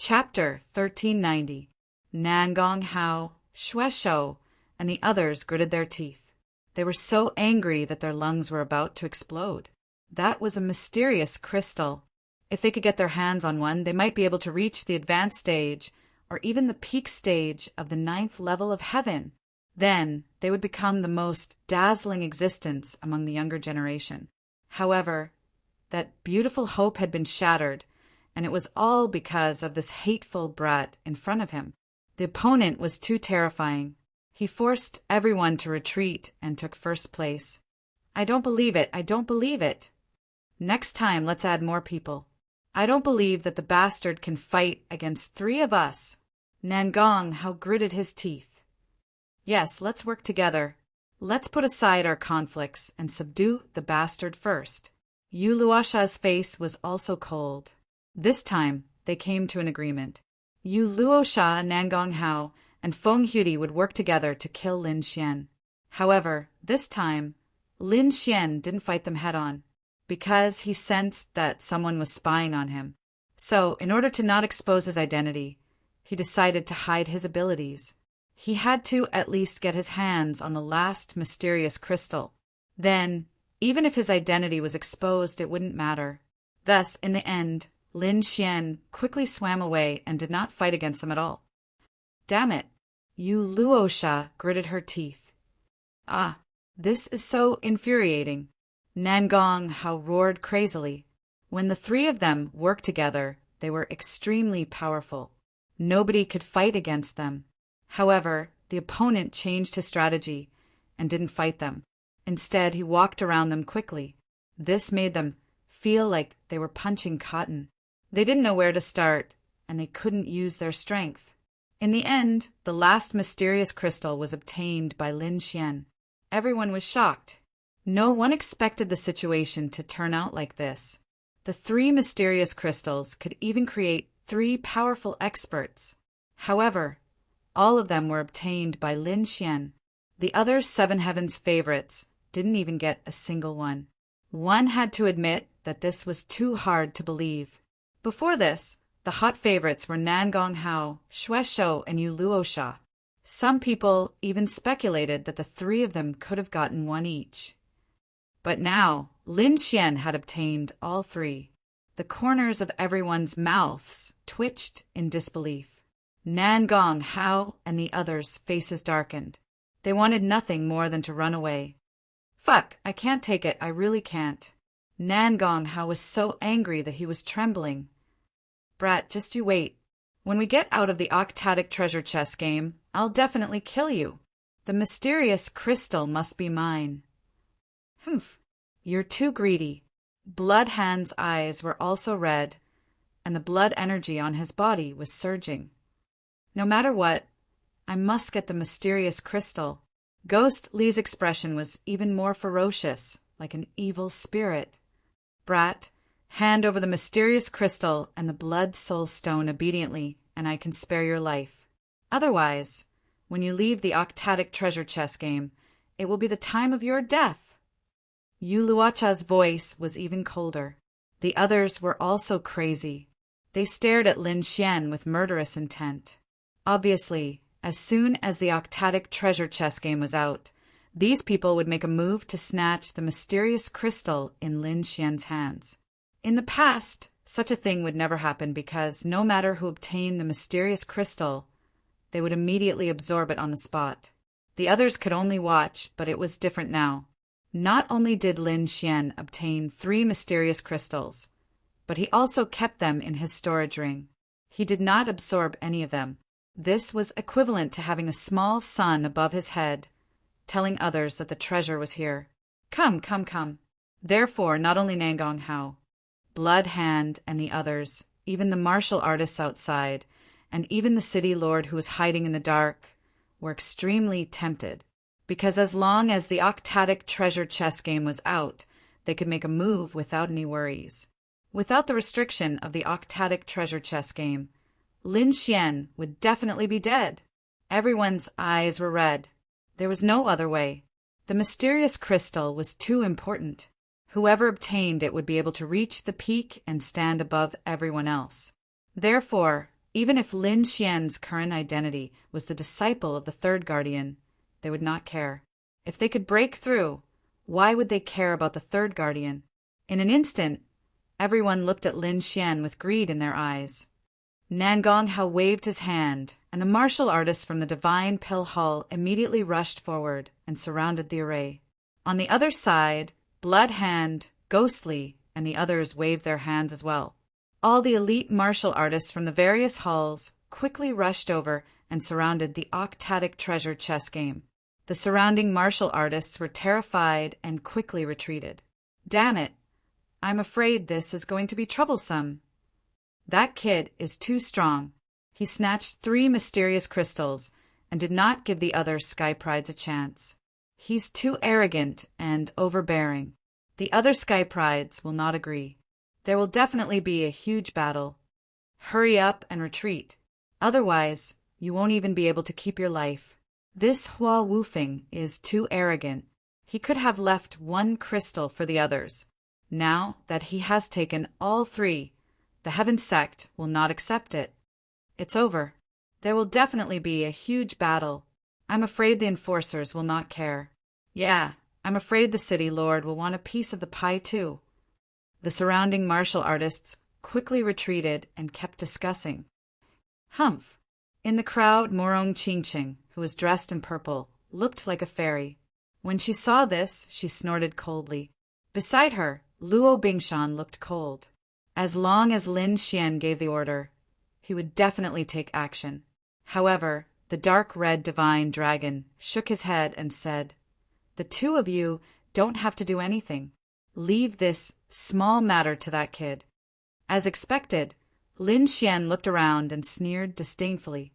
Chapter 1390. Nangong Hao, Shueshou, and the others gritted their teeth. They were so angry that their lungs were about to explode. That was a mysterious crystal. If they could get their hands on one, they might be able to reach the advanced stage, or even the peak stage of the 9th level of heaven. Then they would become the most dazzling existence among the younger generation. However, that beautiful hope had been shattered, and it was all because of this hateful brat in front of him. The opponent was too terrifying. He forced everyone to retreat and took first place. I don't believe it. I don't believe it. Next time, let's add more people. I don't believe that the bastard can fight against 3 of us. Nangong Hao gritted his teeth. Yes, let's work together. Let's put aside our conflicts and subdue the bastard first. Yu Luosha's face was also cold. This time, they came to an agreement. Yu Luosha, Nangong Hao, and Feng Huidi would work together to kill Lin Xian. However, this time, Lin Xian didn't fight them head-on, because he sensed that someone was spying on him. So, in order to not expose his identity, he decided to hide his abilities. He had to at least get his hands on the last mysterious crystal. Then, even if his identity was exposed, it wouldn't matter. Thus, in the end, Lin Xian quickly swam away and did not fight against them at all. Damn it! Yu Luosha gritted her teeth. Ah, this is so infuriating. Nangong Hao roared crazily. When the 3 of them worked together, they were extremely powerful. Nobody could fight against them. However, the opponent changed his strategy and didn't fight them. Instead, he walked around them quickly. This made them feel like they were punching cotton. They didn't know where to start, and they couldn't use their strength. In the end, the last mysterious crystal was obtained by Lin Xian. Everyone was shocked. No one expected the situation to turn out like this. The 3 mysterious crystals could even create 3 powerful experts. However, all of them were obtained by Lin Xian. The other 7 Heavens favorites didn't even get a single one. One had to admit that this was too hard to believe. Before this, the hot favorites were Nangong Hao, Shueshou, and Yu Luosha. Some people even speculated that the 3 of them could have gotten one each. But now, Lin Xian had obtained all 3. The corners of everyone's mouths twitched in disbelief. Nangong Hao and the others' faces darkened. They wanted nothing more than to run away. Fuck, I can't take it, I really can't. Nangong Hao was so angry that he was trembling. Brat, just you wait. When we get out of the octatic treasure chest game, I'll definitely kill you. The mysterious crystal must be mine. Humph, you're too greedy. Bloodhand's eyes were also red, and the blood energy on his body was surging. No matter what, I must get the mysterious crystal. Ghost Li's expression was even more ferocious, like an evil spirit. Brat, hand over the mysterious crystal and the blood soul stone obediently, and I can spare your life. Otherwise, when you leave the octatic treasure chest game, it will be the time of your death. Yu Luosha's voice was even colder. The others were also crazy. They stared at Lin Xian with murderous intent. Obviously, as soon as the octatic treasure chest game was out, these people would make a move to snatch the mysterious crystal in Lin Xian's hands. In the past, such a thing would never happen because no matter who obtained the mysterious crystal, they would immediately absorb it on the spot. The others could only watch, but it was different now. Not only did Lin Xian obtain 3 mysterious crystals, but he also kept them in his storage ring. He did not absorb any of them. This was equivalent to having a small sun above his head, telling others that the treasure was here. Come, come, come. Therefore, not only Nangong Hao, Blood Hand and the others, even the martial artists outside, and even the city lord who was hiding in the dark, were extremely tempted, because as long as the octatic treasure chest game was out, they could make a move without any worries. Without the restriction of the octatic treasure chest game, Lin Xian would definitely be dead. Everyone's eyes were red. There was no other way. The mysterious crystal was too important. Whoever obtained it would be able to reach the peak and stand above everyone else. Therefore, Even if Lin Xian's current identity was the disciple of the third guardian, they would not care. If they could break through, why would they care about the third guardian? In an instant, everyone looked at Lin Xian with greed in their eyes. Nangong Hao waved his hand, and the martial artists from the Divine Pill Hall immediately rushed forward and surrounded the array. On the other side, Blood Hand, Ghostly, and the others waved their hands as well. All the elite martial artists from the various halls quickly rushed over and surrounded the octatic treasure chess game. The surrounding martial artists were terrified and quickly retreated. Damn it! I'm afraid this is going to be troublesome. That kid is too strong. He snatched 3 mysterious crystals and did not give the other Sky Prides a chance. He's too arrogant and overbearing. The other Sky Prides will not agree. There will definitely be a huge battle. Hurry up and retreat. Otherwise, you won't even be able to keep your life. This Hua Wufeng is too arrogant. He could have left 1 crystal for the others. Now that he has taken all 3, the Heaven Sect will not accept it. It's over. There will definitely be a huge battle. I'm afraid the enforcers will not care. Yeah, I'm afraid the City Lord will want a piece of the pie too. The surrounding martial artists quickly retreated and kept discussing. Humph! In the crowd, Morong Qingqing, who was dressed in purple, looked like a fairy. When she saw this, she snorted coldly. Beside her, Luo Bingshan looked cold. As long as Lin Xian gave the order, he would definitely take action. However, the dark red divine dragon shook his head and said, "The 2 of you don't have to do anything. Leave this small matter to that kid." As expected, Lin Xian looked around and sneered disdainfully.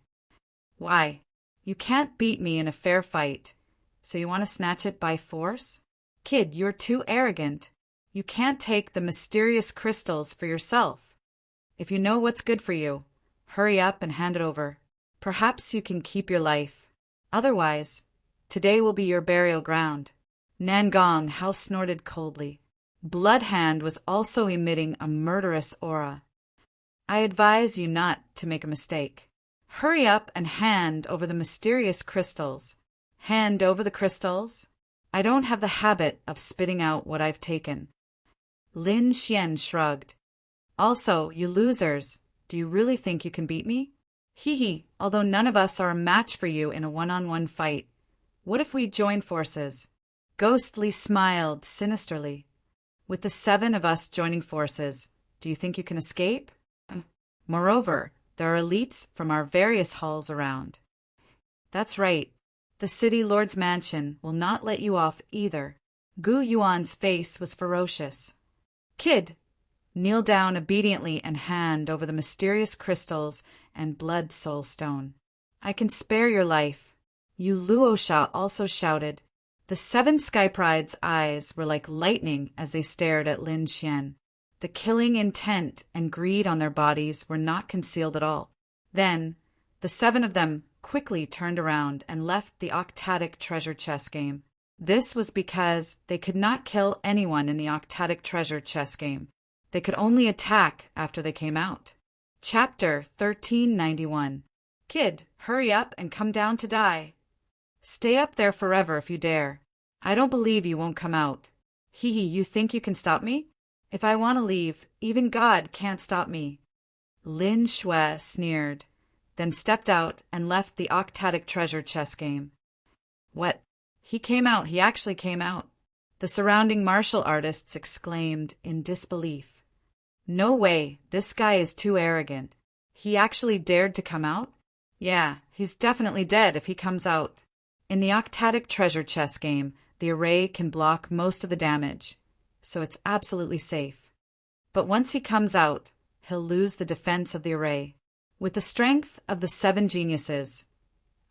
Why? You can't beat me in a fair fight, so you want to snatch it by force? Kid, you're too arrogant. You can't take the mysterious crystals for yourself. If you know what's good for you, hurry up and hand it over. Perhaps you can keep your life. Otherwise, today will be your burial ground. Nangong Hao snorted coldly. Blood Hand was also emitting a murderous aura. I advise you not to make a mistake. Hurry up and hand over the mysterious crystals. Hand over the crystals? I don't have the habit of spitting out what I've taken. Lin Xian shrugged. Also, you losers, do you really think you can beat me? Hee, although none of us are a match for you in a one-on-one fight. What if we join forces? Ghostly smiled sinisterly. With the 7 of us joining forces, do you think you can escape? Moreover, there are elites from our various halls around. That's right. The City Lord's mansion will not let you off either. Gu Yuan's face was ferocious. Kid, kneel down obediently and hand over the mysterious crystals and blood soul stone. I can spare your life. Yu Luosha also shouted. The 7 Sky Pride's eyes were like lightning as they stared at Lin Xian. The killing intent and greed on their bodies were not concealed at all. Then, the 7 of them quickly turned around and left the octatic treasure chess game. This was because they could not kill anyone in the octatic treasure chess game. They could only attack after they came out. Chapter 1391. Kid, hurry up and come down to die. Stay up there forever if you dare. I don't believe you won't come out. You think you can stop me? If I want to leave, even God can't stop me. Lin Shui sneered, then stepped out and left the octatic treasure chess game. What? He came out. He actually came out. The surrounding martial artists exclaimed in disbelief. No way. This guy is too arrogant. He actually dared to come out? Yeah, he's definitely dead if he comes out. In the octatic treasure chess game, the array can block most of the damage, so it's absolutely safe. But once he comes out, he'll lose the defense of the array. With the strength of the 7 geniuses,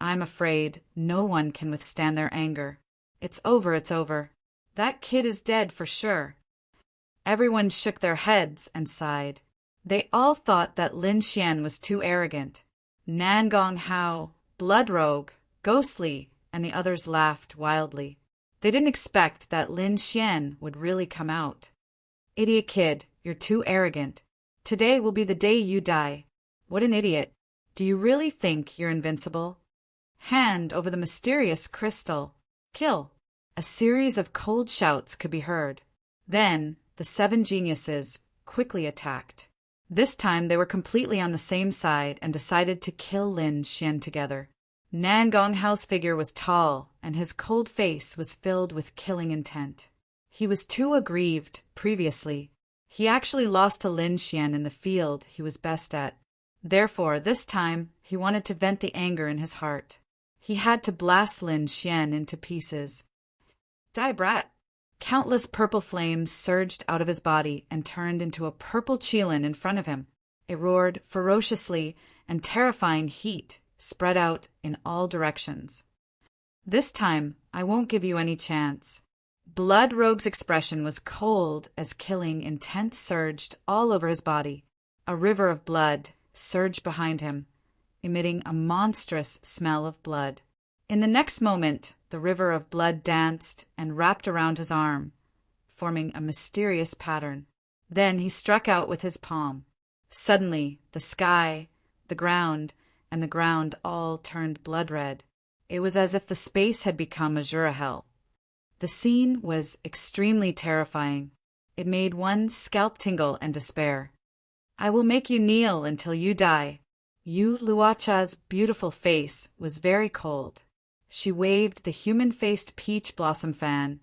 I'm afraid no one can withstand their anger. It's over, it's over. That kid is dead for sure. Everyone shook their heads and sighed. They all thought that Lin Xian was too arrogant. Nangong Hao, Blood Rogue, Ghostly, and the others laughed wildly. They didn't expect that Lin Xian would really come out. Idiot kid, you're too arrogant. Today will be the day you die. What an idiot. Do you really think you're invincible? Hand over the mysterious crystal. Kill. A series of cold shouts could be heard. Then, the 7 geniuses quickly attacked. This time they were completely on the same side and decided to kill Lin Xian together. Nangong Hao's figure was tall, and his cold face was filled with killing intent. He was too aggrieved previously. He actually lost to Lin Xian in the field he was best at. Therefore, this time, he wanted to vent the anger in his heart. He had to blast Lin Xian into pieces. Die, brat! Countless purple flames surged out of his body and turned into a purple qilin in front of him. It roared ferociously, and terrifying heat spread out in all directions. This time, I won't give you any chance. Blood Rogue's expression was cold as killing intent surged all over his body. A river of blood surged behind him, emitting a monstrous smell of blood. In the next moment, the river of blood danced and wrapped around his arm, forming a mysterious pattern. Then he struck out with his palm. Suddenly, the sky, the ground, and the ground all turned blood-red. It was as if the space had become azure hell. The scene was extremely terrifying. It made one's scalp tingle and despair. I will make you kneel until you die. Yu Luocha's beautiful face was very cold. She waved the human-faced peach blossom fan,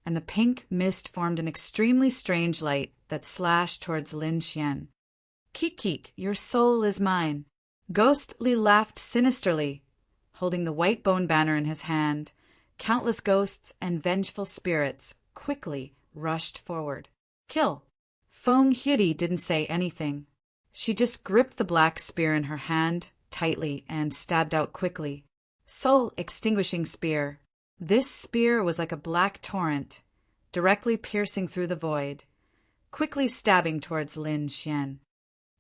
and the pink mist formed an extremely strange light that slashed towards Lin Xian. Keek, your soul is mine. Ghostly laughed sinisterly, holding the white bone banner in his hand. Countless ghosts and vengeful spirits quickly rushed forward. Kill! Feng Huidi didn't say anything. She just gripped the black spear in her hand tightly and stabbed out quickly. Soul-extinguishing spear. This spear was like a black torrent, directly piercing through the void, quickly stabbing towards Lin Xian.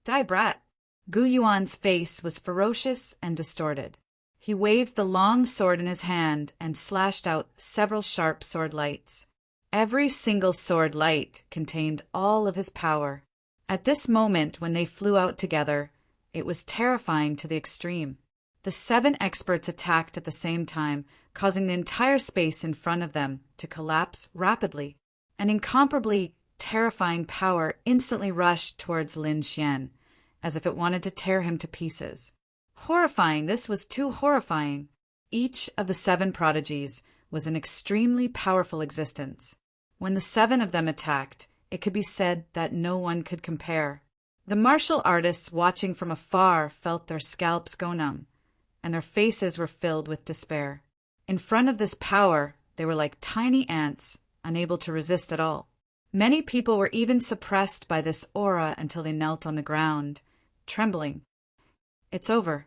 Die, brat! Gu Yuan's face was ferocious and distorted. He waved the long sword in his hand and slashed out several sharp sword lights. Every single sword light contained all of his power. At this moment, when they flew out together, it was terrifying to the extreme. The 7 experts attacked at the same time, causing the entire space in front of them to collapse rapidly. An incomparably terrifying power instantly rushed towards Lin Xian, as if it wanted to tear him to pieces. Horrifying! This was too horrifying. Each of the 7 prodigies was an extremely powerful existence. When the 7 of them attacked, it could be said that no one could compare. The martial artists watching from afar felt their scalps go numb, and their faces were filled with despair. In front of this power, they were like tiny ants, unable to resist at all. Many people were even suppressed by this aura until they knelt on the ground, trembling. It's over.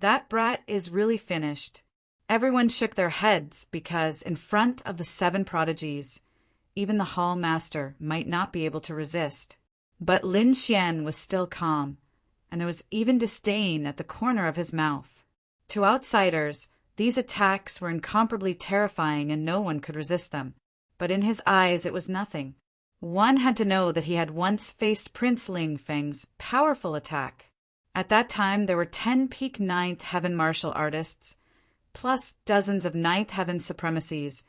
That brat is really finished. Everyone shook their heads because in front of the 7 prodigies, even the hall master might not be able to resist. But Lin Xian was still calm, and there was even disdain at the corner of his mouth. To outsiders, these attacks were incomparably terrifying and no one could resist them. But in his eyes it was nothing. One had to know that he had once faced Prince Ling Feng's powerful attack. At that time there were 10 peak 9th heaven martial artists, plus dozens of 9th heaven supremacies,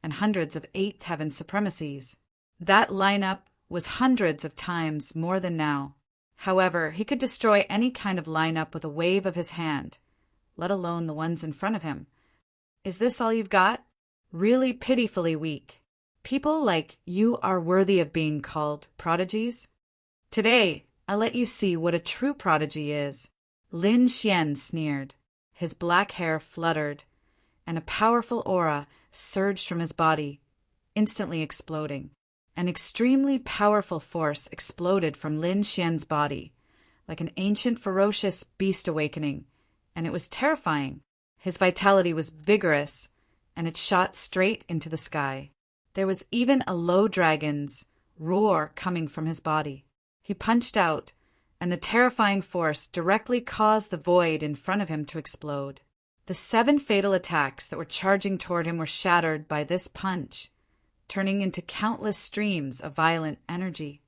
and hundreds of 8th heaven supremacies. That lineup was hundreds of times more than now. However, he could destroy any kind of lineup with a wave of his hand, let alone the ones in front of him. Is this all you've got? Really pitifully weak. People like you are worthy of being called prodigies? Today, I'll let you see what a true prodigy is. Lin Xian sneered. His black hair fluttered, and a powerful aura surged from his body, instantly exploding. An extremely powerful force exploded from Lin Xian's body, like an ancient ferocious beast awakening, and it was terrifying. His vitality was vigorous, and it shot straight into the sky. There was even a low dragon's roar coming from his body. He punched out, and the terrifying force directly caused the void in front of him to explode. The 7 fatal attacks that were charging toward him were shattered by this punch, turning into countless streams of violent energy.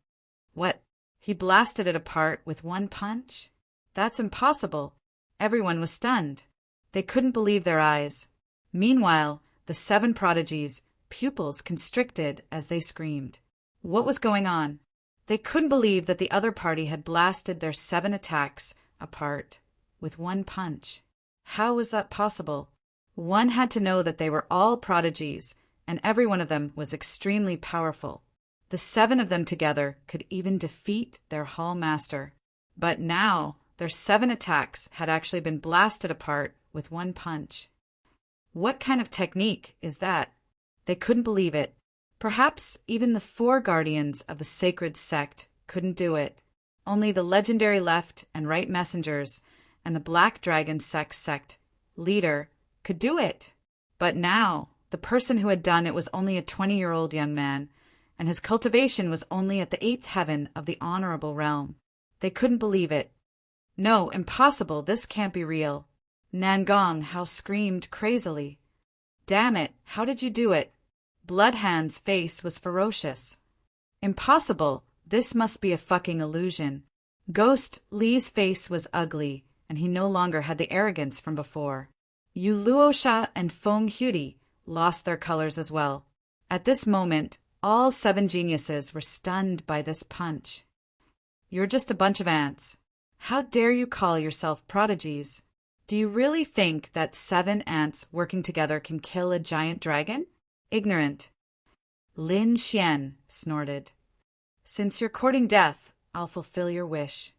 What? He blasted it apart with one punch? That's impossible. Everyone was stunned. They couldn't believe their eyes. Meanwhile, the 7 prodigies' pupils constricted as they screamed. What was going on? They couldn't believe that the other party had blasted their 7 attacks apart with one punch. How was that possible? One had to know that they were all prodigies, and every one of them was extremely powerful. The 7 of them together could even defeat their hall master. But now, their 7 attacks had actually been blasted apart with one punch. What kind of technique is that? They couldn't believe it. Perhaps even the 4 guardians of the sacred sect couldn't do it. Only the legendary left and right messengers and the Black Dragon sect leader could do it. But now, the person who had done it was only a 20-year-old young man, and his cultivation was only at the 8th heaven of the honorable realm. They couldn't believe it. No, impossible, this can't be real. Nangong Hao screamed crazily. Damn it, how did you do it? Bloodhand's face was ferocious. Impossible, this must be a fucking illusion. Ghost Li's face was ugly, and he no longer had the arrogance from before. Yu Luosha and Feng Huti lost their colors as well. At this moment, all 7 geniuses were stunned by this punch. You're just a bunch of ants. How dare you call yourself prodigies? Do you really think that 7 ants working together can kill a giant dragon? Ignorant. Lin Xian snorted. Since you're courting death, I'll fulfill your wish.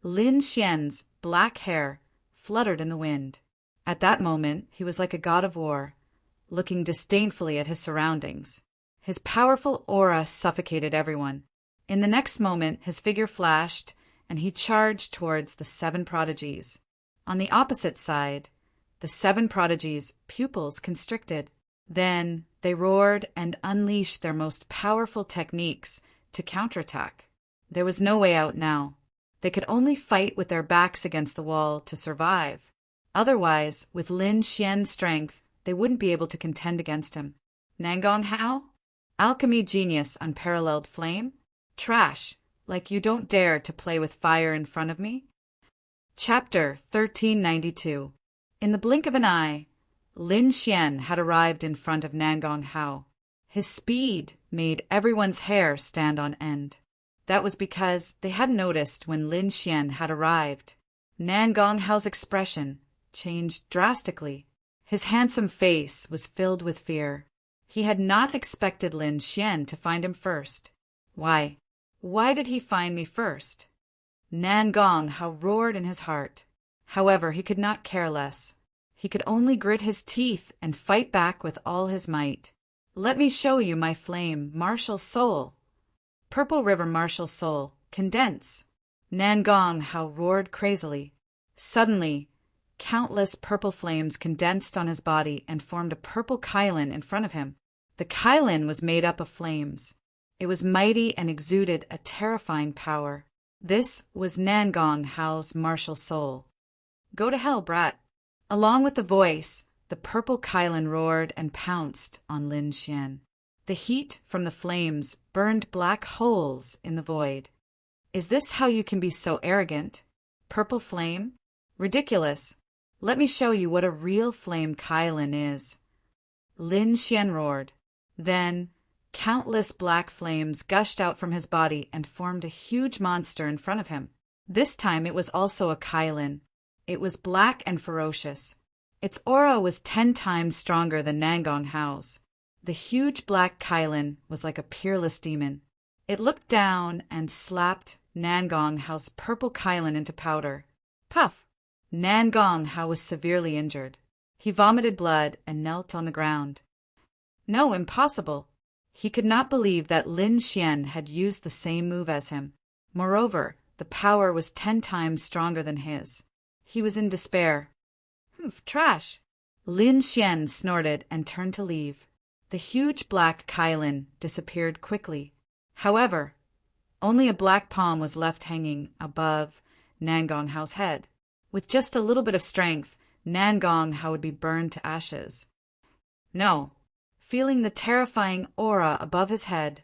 Lin Xian's black hair fluttered in the wind. At that moment, he was like a god of war, looking disdainfully at his surroundings. His powerful aura suffocated everyone. In the next moment, his figure flashed, and he charged towards the 7 prodigies. On the opposite side, the 7 prodigies' pupils constricted. Then they roared and unleashed their most powerful techniques to counterattack. There was no way out now. They could only fight with their backs against the wall to survive. Otherwise, with Lin Xian's strength, they wouldn't be able to contend against him. Nangong Hao? Alchemy genius unparalleled flame? Trash, like you don't dare to play with fire in front of me? Chapter 1392. In the blink of an eye, Lin Xian had arrived in front of Nangong Hao. His speed made everyone's hair stand on end. That was because they hadn't noticed when Lin Xian had arrived. Nangong Hao's expression changed drastically. His handsome face was filled with fear. He had not expected Lin Xian to find him first. Why? Why did he find me first? Nangong Hao roared in his heart. However, he could not care less. He could only grit his teeth and fight back with all his might. Let me show you my flame, martial soul. Purple River martial soul, condense. Nangong Hao roared crazily. Suddenly, countless purple flames condensed on his body and formed a purple Kylin in front of him. The Kylin was made up of flames. It was mighty and exuded a terrifying power. This was Nangong Hao's martial soul. Go to hell, brat. Along with the voice, the purple Kylin roared and pounced on Lin Xian. The heat from the flames burned black holes in the void. Is this how you can be so arrogant? Purple flame? Ridiculous. Let me show you what a real flame Kylin is. Lin Xian roared. Then, countless black flames gushed out from his body and formed a huge monster in front of him. This time it was also a Kylin. It was black and ferocious. Its aura was 10 times stronger than Nangong Hao's. The huge black Kylin was like a peerless demon. It looked down and slapped Nangong Hao's purple Kylin into powder. Puff! Nangong Hao was severely injured. He vomited blood and knelt on the ground. No, impossible. He could not believe that Lin Xian had used the same move as him. Moreover, the power was 10 times stronger than his. He was in despair. Trash! Lin Xian snorted and turned to leave. The huge black Kylin disappeared quickly. However, only a black palm was left hanging above Nangong Hao's head. With just a little bit of strength, Nangong Hao would be burned to ashes. No. Feeling the terrifying aura above his head,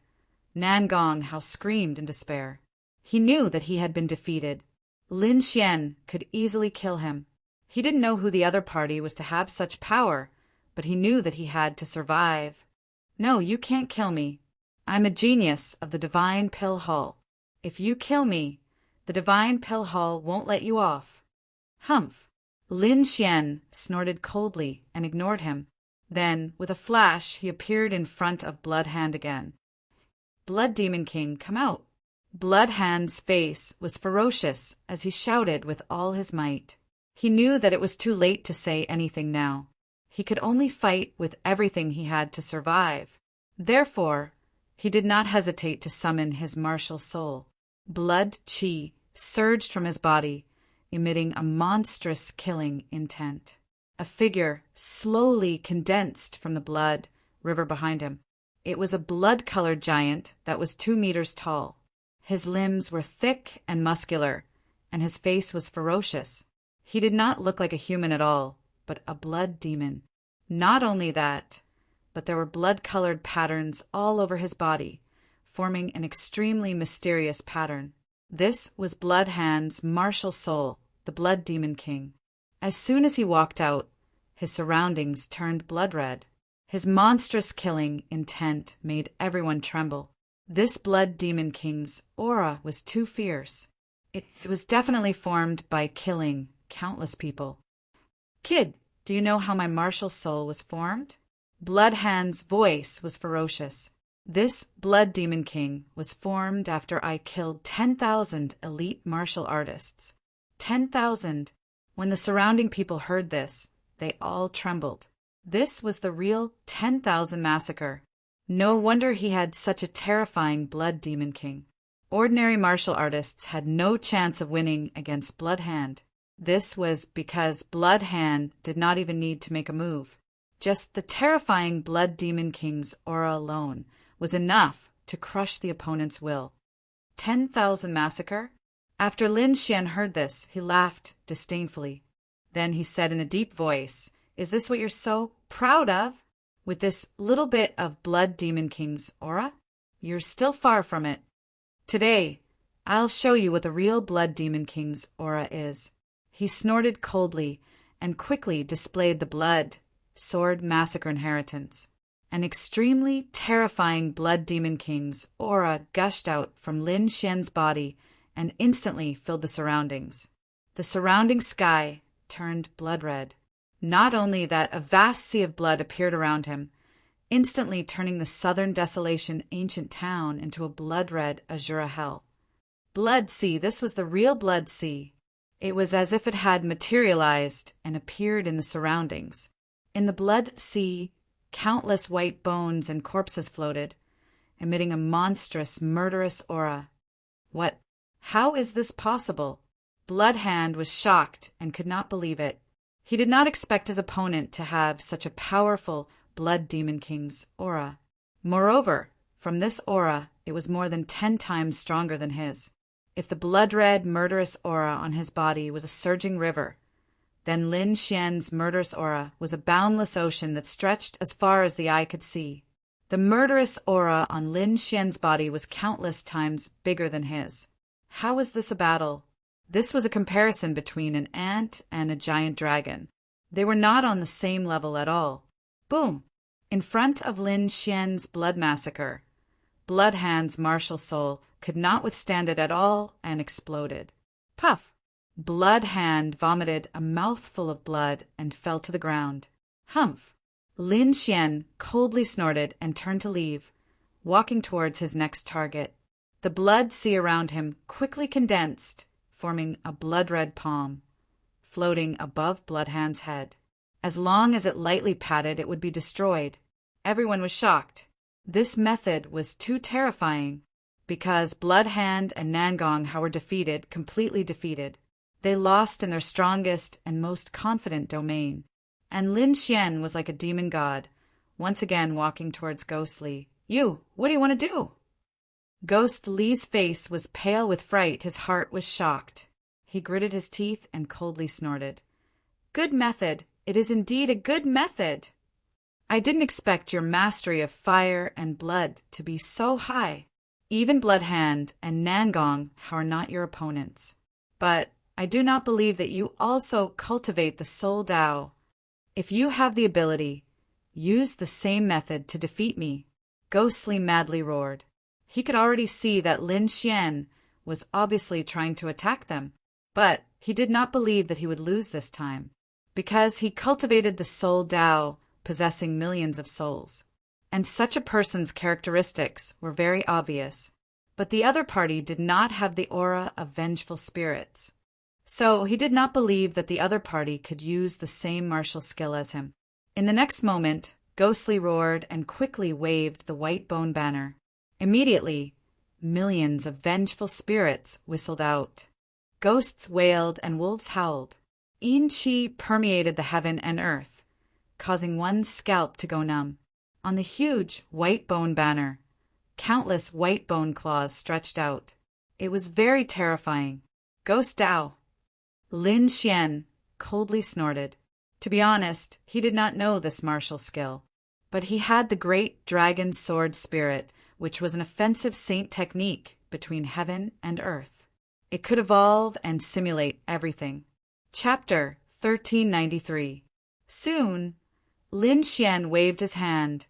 Nangong Hao screamed in despair. He knew that he had been defeated. Lin Xian could easily kill him. He didn't know who the other party was to have such power, but he knew that he had to survive. No, you can't kill me. I'm a genius of the Divine Pill Hall. If you kill me, the Divine Pill Hall won't let you off. Humph! Lin Xian snorted coldly and ignored him. Then, with a flash, he appeared in front of Blood Hand again. Blood Demon King, come out. Blood Hand's face was ferocious as he shouted with all his might. He knew that it was too late to say anything now. He could only fight with everything he had to survive. Therefore, he did not hesitate to summon his martial soul. Blood Qi surged from his body, emitting a monstrous killing intent. A figure slowly condensed from the blood river behind him. It was a blood-colored giant that was 2 meters tall. His limbs were thick and muscular, and his face was ferocious. He did not look like a human at all, but a blood demon. Not only that, but there were blood-colored patterns all over his body, forming an extremely mysterious pattern. This was Blood Hand's martial soul, the Blood Demon King. As soon as he walked out, his surroundings turned blood red. His monstrous killing intent made everyone tremble. This Blood Demon King's aura was too fierce. It was definitely formed by killing countless people. Kid, do you know how my martial soul was formed? Blood Hand's voice was ferocious. This Blood Demon King was formed after I killed 10,000 elite martial artists. 10,000. When the surrounding people heard this, they all trembled. This was the real 10,000 massacre. No wonder he had such a terrifying Blood Demon King. Ordinary martial artists had no chance of winning against Blood Hand. This was because Blood Hand did not even need to make a move. Just the terrifying Blood Demon King's aura alone was enough to crush the opponent's will. 10,000 massacre? After Lin Xian heard this, he laughed disdainfully. Then he said in a deep voice, "Is this what you're so proud of? With this little bit of Blood Demon King's aura? You're still far from it. Today, I'll show you what the real Blood Demon King's aura is." He snorted coldly and quickly displayed the blood, sword massacre inheritance. An extremely terrifying Blood Demon King's aura gushed out from Lin Xian's body and instantly filled the surroundings. The surrounding sky turned blood red. Not only that, a vast sea of blood appeared around him, instantly turning the southern desolation ancient town into a blood-red azure hell. Blood Sea, this was the real Blood Sea. It was as if it had materialized and appeared in the surroundings. In the Blood Sea, countless white bones and corpses floated, emitting a monstrous, murderous aura. What? How is this possible? Blood Hand was shocked and could not believe it. He did not expect his opponent to have such a powerful Blood Demon King's aura. Moreover, from this aura, it was more than 10 times stronger than his. If the blood-red, murderous aura on his body was a surging river, then Lin Xian's murderous aura was a boundless ocean that stretched as far as the eye could see. The murderous aura on Lin Xian's body was countless times bigger than his. How was this a battle? This was a comparison between an ant and a giant dragon. They were not on the same level at all. Boom! In front of Lin Xian's blood massacre, Blood Hand's martial soul could not withstand it at all and exploded. Puff! Blood Hand vomited a mouthful of blood and fell to the ground. Humph! Lin Xian coldly snorted and turned to leave, walking towards his next target. The blood sea around him quickly condensed, forming a blood-red palm, floating above Blood Hand's head. As long as it lightly patted, it would be destroyed. Everyone was shocked. This method was too terrifying, because Blood Hand and Nangong were defeated, completely defeated. They lost in their strongest and most confident domain. And Lin Xian was like a demon god, once again walking towards Ghost Li. "You, what do you want to do?" Ghost Li's face was pale with fright. His heart was shocked. He gritted his teeth and coldly snorted. "Good method. It is indeed a good method. I didn't expect your mastery of fire and blood to be so high. Even Blood Hand and Nangong are not your opponents. But I do not believe that you also cultivate the soul Tao. If you have the ability, use the same method to defeat me." Ghostly madly roared. He could already see that Lin Xian was obviously trying to attack them, but he did not believe that he would lose this time, because he cultivated the soul Tao possessing millions of souls. And such a person's characteristics were very obvious. But the other party did not have the aura of vengeful spirits. So he did not believe that the other party could use the same martial skill as him. In the next moment, Ghostly roared and quickly waved the white bone banner. Immediately, millions of vengeful spirits whistled out. Ghosts wailed and wolves howled. Yin Qi permeated the heaven and earth, causing one's scalp to go numb. On the huge white bone banner, countless white bone claws stretched out. It was very terrifying. "Ghost Tao!" Lin Xian coldly snorted. To be honest, he did not know this martial skill, but he had the great dragon sword spirit, which was an offensive saint technique between heaven and earth. It could evolve and simulate everything. Chapter 1393. Soon, Lin Xian waved his hand,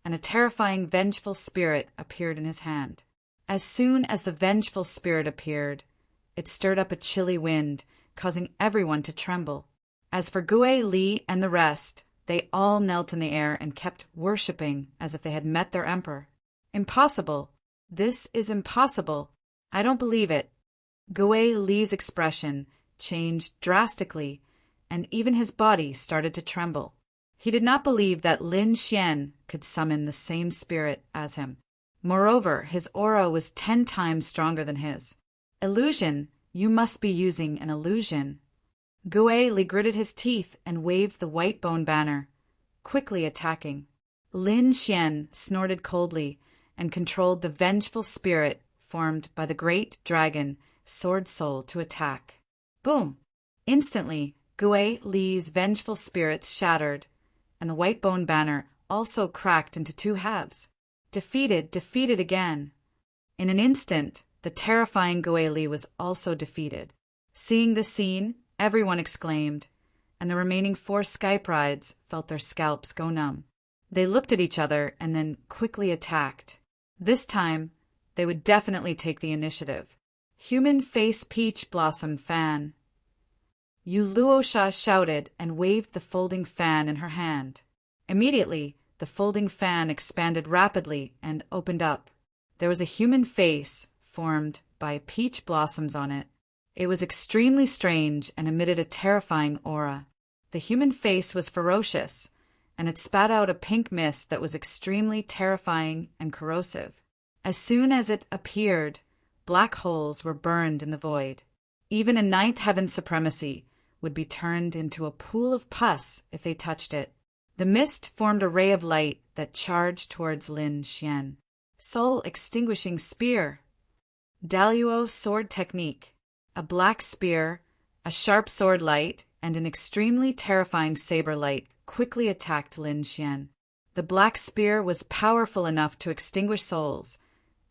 and a terrifying vengeful spirit appeared in his hand. As soon as the vengeful spirit appeared, it stirred up a chilly wind, causing everyone to tremble. As for Gue Li and the rest, they all knelt in the air and kept worshipping as if they had met their emperor. "Impossible! This is impossible! I don't believe it!" Gue Li's expression changed drastically, and even his body started to tremble. He did not believe that Lin Xian could summon the same spirit as him. Moreover, his aura was 10 times stronger than his. "Illusion! You must be using an illusion." Gue Li gritted his teeth and waved the white bone banner, quickly attacking. Lin Xian snorted coldly and controlled the vengeful spirit formed by the great dragon Sword Soul to attack. Boom! Instantly, Gue Li's vengeful spirits shattered, and the white bone banner also cracked into 2 halves. Defeated again. In an instant, the terrifying Gue Li was also defeated. Seeing the scene, everyone exclaimed, and the remaining 4 sky prides felt their scalps go numb. They looked at each other and then quickly attacked. This time, they would definitely take the initiative. Human Face Peach Blossom Fan. Yu Luosha shouted and waved the folding fan in her hand. Immediately, the folding fan expanded rapidly and opened up. There was a human face formed by peach blossoms on it. It was extremely strange and emitted a terrifying aura. The human face was ferocious, and it spat out a pink mist that was extremely terrifying and corrosive. As soon as it appeared, black holes were burned in the void. Even a 9th heaven supremacy would be turned into a pool of pus if they touched it. The mist formed a ray of light that charged towards Lin Xian. Soul Extinguishing Spear. Daluo Sword Technique. A black spear, a sharp sword light, and an extremely terrifying saber light quickly attacked Lin Xian. The black spear was powerful enough to extinguish souls,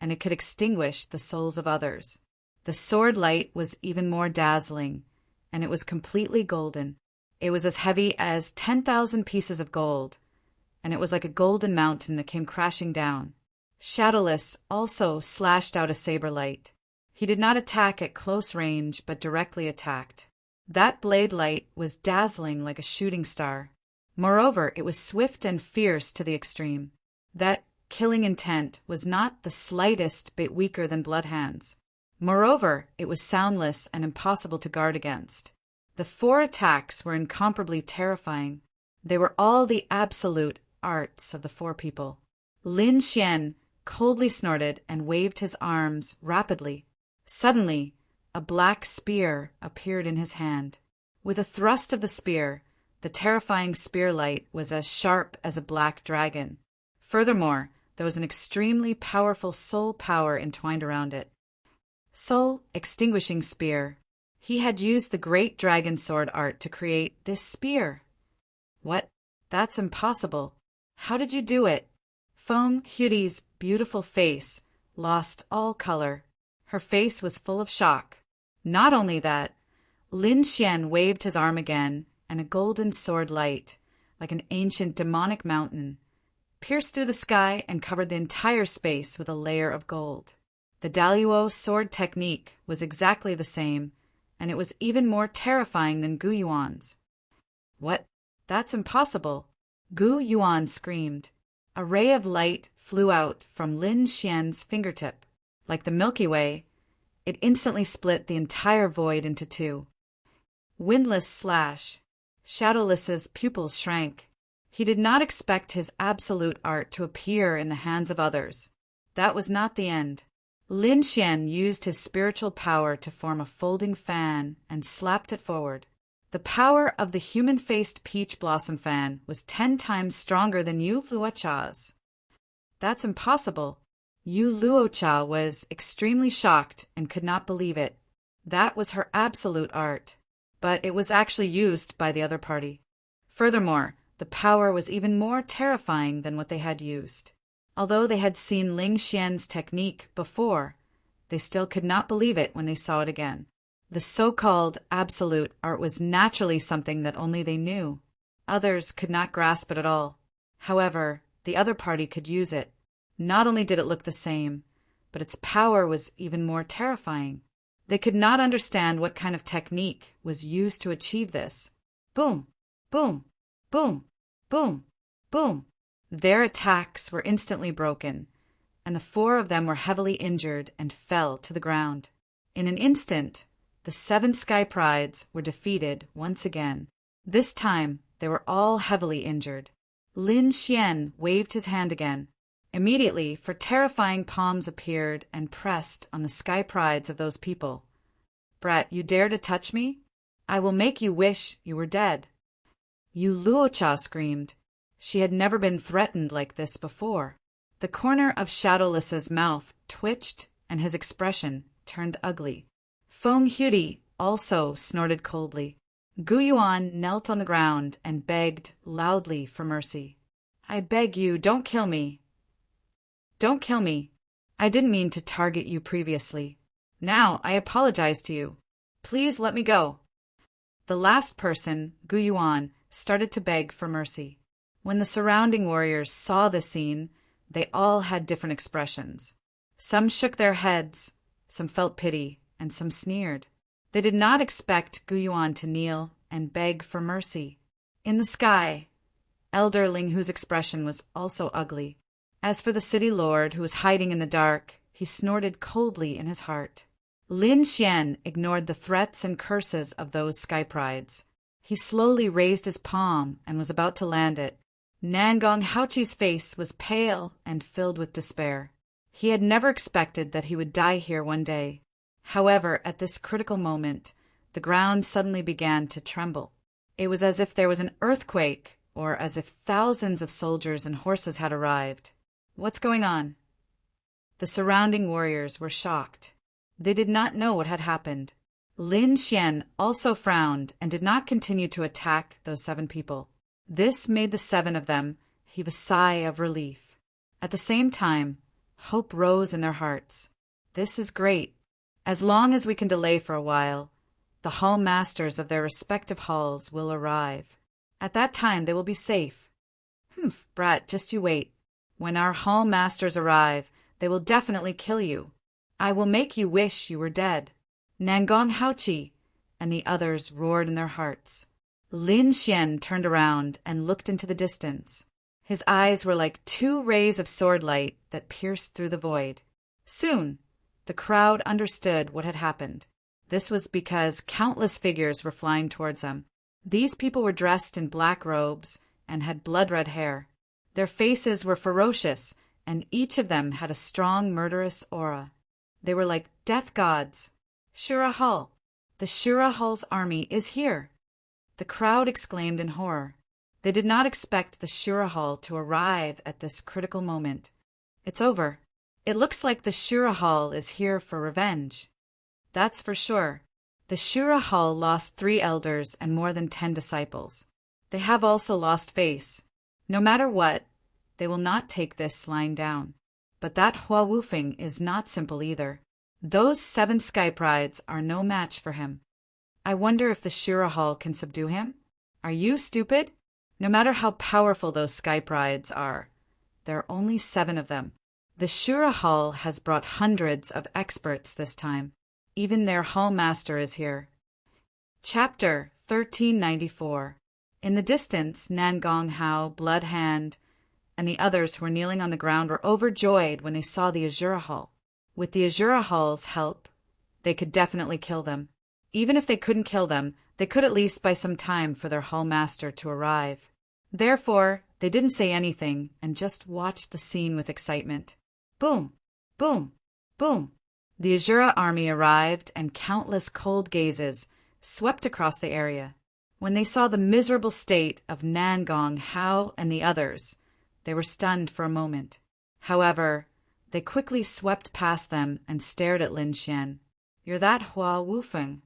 and it could extinguish the souls of others. The sword light was even more dazzling, and it was completely golden. It was as heavy as 10,000 pieces of gold, and it was like a golden mountain that came crashing down. Shadowless also slashed out a saber light. He did not attack at close range, but directly attacked. That blade light was dazzling like a shooting star. Moreover, it was swift and fierce to the extreme. That killing intent was not the slightest bit weaker than Bloodhand's. Moreover, it was soundless and impossible to guard against. The 4 attacks were incomparably terrifying. They were all the absolute arts of the 4 people. Lin Xian coldly snorted and waved his arms rapidly. Suddenly, a black spear appeared in his hand. With a thrust of the spear, the terrifying spear light was as sharp as a black dragon. Furthermore, there was an extremely powerful soul power entwined around it. Soul Extinguishing Spear. He had used the great dragon sword art to create this spear. What? That's impossible. How did you do it? Feng Hudi's beautiful face lost all color. Her face was full of shock. Not only that, Lin Xian waved his arm again, and a golden sword light, like an ancient demonic mountain, pierced through the sky and covered the entire space with a layer of gold. The Daluo sword technique was exactly the same, and it was even more terrifying than Gu Yuan's. "What? That's impossible!" Gu Yuan screamed. A ray of light flew out from Lin Xian's fingertip. Like the Milky Way, it instantly split the entire void into two. Windless slash. Shadowless's pupils shrank. He did not expect his absolute art to appear in the hands of others. That was not the end. Lin Xian used his spiritual power to form a folding fan and slapped it forward. The power of the human-faced peach blossom fan was 10 times stronger than Yu Luocha's. "That's impossible." Yu Luocha was extremely shocked and could not believe it. That was her absolute art, but it was actually used by the other party. Furthermore, the power was even more terrifying than what they had used. Although they had seen Ling Xian's technique before, they still could not believe it when they saw it again. The so-called absolute art was naturally something that only they knew. Others could not grasp it at all. However, the other party could use it. Not only did it look the same, but its power was even more terrifying. They could not understand what kind of technique was used to achieve this. Boom, boom, boom, boom, boom. Their attacks were instantly broken, and the 4 of them were heavily injured and fell to the ground. In an instant, the 7 Sky Prides were defeated once again. This time, they were all heavily injured. Lin Xian waved his hand again. Immediately, 4 terrifying palms appeared and pressed on the Sky Prides of those people. "Brat, you dare to touch me? I will make you wish you were dead." Yu Luocha screamed. She had never been threatened like this before. The corner of Shadowless's mouth twitched, and his expression turned ugly. Feng Hudi also snorted coldly. Gu Yuan knelt on the ground and begged loudly for mercy. "I beg you, don't kill me. Don't kill me. I didn't mean to target you previously. Now I apologize to you. Please let me go." The last person, Gu Yuan, started to beg for mercy. When the surrounding warriors saw the scene, they all had different expressions. Some shook their heads, some felt pity, and some sneered. They did not expect Gu Yuan to kneel and beg for mercy. In the sky, Elder Ling Hu's expression was also ugly. As for the city lord, who was hiding in the dark, he snorted coldly in his heart. Lin Xian ignored the threats and curses of those Sky Prides. He slowly raised his palm and was about to land it. Nangong Haochi's face was pale and filled with despair. He had never expected that he would die here one day. However, at this critical moment, the ground suddenly began to tremble. It was as if there was an earthquake, or as if thousands of soldiers and horses had arrived. "What's going on?" The surrounding warriors were shocked. They did not know what had happened. Lin Xian also frowned and did not continue to attack those 7 people. This made the 7 of them heave a sigh of relief. At the same time, hope rose in their hearts. This is great. As long as we can delay for a while, the hall masters of their respective halls will arrive. At that time, they will be safe. "Humph, brat, just you wait. When our hall masters arrive, they will definitely kill you. I will make you wish you were dead." Nangong Haochi and the others roared in their hearts. Lin Xian turned around and looked into the distance. His eyes were like 2 rays of sword light that pierced through the void. Soon, the crowd understood what had happened. This was because countless figures were flying towards them. These people were dressed in black robes and had blood-red hair. Their faces were ferocious, and each of them had a strong murderous aura. They were like death gods. "Shura Hall! The Shura Hall's army is here!" The crowd exclaimed in horror. They did not expect the Shura Hall to arrive at this critical moment. "It's over. It looks like the Shura Hall is here for revenge." That's for sure. The Shura Hall lost 3 elders and more than 10 disciples. They have also lost face. No matter what, they will not take this lying down. But that Hua Wufeng is not simple either. Those 7 Sky Prides are no match for him. I wonder if the Shura Hall can subdue him? Are you stupid? No matter how powerful those sky prides are, there are only 7 of them. The Shura Hall has brought hundreds of experts this time. Even their hall master is here. Chapter 1394. In the distance, Nangong Hao, Blood Hand, and the others who were kneeling on the ground were overjoyed when they saw the Azura Hall. With the Azura Hall's help, they could definitely kill them. Even if they couldn't kill them, they could at least buy some time for their hall master to arrive. Therefore, they didn't say anything and just watched the scene with excitement. Boom! Boom! Boom! The Azura army arrived, and countless cold gazes swept across the area. When they saw the miserable state of Nangong Hao and the others, they were stunned for a moment. However, they quickly swept past them and stared at Lin Xian. "You're that Hua Wufeng?"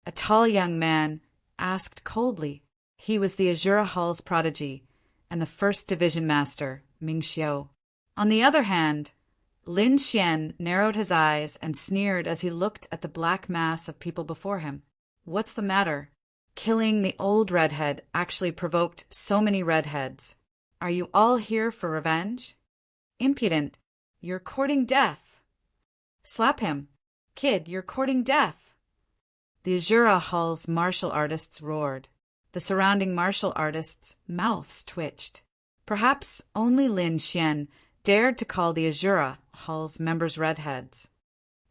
A tall young man asked coldly. He was the Azura Hall's prodigy and the first division master, Ming Xiao. On the other hand, Lin Xian narrowed his eyes and sneered as he looked at the black mass of people before him. What's the matter? Killing the old redhead actually provoked so many redheads. Are you all here for revenge? Impudent! You're courting death! Slap him! Kid, you're courting death! The Azura Hall's martial artists roared. The surrounding martial artists' mouths twitched. Perhaps only Lin Xian dared to call the Azura Hall's members redheads.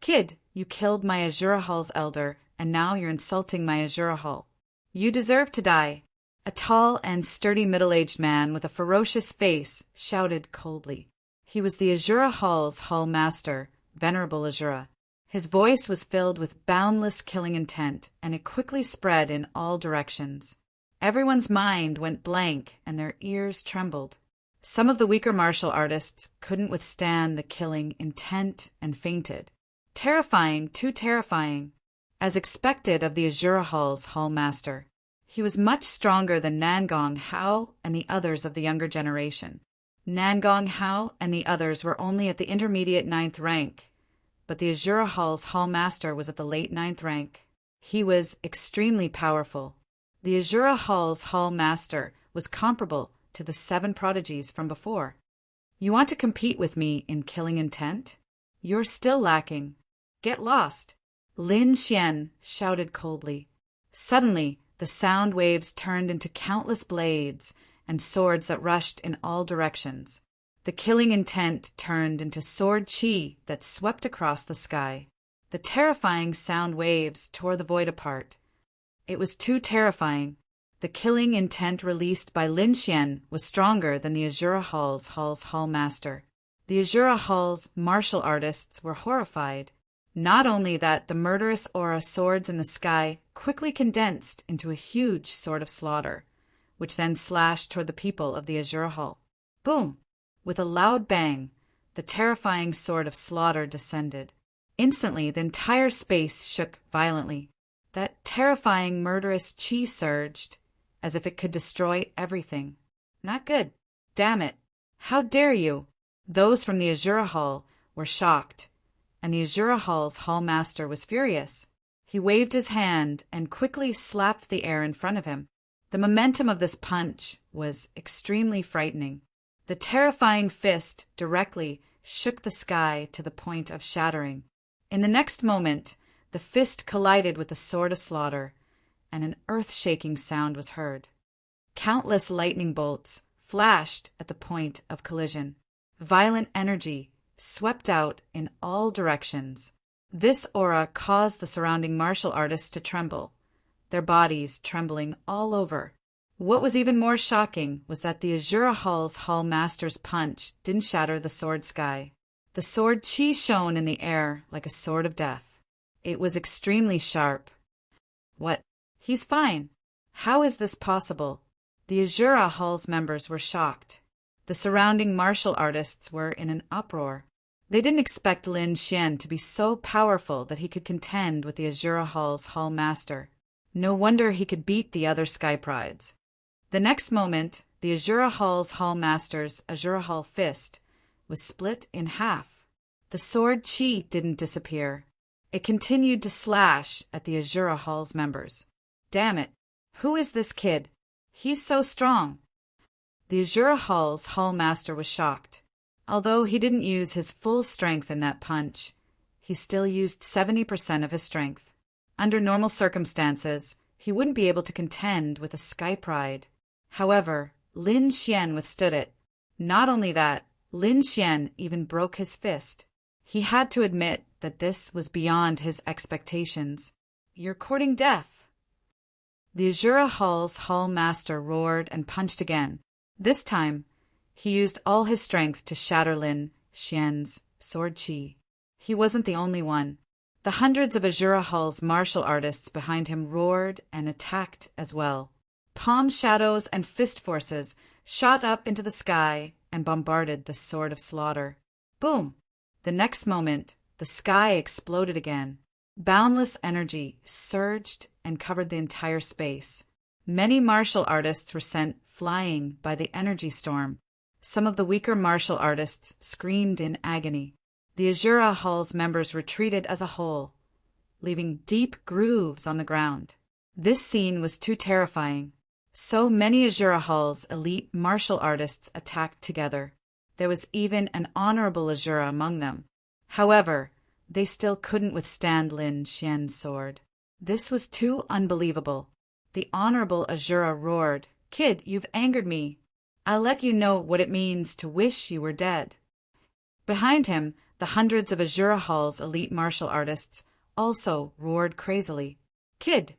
Kid, you killed my Azura Hall's elder, and now you're insulting my Azura Hall. You deserve to die. A tall and sturdy middle-aged man with a ferocious face shouted coldly. He was the Azura Hall's hall master, Venerable Azura. His voice was filled with boundless killing intent, and it quickly spread in all directions. Everyone's mind went blank, and their ears trembled. Some of the weaker martial artists couldn't withstand the killing intent and fainted. Terrifying, too terrifying. As expected of the Azura Hall's hall master, he was much stronger than Nangong Hao and the others of the younger generation. Nangong Hao and the others were only at the intermediate 9th rank, but the Azura Hall's hall master was at the late 9th rank. He was extremely powerful. The Azura Hall's hall master was comparable to the 7 prodigies from before. You want to compete with me in killing intent? You're still lacking. Get lost! Lin Xian shouted coldly. Suddenly, the sound waves turned into countless blades and swords that rushed in all directions. The killing intent turned into sword chi that swept across the sky. The terrifying sound waves tore the void apart. It was too terrifying. The killing intent released by Lin Xian was stronger than the Azura Hall's hall master. The Azura Hall's martial artists were horrified. Not only that, the murderous aura swords in the sky quickly condensed into a huge sword of slaughter, which then slashed toward the people of the Azura Hall. Boom! With a loud bang, the terrifying sword of slaughter descended. Instantly, the entire space shook violently. That terrifying murderous chi surged, as if it could destroy everything. Not good. Damn it. How dare you? Those from the Azura Hall were shocked, and the Azura Hall's hall master was furious. He waved his hand and quickly slapped the air in front of him. The momentum of this punch was extremely frightening. The terrifying fist directly shook the sky to the point of shattering. In the next moment, the fist collided with the sword of slaughter, and an earth-shaking sound was heard. Countless lightning bolts flashed at the point of collision. Violent energy swept out in all directions. This aura caused the surrounding martial artists to tremble, their bodies trembling all over. What was even more shocking was that the Azura Hall's hall master's punch didn't shatter the sword sky. The sword chi shone in the air like a sword of death. It was extremely sharp. What? He's fine. How is this possible? The Azura Hall's members were shocked. The surrounding martial artists were in an uproar. They didn't expect Lin Xian to be so powerful that he could contend with the Azura Hall's hall master. No wonder he could beat the other sky prides. The next moment, the Azura Hall's hall master's Azura Hall fist was split in half. The sword chi didn't disappear. It continued to slash at the Azura Hall's members. Damn it! Who is this kid? He's so strong. The Azura Hall's hallmaster was shocked. Although he didn't use his full strength in that punch, he still used 70% of his strength. Under normal circumstances, he wouldn't be able to contend with a Sky Pride. However, Lin Xian withstood it. Not only that, Lin Xian even broke his fist. He had to admit that this was beyond his expectations. You're courting death. The Azura Hall's hall master roared and punched again. This time, he used all his strength to shatter Lin Xian's sword chi. He wasn't the only one. The hundreds of Azura Hall's martial artists behind him roared and attacked as well. Palm shadows and fist forces shot up into the sky and bombarded the Sword of Slaughter. Boom! The next moment, the sky exploded again. Boundless energy surged and covered the entire space. Many martial artists were sent flying by the energy storm. Some of the weaker martial artists screamed in agony. The Azura Hall's members retreated as a whole, leaving deep grooves on the ground. This scene was too terrifying. So many Azura Hall's elite martial artists attacked together. There was even an honorable Azura among them. However, they still couldn't withstand Lin Xian's sword. This was too unbelievable. The honorable Azura roared, "Kid, you've angered me. I'll let you know what it means to wish you were dead." Behind him, the hundreds of Azura Hall's elite martial artists also roared crazily. "Kid,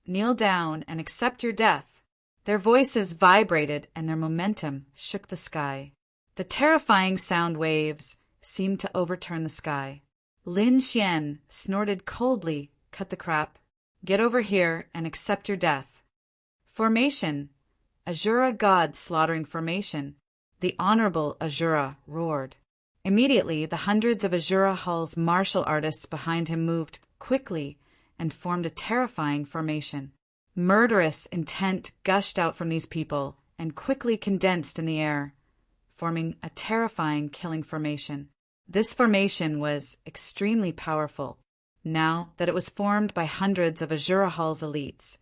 kneel down and accept your death." Their voices vibrated and their momentum shook the sky. The terrifying sound waves seemed to overturn the sky. Lin Xian snorted coldly, "Cut the crap. Get over here and accept your death." Formation. Azura God slaughtering formation. The honorable Azura roared. Immediately, the hundreds of Azura Hall's martial artists behind him moved quickly and formed a terrifying formation. Murderous intent gushed out from these people and quickly condensed in the air, forming a terrifying killing formation. This formation was extremely powerful. Now that it was formed by hundreds of Azura Hall's elites,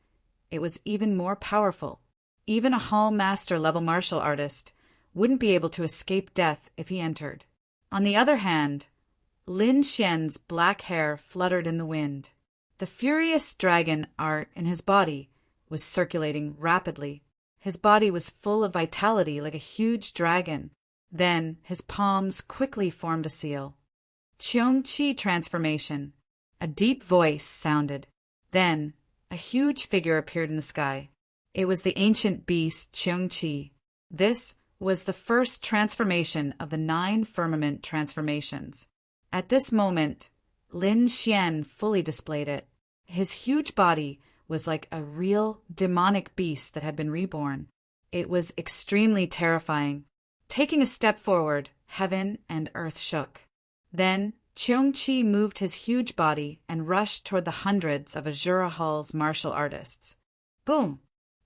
it was even more powerful. Even a Hall Master level martial artist wouldn't be able to escape death if he entered. On the other hand, Lin Xian's black hair fluttered in the wind. The furious dragon art in his body was circulating rapidly. His body was full of vitality like a huge dragon. Then his palms quickly formed a seal. Qiong Qi transformation. A deep voice sounded. Then a huge figure appeared in the sky. It was the ancient beast Qiong Qi. This was the first transformation of the 9 firmament transformations. At this moment, Lin Xian fully displayed it. His huge body was like a real demonic beast that had been reborn. It was extremely terrifying. Taking a step forward, heaven and earth shook. Then Qiong Qi moved his huge body and rushed toward the hundreds of Azura Hall's martial artists. Boom!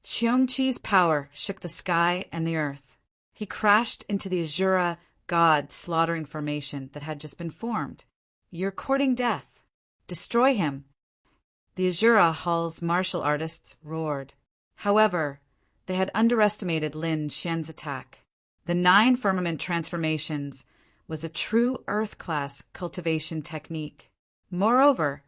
Qiong Qi's power shook the sky and the earth. He crashed into the Azura God slaughtering formation that had just been formed. "You're courting death. Destroy him." The Azura Hall's martial artists roared. However, they had underestimated Lin Xian's attack. The 9 firmament transformations was a true Earth-class cultivation technique. Moreover,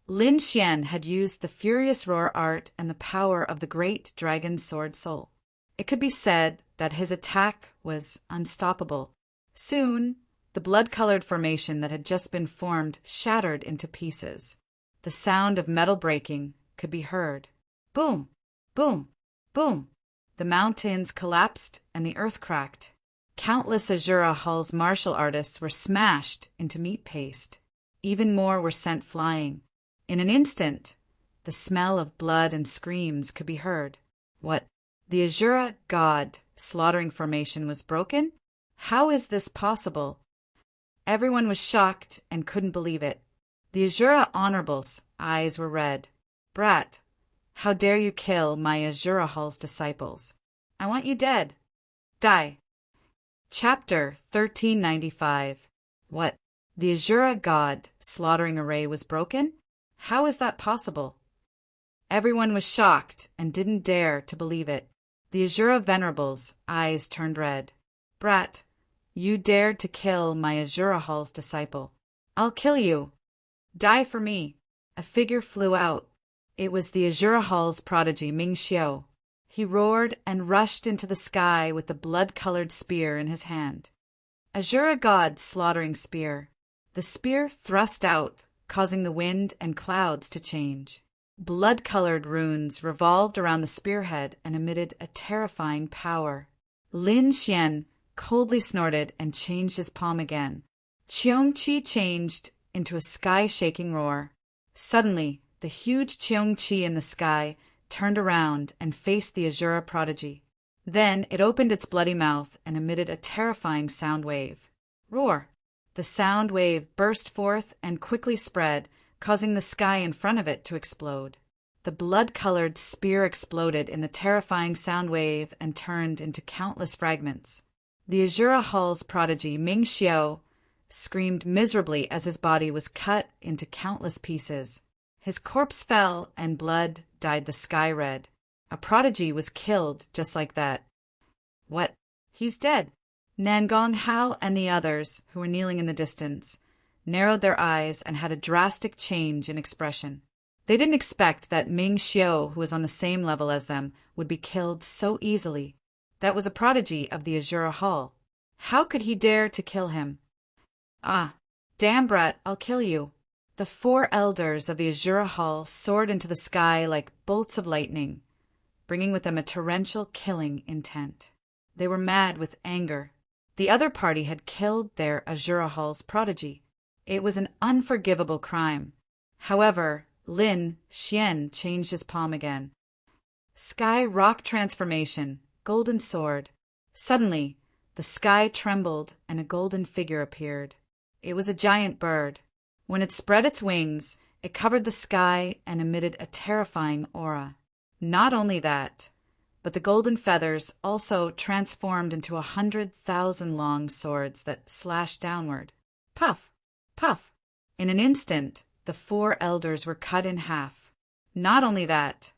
Lin Xian had used the Furious Roar art and the power of the great dragon sword soul. It could be said that his attack was unstoppable. Soon, the blood-colored formation that had just been formed shattered into pieces. The sound of metal breaking could be heard. Boom! Boom! Boom! The mountains collapsed and the earth cracked. Countless Azura Hall's martial artists were smashed into meat paste. Even more were sent flying. In an instant, the smell of blood and screams could be heard. What? The Azura God slaughtering formation was broken? How is this possible? Everyone was shocked and couldn't believe it. The Azura Honorable's eyes were red. "Brat, how dare you kill my Azura Hall's disciples? I want you dead. Die." Chapter 1395. What? The Azura god slaughtering array was broken? How is that possible? Everyone was shocked and didn't dare to believe it. The Azura venerables' eyes turned red. Brat, you dared to kill my Azura Hall's disciple. I'll kill you. Die for me. A figure flew out. It was the Azura Hall's prodigy Ming Xiao. He roared and rushed into the sky with the blood-colored spear in his hand. Azura god slaughtering spear. The spear thrust out, causing the wind and clouds to change. Blood-colored runes revolved around the spearhead and emitted a terrifying power. Lin Xian coldly snorted and changed his palm again. Cheongqi changed into a sky-shaking roar. Suddenly, the huge Cheongqi in the sky turned around and faced the Azura prodigy. Then it opened its bloody mouth and emitted a terrifying sound wave. Roar! The sound wave burst forth and quickly spread, causing the sky in front of it to explode. The blood-colored spear exploded in the terrifying sound wave and turned into countless fragments. The Azura Hall's prodigy Ming Xiao screamed miserably as his body was cut into countless pieces. His corpse fell and blood dyed the sky red. A prodigy was killed just like that. What? He's dead. Nangong Hao and the others, who were kneeling in the distance, narrowed their eyes and had a drastic change in expression. They didn't expect that Ming Xiao, who was on the same level as them, would be killed so easily. That was a prodigy of the Azura Hall. How could he dare to kill him? Ah, damn brat, I'll kill you. The 4 elders of the Azura Hall soared into the sky like bolts of lightning, bringing with them a torrential killing intent. They were mad with anger. The other party had killed their Azura Hall's prodigy. It was an unforgivable crime. However, Lin Xian changed his palm again. Sky rock transformation, golden sword. Suddenly, the sky trembled and a golden figure appeared. It was a giant bird. When it spread its wings, it covered the sky and emitted a terrifying aura. Not only that, but the golden feathers also transformed into 100,000 long swords that slashed downward. Puff! Puff! In an instant, the 4 elders were cut in half. Not only that,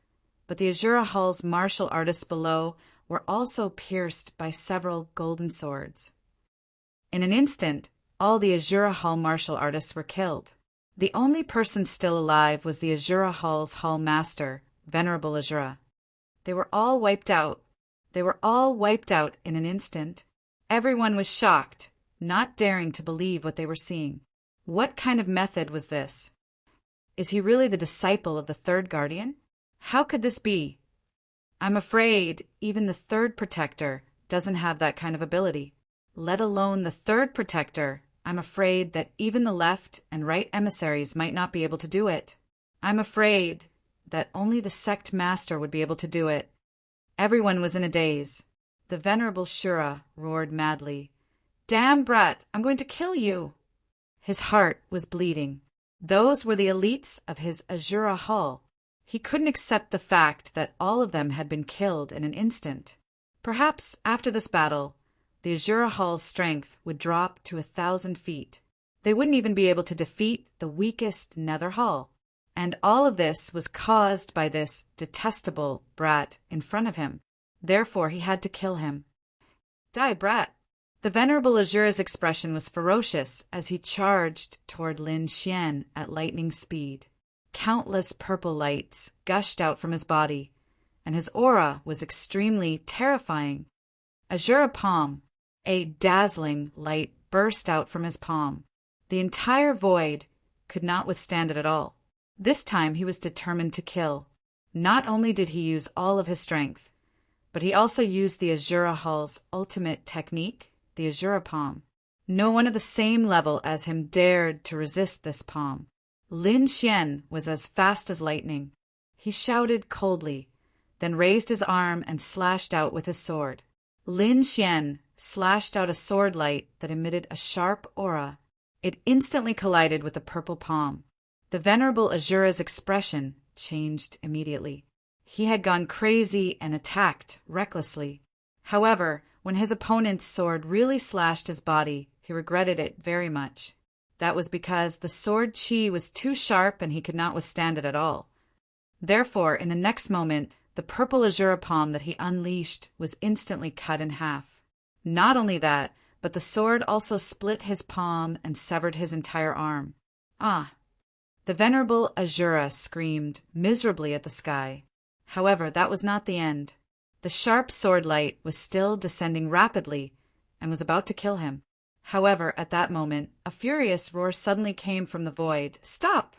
but the Azura Hall's martial artists below were also pierced by several golden swords. In an instant, all the Azura Hall martial artists were killed. The only person still alive was the Azura Hall's Hall Master, Venerable Azura. They were all wiped out. They were all wiped out in an instant. Everyone was shocked, not daring to believe what they were seeing. What kind of method was this? Is he really the disciple of the 3rd guardian? How could this be? I'm afraid even the 3rd protector doesn't have that kind of ability. Let alone the 3rd protector, I'm afraid that even the left and right emissaries might not be able to do it. I'm afraid that only the sect master would be able to do it. Everyone was in a daze. The venerable Shura roared madly. Damn brat, I'm going to kill you. His heart was bleeding. Those were the elites of his Azura Hall. He couldn't accept the fact that all of them had been killed in an instant. Perhaps after this battle, the Azura Hall's strength would drop to 1,000 feet. They wouldn't even be able to defeat the weakest Nether Hall. And all of this was caused by this detestable brat in front of him. Therefore, he had to kill him. Die, brat! The Venerable Azura's expression was ferocious as he charged toward Lin Xian at lightning speed. Countless purple lights gushed out from his body, and his aura was extremely terrifying. Azura palm, a dazzling light burst out from his palm. The entire void could not withstand it at all. This time he was determined to kill. Not only did he use all of his strength, but he also used the Azura Hall's ultimate technique, the Azura palm. No one of the same level as him dared to resist this palm. Lin Xian was as fast as lightning. He shouted coldly, then raised his arm and slashed out with his sword. Lin Xian slashed out a sword light that emitted a sharp aura. It instantly collided with the purple palm. The Venerable Azura's expression changed immediately. He had gone crazy and attacked recklessly. However, when his opponent's sword really slashed his body, he regretted it very much. That was because the sword chi was too sharp and he could not withstand it at all. Therefore, in the next moment, the purple azure palm that he unleashed was instantly cut in half. Not only that, but the sword also split his palm and severed his entire arm. Ah! The venerable Azura screamed miserably at the sky. However, that was not the end. The sharp sword light was still descending rapidly and was about to kill him. However, at that moment, a furious roar suddenly came from the void. "Stop!"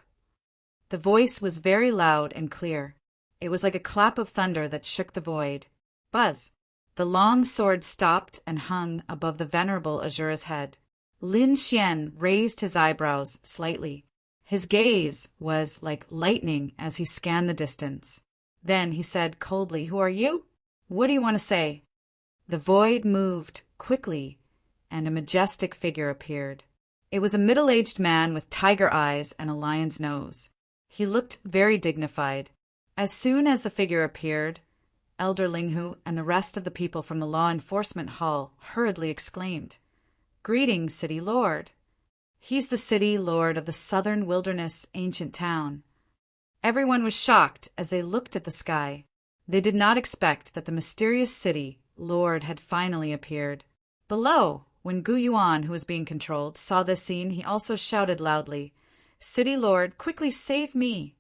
The voice was very loud and clear. It was like a clap of thunder that shook the void. Buzz! The long sword stopped and hung above the venerable Azura's head. Lin Xian raised his eyebrows slightly. His gaze was like lightning as he scanned the distance. Then he said coldly, "Who are you? What do you want to say?" The void moved quickly, and a majestic figure appeared. It was a middle-aged man with tiger eyes and a lion's nose. He looked very dignified. As soon as the figure appeared, Elder Linghu and the rest of the people from the law enforcement hall hurriedly exclaimed, "Greetings, City Lord." He's the City Lord of the Southern Wilderness ancient town. Everyone was shocked as they looked at the sky. They did not expect that the mysterious City Lord had finally appeared. Below, when Gu Yuan, who was being controlled, saw this scene, he also shouted loudly, "City Lord, quickly save me!"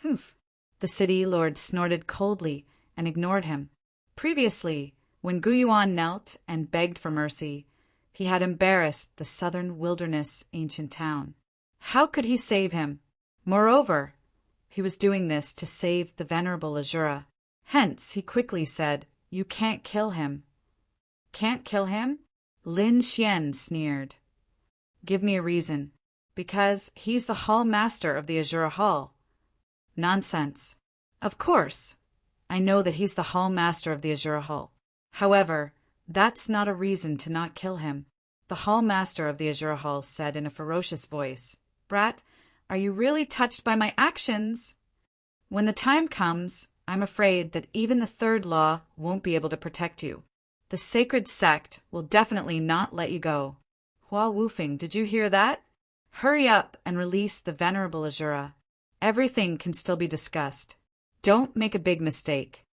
Humph! The City Lord snorted coldly and ignored him. Previously, when Gu Yuan knelt and begged for mercy, he had embarrassed the Southern Wilderness ancient town. How could he save him? Moreover, he was doing this to save the venerable Azura. Hence, he quickly said, "You can't kill him." "Can't kill him?" Lin Xian sneered. "Give me a reason." "Because he's the hall master of the Azura Hall." "Nonsense." "Of course, I know that he's the hall master of the Azura Hall. However, that's not a reason to not kill him." The hall master of the Azura Hall said in a ferocious voice, "Brat, are you really touched by my actions? When the time comes, I'm afraid that even the third law won't be able to protect you. The sacred sect will definitely not let you go." Hua Wufeng, did you hear that? Hurry up and release the venerable Azura. Everything can still be discussed. Don't make a big mistake.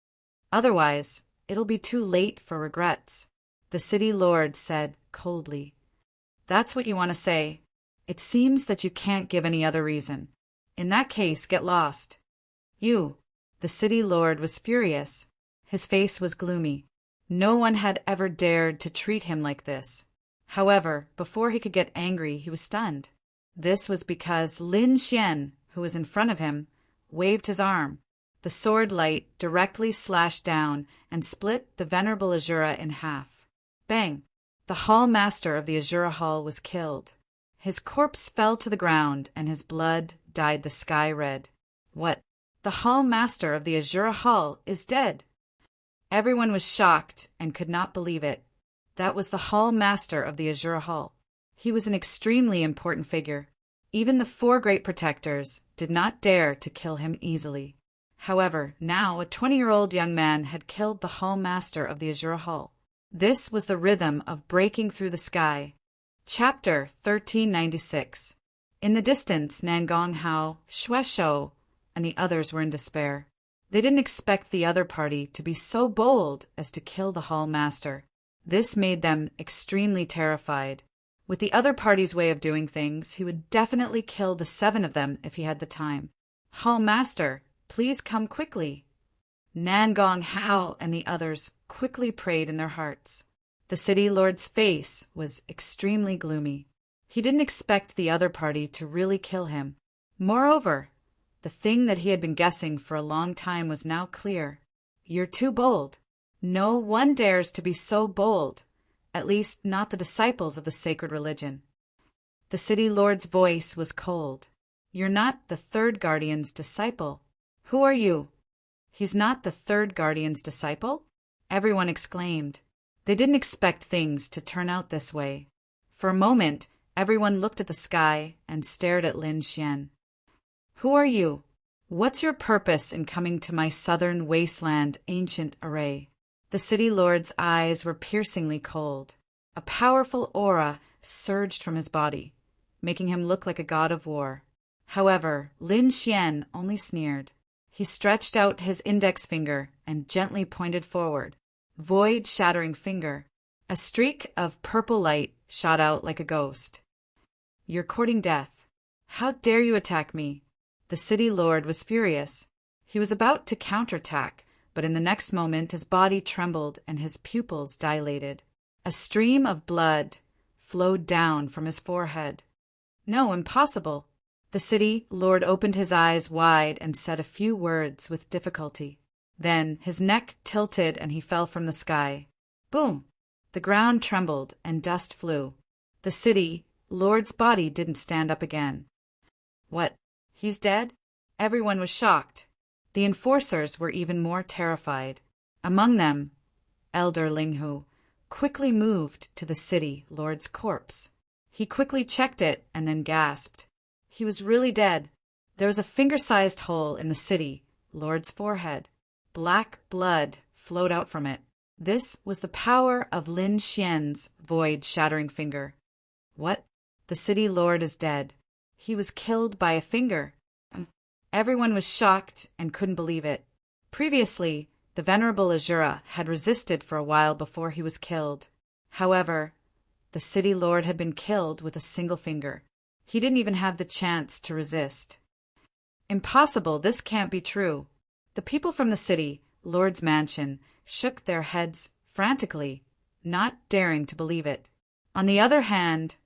Otherwise, it'll be too late for regrets. The City Lord said coldly. "That's what you want to say. It seems that you can't give any other reason. In that case, get lost." "You." The City Lord was furious. His face was gloomy. No one had ever dared to treat him like this. However, before he could get angry, he was stunned. This was because Lin Xian, who was in front of him, waved his arm. The sword light directly slashed down and split the venerable Azura in half. Bang! The hall master of the Azura Hall was killed. His corpse fell to the ground and his blood dyed the sky red. What? The hall master of the Azura Hall is dead! Everyone was shocked and could not believe it. That was the hall master of the Azura Hall. He was an extremely important figure. Even the four great protectors did not dare to kill him easily. However, now a 20-year-old young man had killed the hall master of the Azura Hall. This was the rhythm of breaking through the sky. Chapter 1396. In the distance, Nangong Hao, Shueshou, and the others were in despair. They didn't expect the other party to be so bold as to kill the hall master. This made them extremely terrified. With the other party's way of doing things, he would definitely kill the 7 of them if he had the time. "Hall master, please come quickly." Nangong Hao and the others quickly prayed in their hearts. The City Lord's face was extremely gloomy. He didn't expect the other party to really kill him. Moreover, the thing that he had been guessing for a long time was now clear. You're too bold. No one dares to be so bold, at least not the disciples of the sacred religion. The City Lord's voice was cold. You're not the third guardian's disciple. Who are you? He's not the third guardian's disciple? Everyone exclaimed. They didn't expect things to turn out this way. For a moment, everyone looked at the sky and stared at Lin Xian. Who are you? What's your purpose in coming to my southern wasteland ancient array? The City Lord's eyes were piercingly cold. A powerful aura surged from his body. making him look like a god of war. However, Lin Xian only sneered. He stretched out his index finger and gently pointed forward. Void-shattering finger. A streak of purple light shot out like a ghost. "You're courting death. How dare you attack me?" The city lord was furious. He was about to counterattack, but in the next moment his body trembled and his pupils dilated. A stream of blood flowed down from his forehead. "No, impossible." The city lord opened his eyes wide and said a few words with difficulty. Then his neck tilted and he fell from the sky. Boom! The ground trembled and dust flew. The city lord's body didn't stand up again. "What? He's dead?" Everyone was shocked. The enforcers were even more terrified. Among them, Elder Linghu quickly moved to the city lord's corpse. He quickly checked it and then gasped. He was really dead. There was a finger-sized hole in the city lord's forehead. Black blood flowed out from it. This was the power of Lin Xian's void-shattering finger. What? The city lord is dead. He was killed by a finger. Everyone was shocked and couldn't believe it. Previously, the venerable Azura had resisted for a while before he was killed. However, the city lord had been killed with a single finger. He didn't even have the chance to resist. Impossible, this can't be true. The people from the city lord's mansion shook their heads frantically, not daring to believe it. On the other hand,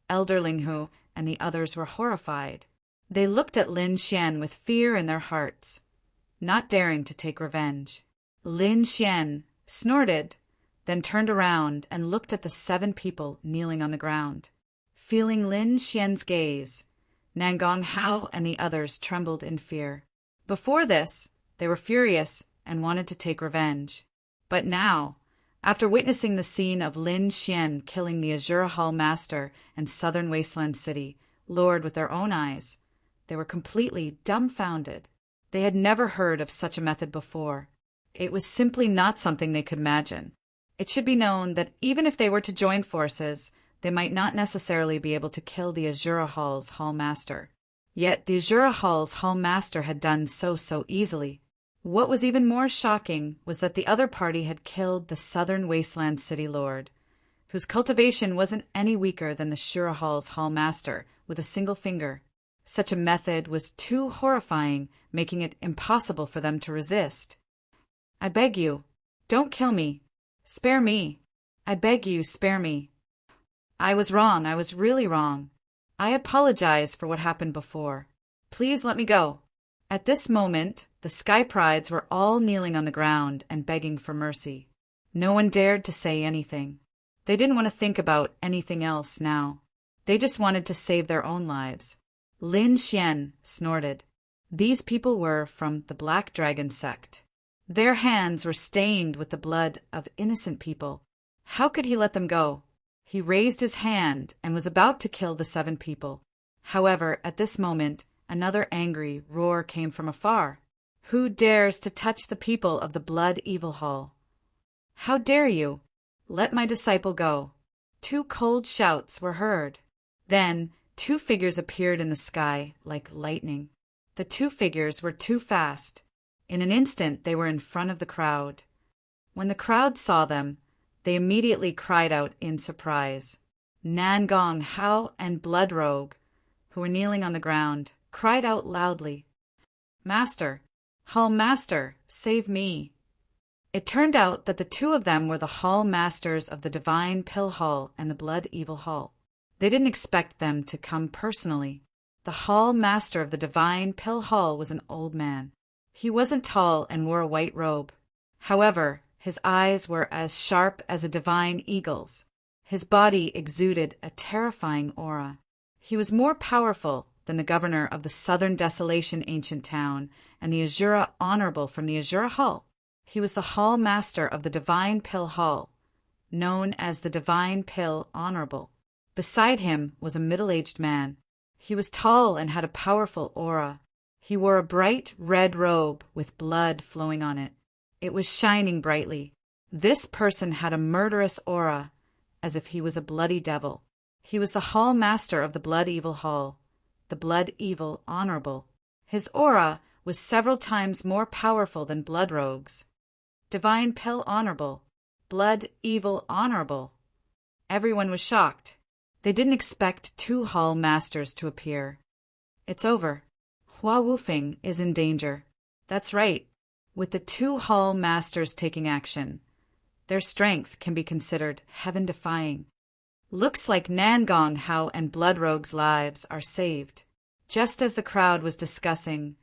Elder Linghu and the others were horrified. They looked at Lin Xian with fear in their hearts, not daring to take revenge. Lin Xian snorted, then turned around and looked at the 7 people kneeling on the ground. Feeling Lin Xian's gaze, Nangong Hao and the others trembled in fear. Before this, they were furious and wanted to take revenge. But now, after witnessing the scene of Lin Xian killing the Azura Hall Master and Southern Wasteland City Lord with their own eyes, they were completely dumbfounded. They had never heard of such a method before. It was simply not something they could imagine. It should be known that even if they were to join forces, they might not necessarily be able to kill the Azura Hall's Hall Master. Yet the Azura Hall's Hall Master had done so easily. What was even more shocking was that the other party had killed the Southern Wasteland City Lord, whose cultivation wasn't any weaker than the Shura Hall's Hall Master, with a single finger. Such a method was too horrifying, making it impossible for them to resist. "I beg you, don't kill me. Spare me. I beg you, spare me. I was wrong, I was really wrong. I apologize for what happened before. Please let me go." At this moment, the Sky Prides were all kneeling on the ground and begging for mercy. No one dared to say anything. They didn't want to think about anything else now. They just wanted to save their own lives. Lin Xian snorted. These people were from the Black Dragon sect. Their hands were stained with the blood of innocent people. How could he let them go? He raised his hand and was about to kill the 7 people. However, at this moment, another angry roar came from afar. "Who dares to touch the people of the Blood Evil Hall? How dare you? Let my disciple go." 2 cold shouts were heard. Then 2 figures appeared in the sky like lightning. The 2 figures were too fast. In an instant they were in front of the crowd. When the crowd saw them, they immediately cried out in surprise. Nangong Hao and Bloodrogue, who were kneeling on the ground, cried out loudly, "Master, Hall Master, save me." It turned out that the 2 of them were the Hall Masters of the Divine Pill Hall and the Blood Evil Hall. They didn't expect them to come personally. The Hall Master of the Divine Pill Hall was an old man. He wasn't tall and wore a white robe. However, his eyes were as sharp as a divine eagle's. His body exuded a terrifying aura. He was more powerful than the governor of the Southern Desolation ancient town and the Azura Honorable from the Azura Hall. He was the Hall Master of the Divine Pill Hall, known as the Divine Pill Honorable. Beside him was a middle-aged man. He was tall and had a powerful aura. He wore a bright red robe with blood flowing on it. It was shining brightly. This person had a murderous aura, as if he was a bloody devil. He was the Hall Master of the Blood Evil Hall, the Blood Evil Honorable. His aura was several times more powerful than Blood Rogue's. Divine Pill Honorable, Blood Evil Honorable. Everyone was shocked. They didn't expect two Hall Masters to appear. It's over. Hua Wufeng is in danger. That's right, with the two Hall Masters taking action. Their strength can be considered heaven-defying. Looks like Nangong Hao and Blood Rogue's lives are saved. Just as the crowd was discussing,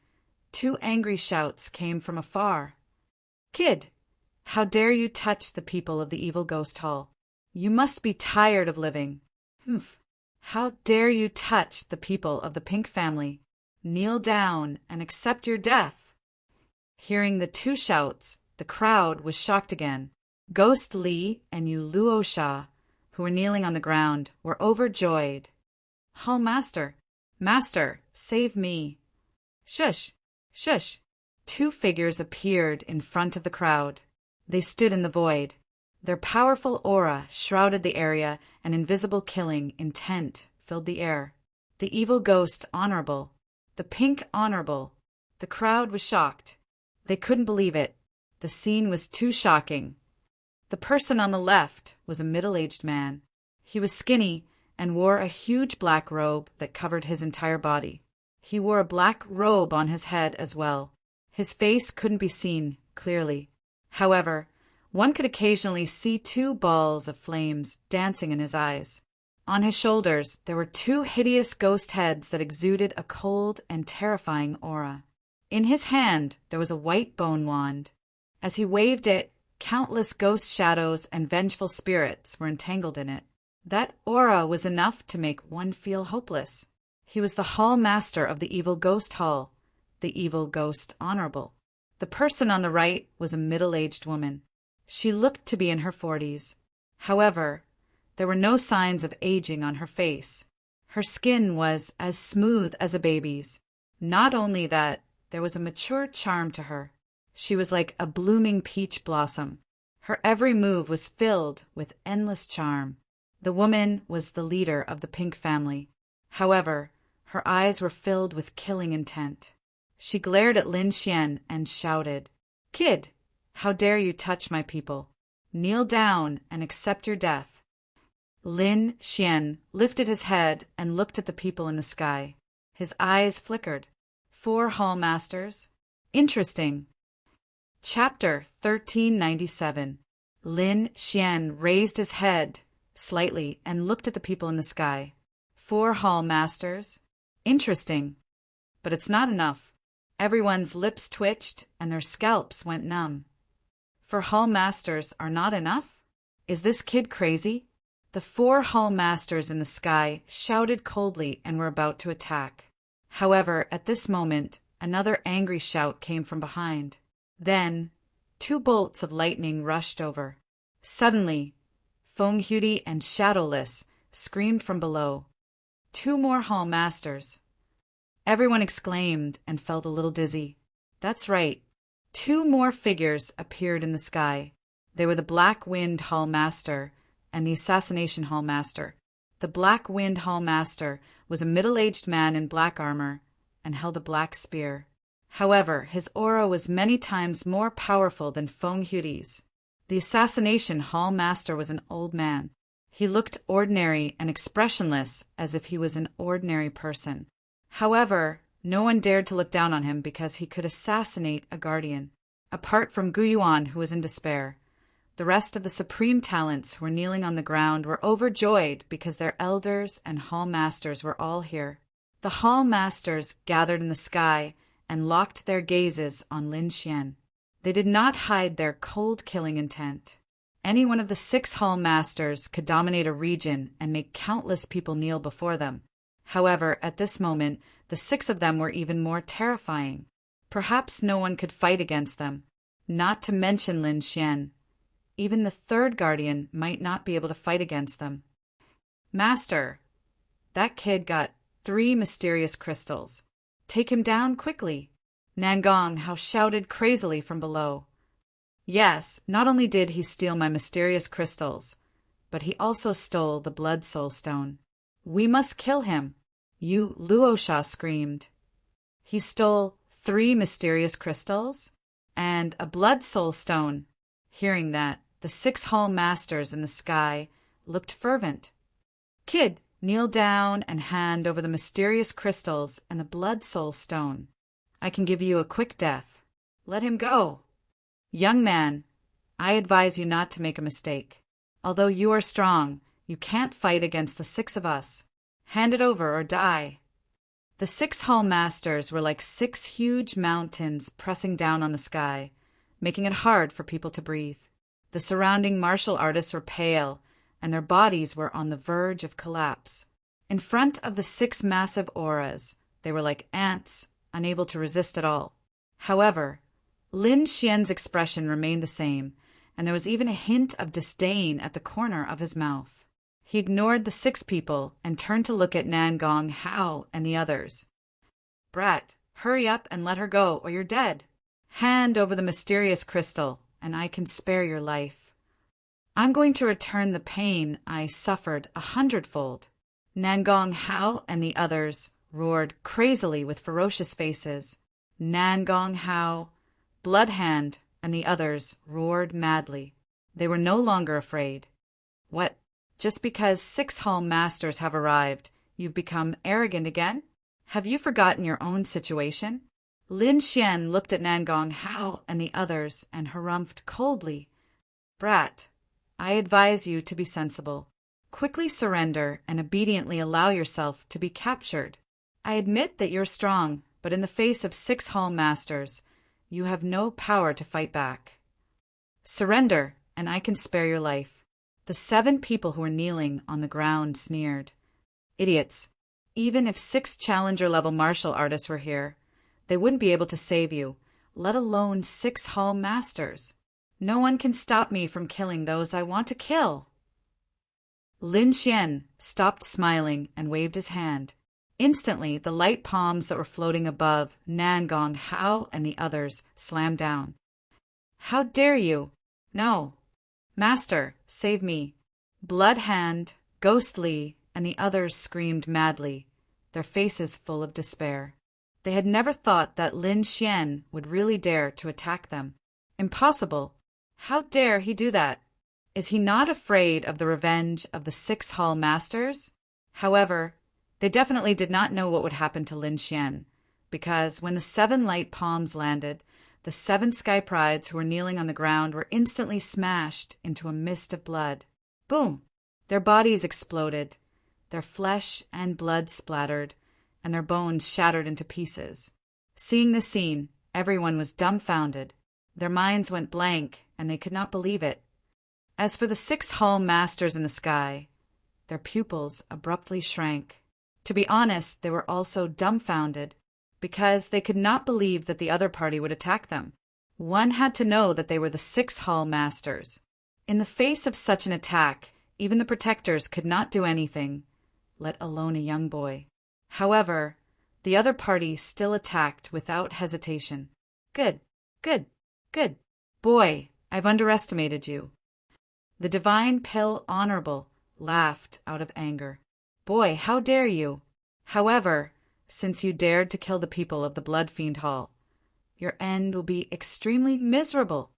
two angry shouts came from afar. Kid, how dare you touch the people of the Evil Ghost Hall? You must be tired of living. Humph. How dare you touch the people of the Pink family? Kneel down and accept your death. Hearing the two shouts, the crowd was shocked again. Ghost Li and Yu Luosha, who were kneeling on the ground, were overjoyed. Hall Master, Master, save me. Shush, shush. Two figures appeared in front of the crowd. They stood in the void. Their powerful aura shrouded the area, and invisible killing intent filled the air. The Evil Ghost Honorable, the Pink Honorable. The crowd was shocked. They couldn't believe it. The scene was too shocking. The person on the left was a middle-aged man. He was skinny and wore a huge black robe that covered his entire body. He wore a black robe on his head as well. His face couldn't be seen clearly. However, one could occasionally see two balls of flames dancing in his eyes. On his shoulders there were two hideous ghost heads that exuded a cold and terrifying aura. In his hand there was a white bone wand. As he waved it, countless ghost shadows and vengeful spirits were entangled in it. That aura was enough to make one feel hopeless. He was the Hall Master of the Evil Ghost Hall, the Evil Ghost Honorable. The person on the right was a middle-aged woman. She looked to be in her 40s. However, there were no signs of aging on her face. Her skin was as smooth as a baby's. Not only that, there was a mature charm to her. She was like a blooming peach blossom. Her every move was filled with endless charm. The woman was the leader of the Pink family. However, her eyes were filled with killing intent. She glared at Lin Xian and shouted, "Kid, how dare you touch my people? Kneel down and accept your death." Lin Xian lifted his head and looked at the people in the sky. His eyes flickered. 4 Hall Masters? Interesting. Chapter 1397. Lin Xian raised his head slightly and looked at the people in the sky. 4 Hall Masters? Interesting. But it's not enough. Everyone's lips twitched and their scalps went numb. 4 Hall Masters are not enough? Is this kid crazy? The 4 Hall Masters in the sky shouted coldly and were about to attack. However, at this moment, another angry shout came from behind. Then, 2 bolts of lightning rushed over. Suddenly, Feng Hudi and Shadowless screamed from below. 2 more Hall Masters. Everyone exclaimed and felt a little dizzy. That's right. 2 more figures appeared in the sky. They were the Black Wind Hall Master and the Assassination Hall Master. The Black Wind Hall Master was a middle-aged man in black armor and held a black spear. However, his aura was many times more powerful than Feng Hudi's. The Assassination Hall Master was an old man. He looked ordinary and expressionless, as if he was an ordinary person. However, no one dared to look down on him because he could assassinate a guardian. Apart from Gu Yuan, who was in despair, the rest of the Supreme Talents who were kneeling on the ground were overjoyed because their elders and Hall Masters were all here. The Hall Masters gathered in the sky and locked their gazes on Lin Xian. They did not hide their cold killing intent. Any one of the 6 Hall Masters could dominate a region and make countless people kneel before them. However, at this moment, the 6 of them were even more terrifying. Perhaps no one could fight against them, not to mention Lin Xian. Even the 3rd guardian might not be able to fight against them. Master, that kid got 3 mysterious crystals. Take him down quickly. Nangong Hao shouted crazily from below. Yes, not only did he steal my mysterious crystals, but he also stole the Blood Soul Stone. "We must kill him," Yu Luosha screamed. "He stole 3 mysterious crystals and a blood soul stone." Hearing that, the 6 hall masters in the sky looked fervent. "Kid, kneel down and hand over the mysterious crystals and the blood soul stone. I can give you a quick death. Let him go." "Young man, I advise you not to make a mistake. Although you are strong, you can't fight against the 6 of us. Hand it over or die." The 6 hall masters were like 6 huge mountains pressing down on the sky, making it hard for people to breathe. The surrounding martial artists were pale, and their bodies were on the verge of collapse. In front of the 6 massive auras, they were like ants, unable to resist at all. However, Lin Xian's expression remained the same, and there was even a hint of disdain at the corner of his mouth. He ignored the 6 people and turned to look at Nangong Hao and the others. "Brat, hurry up and let her go, or you're dead. Hand over the mysterious crystal, and I can spare your life. I'm going to return the pain I suffered 100-fold. Nangong Hao and the others roared crazily with ferocious faces. Nangong Hao, Bloodhand, and the others roared madly. They were no longer afraid. "What? Just because 6 hall masters have arrived, you've become arrogant again? Have you forgotten your own situation?" Lin Xian looked at Nangong Hao and the others and harumphed coldly. "Brat, I advise you to be sensible. Quickly surrender and obediently allow yourself to be captured. I admit that you're strong, but in the face of 6 hall masters, you have no power to fight back. Surrender, and I can spare your life." The 7 people who were kneeling on the ground sneered. "Idiots. Even if 6 challenger-level martial artists were here, they wouldn't be able to save you, let alone 6 hall masters. No one can stop me from killing those I want to kill." Lin Xian stopped smiling and waved his hand. Instantly, the light palms that were floating above Nangong Hao and the others slammed down. "How dare you? No. Master, save me." Bloodhand, Ghostly, and the others screamed madly, their faces full of despair. They had never thought that Lin Xian would really dare to attack them. Impossible. How dare he do that? Is he not afraid of the revenge of the 6 hall masters? However, they definitely did not know what would happen to Lin Xian, because when the 7 light palms landed, the 7 sky prides who were kneeling on the ground were instantly smashed into a mist of blood. Boom! Their bodies exploded, their flesh and blood splattered, and their bones shattered into pieces. Seeing the scene, everyone was dumbfounded. Their minds went blank, and they could not believe it. As for the 6 hall masters in the sky, their pupils abruptly shrank. To be honest, they were also dumbfounded, because they could not believe that the other party would attack them. One had to know that they were the 6 hall masters. In the face of such an attack, even the protectors could not do anything, let alone a young boy. However, the other party still attacked without hesitation. Good, good, good. Boy, I've underestimated you. The Divine Pill Honorable laughed out of anger. Boy, how dare you? However, since you dared to kill the people of the Blood Fiend Hall, your end will be extremely miserable.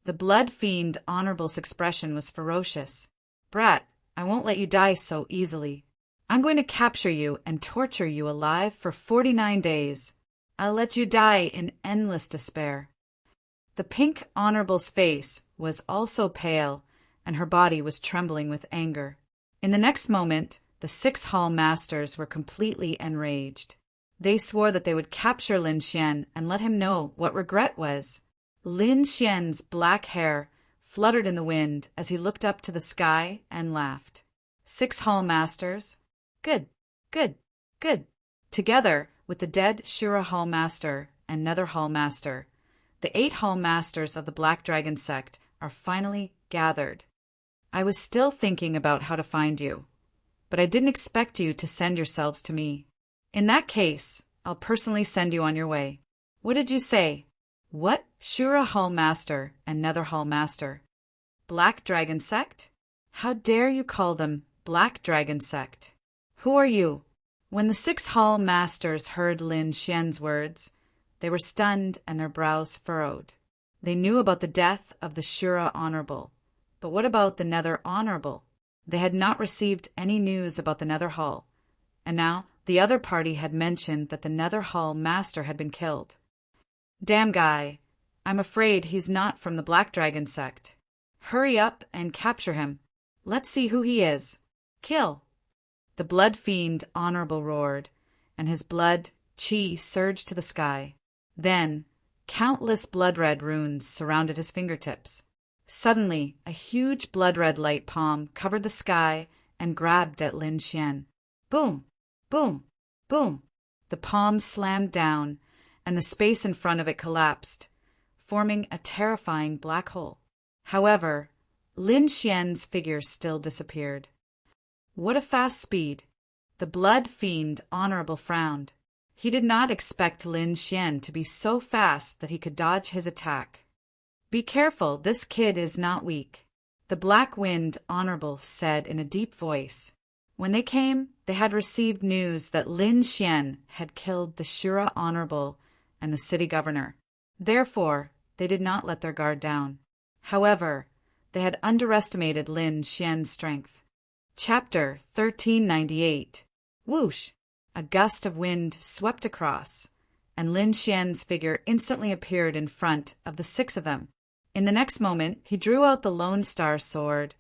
The Blood Fiend Honorable's expression was ferocious. Brat, I won't let you die so easily. I'm going to capture you and torture you alive for 49 days. I'll let you die in endless despair. The Pink Honorable's face was also pale, and her body was trembling with anger. In the next moment, the 6 hall masters were completely enraged. They swore that they would capture Lin Xian and let him know what regret was. Lin Xian's black hair fluttered in the wind as he looked up to the sky and laughed. 6 hall masters? Good, good, good. Together with the dead Shura Hall Master and Nether Hall Master, the 8 Hall Masters of the Black Dragon sect are finally gathered. I was still thinking about how to find you, but I didn't expect you to send yourselves to me. In that case, I'll personally send you on your way. What did you say? What? Shura Hall Master and Nether Hall Master? Black Dragon sect? How dare you call them Black Dragon sect? Who are you?" When the 6 hall masters heard Lin Xian's words, they were stunned and their brows furrowed. They knew about the death of the Shura Honorable, but what about the Nether Honorable? They had not received any news about the Nether Hall, and now the other party had mentioned that the Nether Hall master had been killed. "Damn guy, I'm afraid he's not from the Black Dragon sect. Hurry up and capture him. Let's see who he is. Kill!" The blood fiend Honorable roared, and his blood chi surged to the sky. Then, countless blood-red runes surrounded his fingertips. Suddenly, a huge blood-red light palm covered the sky and grabbed at Lin Xian. Boom! Boom! Boom! The palm slammed down, and the space in front of it collapsed, forming a terrifying black hole. However, Lin Xian's figure still disappeared. What a fast speed! The blood fiend Honorable frowned. He did not expect Lin Xian to be so fast that he could dodge his attack. "Be careful, this kid is not weak," the Black Wind Honorable said in a deep voice. When they came, they had received news that Lin Xian had killed the Shura Honorable and the city governor. Therefore, they did not let their guard down. However, they had underestimated Lin Xian's strength. Chapter 1398. Whoosh! A gust of wind swept across, and Lin Xian's figure instantly appeared in front of the 6 of them. In the next moment, he drew out the Lone Star sword,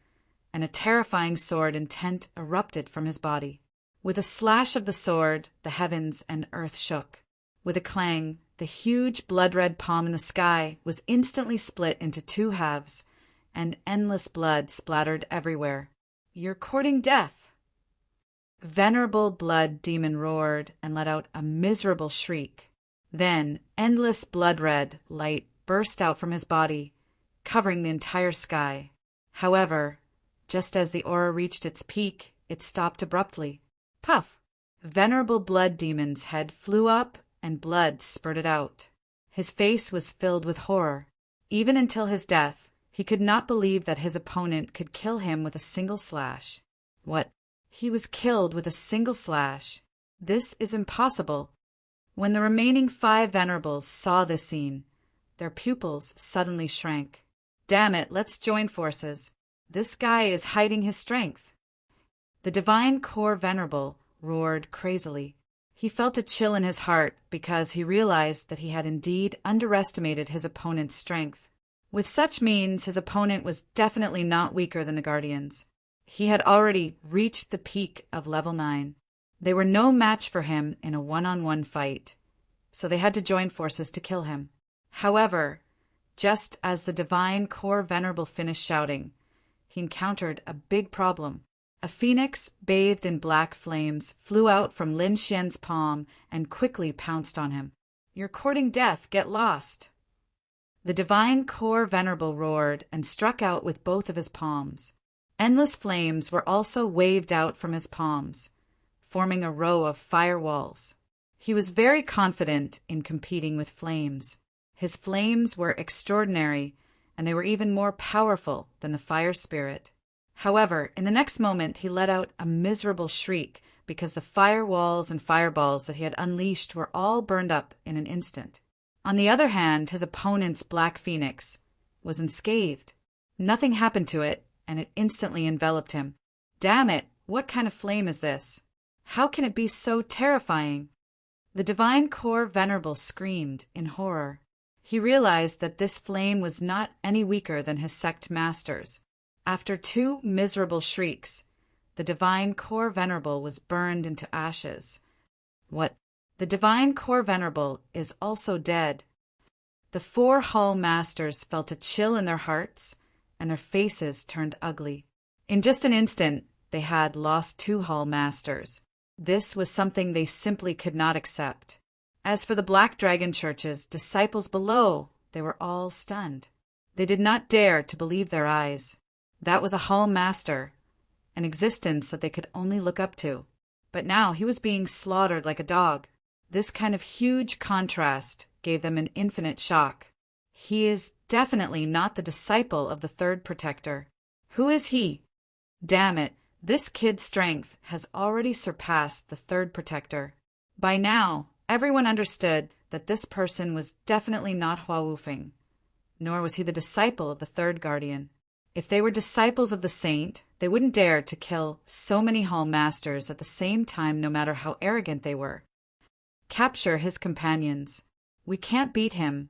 and a terrifying sword intent erupted from his body. With a slash of the sword, the heavens and earth shook. With a clang, the huge blood-red palm in the sky was instantly split into 2 halves, and endless blood splattered everywhere. "You're courting death!" Venerable Blood Demon roared and let out a miserable shriek. Then endless blood-red light burst out from his body, covering the entire sky. However, just as the aura reached its peak, it stopped abruptly. Puff! Venerable Blood Demon's head flew up and blood spurted out. His face was filled with horror. Even until his death, he could not believe that his opponent could kill him with a single slash. What? He was killed with a single slash. This is impossible. When the remaining 5 venerables saw this scene, their pupils suddenly shrank. "Damn it, let's join forces. This guy is hiding his strength." The Divine Core Venerable roared crazily. He felt a chill in his heart because he realized that he had indeed underestimated his opponent's strength. With such means, his opponent was definitely not weaker than the Guardians. He had already reached the peak of level 9. They were no match for him in a one-on-one fight, so they had to join forces to kill him. However, just as the Divine Core Venerable finished shouting, he encountered a big problem. A phoenix bathed in black flames flew out from Lin Xian's palm and quickly pounced on him. "You're courting death, get lost!" The Divine Core Venerable roared and struck out with both of his palms. Endless flames were also waved out from his palms, forming a row of firewalls. He was very confident in competing with flames. His flames were extraordinary, and they were even more powerful than the fire spirit. However, in the next moment he let out a miserable shriek because the firewalls and fireballs that he had unleashed were all burned up in an instant. On the other hand, his opponent's Black Phoenix was unscathed. Nothing happened to it, and it instantly enveloped him. "Damn it! What kind of flame is this? How can it be so terrifying?" The Divine Core Venerable screamed in horror. He realized that this flame was not any weaker than his sect masters. After 2 miserable shrieks, the Divine Core Venerable was burned into ashes. What? The Divine Core Venerable is also dead. The 4 Hall Masters felt a chill in their hearts, and their faces turned ugly. In just an instant, they had lost 2 Hall Masters. This was something they simply could not accept. As for the Black Dragon Church's disciples below, they were all stunned. They did not dare to believe their eyes. That was a Hall Master, an existence that they could only look up to. But now he was being slaughtered like a dog. This kind of huge contrast gave them an infinite shock. He is definitely not the disciple of the 3rd Protector. Who is he? Damn it, This kid's strength has already surpassed the third protector. By now, everyone understood that this person was definitely not Hua Wufeng, nor was he the disciple of the third guardian. If they were disciples of the saint, they wouldn't dare to kill so many hall masters at the same time, no matter how arrogant they were. Capture his companions. We can't beat him,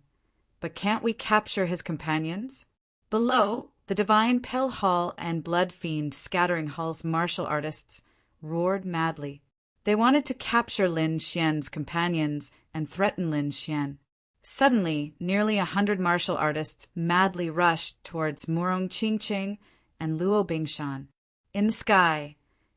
but can't we capture his companions? Below, the divine Pale Hall and Blood Fiend Scattering Hall's martial artists roared madly. They wanted to capture Lin Xian's companions and threaten Lin Xian. Suddenly, nearly 100 martial artists madly rushed towards Murong Qingqing and Luo Bingshan. In the sky,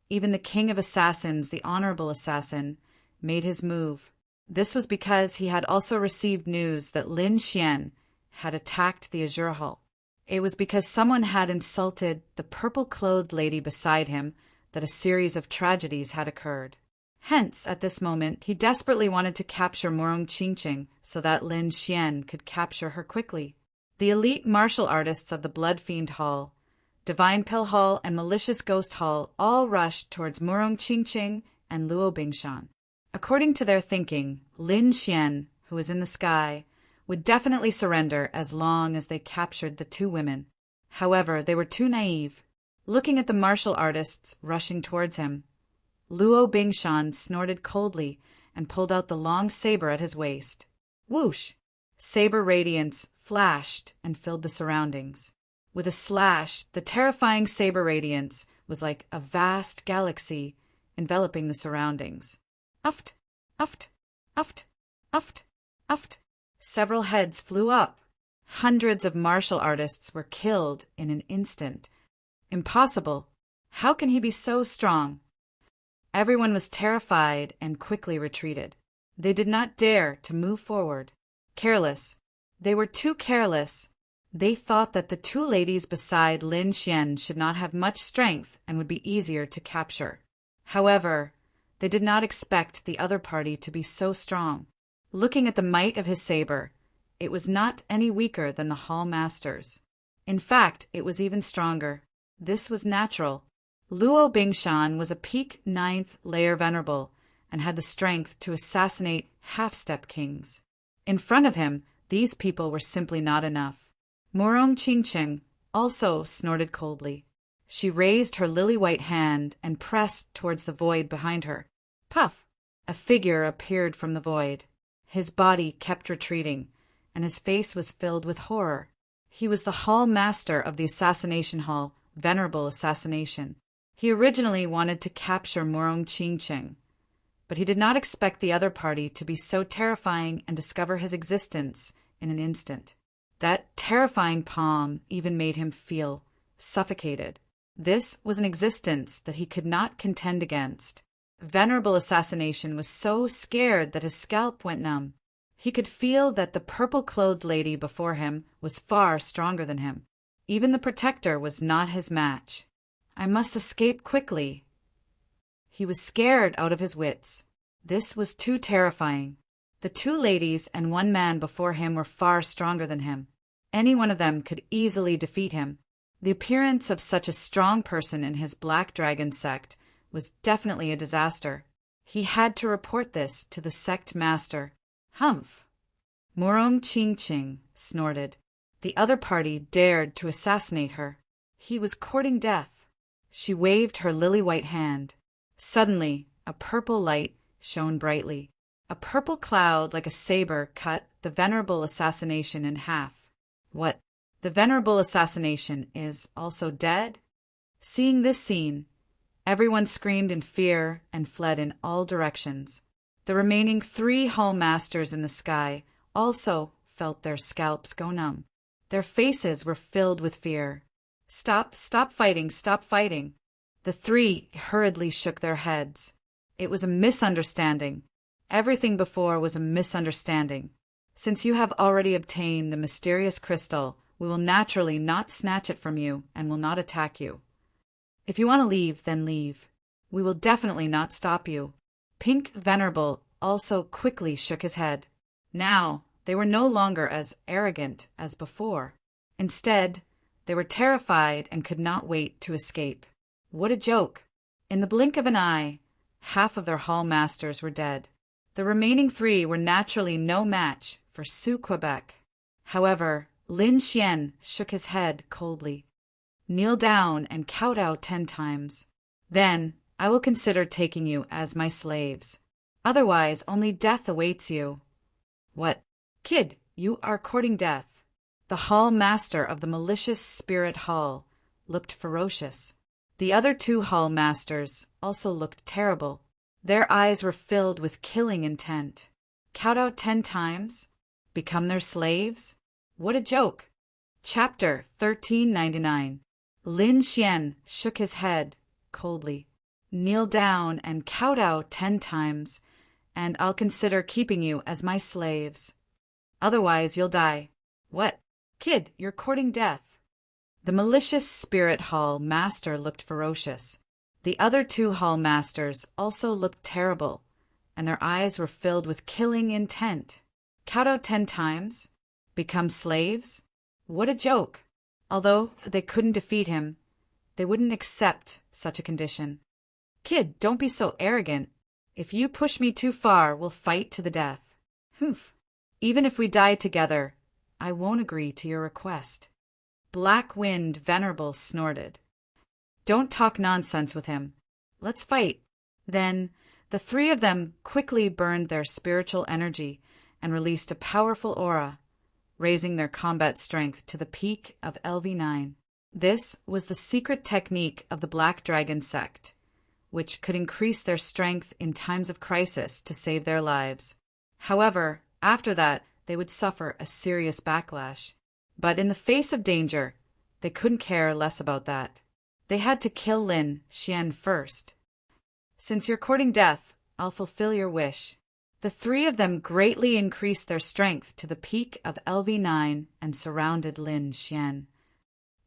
even the king of assassins, the honorable assassin, made his move. This was because he had also received news that Lin Xian had attacked the Azure Hall. It was because someone had insulted the purple-clothed lady beside him that a series of tragedies had occurred. Hence, at this moment, he desperately wanted to capture Murong Qingqing so that Lin Xian could capture her quickly. The elite martial artists of the Blood Fiend Hall, Divine Pill Hall, and Malicious Ghost Hall all rushed towards Murong Qingqing and Luo Bingshan. According to their thinking, Lin Xian, who was in the sky, would definitely surrender as long as they captured the two women. However, they were too naive. Looking at the martial artists rushing towards him, Luo Bingshan snorted coldly and pulled out the long saber at his waist. Whoosh! Saber radiance flashed and filled the surroundings. With a slash, the terrifying saber radiance was like a vast galaxy enveloping the surroundings. Uft! Uft! Uft! Uft! Uft! Several heads flew up. Hundreds of martial artists were killed in an instant. Impossible! How can he be so strong? Everyone was terrified and quickly retreated. They did not dare to move forward. Careless. They were too careless. They thought that the two ladies beside Lin Xian should not have much strength and would be easier to capture. However, they did not expect the other party to be so strong. Looking at the might of his saber, it was not any weaker than the Hall Master's. In fact, it was even stronger. This was natural. Luo Bingshan was a peak 9th layer venerable and had the strength to assassinate half-step kings. In front of him, these people were simply not enough. Murong Qingqing also snorted coldly. She raised her lily-white hand and pressed towards the void behind her. Puff! A figure appeared from the void. His body kept retreating, and his face was filled with horror. He was the Hall Master of the Assassination Hall, Venerable Assassination. He originally wanted to capture Murong Qingqing, but he did not expect the other party to be so terrifying and discover his existence in an instant. That terrifying palm even made him feel suffocated. This was an existence that he could not contend against. Venerable Assassination was so scared that his scalp went numb. He could feel that the purple-clothed lady before him was far stronger than him. Even the protector was not his match. I must escape quickly. He was scared out of his wits. This was too terrifying. The two ladies and one man before him were far stronger than him. Any one of them could easily defeat him. The appearance of such a strong person in his Black Dragon sect was definitely a disaster. He had to report this to the sect master. Humph! Murong Qingqing snorted. The other party dared to assassinate her. He was courting death. She waved her lily-white hand. Suddenly, a purple light shone brightly. A purple cloud like a saber cut the Venerable Assassination in half. What? The Venerable Assassination is also dead? Seeing this scene, everyone screamed in fear and fled in all directions. The remaining 3 Hall Masters in the sky also felt their scalps go numb. Their faces were filled with fear. Stop fighting, stop fighting. The 3 hurriedly shook their heads. It was a misunderstanding. Everything before was a misunderstanding. Since you have already obtained the mysterious crystal, we will naturally not snatch it from you and will not attack you. If you want to leave, then leave. We will definitely not stop you. Pink Venerable also quickly shook his head. Now, they were no longer as arrogant as before. Instead, they were terrified and could not wait to escape. What a joke! In the blink of an eye, half of their hall masters were dead. The remaining 3 were naturally no match for Sioux Quebec. However, Lin Xian shook his head coldly. Kneel down and kowtow 10 times. Then I will consider taking you as my slaves. Otherwise, only death awaits you. What? Kid, you are courting death. The hall master of the malicious spirit hall looked ferocious. The other 2 hall masters also looked terrible. Their eyes were filled with killing intent. Kowtow 10 times? Become their slaves? What a joke! Chapter 1399. Lin Xian shook his head coldly. Kneel down and kowtow 10 times, and I'll consider keeping you as my slaves. Otherwise, you'll die. What? Kid, you're courting death. The malicious spirit hall master looked ferocious. The other 2 hall masters also looked terrible, and their eyes were filled with killing intent. Kowtow 10 times? Become slaves? What a joke! Although they couldn't defeat him, they wouldn't accept such a condition. Kid, don't be so arrogant. If you push me too far, we'll fight to the death. Humph. Even if we die together, I won't agree to your request. Black Wind Venerable snorted. Don't talk nonsense with him. Let's fight. Then the 3 of them quickly burned their spiritual energy and released a powerful aura, raising their combat strength to the peak of LV9. This was the secret technique of the Black Dragon sect, which could increase their strength in times of crisis to save their lives. However, after that, they would suffer a serious backlash. But in the face of danger, they couldn't care less about that. They had to kill Lin Xian first. Since you're courting death, I'll fulfill your wish. The 3 of them greatly increased their strength to the peak of LV9 and surrounded Lin Xian.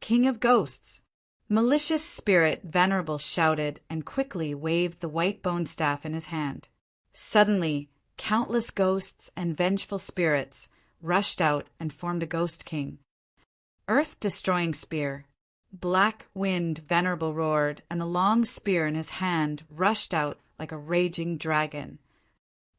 King of Ghosts! Malicious Spirit Venerable shouted and quickly waved the white bone staff in his hand. Suddenly, countless ghosts and vengeful spirits rushed out and formed a Ghost King. Earth-destroying spear. Black Wind Venerable roared, and a long spear in his hand rushed out like a raging dragon.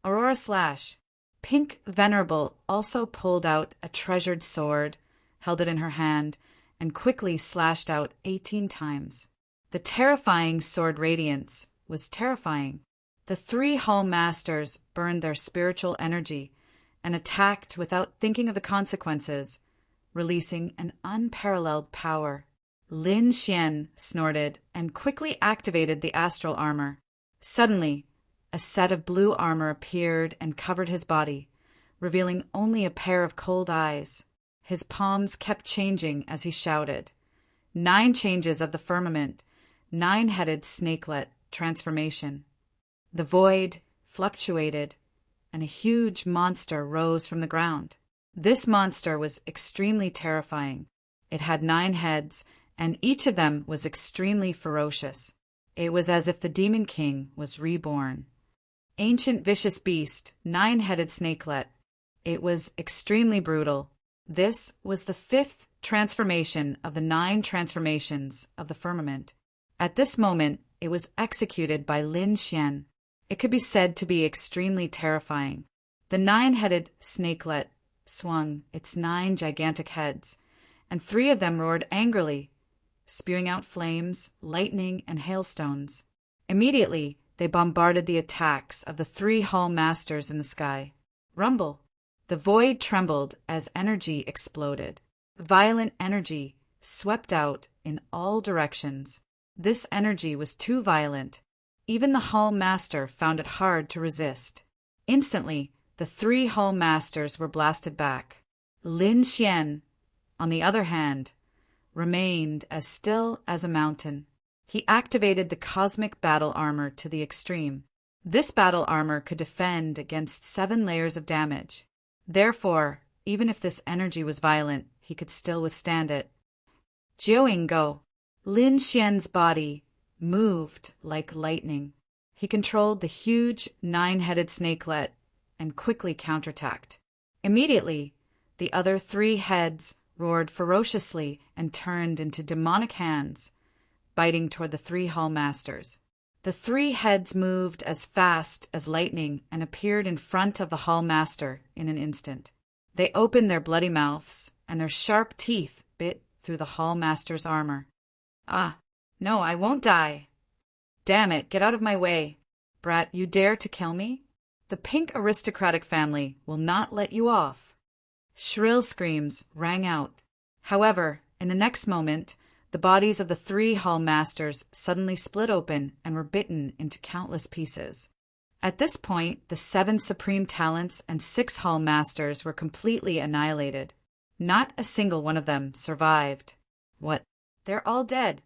Aurora Slash. Pink Venerable also pulled out a treasured sword, held it in her hand, and quickly slashed out 18 times. The terrifying sword radiance was terrifying. The 3 hall masters burned their spiritual energy and attacked without thinking of the consequences, releasing an unparalleled power. Lin Xian snorted and quickly activated the astral armor. Suddenly, a set of blue armor appeared and covered his body, revealing only a pair of cold eyes. His palms kept changing as he shouted. 9 changes of the firmament, 9-headed snakelet transformation. The void fluctuated, and a huge monster rose from the ground. This monster was extremely terrifying. It had 9 heads, and each of them was extremely ferocious. It was as if the Demon King was reborn. Ancient vicious beast, 9-headed snakelet. It was extremely brutal. This was the 5th transformation of the 9 transformations of the firmament. At this moment, it was executed by Lin Xian. It could be said to be extremely terrifying. The 9-headed snakelet swung its 9 gigantic heads, and 3 of them roared angrily, spewing out flames, lightning, and hailstones. Immediately, they bombarded the attacks of the 3 hall masters in the sky. Rumble! The void trembled as energy exploded. Violent energy swept out in all directions. This energy was too violent. Even the hall master found it hard to resist. Instantly, the 3 hall masters were blasted back. Lin Xian, on the other hand, remained as still as a mountain. He activated the cosmic battle armor to the extreme. This battle armor could defend against 7 layers of damage. Therefore, even if this energy was violent, he could still withstand it. Jiuing Go. Lin Xian's body moved like lightning. He controlled the huge 9-headed snakelet and quickly counterattacked. Immediately, the other 3 heads roared ferociously and turned into demonic hands, biting toward the three hall masters. The three heads moved as fast as lightning and appeared in front of the hall master in an instant. They opened their bloody mouths, and their sharp teeth bit through the hall master's armor. "Ah, no, I won't die. Damn it, get out of my way. Brat, you dare to kill me? The pink aristocratic family will not let you off." Shrill screams rang out. However, in the next moment, the bodies of the three hall masters suddenly split open and were bitten into countless pieces. At this point, the 7 supreme talents and 6 hall masters were completely annihilated. Not a single one of them survived. What? They're all dead.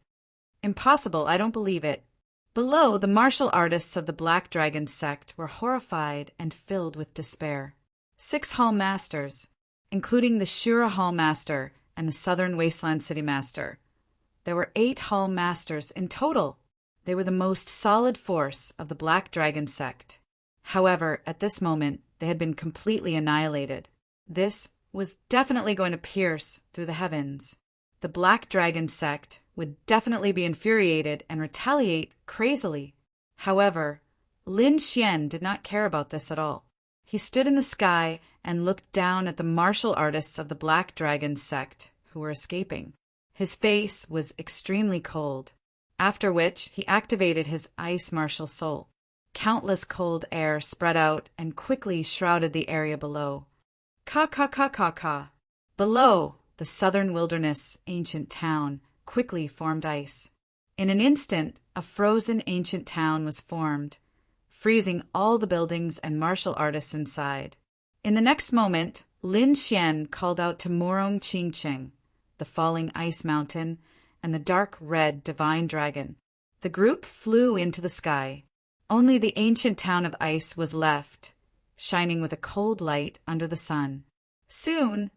Impossible, I don't believe it. Below, the martial artists of the Black Dragon sect were horrified and filled with despair. 6 hall masters, including the Shura hall master and the Southern Wasteland City master. There were 8 hall masters in total. They were the most solid force of the Black Dragon sect. However, at this moment, they had been completely annihilated. This was definitely going to pierce through the heavens. The Black Dragon sect would definitely be infuriated and retaliate crazily. However, Lin Xian did not care about this at all. He stood in the sky and looked down at the martial artists of the Black Dragon sect who were escaping. His face was extremely cold, after which he activated his ice martial soul. Countless cold air spread out and quickly shrouded the area below. Ka. Below, the southern wilderness ancient town quickly formed ice. In an instant, a frozen ancient town was formed, freezing all the buildings and martial artists inside. In the next moment, Lin Xian called out to Morong Qingqing, the falling ice mountain, and the dark red divine dragon. The group flew into the sky. Only the ancient town of ice was left, shining with a cold light under the sun. Soon,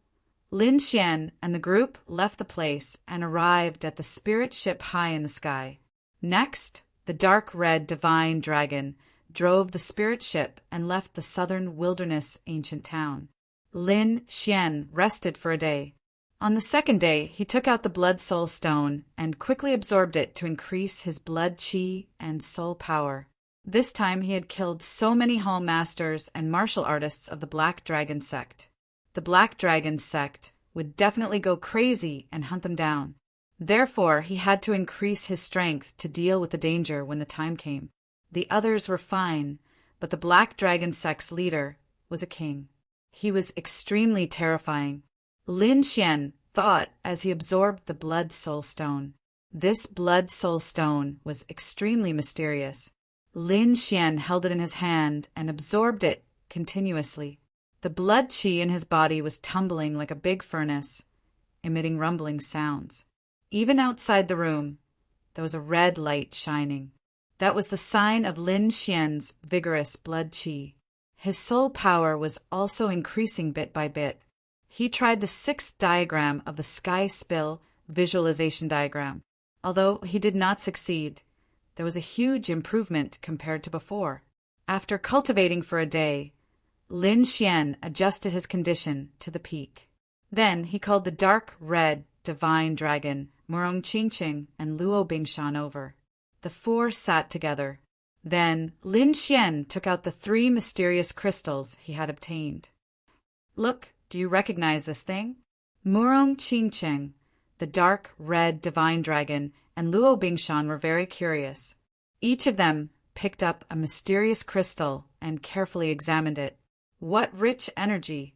Lin Xian and the group left the place and arrived at the spirit ship high in the sky. Next, the dark red divine dragon drove the spirit ship and left the southern wilderness ancient town. Lin Xian rested for a day. On the second day, he took out the blood soul stone and quickly absorbed it to increase his blood chi and soul power. This time he had killed so many hall masters and martial artists of the Black Dragon sect. The Black Dragon sect would definitely go crazy and hunt them down. Therefore, he had to increase his strength to deal with the danger when the time came. The others were fine, but the Black Dragon sect's leader was a king. He was extremely terrifying. Lin Xian thought as he absorbed the blood soul stone. This blood soul stone was extremely mysterious. Lin Xian held it in his hand and absorbed it continuously. The blood chi in his body was tumbling like a big furnace, emitting rumbling sounds. Even outside the room, there was a red light shining. That was the sign of Lin Xian's vigorous blood chi. His soul power was also increasing bit by bit. He tried the 6th diagram of the sky spill visualization diagram. Although he did not succeed, there was a huge improvement compared to before. After cultivating for a day, Lin Xian adjusted his condition to the peak. Then he called the dark red divine dragon, Morong Qingqing and Luo Bingshan over. The 4 sat together. Then Lin Xian took out the 3 mysterious crystals he had obtained. "Look, do you recognize this thing?" Morong Qingqing, the dark red divine dragon, and Luo Bingshan were very curious. Each of them picked up a mysterious crystal and carefully examined it. What rich energy!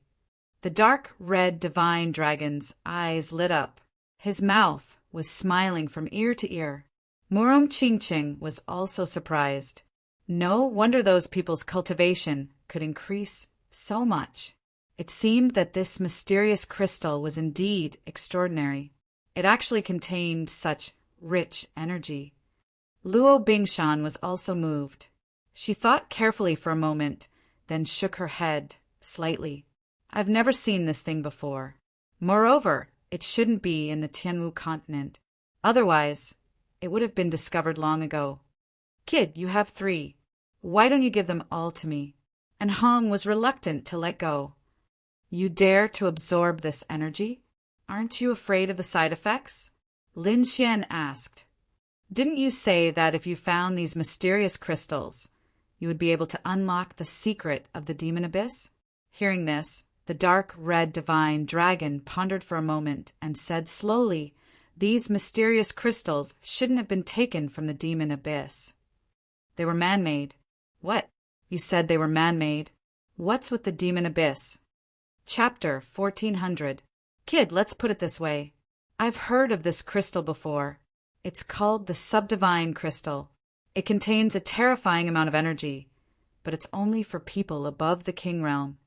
The dark red divine dragon's eyes lit up. His mouth was smiling from ear to ear. Morong Qingqing was also surprised. No wonder those people's cultivation could increase so much. It seemed that this mysterious crystal was indeed extraordinary. It actually contained such rich energy. Luo Bingshan was also moved. She thought carefully for a moment, then shook her head slightly. "I've never seen this thing before. Moreover, it shouldn't be in the Tianwu continent. Otherwise, it would have been discovered long ago. Kid, you have 3. Why don't you give them all to me?" And Hong was reluctant to let go. "You dare to absorb this energy? Aren't you afraid of the side effects?" Lin Xian asked. Didn't you say that if you found these mysterious crystals, you would be able to unlock the secret of the demon abyss? Hearing this, the dark red divine dragon pondered for a moment and said slowly, "These mysterious crystals shouldn't have been taken from the demon abyss. They were man-made." "What? You said they were man-made. What's with the demon abyss?" Chapter 1400. Kid, let's put it this way. I've heard of this crystal before. It's called the subdivine crystal. It contains a terrifying amount of energy, but it's only for people above the king realm.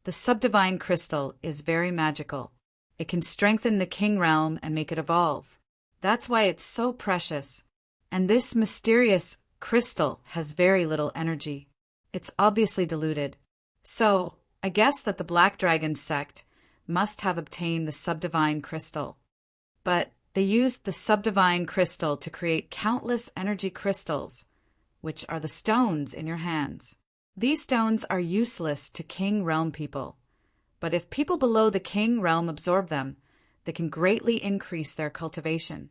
The subdivine crystal is very magical. It can strengthen the king realm and make it evolve. That's why it's so precious. And this mysterious crystal has very little energy. It's obviously diluted. So, I guess that the Black Dragon sect must have obtained the subdivine crystal. But they used the subdivine crystal to create countless energy crystals, which are the stones in your hands. These stones are useless to king realm people, but if people below the king realm absorb them, they can greatly increase their cultivation.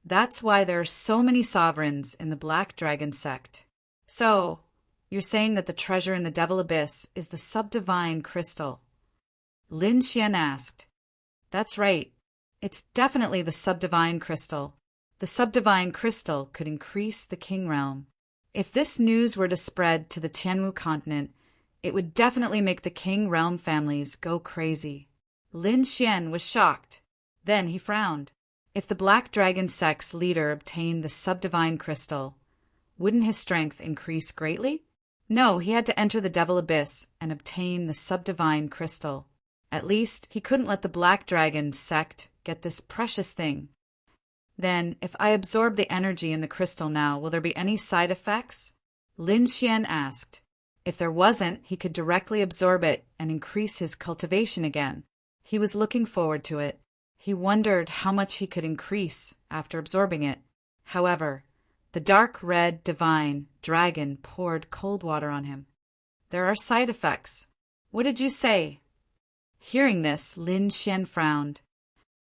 That's why there are so many sovereigns in the Black Dragon sect. So, you're saying that the treasure in the Devil Abyss is the subdivine crystal? Lin Xian asked. That's right. It's definitely the subdivine crystal. The subdivine crystal could increase the king realm. If this news were to spread to the Tianwu continent, it would definitely make the king realm families go crazy. Lin Xian was shocked. Then he frowned. If the Black Dragon sect's leader obtained the subdivine crystal, wouldn't his strength increase greatly? No, he had to enter the Devil Abyss and obtain the subdivine crystal. At least, he couldn't let the Black Dragon sect get this precious thing. Then, if I absorb the energy in the crystal now, will there be any side effects? Lin Xian asked. If there wasn't, he could directly absorb it and increase his cultivation again. He was looking forward to it. He wondered how much he could increase after absorbing it. However, the dark red divine dragon poured cold water on him. There are side effects. What did you say? Hearing this, Lin Xian frowned.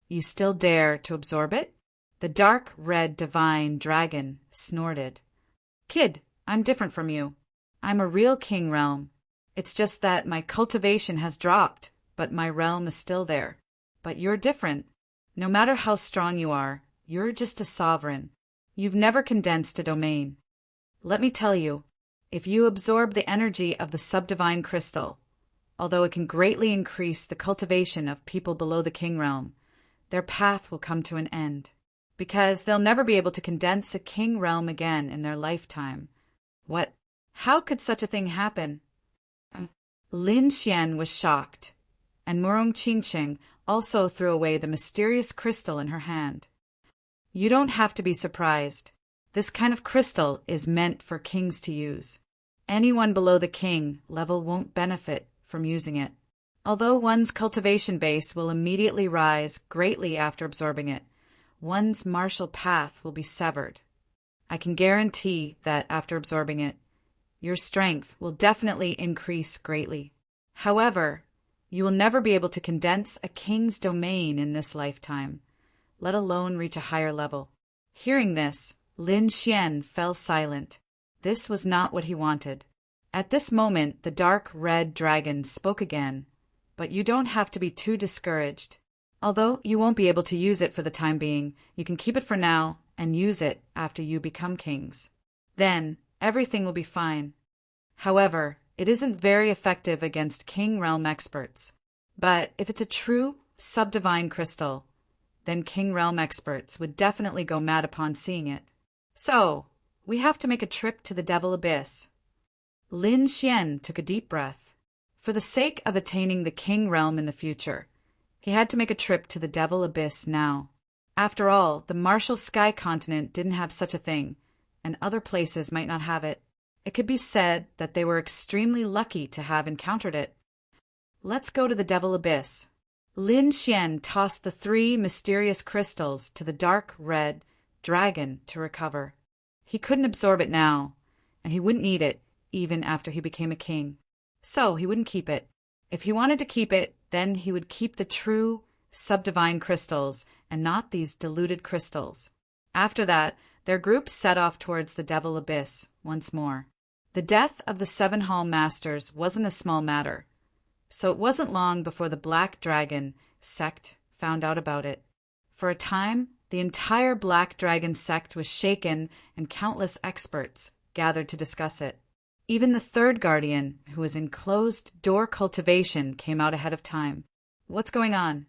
You still dare to absorb it? The dark red divine dragon snorted. Kid, I'm different from you. I'm a real king realm. It's just that my cultivation has dropped, but my realm is still there. But you're different. No matter how strong you are, you're just a sovereign. You've never condensed a domain. Let me tell you, if you absorb the energy of the subdivine crystal, although it can greatly increase the cultivation of people below the king realm, their path will come to an end, because they'll never be able to condense a king realm again in their lifetime. What? How could such a thing happen? Lin Xian was shocked, and Murong Qingqing also threw away the mysterious crystal in her hand. You don't have to be surprised. This kind of crystal is meant for kings to use. Anyone below the king level won't benefit from using it. Although one's cultivation base will immediately rise greatly after absorbing it, one's martial path will be severed. I can guarantee that after absorbing it, your strength will definitely increase greatly. However, you will never be able to condense a king's domain in this lifetime, let alone reach a higher level. Hearing this, Lin Xian fell silent. This was not what he wanted. At this moment, the dark red dragon spoke again. But you don't have to be too discouraged. Although you won't be able to use it for the time being, you can keep it for now and use it after you become kings. Then, everything will be fine. However, it isn't very effective against king realm experts. But if it's a true subdivine crystal, then king realm experts would definitely go mad upon seeing it. So, we have to make a trip to the Devil Abyss. Lin Xian took a deep breath. For the sake of attaining the king realm in the future, he had to make a trip to the Devil Abyss now. After all, the Martial Sky Continent didn't have such a thing, and other places might not have it. It could be said that they were extremely lucky to have encountered it. Let's go to the Devil Abyss. Lin Xian tossed the 3 mysterious crystals to the dark red dragon to recover. He couldn't absorb it now, and he wouldn't need it even after he became a king. So he wouldn't keep it. If he wanted to keep it, then he would keep the true subdivine crystals and not these diluted crystals. After that, Their group set off towards the Devil Abyss once more. The death of the 7 Hall Masters wasn't a small matter, so it wasn't long before the Black Dragon sect found out about it. For a time, the entire Black Dragon sect was shaken and countless experts gathered to discuss it. Even the third guardian, who was in closed-door cultivation, came out ahead of time. What's going on?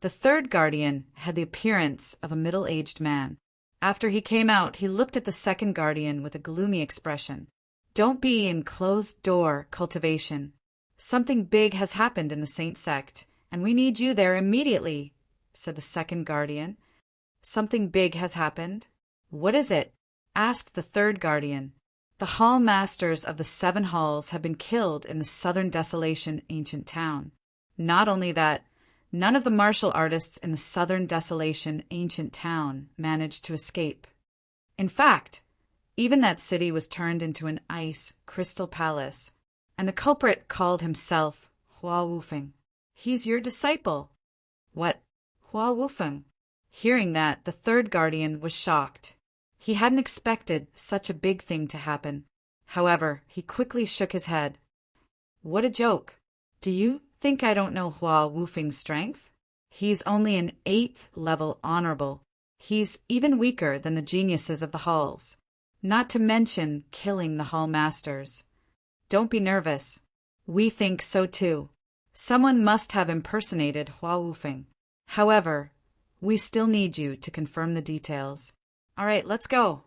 The third guardian had the appearance of a middle-aged man. After he came out, he looked at the second guardian with a gloomy expression. Don't be in closed-door cultivation. Something big has happened in the Saint sect, and we need you there immediately, said the second guardian. Something big has happened? What is it? Asked the third guardian. The Hall Masters of the 7 Halls have been killed in the Southern Desolation ancient town. Not only that, none of the martial artists in the Southern Desolation ancient town managed to escape. In fact, even that city was turned into an ice crystal palace, and the culprit called himself Hua Wufeng. He's your disciple. What? Hua Wufeng? Hearing that, the third guardian was shocked. He hadn't expected such a big thing to happen. However, he quickly shook his head. What a joke. Do you think I don't know Hua Wufeng's strength? He's only an 8th level honorable. He's even weaker than the geniuses of the halls. Not to mention killing the Hall Masters. Don't be nervous. We think so too. Someone must have impersonated Hua Wufeng. However, we still need you to confirm the details. All right, let's go.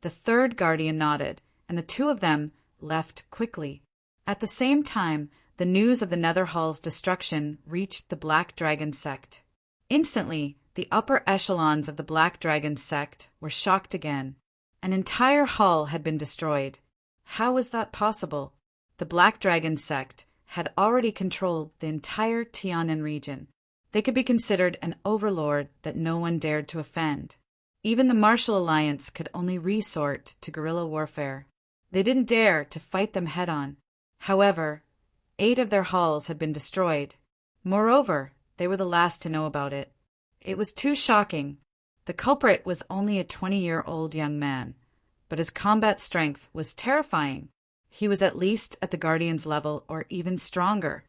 The third guardian nodded, and the 2 of them left quickly. At the same time, the news of the Nether Hall's destruction reached the Black Dragon sect. Instantly, the upper echelons of the Black Dragon sect were shocked again. An entire hall had been destroyed. How was that possible? The Black Dragon sect had already controlled the entire Tianan region. They could be considered an overlord that no one dared to offend. Even the Martial Alliance could only resort to guerrilla warfare. They didn't dare to fight them head-on. However, 8 of their halls had been destroyed. Moreover, they were the last to know about it. It was too shocking. The culprit was only a 20-year-old young man, but his combat strength was terrifying. He was at least at the Guardian's level or even stronger.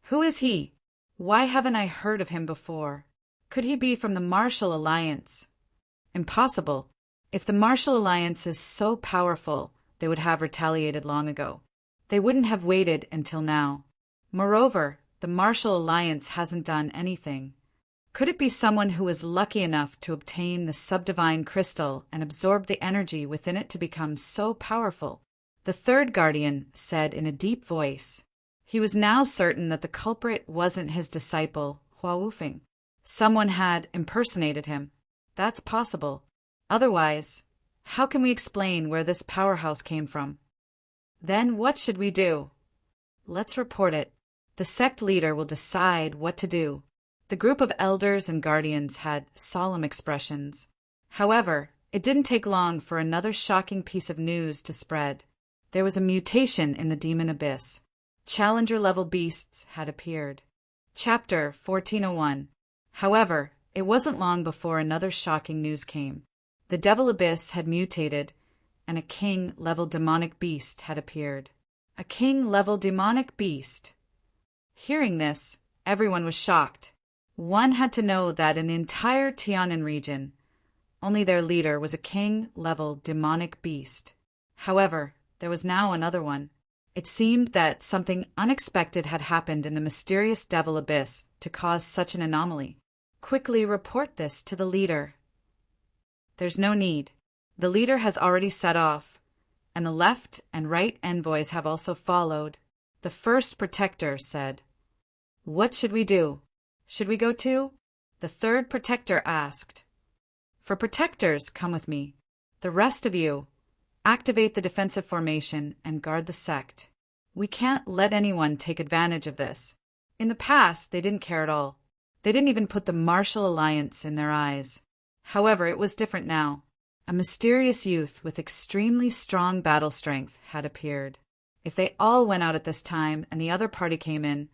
Who is he? Why haven't I heard of him before? Could he be from the Martial Alliance? Impossible. If the Martial Alliance is so powerful, they would have retaliated long ago. They wouldn't have waited until now. Moreover, the Martial Alliance hasn't done anything. Could it be someone who was lucky enough to obtain the subdivine crystal and absorb the energy within it to become so powerful? The third guardian said in a deep voice. He was now certain that the culprit wasn't his disciple, Hua Wufeng. Someone had impersonated him. That's possible. Otherwise, how can we explain where this powerhouse came from? Then what should we do? Let's report it. The sect leader will decide what to do. The group of elders and guardians had solemn expressions. However, it didn't take long for another shocking piece of news to spread. There was a mutation in the demon abyss. Challenger-level beasts had appeared. Chapter 1401. However, it wasn't long before another shocking news came. The Devil Abyss had mutated, and a king-level demonic beast had appeared. A king-level demonic beast. Hearing this, everyone was shocked. One had to know that in the entire Tianan region, only their leader was a king-level demonic beast. However, there was now another one. It seemed that something unexpected had happened in the mysterious Devil Abyss to cause such an anomaly. Quickly report this to the leader. There's no need. The leader has already set off, and the left and right envoys have also followed. The first protector said, What should we do? Should we go too? The third protector asked. For protectors, come with me. The rest of you, activate the defensive formation and guard the sect. We can't let anyone take advantage of this. In the past, they didn't care at all. They didn't even put the Martial Alliance in their eyes. However, it was different now. A mysterious youth with extremely strong battle strength had appeared. If they all went out at this time and the other party came in,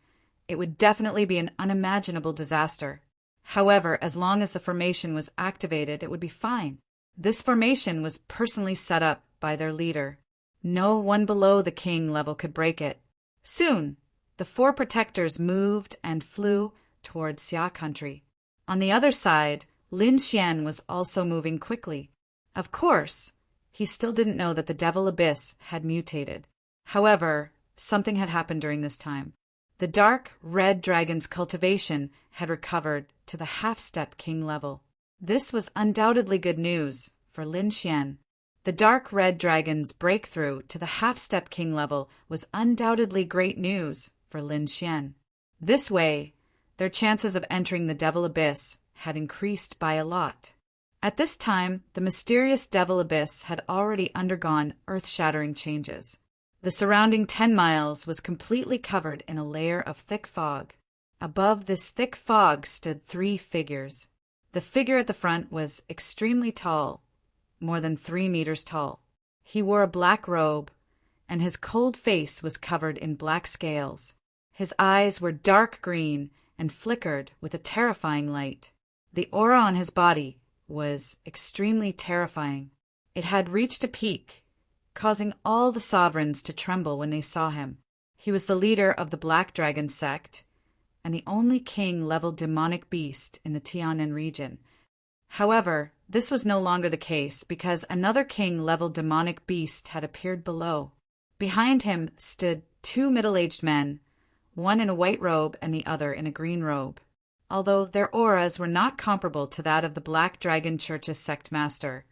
it would definitely be an unimaginable disaster. However, as long as the formation was activated, it would be fine. This formation was personally set up by their leader. No one below the king level could break it. Soon, the four protectors moved and flew towards Xia country. On the other side, Lin Xian was also moving quickly. Of course, he still didn't know that the Devil Abyss had mutated. However, something had happened during this time. The dark red dragon's cultivation had recovered to the half-step king level. This was undoubtedly good news for Lin Xian. The dark red dragon's breakthrough to the half-step king level was undoubtedly great news for Lin Xian. This way, their chances of entering the Devil Abyss had increased by a lot. At this time, the mysterious Devil Abyss had already undergone earth-shattering changes. The surrounding 10 miles was completely covered in a layer of thick fog. Above this thick fog stood 3 figures. The figure at the front was extremely tall, more than 3 meters tall. He wore a black robe, and his cold face was covered in black scales. His eyes were dark green and flickered with a terrifying light. The aura on his body was extremely terrifying. It had reached a peak, causing all the sovereigns to tremble when they saw him. He was the leader of the Black Dragon sect, and the only king-level demonic beast in the Tianan region. However, this was no longer the case because another king-level demonic beast had appeared below. Behind him stood 2 middle-aged men, one in a white robe and the other in a green robe. Although their auras were not comparable to that of the Black Dragon Church's sect master,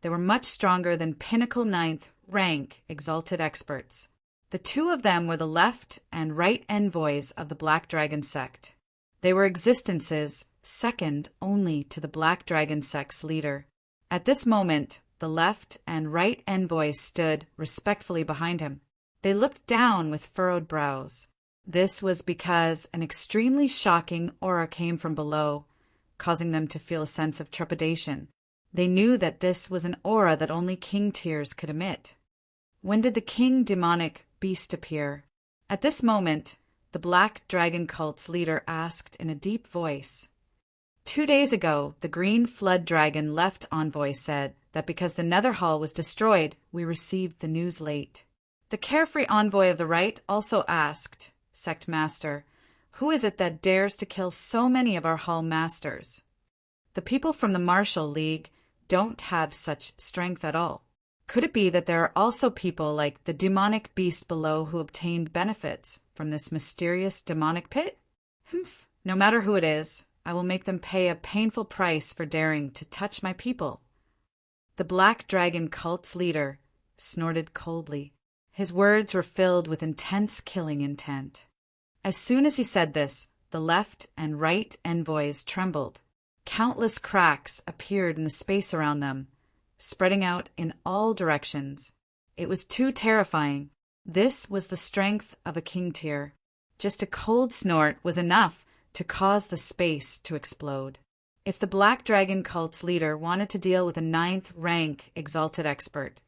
they were much stronger than pinnacle 9th rank exalted experts. The 2 of them were the left and right envoys of the Black Dragon sect. They were existences second only to the Black Dragon sect's leader. At this moment, the left and right envoys stood respectfully behind him. They looked down with furrowed brows. This was because an extremely shocking aura came from below, causing them to feel a sense of trepidation. They knew that this was an aura that only king tiers could emit. When did the king demonic beast appear? At this moment, the Black Dragon cult's leader asked in a deep voice. 2 days ago, the Green Flood Dragon left envoy said that because the Nether Hall was destroyed, we received the news late. The carefree envoy of the right also asked, Sect Master, who is it that dares to kill so many of our hall masters? The people from the Martial League don't have such strength at all. Could it be that there are also people like the demonic beast below who obtained benefits from this mysterious demonic pit? No matter who it is, I will make them pay a painful price for daring to touch my people. The Black Dragon cult's leader snorted coldly. His words were filled with intense killing intent. As soon as he said this, the left and right envoys trembled. Countless cracks appeared in the space around them, spreading out in all directions. It was too terrifying. This was the strength of a king tier. Just a cold snort was enough to cause the space to explode. If the Black Dragon cult's leader wanted to deal with a 9th rank exalted expert,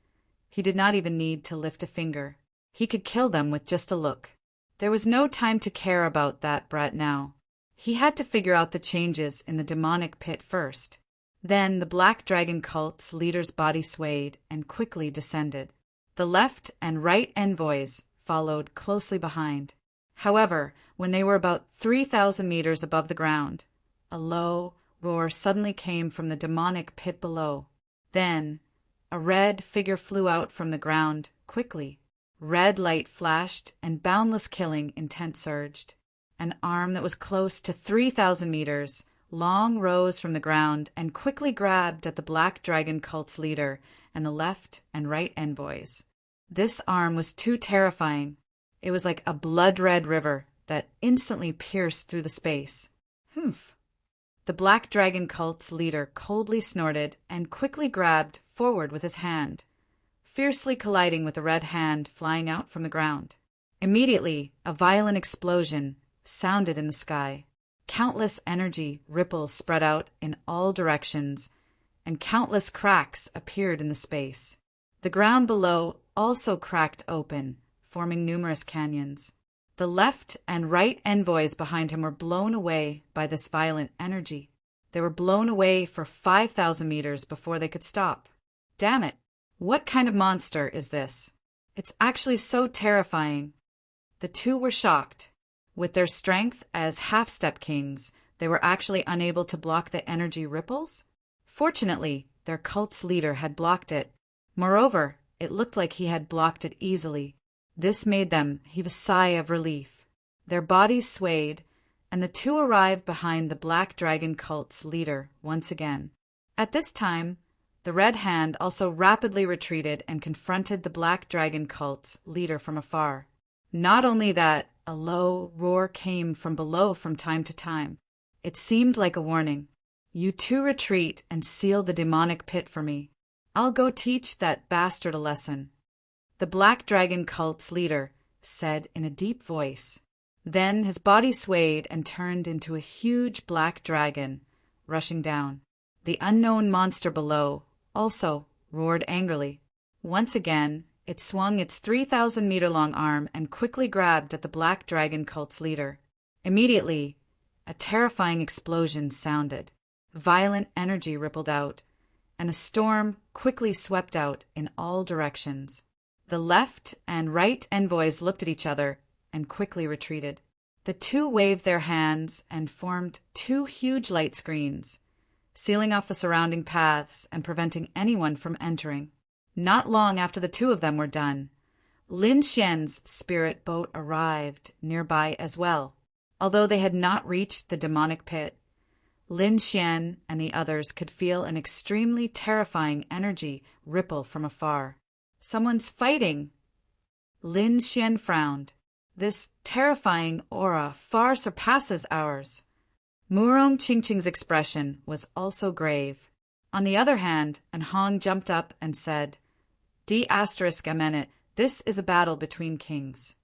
he did not even need to lift a finger. He could kill them with just a look. There was no time to care about that brat now. He had to figure out the changes in the demonic pit first. Then the Black Dragon cult's leader's body swayed and quickly descended. The left and right envoys followed closely behind. However, when they were about 3,000 meters above the ground, a low roar suddenly came from the demonic pit below. Then, a red figure flew out from the ground quickly. Red light flashed and boundless killing intent surged. An arm that was close to 3,000 meters long rose from the ground and quickly grabbed at the Black Dragon cult's leader and the left and right envoys. This arm was too terrifying. It was like a blood-red river that instantly pierced through the space. The Black Dragon cult's leader coldly snorted and quickly grabbed forward with his hand, fiercely colliding with the red hand flying out from the ground. Immediately, a violent explosion sounded in the sky. Countless energy ripples spread out in all directions, and countless cracks appeared in the space. The ground below also cracked open, forming numerous canyons. The left and right envoys behind him were blown away by this violent energy. They were blown away for 5,000 meters before they could stop. Damn it! What kind of monster is this? It's actually so terrifying. The two were shocked. With their strength as half-step kings, they were actually unable to block the energy ripples? Fortunately, their cult's leader had blocked it. Moreover, it looked like he had blocked it easily. This made them heave a sigh of relief. Their bodies swayed, and the two arrived behind the Black Dragon cult's leader once again. At this time, the Red Hand also rapidly retreated and confronted the Black Dragon cult's leader from afar. Not only that, a low roar came from below from time to time. It seemed like a warning. You two retreat and seal the demonic pit for me. I'll go teach that bastard a lesson. The Black Dragon cult's leader said in a deep voice. Then his body swayed and turned into a huge black dragon, rushing down. The unknown monster below also roared angrily. Once again, it swung its 3,000-meter-long arm and quickly grabbed at the Black Dragon cult's leader. Immediately, a terrifying explosion sounded. Violent energy rippled out, and a storm quickly swept out in all directions. The left and right envoys looked at each other and quickly retreated. The two waved their hands and formed two huge light screens, sealing off the surrounding paths and preventing anyone from entering. Not long after the two of them were done, Lin Xian's spirit boat arrived nearby as well. Although they had not reached the demonic pit, Lin Xian and the others could feel an extremely terrifying energy ripple from afar. Someone's fighting! Lin Xian frowned. This terrifying aura far surpasses ours. Murong Qingqing's expression was also grave. On the other hand, and Hong jumped up and said, D***, this is a battle between kings.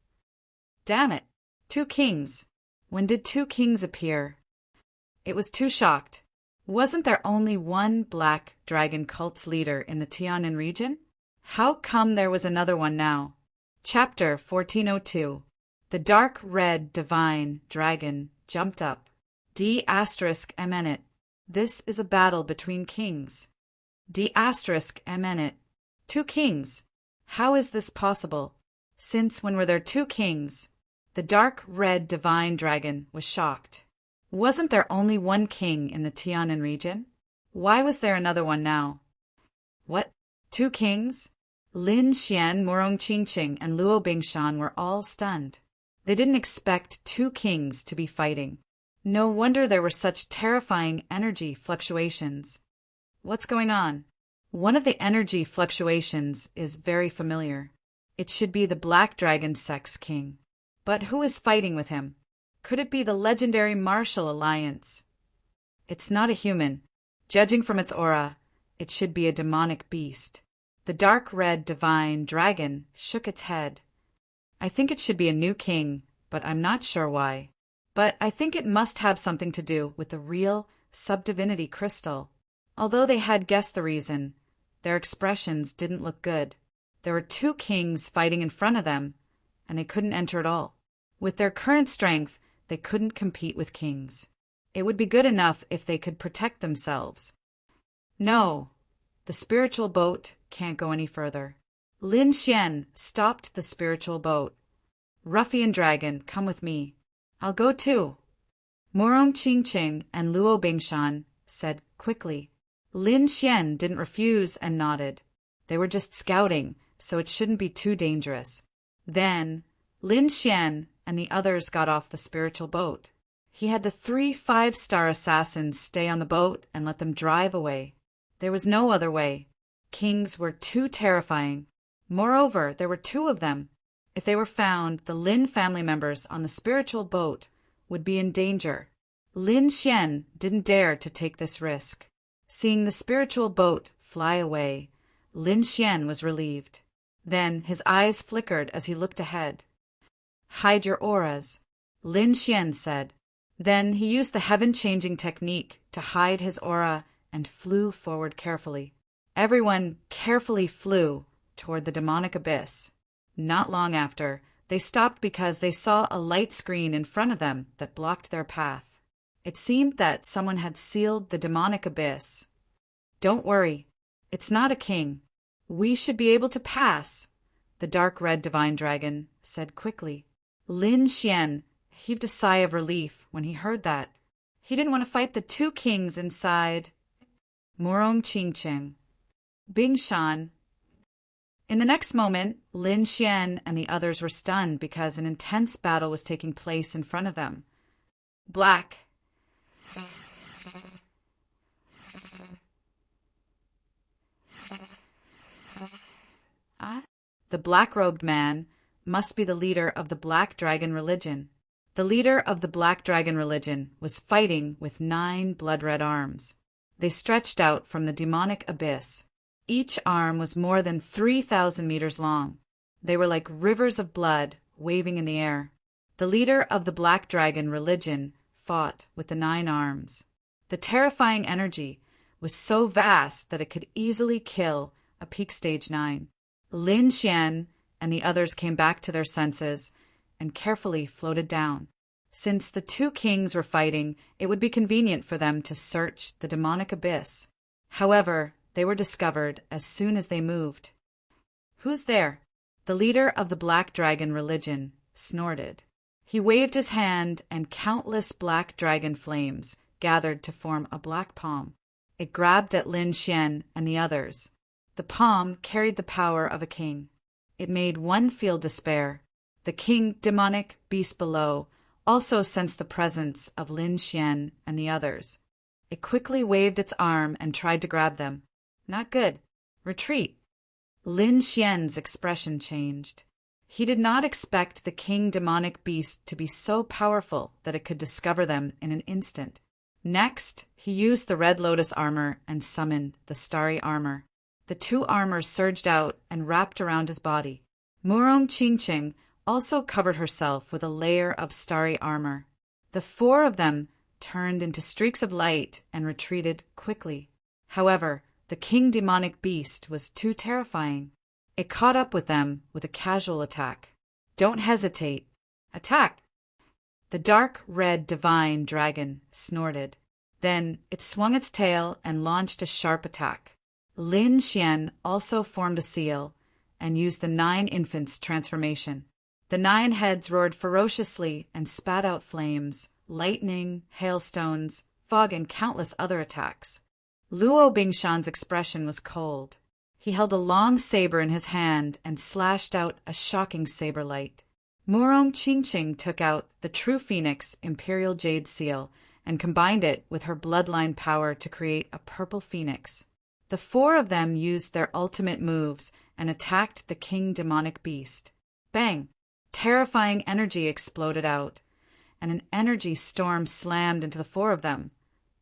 Damn it! 2 kings! When did 2 kings appear? It was too shocked. Wasn't there only one Black Dragon cult's leader in the Tianan region? How come there was another one now? Chapter 1402. The dark red divine dragon jumped up. D***, this is a battle between kings. D***, 2 kings. How is this possible? Since when were there 2 kings? The dark red divine dragon was shocked. Wasn't there only one king in the Tianan region? Why was there another one now? What? 2 kings? Lin Xian, Murong Qingqing, and Luo Bingshan were all stunned. They didn't expect 2 kings to be fighting. No wonder there were such terrifying energy fluctuations. What's going on? One of the energy fluctuations is very familiar. It should be the Black Dragon Sex King. But who is fighting with him? Could it be the legendary Martial Alliance? It's not a human. Judging from its aura, it should be a demonic beast. The dark red divine dragon shook its head. I think it should be a new king, but I'm not sure why. But I think it must have something to do with the real subdivinity crystal. Although they had guessed the reason, their expressions didn't look good. There were 2 kings fighting in front of them, and they couldn't enter at all. With their current strength, they couldn't compete with kings. It would be good enough if they could protect themselves. No, the spiritual boat can't go any further. Lin Xian stopped the spiritual boat. Ruffian dragon, come with me. I'll go too. Murong Qingqing and Luo Bingshan said quickly. Lin Xian didn't refuse and nodded. They were just scouting, so it shouldn't be too dangerous. Then Lin Xian and the others got off the spiritual boat. He had the 3 5-star assassins stay on the boat and let them drive away. There was no other way. Kings were too terrifying. Moreover, there were 2 of them. If they were found, the Lin family members on the spiritual boat would be in danger. Lin Xian didn't dare to take this risk. Seeing the spiritual boat fly away, Lin Xian was relieved. Then his eyes flickered as he looked ahead. Hide your auras, Lin Xian said. Then he used the heaven-changing technique to hide his aura and flew forward carefully. Everyone carefully flew toward the demonic abyss. Not long after, they stopped because they saw a light screen in front of them that blocked their path. It seemed that someone had sealed the demonic abyss. "Don't worry. It's not a king. We should be able to pass," the dark red divine dragon said quickly. Lin Xian heaved a sigh of relief when he heard that. He didn't want to fight the two kings inside. Murong Qingqing. Bing Shan. In the next moment, Lin Xian and the others were stunned because an intense battle was taking place in front of them. Black. The black-robed man must be the leader of the Black Dragon religion. The leader of the Black Dragon religion was fighting with 9 blood-red arms. They stretched out from the demonic abyss. Each arm was more than 3,000 meters long. They were like rivers of blood waving in the air. The leader of the Black Dragon religion fought with the 9 arms. The terrifying energy was so vast that it could easily kill a peak stage 9. Lin Xian and the others came back to their senses and carefully floated down. Since the two kings were fighting, it would be convenient for them to search the demonic abyss. However, they were discovered as soon as they moved. "Who's there?" The leader of the Black Dragon religion snorted. He waved his hand and countless black dragon flames gathered to form a black palm. It grabbed at Lin Xian and the others. The palm carried the power of a king. It made one feel despair. The king demonic beast below also sensed the presence of Lin Xian and the others. It quickly waved its arm and tried to grab them. Not good. Retreat. Lin Xian's expression changed. He did not expect the king demonic beast to be so powerful that it could discover them in an instant. Next, he used the red lotus armor and summoned the starry armor. The 2 armors surged out and wrapped around his body. Murong Qingqing also covered herself with a layer of starry armor. The 4 of them turned into streaks of light and retreated quickly. However, the king demonic beast was too terrifying. It caught up with them with a casual attack. "Don't hesitate. Attack!" The dark red divine dragon snorted. Then it swung its tail and launched a sharp attack. Lin Xian also formed a seal and used the 9 infants' transformation. The 9 heads roared ferociously and spat out flames, lightning, hailstones, fog, and countless other attacks. Luo Bingshan's expression was cold. He held a long saber in his hand and slashed out a shocking saber light. Murong Qingqing took out the true phoenix imperial jade seal and combined it with her bloodline power to create a purple phoenix. The 4 of them used their ultimate moves and attacked the king demonic beast. Bang! Terrifying energy exploded out, and an energy storm slammed into the 4 of them,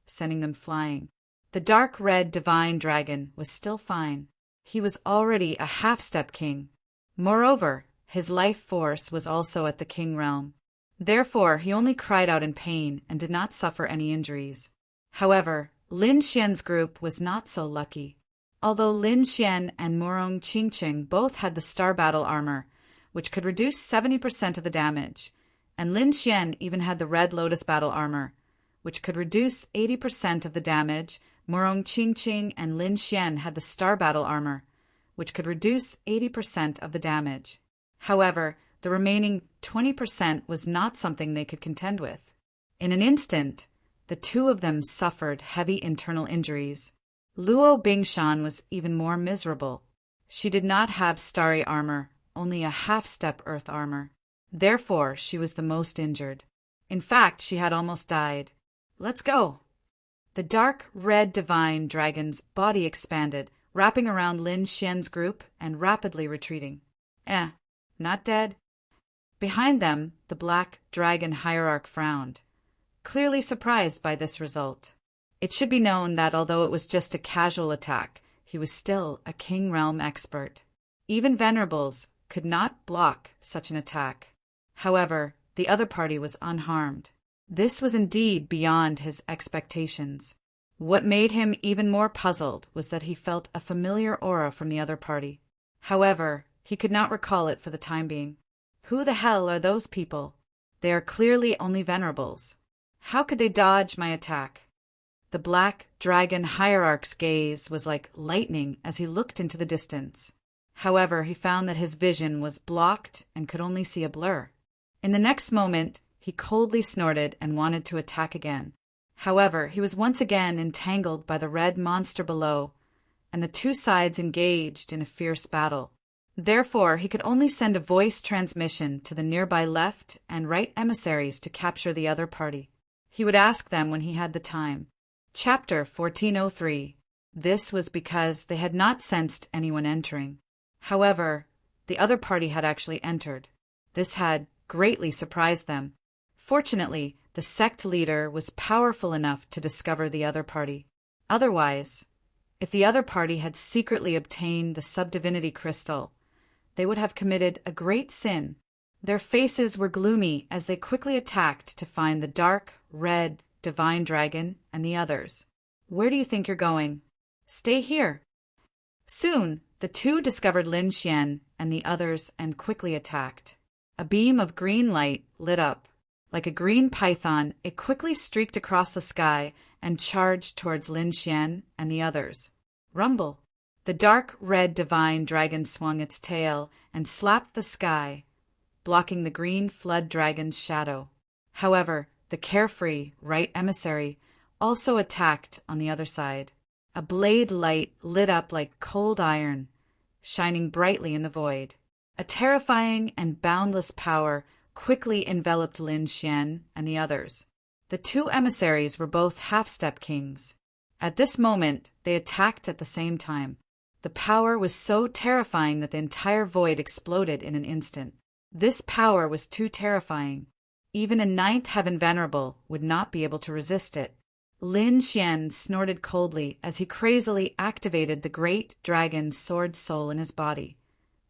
sending them flying. The dark red divine dragon was still fine. He was already a half-step king. Moreover, his life force was also at the king realm. Therefore, he only cried out in pain and did not suffer any injuries. However, Lin Xian's group was not so lucky. Although Lin Xian and Murong Qingqing both had the star battle armor, which could reduce 70% of the damage, and Lin Xian even had the red lotus battle armor, which could reduce 80% of the damage, Murong Qingqing and Lin Xian had the star battle armor, which could reduce 80% of the damage. However, the remaining 20% was not something they could contend with. In an instant, the 2 of them suffered heavy internal injuries. Luo Bingshan was even more miserable. She did not have starry armor, only a half-step earth armor. Therefore, she was the most injured. In fact, she had almost died. "Let's go!" The dark red divine dragon's body expanded, wrapping around Lin Xian's group and rapidly retreating. Not dead? Behind them, the black dragon hierarch frowned, clearly surprised by this result. It should be known that although it was just a casual attack, he was still a king realm expert. Even venerables could not block such an attack. However, the other party was unharmed. This was indeed beyond his expectations. What made him even more puzzled was that he felt a familiar aura from the other party. However, he could not recall it for the time being. Who the hell are those people? They are clearly only venerables. How could they dodge my attack? The black dragon hierarch's gaze was like lightning as he looked into the distance. However, he found that his vision was blocked and could only see a blur. In the next moment, he coldly snorted and wanted to attack again. However, he was once again entangled by the red monster below, and the two sides engaged in a fierce battle. Therefore, he could only send a voice transmission to the nearby left and right emissaries to capture the other party. He would ask them when he had the time. Chapter 1403. This was because they had not sensed anyone entering. However, the other party had actually entered. This had greatly surprised them. Fortunately, the sect leader was powerful enough to discover the other party. Otherwise, if the other party had secretly obtained the subdivinity crystal, they would have committed a great sin. Their faces were gloomy as they quickly attacked to find the dark, red, divine dragon and the others. Where do you think you're going? Stay here. Soon, the two discovered Lin Xian and the others and quickly attacked. A beam of green light lit up. Like a green python, it quickly streaked across the sky and charged towards Lin Xian and the others. Rumble! The dark red divine dragon swung its tail and slapped the sky, blocking the green flood dragon's shadow. However, the carefree right emissary also attacked on the other side. A blade light lit up like cold iron, shining brightly in the void. A terrifying and boundless power quickly enveloped Lin Xian and the others. The two emissaries were both half-step kings. At this moment, they attacked at the same time. The power was so terrifying that the entire void exploded in an instant. This power was too terrifying. Even a ninth heaven venerable would not be able to resist it. Lin Xian snorted coldly as he crazily activated the great dragon's sword soul in his body,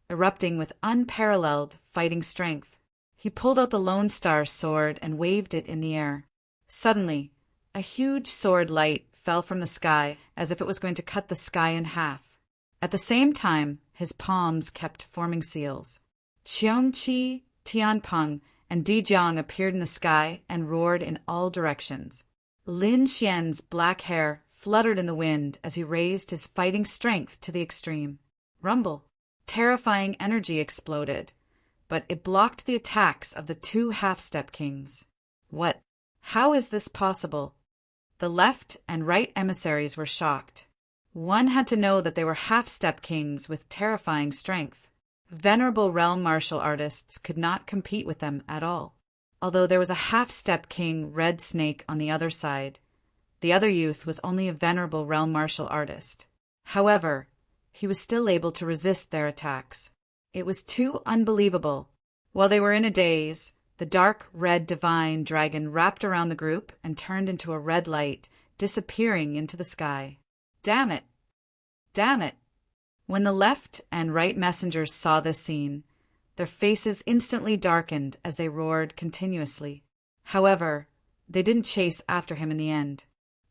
erupting with unparalleled fighting strength. He pulled out the Lone Star sword and waved it in the air. Suddenly, a huge sword light fell from the sky as if it was going to cut the sky in half. At the same time, his palms kept forming seals. Qiongqi, Tianpeng, and Dijiang appeared in the sky and roared in all directions. Lin Xian's black hair fluttered in the wind as he raised his fighting strength to the extreme. Rumble! Terrifying energy exploded, but it blocked the attacks of the two half-step kings. What? How is this possible? The left and right emissaries were shocked. One had to know that they were half-step kings with terrifying strength. Venerable realm martial artists could not compete with them at all. Although there was a half-step king Red Snake on the other side, the other youth was only a venerable realm martial artist. However, he was still able to resist their attacks. It was too unbelievable. While they were in a daze, the dark red divine dragon wrapped around the group and turned into a red light, disappearing into the sky. Damn it! Damn it! When the left and right messengers saw this scene, their faces instantly darkened as they roared continuously. However, they didn't chase after him in the end.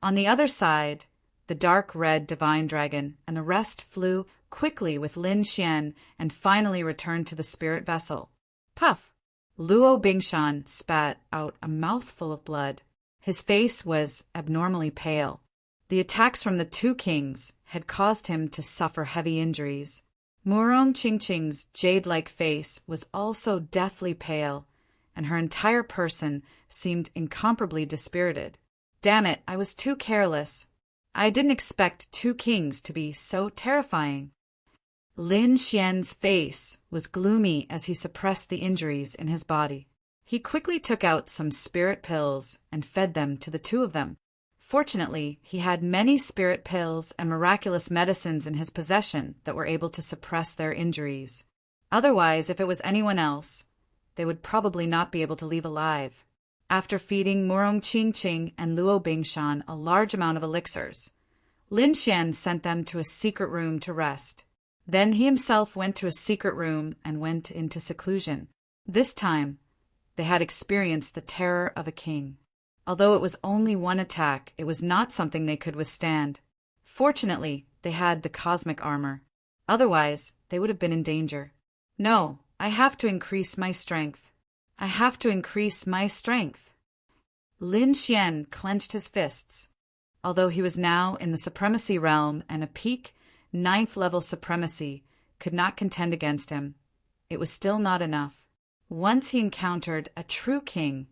On the other side, the dark red divine dragon and the rest flew quickly with Lin Xian and finally returned to the spirit vessel. Puff! Luo Bingshan spat out a mouthful of blood. His face was abnormally pale. The attacks from the two kings had caused him to suffer heavy injuries. Murong Qingqing's jade-like face was also deathly pale, and her entire person seemed incomparably dispirited. Damn it, I was too careless. I didn't expect two kings to be so terrifying. Lin Xian's face was gloomy as he suppressed the injuries in his body. He quickly took out some spirit pills and fed them to the two of them. Fortunately, he had many spirit pills and miraculous medicines in his possession that were able to suppress their injuries. Otherwise, if it was anyone else, they would probably not be able to leave alive. After feeding Murong Qingqing and Luo Bingshan a large amount of elixirs, Lin Xian sent them to a secret room to rest. Then he himself went to a secret room and went into seclusion. This time, they had experienced the terror of a king. Although it was only one attack, it was not something they could withstand. Fortunately, they had the cosmic armor. Otherwise, they would have been in danger. No, I have to increase my strength. I have to increase my strength. Lin Xian clenched his fists. Although he was now in the supremacy realm and a peak, 9th level supremacy could not contend against him, it was still not enough. Once he encountered a true king,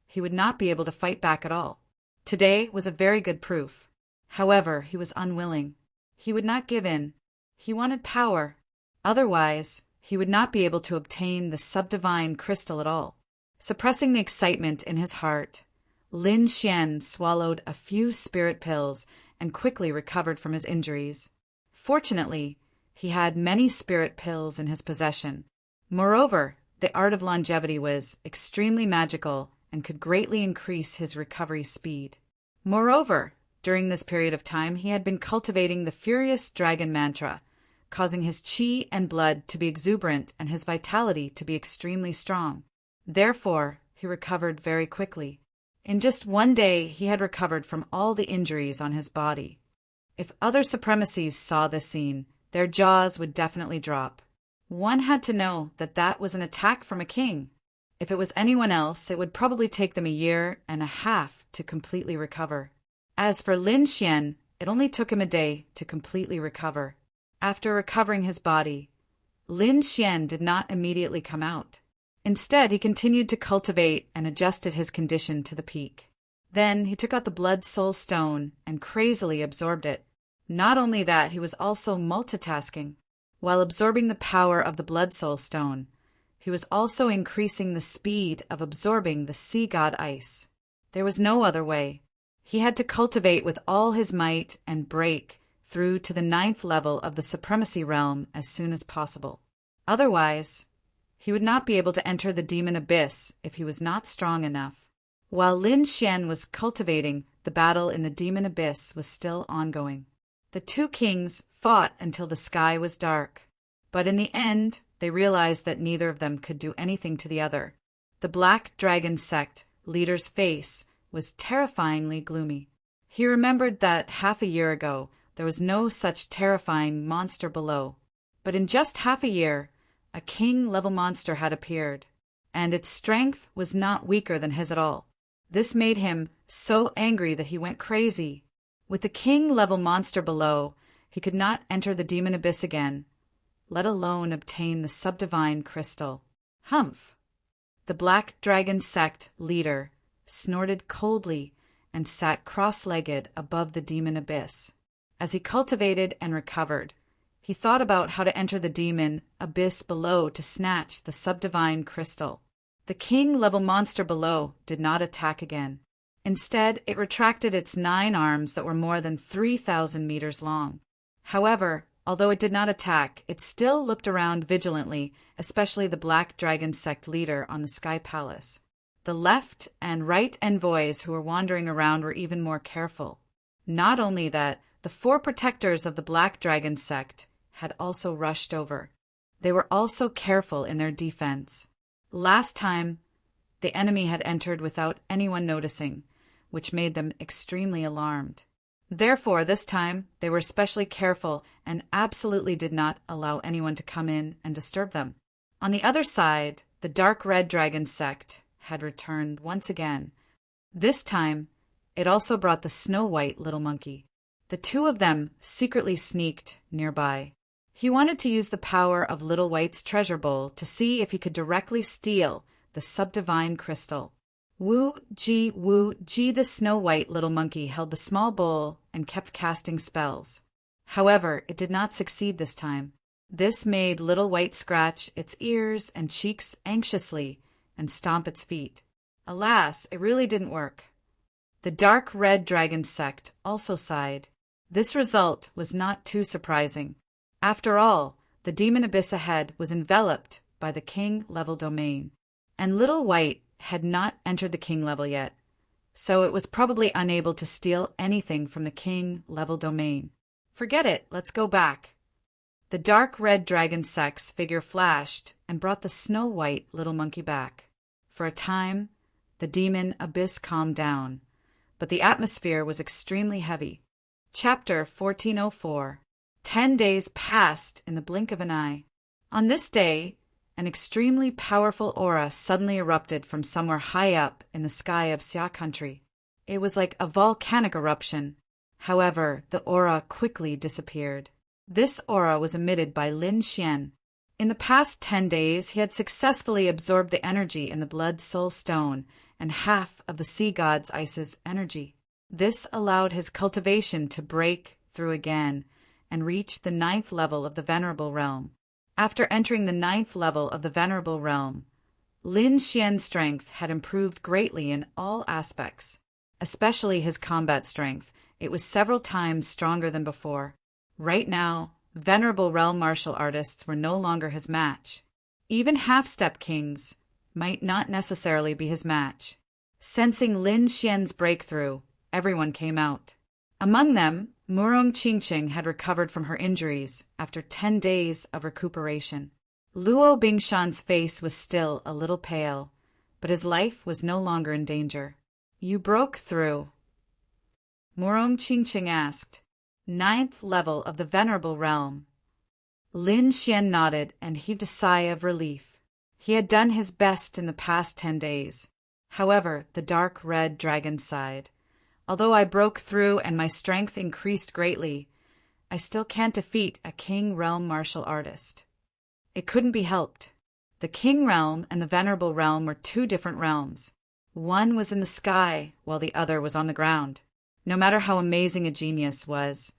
he would not be able to fight back at all. Today was a very good proof. However, he was unwilling. He would not give in. He wanted power. Otherwise, he would not be able to obtain the subdivine crystal at all. Suppressing the excitement in his heart, Lin Xian swallowed a few spirit pills and quickly recovered from his injuries. Fortunately, he had many spirit pills in his possession. Moreover, the art of longevity was extremely magical and could greatly increase his recovery speed. Moreover, during this period of time, he had been cultivating the Furious Dragon Mantra, causing his qi and blood to be exuberant and his vitality to be extremely strong. Therefore, he recovered very quickly. In just one day, he had recovered from all the injuries on his body. If other supremacies saw this scene, their jaws would definitely drop. One had to know that that was an attack from a king. If it was anyone else, it would probably take them a year and a half to completely recover. As for Lin Xian, it only took him a day to completely recover. After recovering his body, Lin Xian did not immediately come out. Instead, he continued to cultivate and adjusted his condition to the peak. Then he took out the Blood Soul Stone and crazily absorbed it. Not only that, he was also multitasking. While absorbing the power of the Blood Soul Stone, he was also increasing the speed of absorbing the Sea God Ice. There was no other way. He had to cultivate with all his might and break through to the 9th level of the supremacy realm as soon as possible. Otherwise, he would not be able to enter the demon abyss if he was not strong enough. While Lin Xian was cultivating, the battle in the demon abyss was still ongoing. The two kings fought until the sky was dark, but in the end, they realized that neither of them could do anything to the other. The Black Dragon sect leader's face was terrifyingly gloomy. He remembered that half a year ago, there was no such terrifying monster below. But in just half a year, a king-level monster had appeared, and its strength was not weaker than his at all. This made him so angry that he went crazy. With the king-level monster below, he could not enter the demon abyss again, let alone obtain the subdivine crystal. Humph! The Black Dragon sect leader snorted coldly and sat cross-legged above the demon abyss. As he cultivated and recovered, he thought about how to enter the demon abyss below to snatch the subdivine crystal. The king-level monster below did not attack again. Instead, it retracted its 9 arms that were more than 3,000 meters long. However, although it did not attack, it still looked around vigilantly, especially the Black Dragon sect leader on the Sky Palace. The left and right envoys who were wandering around were even more careful. Not only that, the 4 protectors of the Black Dragon sect had also rushed over. They were also careful in their defense. Last time, the enemy had entered without anyone noticing, which made them extremely alarmed. Therefore, this time, they were especially careful and absolutely did not allow anyone to come in and disturb them. On the other side, the Dark Red Dragon sect had returned once again. This time, it also brought the Snow White little monkey. The two of them secretly sneaked nearby. He wanted to use the power of Little White's treasure bowl to see if he could directly steal the subdivine crystal. Wu Ji, the Snow White little monkey held the small bowl and kept casting spells. However, it did not succeed this time. This made Little White scratch its ears and cheeks anxiously and stomp its feet. Alas, it really didn't work. The Dark Red Dragon sect also sighed. This result was not too surprising. After all, the demon abyss ahead was enveloped by the king-level domain, and Little White had not entered the king level yet, so it was probably unable to steal anything from the king-level domain. Forget it, let's go back. The Dark Red Dragon sect's figure flashed and brought the Snow White little monkey back. For a time, the demon abyss calmed down, but the atmosphere was extremely heavy. Chapter 1404. 10 days passed in the blink of an eye. On this day, an extremely powerful aura suddenly erupted from somewhere high up in the sky of Xia country. It was like a volcanic eruption. However, the aura quickly disappeared. This aura was emitted by Lin Xian. In the past 10 days, he had successfully absorbed the energy in the Blood Soul Stone and half of the Sea God's Ice's energy. This allowed his cultivation to break through again and reach the 9th level of the Venerable Realm. After entering the 9th level of the Venerable Realm, Lin Xian's strength had improved greatly in all aspects, especially his combat strength. It was several times stronger than before. Right now, Venerable Realm martial artists were no longer his match. Even half-step kings might not necessarily be his match. Sensing Lin Xian's breakthrough, everyone came out. Among them, Murong Qingqing had recovered from her injuries after 10 days of recuperation. Luo Bingshan's face was still a little pale, but his life was no longer in danger. "You broke through?" Murong Qingqing asked. 9th level of the Venerable Realm. Lin Xian nodded and heaved a sigh of relief. He had done his best in the past 10 days. However, the dark red dragon sighed. "Although I broke through and my strength increased greatly, I still can't defeat a King Realm martial artist." It couldn't be helped. The King Realm and the Venerable Realm were two different realms. One was in the sky, while the other was on the ground. No matter how amazing a genius was,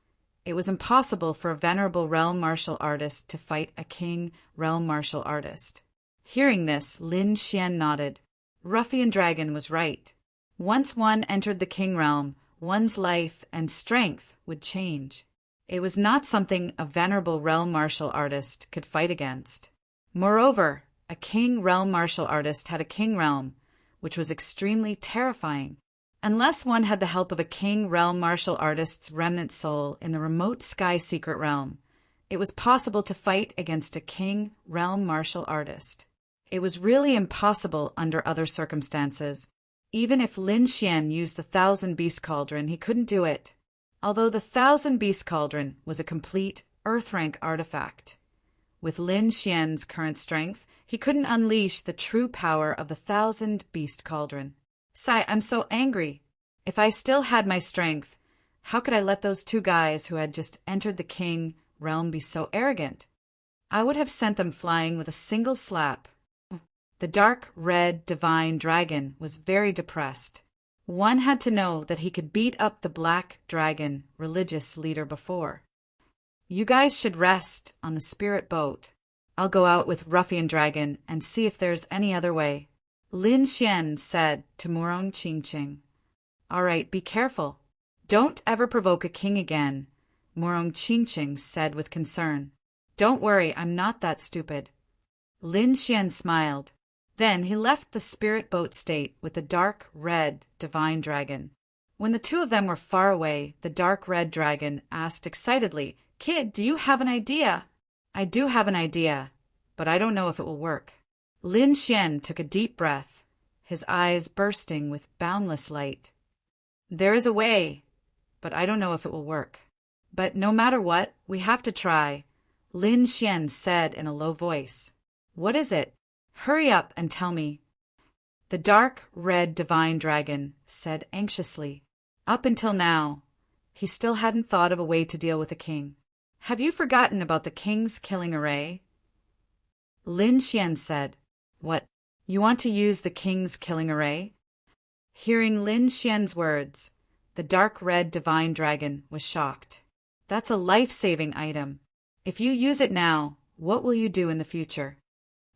it was impossible for a Venerable Realm martial artist to fight a King Realm martial artist. Hearing this, Lin Xian nodded. Ruffian Dragon was right. Once one entered the King Realm, one's life and strength would change. It was not something a Venerable Realm martial artist could fight against. Moreover, a King Realm martial artist had a King Realm, which was extremely terrifying. Unless one had the help of a King Realm martial artist's remnant soul in the remote Sky Secret Realm, it was possible to fight against a King Realm martial artist. It was really impossible under other circumstances. Even if Lin Xian used the 1,000 Beast Cauldron, he couldn't do it. Although the 1,000 Beast Cauldron was a complete Earth-rank artifact. With Lin Xian's current strength, he couldn't unleash the true power of the 1,000 Beast Cauldron. "Sai, I'm so angry. If I still had my strength, how could I let those two guys who had just entered the King Realm be so arrogant? I would have sent them flying with a single slap." The dark red divine dragon was very depressed. One had to know that he could beat up the black dragon religious leader before. "You guys should rest on the spirit boat. I'll go out with Ruffian Dragon and see if there's any other way," Lin Xian said to Murong Qingqing. "All right, be careful. Don't ever provoke a king again," Murong Qingqing said with concern. "Don't worry, I'm not that stupid." Lin Xian smiled. Then he left the spirit boat state with the dark red divine dragon. When the two of them were far away, the dark red dragon asked excitedly, "Kid, do you have an idea?" "I do have an idea, but I don't know if it will work." Lin Xian took a deep breath, his eyes bursting with boundless light. "There is a way, but I don't know if it will work." "But no matter what, we have to try," Lin Xian said in a low voice. "What is it? Hurry up and tell me." The dark red divine dragon said anxiously. Up until now, he still hadn't thought of a way to deal with the king. "Have you forgotten about the king's killing array?" Lin Xian said. "What? You want to use the king's killing array?" Hearing Lin Xian's words, the dark red divine dragon was shocked. "That's a life-saving item. If you use it now, what will you do in the future?"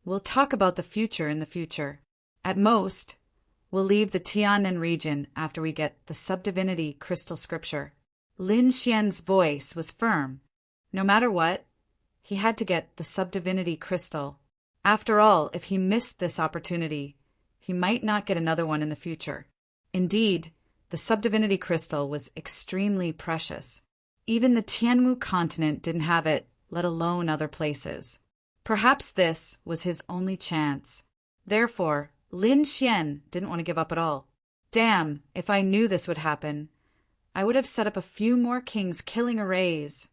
"We'll talk about the future in the future. At most, we'll leave the Tianan region after we get the Subdivinity Crystal Scripture." Lin Xian's voice was firm. No matter what, he had to get the Subdivinity Crystal. After all, if he missed this opportunity, he might not get another one in the future. Indeed, the Subdivinity Crystal was extremely precious. Even the Tianmu continent didn't have it, let alone other places. Perhaps this was his only chance. Therefore, Lin Xian didn't want to give up at all. "Damn, if I knew this would happen, I would have set up a few more kings killing arrays."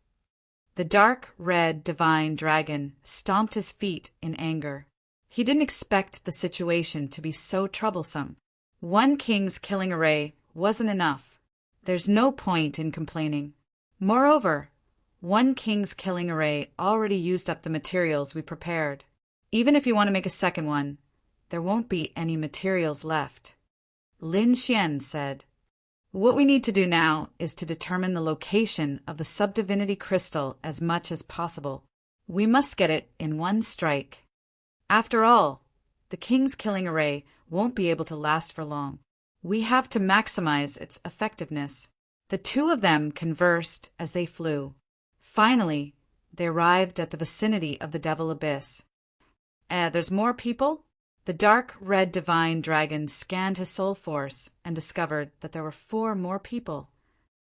The dark red divine dragon stomped his feet in anger. He didn't expect the situation to be so troublesome. One king's killing array wasn't enough. There's no point in complaining. Moreover, one king's killing array already used up the materials we prepared. Even if you want to make a second one, there won't be any materials left. Lin Xian said, "What we need to do now is to determine the location of the subdivinity crystal as much as possible. We must get it in one strike. After all, the king's killing array won't be able to last for long. We have to maximize its effectiveness." The two of them conversed as they flew. Finally, they arrived at the vicinity of the Devil Abyss. There's more people?" The dark red divine dragon scanned his soul force and discovered that there were 4 more people.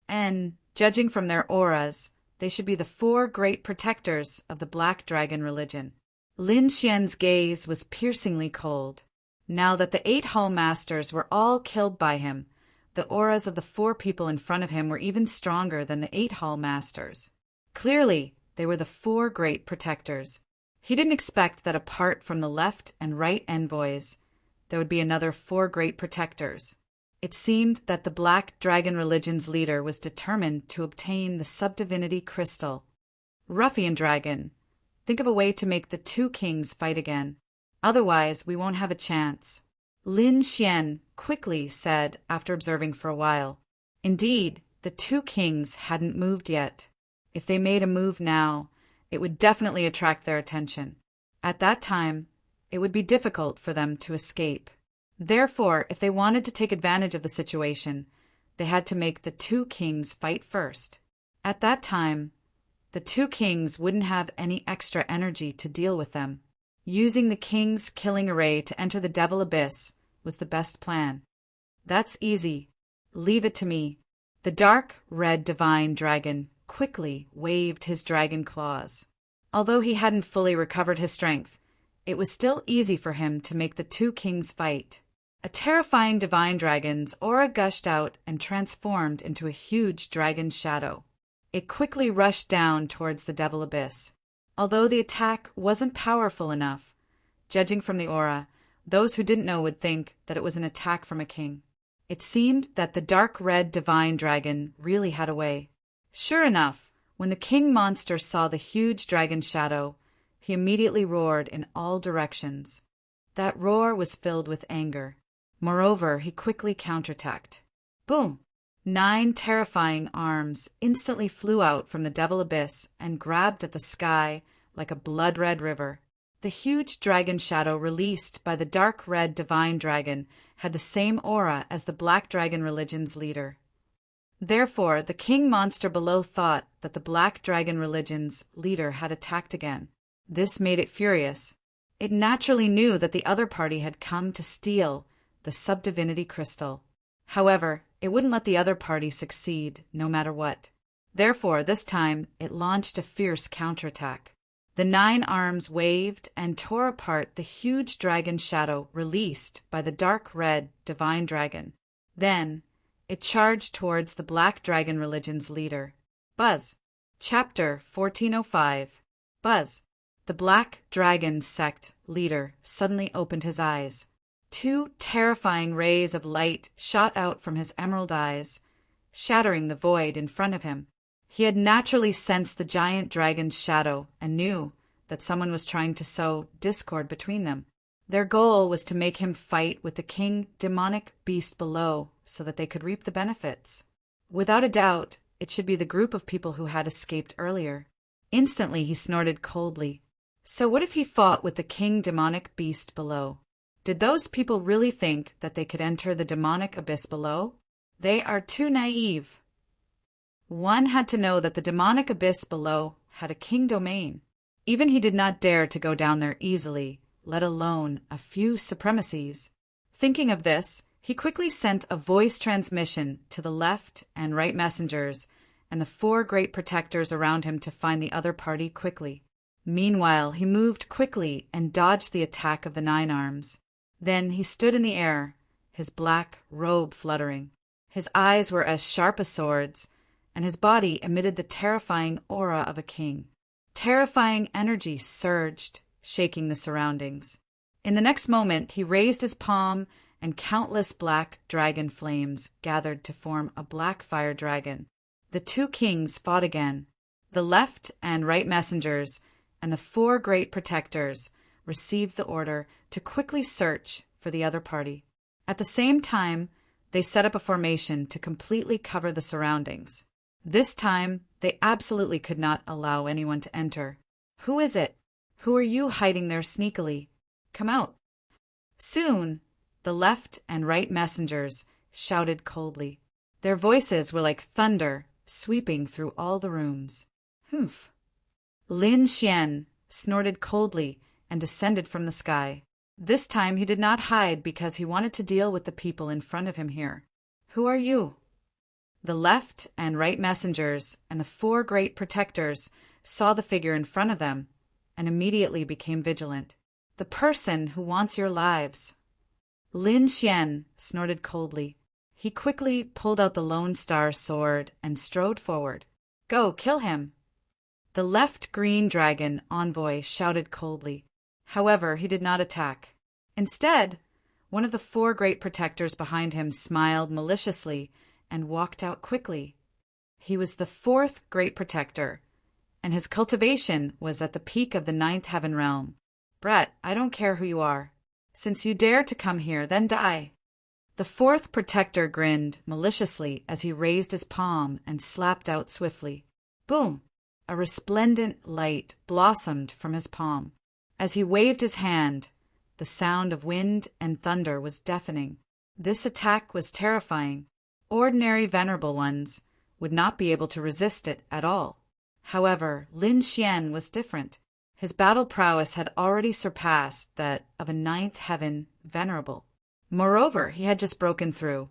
And, judging from their auras, they should be the 4 great protectors of the Black Dragon religion. Lin Xian's gaze was piercingly cold. Now that the 8 Hall Masters were all killed by him, the auras of the 4 people in front of him were even stronger than the 8 Hall Masters. Clearly, they were the 4 great protectors. He didn't expect that apart from the left and right envoys, there would be another 4 great protectors. It seemed that the Black Dragon religion's leader was determined to obtain the subdivinity crystal. Ruffian Dragon, think of a way to make the 2 kings fight again. Otherwise, we won't have a chance. Lin Xian quickly said after observing for a while. Indeed, the 2 kings hadn't moved yet. If they made a move now, it would definitely attract their attention. At that time, it would be difficult for them to escape. Therefore, if they wanted to take advantage of the situation, they had to make the 2 kings fight first. At that time, the 2 kings wouldn't have any extra energy to deal with them. Using the king's killing array to enter the Devil Abyss was the best plan. "That's easy. Leave it to me." The dark red divine dragon quickly waved his dragon claws. Although he hadn't fully recovered his strength, it was still easy for him to make the 2 kings fight. A terrifying divine dragon's aura gushed out and transformed into a huge dragon shadow. It quickly rushed down towards the Devil Abyss. Although the attack wasn't powerful enough, judging from the aura, those who didn't know would think that it was an attack from a king. It seemed that the dark red divine dragon really had a way. Sure enough, when the king monster saw the huge dragon shadow, he immediately roared in all directions. That roar was filled with anger. Moreover, he quickly counterattacked. Boom! 9 terrifying arms instantly flew out from the Devil Abyss and grabbed at the sky like a blood-red river. The huge dragon shadow released by the dark red divine dragon had the same aura as the Black Dragon religion's leader. Therefore, the king monster below thought that the Black Dragon religion's leader had attacked again. This made it furious. It naturally knew that the other party had come to steal the subdivinity crystal. However, it wouldn't let the other party succeed, no matter what. Therefore, this time, it launched a fierce counterattack. The 9 arms waved and tore apart the huge dragon shadow released by the dark red divine dragon. Then, it charged towards the Black Dragon religion's leader. Buzz. Chapter 1405. Buzz. The Black Dragon sect leader suddenly opened his eyes. 2 terrifying rays of light shot out from his emerald eyes, shattering the void in front of him. He had naturally sensed the giant dragon's shadow and knew that someone was trying to sow discord between them. Their goal was to make him fight with the king demonic beast below so that they could reap the benefits. Without a doubt, it should be the group of people who had escaped earlier. Instantly he snorted coldly. So what if he fought with the king demonic beast below? Did those people really think that they could enter the demonic abyss below? They are too naive. One had to know that the demonic abyss below had a king domain. Even he did not dare to go down there easily, let alone a few supremacies. Thinking of this, he quickly sent a voice transmission to the left and right messengers and the 4 great protectors around him to find the other party quickly. Meanwhile, he moved quickly and dodged the attack of the 9 arms. Then he stood in the air, his black robe fluttering. His eyes were as sharp as swords, and his body emitted the terrifying aura of a king. Terrifying energy surged, shaking the surroundings. In the next moment, he raised his palm, and countless black dragon flames gathered to form a black fire dragon. The two kings fought again. The left and right messengers and the four great protectors received the order to quickly search for the other party. At the same time, they set up a formation to completely cover the surroundings. This time, they absolutely could not allow anyone to enter. "Who is it? Who are you hiding there sneakily? Come out." Soon, the left and right messengers shouted coldly. Their voices were like thunder sweeping through all the rooms. "Humph." Lin Xian snorted coldly and descended from the sky. This time he did not hide because he wanted to deal with the people in front of him here. "Who are you?" The left and right messengers and the four great protectors saw the figure in front of them and immediately became vigilant. "The person who wants your lives." Lin Xian snorted coldly. He quickly pulled out the Lone Star sword and strode forward. "Go, kill him." The left green dragon envoy shouted coldly. However, he did not attack. Instead, one of the four great protectors behind him smiled maliciously and walked out quickly. He was the fourth great protector, and his cultivation was at the peak of the ninth heaven realm. "Brat, I don't care who you are. Since you dare to come here, then die." The fourth protector grinned maliciously as he raised his palm and slapped out swiftly. Boom! A resplendent light blossomed from his palm. As he waved his hand, the sound of wind and thunder was deafening. This attack was terrifying. Ordinary venerable ones would not be able to resist it at all. However, Lin Xian was different. His battle prowess had already surpassed that of a ninth heaven venerable. Moreover, he had just broken through,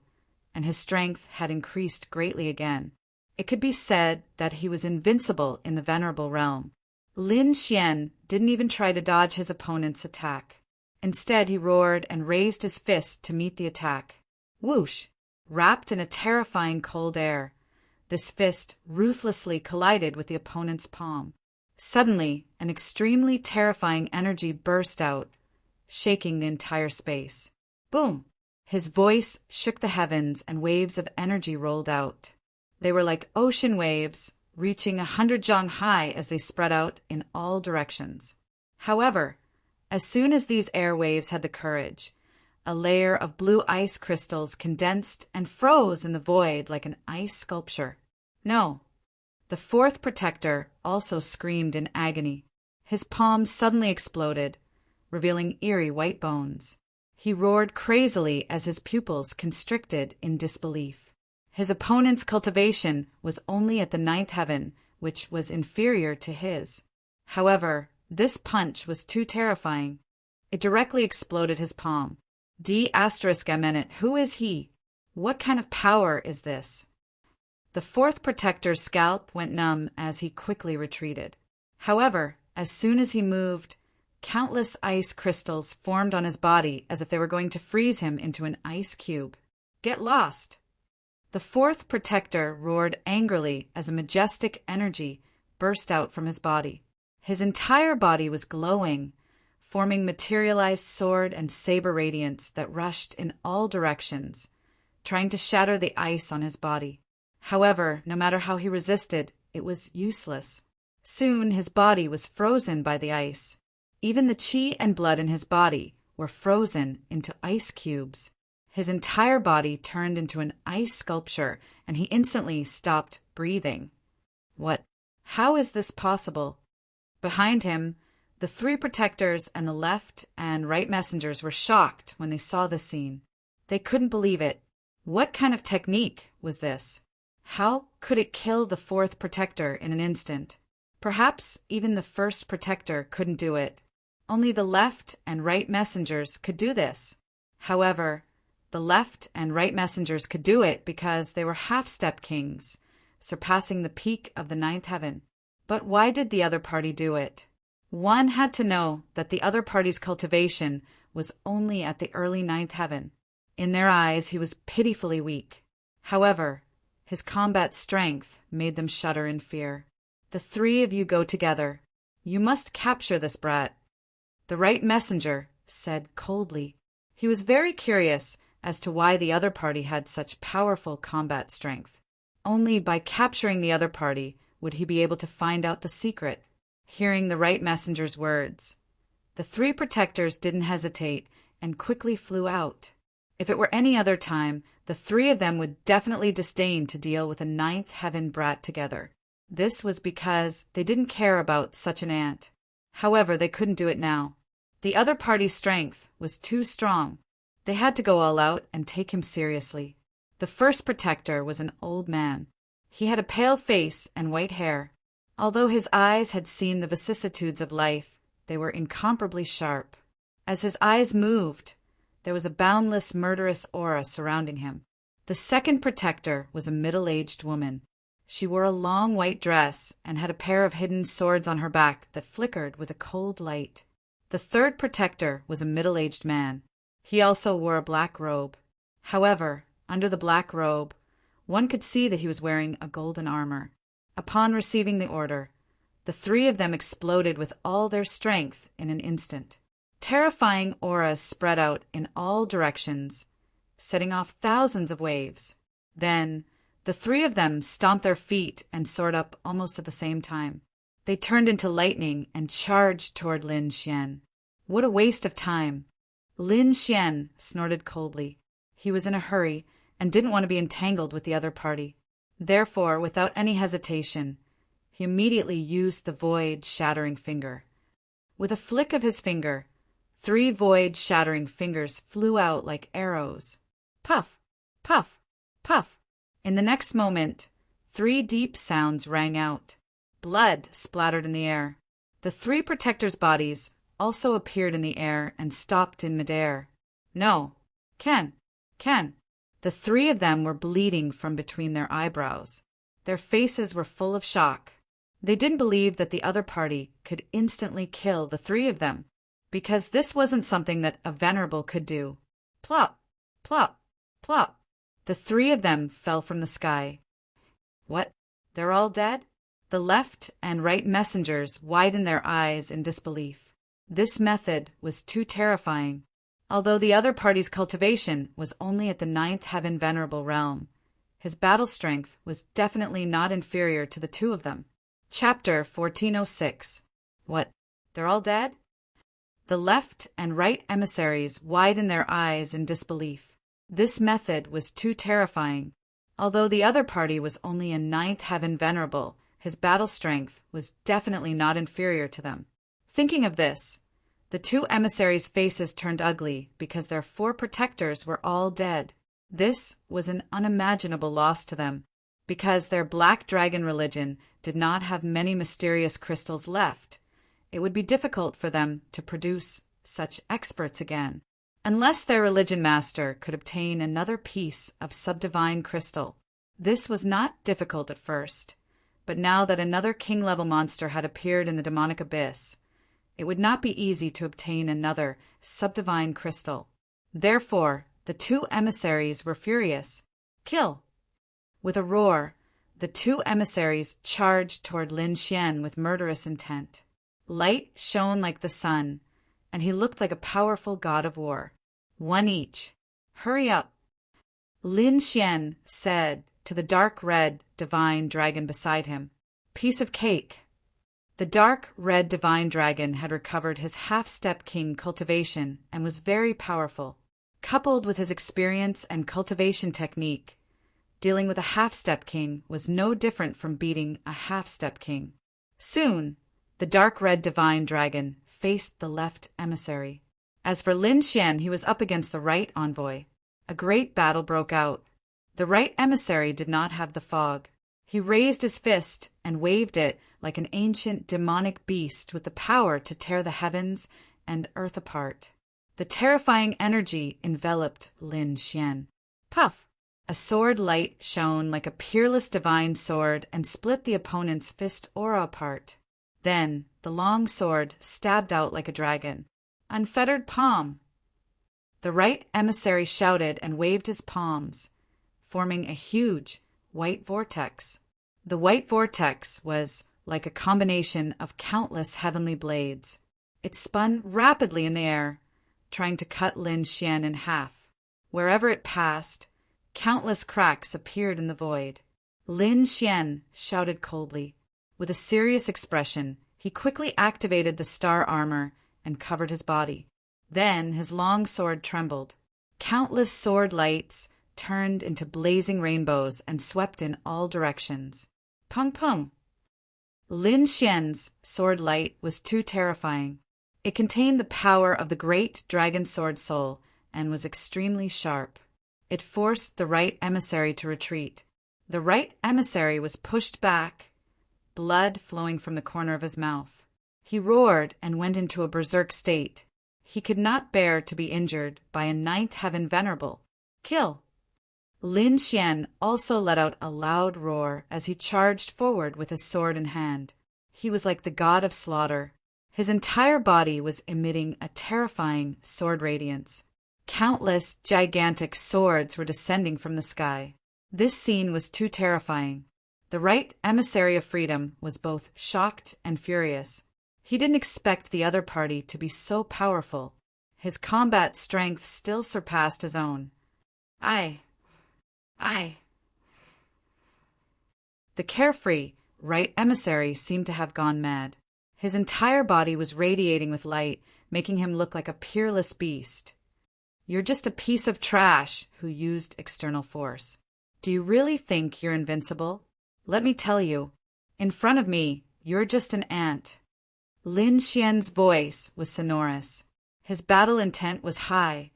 and his strength had increased greatly again. It could be said that he was invincible in the venerable realm. Lin Xian didn't even try to dodge his opponent's attack. Instead, he roared and raised his fist to meet the attack. Whoosh! Wrapped in a terrifying cold air, this fist ruthlessly collided with the opponent's palm. Suddenly, an extremely terrifying energy burst out, shaking the entire space. Boom! His voice shook the heavens and waves of energy rolled out. They were like ocean waves, reaching 100 zhang high as they spread out in all directions. However, as soon as these air waves had the courage, a layer of blue ice crystals condensed and froze in the void like an ice sculpture. No. The fourth protector also screamed in agony. His palm suddenly exploded, revealing eerie white bones. He roared crazily as his pupils constricted in disbelief. His opponent's cultivation was only at the ninth heaven, which was inferior to his. However, this punch was too terrifying. It directly exploded his palm. D***, who is he? What kind of power is this? The fourth protector's scalp went numb as he quickly retreated. However, as soon as he moved, countless ice crystals formed on his body as if they were going to freeze him into an ice cube. Get lost! The fourth protector roared angrily as a majestic energy burst out from his body. His entire body was glowing, forming materialized sword and saber radiance that rushed in all directions, trying to shatter the ice on his body. However, no matter how he resisted, it was useless. Soon his body was frozen by the ice. Even the qi and blood in his body were frozen into ice cubes. His entire body turned into an ice sculpture, and he instantly stopped breathing. What? How is this possible? Behind him, the three protectors and the left and right messengers were shocked when they saw the scene. They couldn't believe it. What kind of technique was this? How could it kill the fourth protector in an instant? Perhaps even the first protector couldn't do it. Only the left and right messengers could do this. However, the left and right messengers could do it because they were half-step kings, surpassing the peak of the ninth heaven. But why did the other party do it? One had to know that the other party's cultivation was only at the early ninth heaven. In their eyes, he was pitifully weak. However, his combat strength made them shudder in fear. The three of you go together. You must capture this brat. The right messenger said coldly. He was very curious as to why the other party had such powerful combat strength. Only by capturing the other party would he be able to find out the secret. Hearing the right messenger's words, the three protectors didn't hesitate and quickly flew out. If it were any other time, the three of them would definitely disdain to deal with a ninth heaven brat together. This was because they didn't care about such an ant. However, they couldn't do it now. The other party's strength was too strong. They had to go all out and take him seriously. The first protector was an old man. He had a pale face and white hair. Although his eyes had seen the vicissitudes of life, they were incomparably sharp. As his eyes moved, there was a boundless, murderous aura surrounding him. The second protector was a middle-aged woman. She wore a long white dress and had a pair of hidden swords on her back that flickered with a cold light. The third protector was a middle-aged man. He also wore a black robe. However, under the black robe, one could see that he was wearing a golden armor. Upon receiving the order, the three of them exploded with all their strength in an instant. Terrifying auras spread out in all directions, setting off thousands of waves. Then, the three of them stomped their feet and soared up almost at the same time. They turned into lightning and charged toward Lin Xian. What a waste of time! Lin Xian snorted coldly. He was in a hurry and didn't want to be entangled with the other party. Therefore, without any hesitation, he immediately used the void-shattering finger. With a flick of his finger, 3 void-shattering fingers flew out like arrows. Puff! Puff! Puff! In the next moment, 3 deep sounds rang out. Blood splattered in the air. The 3 protectors' bodies also appeared in the air and stopped in midair. No. Ken! The 3 of them were bleeding from between their eyebrows. Their faces were full of shock. They didn't believe that the other party could instantly kill the 3 of them, because this wasn't something that a venerable could do. Plop! Plop! Plop! The 3 of them fell from the sky. What? They're all dead? The left and right messengers widened their eyes in disbelief. This method was too terrifying. Although the other party's cultivation was only at the 9th heaven venerable realm, his battle strength was definitely not inferior to the 2 of them. Chapter 1406. What? They're all dead? The left and right emissaries widened their eyes in disbelief. This method was too terrifying. Although the other party was only a 9th heaven venerable, his battle strength was definitely not inferior to them. Thinking of this, the 2 emissaries' faces turned ugly because their 4 protectors were all dead. This was an unimaginable loss to them, because their black dragon religion did not have many mysterious crystals left. It would be difficult for them to produce such experts again, unless their religion master could obtain another piece of subdivine crystal. This was not difficult at first, but now that another king-level monster had appeared in the demonic abyss, it would not be easy to obtain another subdivine crystal. Therefore, the 2 emissaries were furious. Kill! With a roar, the 2 emissaries charged toward Lin Xian with murderous intent. Light shone like the sun, and he looked like a powerful god of war. 1 each. Hurry up! Lin Xian said to the dark red divine dragon beside him. Piece of cake. The dark red divine dragon had recovered his half-step king cultivation and was very powerful. Coupled with his experience and cultivation technique, dealing with a half-step king was no different from beating a half-step king. Soon, the dark red divine dragon faced the left emissary. As for Lin Xian, he was up against the right envoy. A great battle broke out. The right emissary did not have the fog. He raised his fist and waved it like an ancient demonic beast with the power to tear the heavens and earth apart. The terrifying energy enveloped Lin Xian. Puff! A sword light shone like a peerless divine sword and split the opponent's fist aura apart. Then the long sword stabbed out like a dragon. Unfettered palm! The right emissary shouted and waved his palms, forming a huge white vortex. The white vortex was like a combination of countless heavenly blades. It spun rapidly in the air, trying to cut Lin Xian in half. Wherever it passed, countless cracks appeared in the void. Lin Xian shouted coldly. With a serious expression, he quickly activated the star armor and covered his body. Then his long sword trembled. Countless sword lights turned into blazing rainbows and swept in all directions. Pung pung! Lin Xian's sword light was too terrifying. It contained the power of the great dragon sword soul and was extremely sharp. It forced the right emissary to retreat. The right emissary was pushed back, blood flowing from the corner of his mouth. He roared and went into a berserk state. He could not bear to be injured by a ninth heaven venerable. Kill! Lin Xian also let out a loud roar as he charged forward with his sword in hand. He was like the god of slaughter. His entire body was emitting a terrifying sword radiance. Countless gigantic swords were descending from the sky. This scene was too terrifying. The right emissary of freedom was both shocked and furious. He didn't expect the other party to be so powerful. His combat strength still surpassed his own. I. The carefree right emissary seemed to have gone mad. His entire body was radiating with light, making him look like a peerless beast. You're just a piece of trash who used external force. Do you really think you're invincible? Let me tell you, in front of me, you're just an ant. Lin Xian's voice was sonorous. His battle intent was high,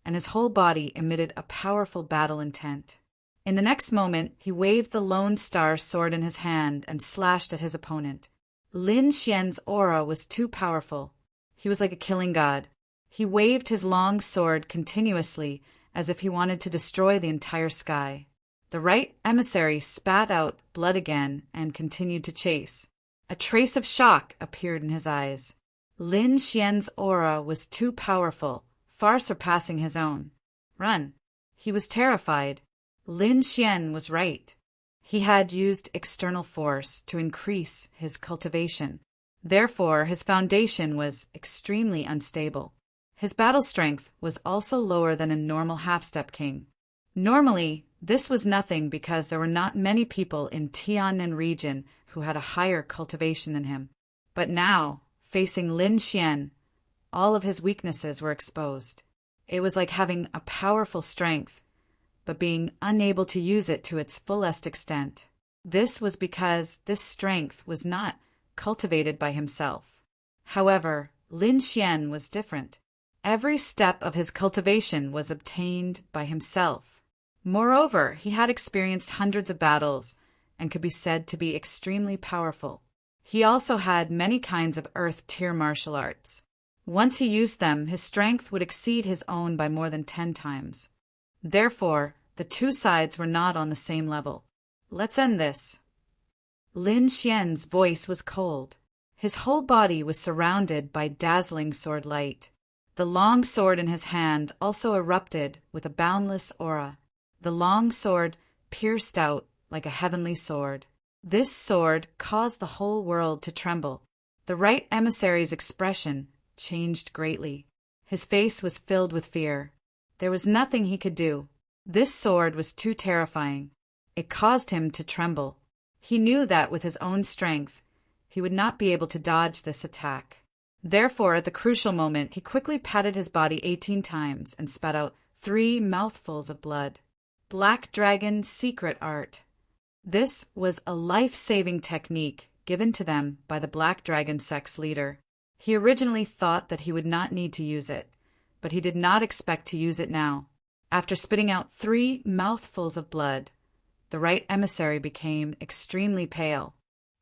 and his whole body emitted a powerful battle intent. In the next moment, he waved the Lone Star sword in his hand and slashed at his opponent. Lin Xian's aura was too powerful. He was like a killing god. He waved his long sword continuously as if he wanted to destroy the entire sky. The right emissary spat out blood again and continued to chase. A trace of shock appeared in his eyes. Lin Xian's aura was too powerful, far surpassing his own. Run! He was terrified. Lin Xian was right. He had used external force to increase his cultivation. Therefore, his foundation was extremely unstable. His battle strength was also lower than a normal half-step king. Normally, this was nothing because there were not many people in Tiannan region who had a higher cultivation than him. But now, facing Lin Xian, all of his weaknesses were exposed. It was like having a powerful strength, but being unable to use it to its fullest extent. This was because this strength was not cultivated by himself. However, Lin Xian was different. Every step of his cultivation was obtained by himself. Moreover, he had experienced hundreds of battles and could be said to be extremely powerful. He also had many kinds of earth-tier martial arts. Once he used them, his strength would exceed his own by more than 10 times. Therefore, the two sides were not on the same level. Let's end this. Lin Xian's voice was cold. His whole body was surrounded by dazzling sword light. The long sword in his hand also erupted with a boundless aura. The long sword pierced out like a heavenly sword. This sword caused the whole world to tremble. The right emissary's expression changed greatly. His face was filled with fear. There was nothing he could do. This sword was too terrifying. It caused him to tremble. He knew that with his own strength, he would not be able to dodge this attack. Therefore, at the crucial moment, he quickly patted his body 18 times and spat out 3 mouthfuls of blood. Black Dragon Secret Art. This was a life-saving technique given to them by the Black Dragon sect's leader. He originally thought that he would not need to use it, but he did not expect to use it now. After spitting out 3 mouthfuls of blood, the right emissary became extremely pale.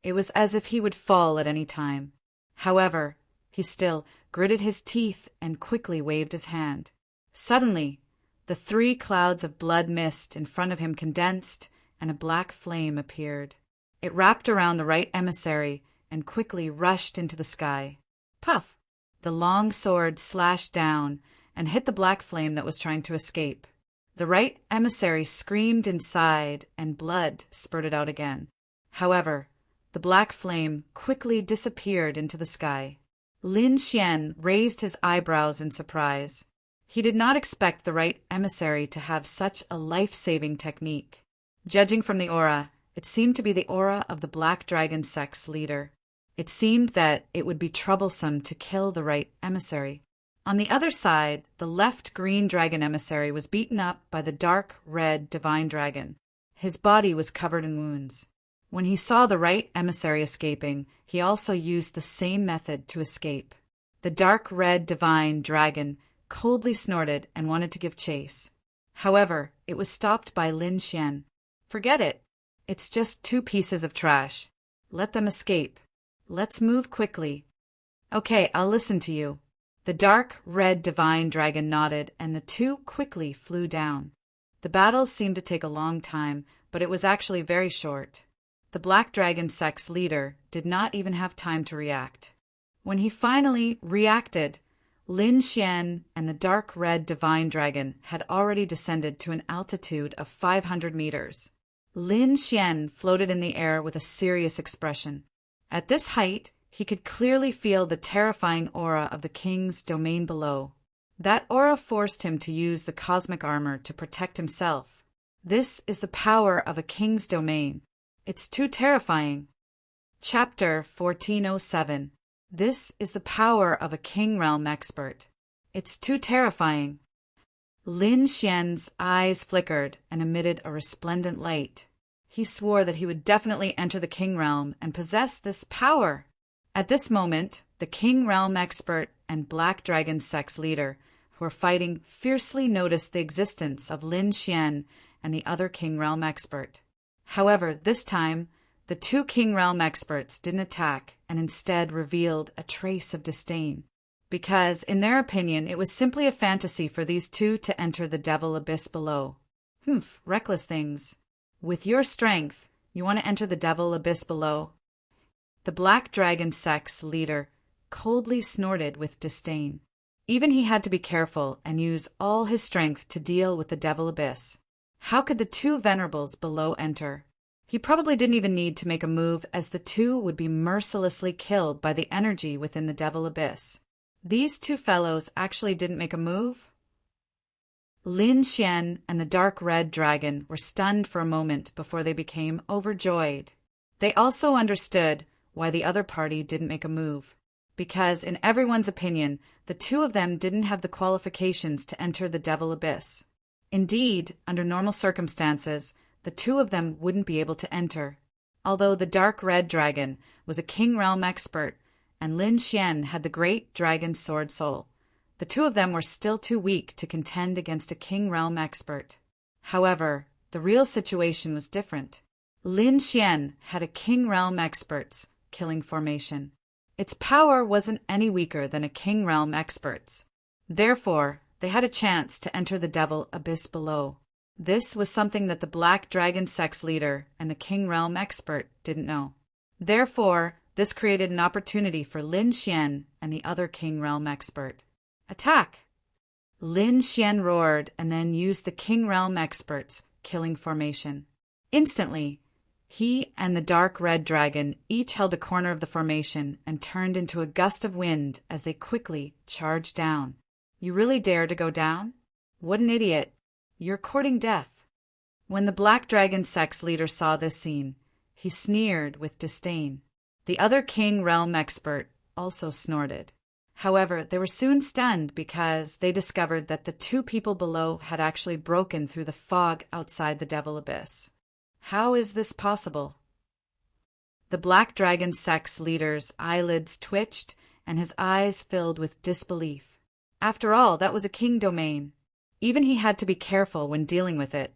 It was as if he would fall at any time. However, he still gritted his teeth and quickly waved his hand. Suddenly, the 3 clouds of blood mist in front of him condensed, and a black flame appeared. It wrapped around the right emissary and quickly rushed into the sky. Puff! The long sword slashed down and hit the black flame that was trying to escape. The right emissary screamed inside, and blood spurted out again. However, the black flame quickly disappeared into the sky. Lin Xian raised his eyebrows in surprise. He did not expect the right emissary to have such a life-saving technique. Judging from the aura, it seemed to be the aura of the Black Dragon sect's leader. It seemed that it would be troublesome to kill the right emissary. On the other side, the left green dragon emissary was beaten up by the dark red divine dragon. His body was covered in wounds. When he saw the right emissary escaping, he also used the same method to escape. The dark red divine dragon coldly snorted and wanted to give chase. However, it was stopped by Lin Xian. "Forget it. It's just 2 pieces of trash. Let them escape. Let's move quickly." "Okay, I'll listen to you." The dark red divine dragon nodded, and the 2 quickly flew down. The battle seemed to take a long time, but it was actually very short. The Black Dragon sect's leader did not even have time to react. When he finally reacted, Lin Xian and the dark red divine dragon had already descended to an altitude of 500 meters. Lin Xian floated in the air with a serious expression. At this height, he could clearly feel the terrifying aura of the king's domain below. That aura forced him to use the cosmic armor to protect himself. This is the power of a king's domain. It's too terrifying. Chapter 1407. This is the power of a king realm expert. It's too terrifying. Lin Xian's eyes flickered and emitted a resplendent light. He swore that he would definitely enter the king realm and possess this power. At this moment, the king realm expert and Black Dragon sect's leader, who were fighting fiercely, noticed the existence of Lin Xian and the other king realm expert. However, this time, the 2 king realm experts didn't attack and instead revealed a trace of disdain. Because, in their opinion, it was simply a fantasy for these 2 to enter the devil abyss below. Reckless things. With your strength, you want to enter the devil abyss below? The Black Dragon sect's leader coldly snorted with disdain. Even he had to be careful and use all his strength to deal with the devil abyss. How could the 2 venerables below enter? He probably didn't even need to make a move, as the 2 would be mercilessly killed by the energy within the devil abyss. These 2 fellows actually didn't make a move? Lin Xian and the dark red dragon were stunned for a moment before they became overjoyed. They also understood why the other party didn't make a move. Because, in everyone's opinion, the 2 of them didn't have the qualifications to enter the devil abyss. Indeed, under normal circumstances, the 2 of them wouldn't be able to enter. Although the dark red dragon was a king realm expert and Lin Xian had the great dragon sword soul, the 2 of them were still too weak to contend against a king realm expert. However, the real situation was different. Lin Xian had a king realm expert's killing formation. Its power wasn't any weaker than a king realm expert's. Therefore, they had a chance to enter the devil abyss below. This was something that the Black Dragon sect's leader and the king realm expert didn't know. Therefore, this created an opportunity for Lin Xian and the other king realm expert. Attack! Lin Xian roared and then used the king realm expert's killing formation. Instantly, he and the dark red dragon each held a corner of the formation and turned into a gust of wind as they quickly charged down. You really dare to go down? What an idiot. You're courting death. When the Black Dragon sect's leader saw this scene, he sneered with disdain. The other king realm expert also snorted. However, they were soon stunned because they discovered that the 2 people below had actually broken through the fog outside the devil abyss. How is this possible? The Black Dragon sect's leader's eyelids twitched and his eyes filled with disbelief. After all, that was a king domain. Even he had to be careful when dealing with it,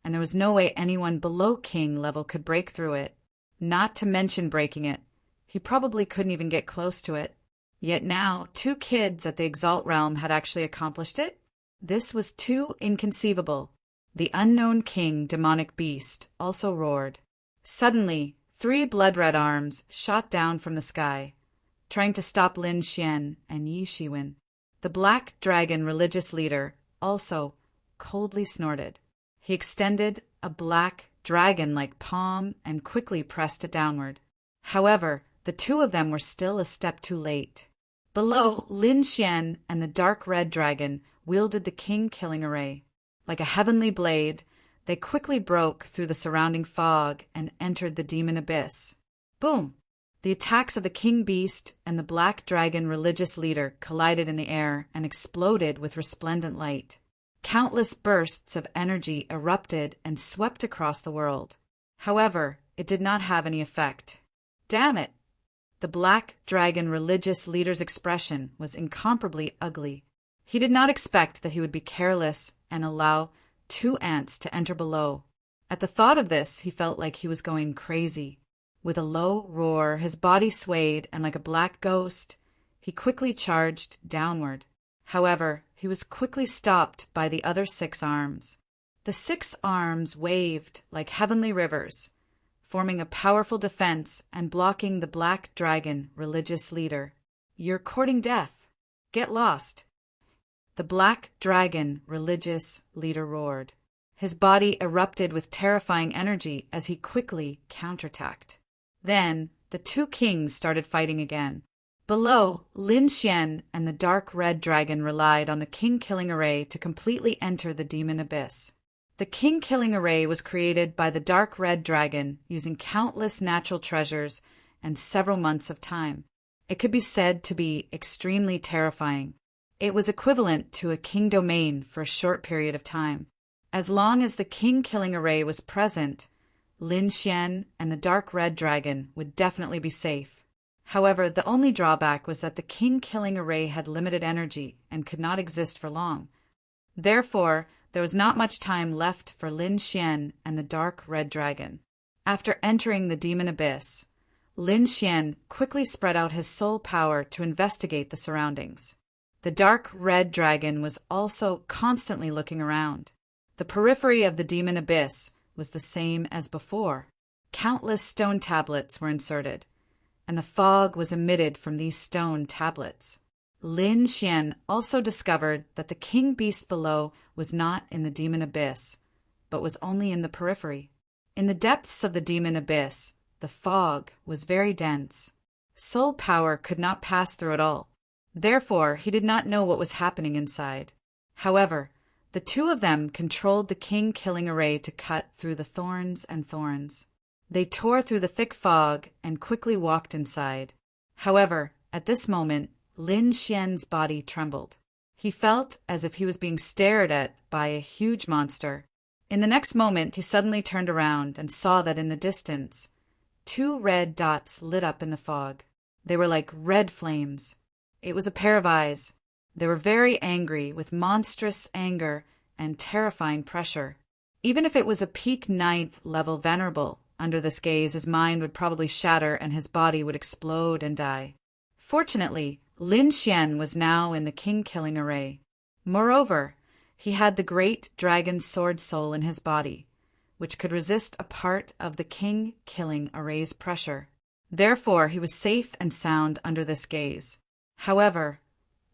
and there was no way anyone below king level could break through it. Not to mention breaking it. He probably couldn't even get close to it. Yet now, 2 kids at the Exalt realm had actually accomplished it? This was too inconceivable. The unknown king demonic beast also roared. Suddenly, 3 blood-red arms shot down from the sky, trying to stop Lin Xian and Yi Shiwen. The Black Dragon religious leader also coldly snorted. He extended a black dragon-like palm and quickly pressed it downward. However, the 2 of them were still a step too late. Below, Lin Xian and the dark red dragon wielded the king-killing array. Like a heavenly blade, they quickly broke through the surrounding fog and entered the demon abyss. Boom! The attacks of the king beast and the black dragon religious leader collided in the air and exploded with resplendent light. Countless bursts of energy erupted and swept across the world. However, it did not have any effect. Damn it! The black dragon religious leader's expression was incomparably ugly. He did not expect that he would be careless and allow 2 ants to enter below. At the thought of this, he felt like he was going crazy. With a low roar, his body swayed, and like a black ghost, he quickly charged downward. However, he was quickly stopped by the other 6 arms. The 6 arms waved like heavenly rivers, forming a powerful defense and blocking the black dragon religious leader. "You're courting death. Get lost." The black dragon religious leader roared. His body erupted with terrifying energy as he quickly counterattacked. Then, the 2 kings started fighting again. Below, Lin Xian and the dark red dragon relied on the king-killing array to completely enter the demon abyss. The king-killing array was created by the dark red dragon using countless natural treasures and several months of time. It could be said to be extremely terrifying. It was equivalent to a king domain for a short period of time. As long as the king-killing array was present, Lin Xian and the dark red dragon would definitely be safe. However, the only drawback was that the king-killing array had limited energy and could not exist for long. Therefore, there was not much time left for Lin Xian and the dark red dragon. After entering the demon abyss, Lin Xian quickly spread out his soul power to investigate the surroundings. The dark red dragon was also constantly looking around. The periphery of the demon abyss was the same as before. Countless stone tablets were inserted, and the fog was emitted from these stone tablets. Lin Xian also discovered that the king beast below was not in the demon abyss, but was only in the periphery. In the depths of the demon abyss, the fog was very dense. Soul power could not pass through it all. Therefore, he did not know what was happening inside. However, the 2 of them controlled the king-killing array to cut through the thorns and thorns. They tore through the thick fog and quickly walked inside. However, at this moment, Lin Xian's body trembled. He felt as if he was being stared at by a huge monster. In the next moment, he suddenly turned around and saw that in the distance, 2 red dots lit up in the fog. They were like red flames. It was a pair of eyes. They were very angry, with monstrous anger and terrifying pressure. Even if it was a peak 9th level venerable, under this gaze his mind would probably shatter and his body would explode and die. Fortunately, Lin Xian was now in the king-killing array. Moreover, he had the great dragon sword soul in his body, which could resist a part of the king-killing array's pressure. Therefore, he was safe and sound under this gaze. However,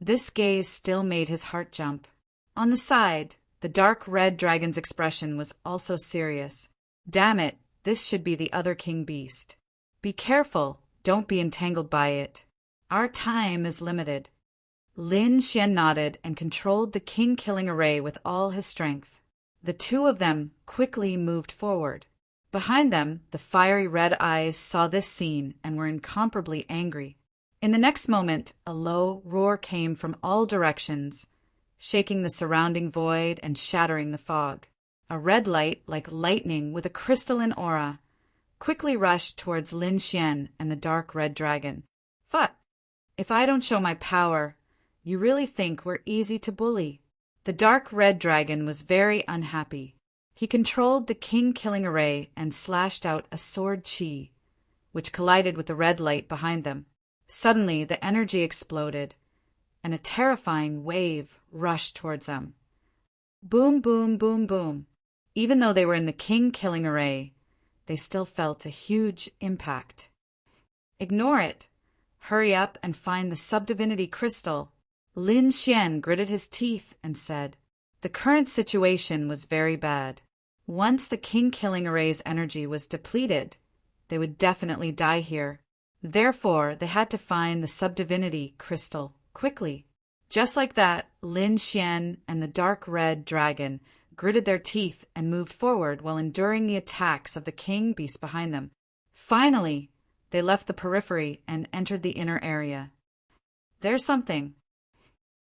this gaze still made his heart jump. On the side, the dark red dragon's expression was also serious. Damn it, this should be the other king beast. Be careful, don't be entangled by it. Our time is limited. Lin Xian nodded and controlled the king-killing array with all his strength. The 2 of them quickly moved forward. Behind them, the fiery red eyes saw this scene and were incomparably angry. In the next moment, a low roar came from all directions, shaking the surrounding void and shattering the fog. A red light, like lightning with a crystalline aura, quickly rushed towards Lin Xian and the dark red dragon. "Fuck! If I don't show my power, you really think we're easy to bully?" The dark red dragon was very unhappy. He controlled the king-killing array and slashed out a sword chi, which collided with the red light behind them. Suddenly, the energy exploded, and a terrifying wave rushed towards them. Boom, boom, boom, boom. Even though they were in the king-killing array, they still felt a huge impact. "Ignore it. Hurry up and find the subdivinity crystal." Lin Xian gritted his teeth and said, the current situation was very bad. Once the king-killing array's energy was depleted, they would definitely die here. Therefore, they had to find the subdivinity crystal quickly. Just like that, Lin Xian and the dark red dragon gritted their teeth and moved forward while enduring the attacks of the king beast behind them. Finally, they left the periphery and entered the inner area. There's something.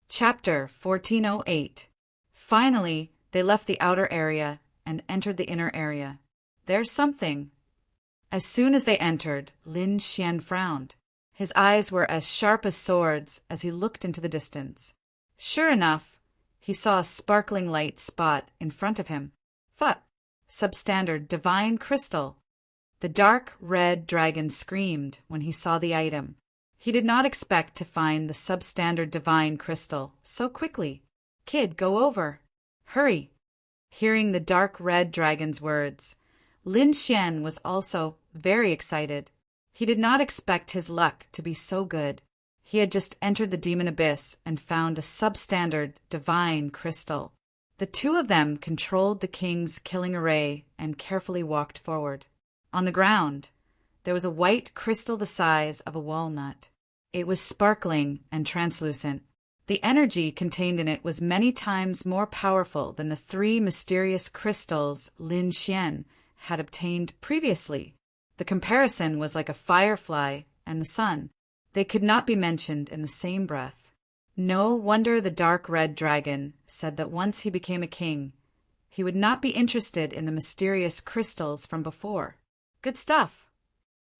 Chapter 1408. Finally, they left the outer area and entered the inner area. There's something. As soon as they entered, Lin Xian frowned. His eyes were as sharp as swords as he looked into the distance. Sure enough, he saw a sparkling light spot in front of him. Substandard divine crystal. The dark red dragon screamed when he saw the item. He did not expect to find the substandard divine crystal so quickly. Kid, go over. Hurry. Hearing the dark red dragon's words, Lin Xian was also very excited. He did not expect his luck to be so good. He had just entered the demon abyss and found a substandard divine crystal. The two of them controlled the king's killing array and carefully walked forward. On the ground, there was a white crystal the size of a walnut. It was sparkling and translucent. The energy contained in it was many times more powerful than the 3 mysterious crystals Lin Xian had obtained previously. The comparison was like a firefly and the sun. They could not be mentioned in the same breath. No wonder the dark red dragon said that once he became a king, he would not be interested in the mysterious crystals from before. Good stuff.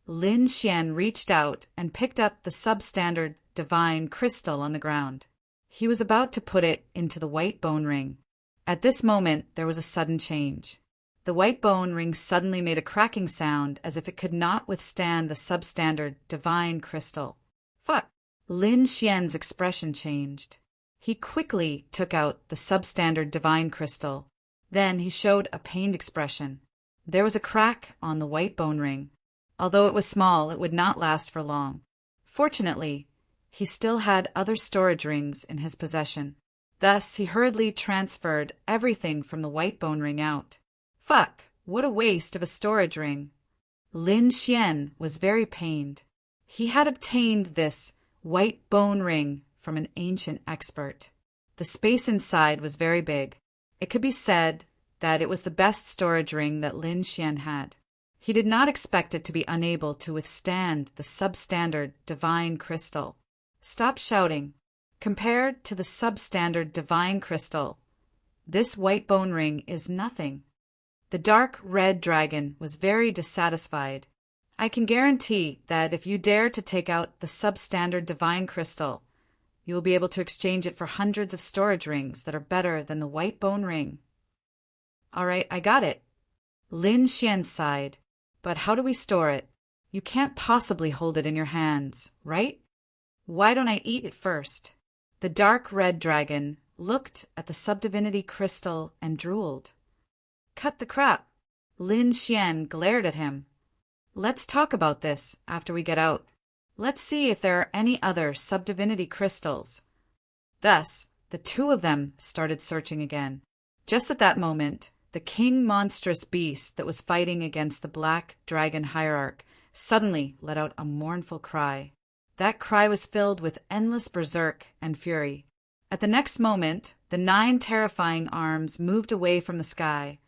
Lin Xian reached out and picked up the substandard divine crystal on the ground. He was about to put it into the white bone ring. At this moment, there was a sudden change. The white bone ring suddenly made a cracking sound as if it could not withstand the substandard divine crystal. Lin Xian's expression changed. He quickly took out the substandard divine crystal. Then he showed a pained expression. There was a crack on the white bone ring. Although it was small, it would not last for long. Fortunately, he still had other storage rings in his possession. Thus, he hurriedly transferred everything from the white bone ring out. What a waste of a storage ring. Lin Xian was very pained. He had obtained this white bone ring from an ancient expert. The space inside was very big. It could be said that it was the best storage ring that Lin Xian had. He did not expect it to be unable to withstand the substandard divine crystal. Stop shouting. Compared to the substandard divine crystal, this white bone ring is nothing. The dark red dragon was very dissatisfied. I can guarantee that if you dare to take out the substandard divine crystal, you will be able to exchange it for hundreds of storage rings that are better than the white bone ring. All right, I got it. Lin Xian sighed. But how do we store it? You can't possibly hold it in your hands, right? Why don't I eat it first? The dark red dragon looked at the subdivinity crystal and drooled. Cut the crap. Lin Xian glared at him. Let's talk about this after we get out. Let's see if there are any other subdivinity crystals. Thus, the two of them started searching again. Just at that moment, the king monstrous beast that was fighting against the black dragon hierarch suddenly let out a mournful cry. That cry was filled with endless berserk and fury. At the next moment, the 9 terrifying arms moved away from the sky,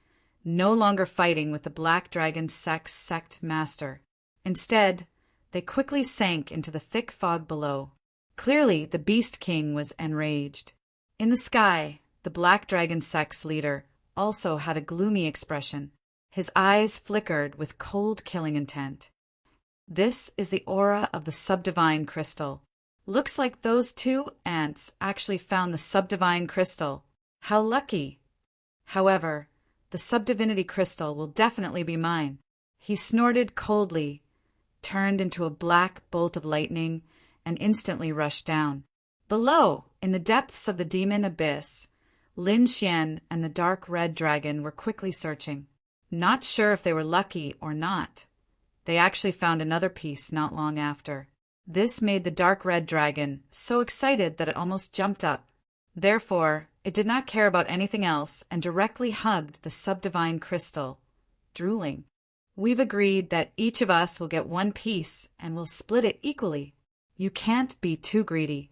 no longer fighting with the black dragon sect master. Instead, they quickly sank into the thick fog below. Clearly, the beast king was enraged. In the sky, the black dragon sect's leader also had a gloomy expression. His eyes flickered with cold killing intent. This is the aura of the subdivine crystal. Looks like those 2 ants actually found the subdivine crystal. How lucky! However, the subdivinity crystal will definitely be mine. He snorted coldly, turned into a black bolt of lightning, and instantly rushed down. Below, in the depths of the demon abyss, Lin Xian and the dark red dragon were quickly searching. Not sure if they were lucky or not. They actually found another piece not long after. This made the dark red dragon so excited that it almost jumped up. Therefore, it did not care about anything else and directly hugged the subdivine crystal, drooling. We've agreed that each of us will get one piece and we'll split it equally. You can't be too greedy."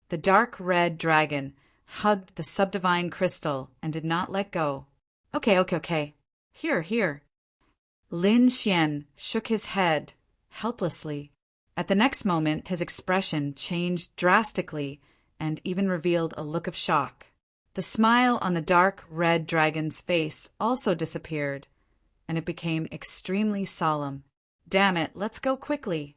The dark red dragon hugged the subdivine crystal and did not let go. Okay. Here. Lin Xian shook his head helplessly. At the next moment, his expression changed drastically and even revealed a look of shock. The smile on the dark red dragon's face also disappeared, and it became extremely solemn. "Damn it, let's go quickly."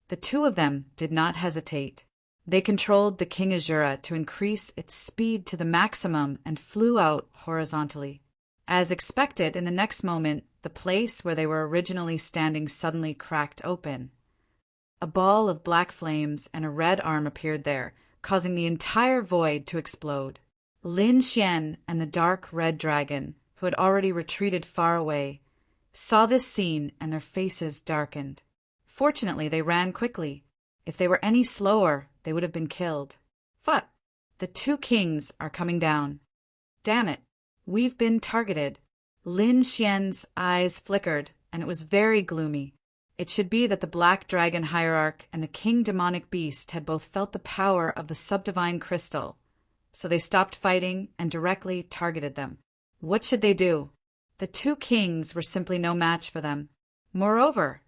The two of them did not hesitate. They controlled the King Azura to increase its speed to the maximum and flew out horizontally. As expected, in the next moment, the place where they were originally standing suddenly cracked open. A ball of black flames and a red arm appeared there, causing the entire void to explode. Lin Xian and the dark red dragon, who had already retreated far away, saw this scene and their faces darkened. Fortunately, they ran quickly. If they were any slower, they would have been killed. Fuck! The two kings are coming down. Damn it! We've been targeted. Lin Xian's eyes flickered, and it was very gloomy. It should be that the Black Dragon Hierarch and the King Demonic Beast had both felt the power of the subdivine crystal, so they stopped fighting and directly targeted them. What should they do? The two kings were simply no match for them. Moreover,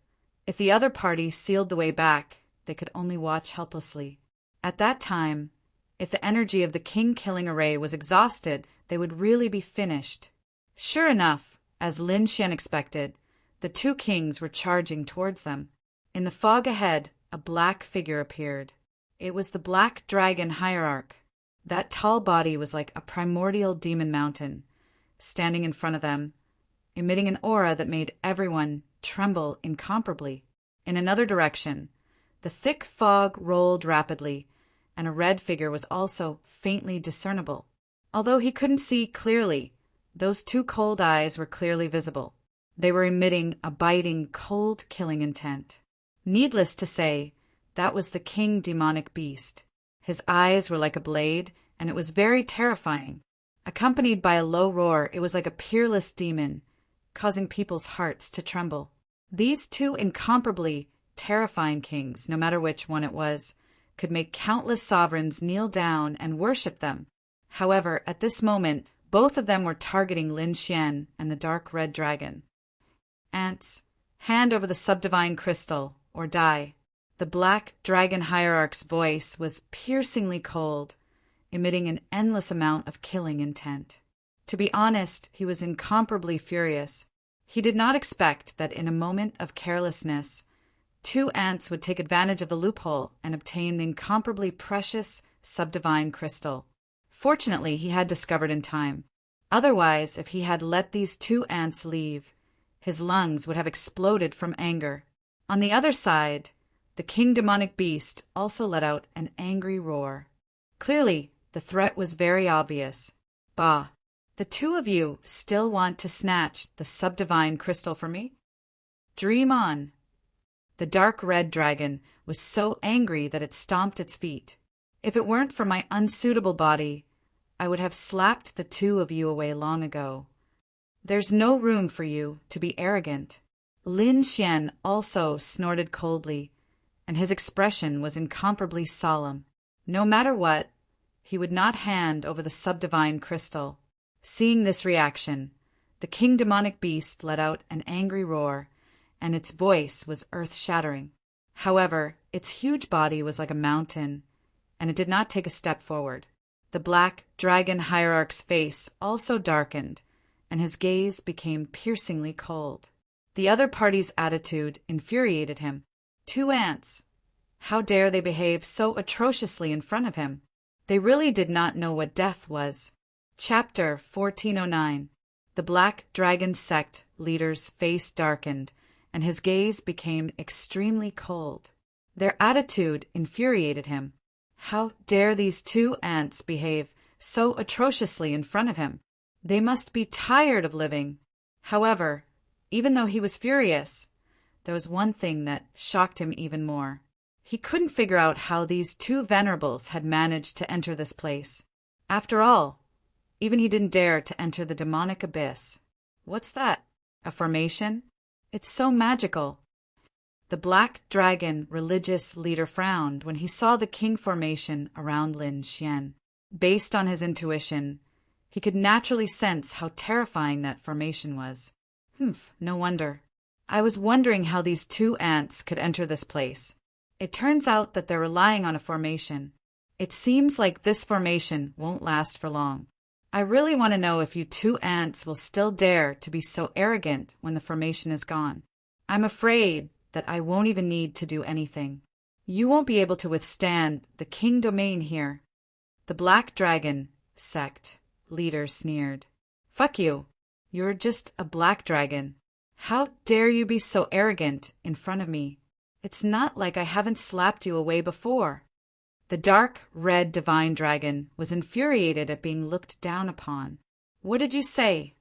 if the other party sealed the way back, they could only watch helplessly. At that time, if the energy of the king-killing array was exhausted, they would really be finished. Sure enough, as Lin Xian expected, the two kings were charging towards them. In the fog ahead, a black figure appeared. It was the Black Dragon Hierarch. That tall body was like a primordial demon mountain, standing in front of them, emitting an aura that made everyone tremble incomparably. In another direction, the thick fog rolled rapidly, and a red figure was also faintly discernible. Although he couldn't see clearly, those two cold eyes were clearly visible. They were emitting a biting, cold, killing intent. Needless to say, that was the King Demonic Beast. His eyes were like a blade, and it was very terrifying. Accompanied by a low roar, it was like a peerless demon, causing people's hearts to tremble. These two incomparably terrifying kings, no matter which one it was, could make countless sovereigns kneel down and worship them. However, at this moment, both of them were targeting Lin Xian and the dark red dragon. "Ants, hand over the subdivine crystal, or die." The Black Dragon Hierarch's voice was piercingly cold, emitting an endless amount of killing intent. To be honest, he was incomparably furious. He did not expect that in a moment of carelessness, two ants would take advantage of the loophole and obtain the incomparably precious subdivine crystal. Fortunately, he had discovered in time. Otherwise, if he had let these two ants leave, his lungs would have exploded from anger. On the other side, the King Demonic Beast also let out an angry roar. Clearly, the threat was very obvious. "Bah, the two of you still want to snatch the subdivine crystal from me? Dream on." The dark red dragon was so angry that it stomped its feet. "If it weren't for my unsuitable body, I would have slapped the two of you away long ago. There's no room for you to be arrogant." Lin Xian also snorted coldly, and his expression was incomparably solemn. No matter what, he would not hand over the subdivine crystal. Seeing this reaction, the King Demonic Beast let out an angry roar, and its voice was earth-shattering. However, its huge body was like a mountain, and it did not take a step forward. The Black Dragon Hierarch's face also darkened, and his gaze became piercingly cold. The other party's attitude infuriated him. Two ants! How dare they behave so atrociously in front of him? They really did not know what death was. Chapter 1409. The Black Dragon Sect leader's face darkened, and his gaze became extremely cold. Their attitude infuriated him. How dare these two ants behave so atrociously in front of him? They must be tired of living. However, even though he was furious, there was one thing that shocked him even more. He couldn't figure out how these two venerables had managed to enter this place. After all, even he didn't dare to enter the demonic abyss. What's that? A formation? It's so magical. The Black Dragon religious leader frowned when he saw the king formation around Lin Xian. Based on his intuition, he could naturally sense how terrifying that formation was. No wonder. I was wondering how these two ants could enter this place. It turns out that they're relying on a formation. It seems like this formation won't last for long. I really want to know if you two ants will still dare to be so arrogant when the formation is gone. I'm afraid that I won't even need to do anything. You won't be able to withstand the king domain here. The Black Dragon sect leader sneered. Fuck you. You're just a black dragon. How dare you be so arrogant in front of me? It's not like I haven't slapped you away before. The dark red divine dragon was infuriated at being looked down upon. What did you say?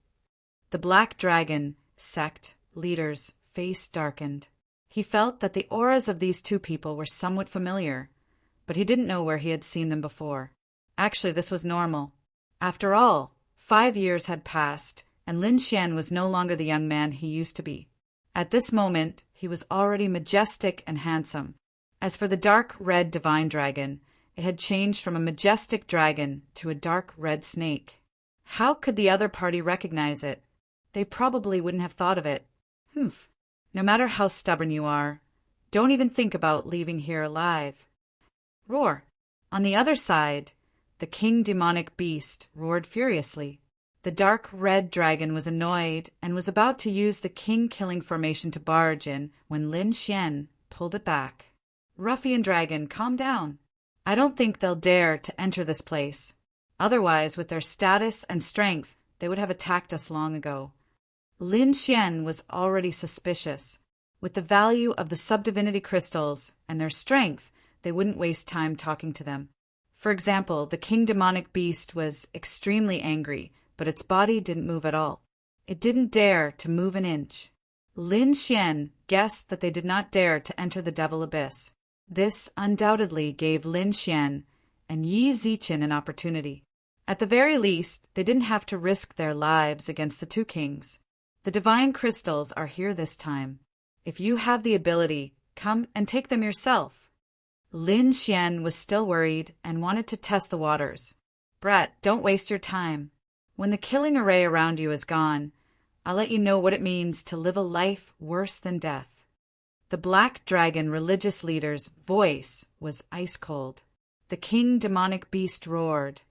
The Black Dragon sect leader's face darkened. He felt that the auras of these two people were somewhat familiar, but he didn't know where he had seen them before. Actually, this was normal. After all, 5 years had passed, and Lin Xian was no longer the young man he used to be. At this moment, he was already majestic and handsome. As for the dark red divine dragon, it had changed from a majestic dragon to a dark red snake. How could the other party recognize it? They probably wouldn't have thought of it. No matter how stubborn you are, don't even think about leaving here alive. Roar. On the other side, the king demonic beast roared furiously. The dark red dragon was annoyed and was about to use the king-killing formation to barge in when Lin Xian pulled it back. Ruffian dragon, calm down. I don't think they'll dare to enter this place. Otherwise, with their status and strength, they would have attacked us long ago. Lin Xian was already suspicious. With the value of the subdivinity crystals and their strength, they wouldn't waste time talking to them. For example, the king demonic beast was extremely angry, but its body didn't move at all. It didn't dare to move an inch. Lin Xian guessed that they did not dare to enter the devil abyss. This undoubtedly gave Lin Xian and Yi Zichen an opportunity. At the very least, they didn't have to risk their lives against the two kings. The divine crystals are here this time. If you have the ability, come and take them yourself. Lin Xian was still worried and wanted to test the waters. Brat, don't waste your time. When the killing array around you is gone, I'll let you know what it means to live a life worse than death. The Black Dragon religious leader's voice was ice cold. The king demonic beast roared,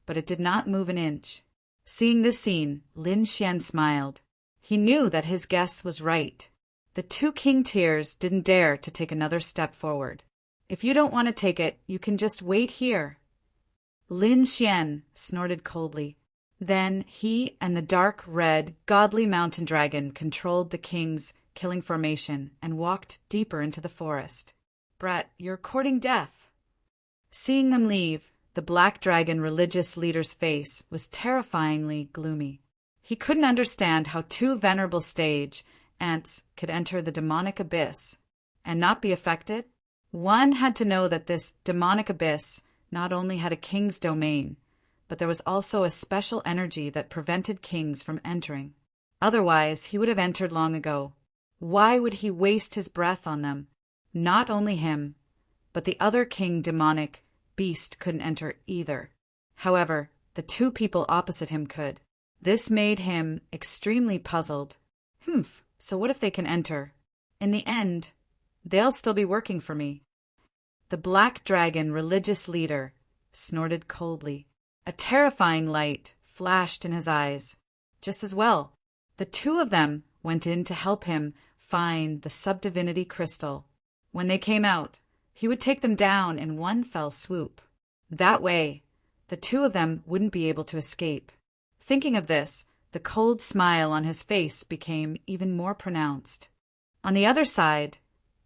but it did not move an inch. Seeing this scene, Lin Xian smiled. He knew that his guess was right. The two king tiers didn't dare to take another step forward. If you don't want to take it, you can just wait here. Lin Xian snorted coldly. Then he and the dark red, godly mountain dragon controlled the king's killing formation and walked deeper into the forest. Brat, you're courting death. Seeing them leave, the Black Dragon religious leader's face was terrifyingly gloomy. He couldn't understand how two venerable stage ants could enter the demonic abyss and not be affected. One had to know that this demonic abyss not only had a king's domain, but there was also a special energy that prevented kings from entering. Otherwise, he would have entered long ago. Why would he waste his breath on them? Not only him, but the other king demonic beast couldn't enter either. However, the two people opposite him could. This made him extremely puzzled. So what if they can enter? In the end, they'll still be working for me. The Black Dragon religious leader snorted coldly. A terrifying light flashed in his eyes. Just as well, the two of them went in to help him find the subdivinity crystal. When they came out, he would take them down in one fell swoop. That way, the two of them wouldn't be able to escape. Thinking of this, the cold smile on his face became even more pronounced. On the other side,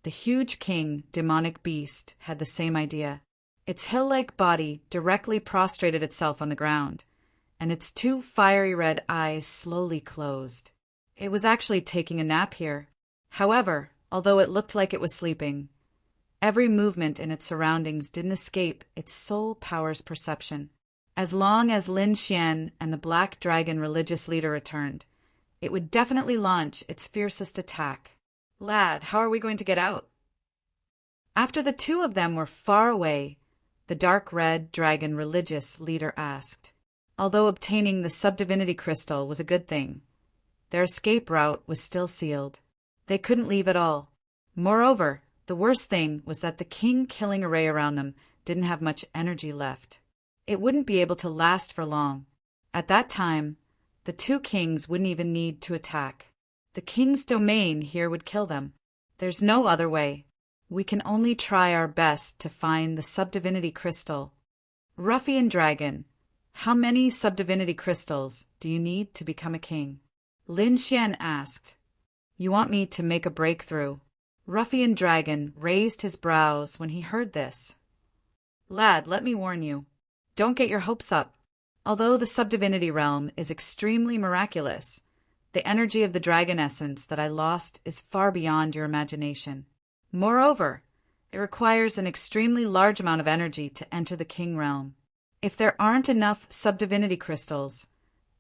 the huge king demonic beast had the same idea. Its hill-like body directly prostrated itself on the ground, and its two fiery red eyes slowly closed. It was actually taking a nap here. However, although it looked like it was sleeping, every movement in its surroundings didn't escape its soul power's perception. As long as Lin Xian and the Black Dragon religious leader returned, it would definitely launch its fiercest attack. Lad, how are we going to get out? After the two of them were far away, the dark red dragon religious leader asked. Although obtaining the subdivinity crystal was a good thing, their escape route was still sealed. They couldn't leave at all. Moreover, the worst thing was that the king-killing array around them didn't have much energy left. It wouldn't be able to last for long. At that time, the two kings wouldn't even need to attack. The king's domain here would kill them. There's no other way. We can only try our best to find the subdivinity crystal. Ruffian Dragon, how many subdivinity crystals do you need to become a king? Lin Xian asked. You want me to make a breakthrough? Ruffian Dragon raised his brows when he heard this. Lad, let me warn you. Don't get your hopes up. Although the subdivinity realm is extremely miraculous, the energy of the dragon essence that I lost is far beyond your imagination. Moreover, it requires an extremely large amount of energy to enter the king realm. If there aren't enough subdivinity crystals,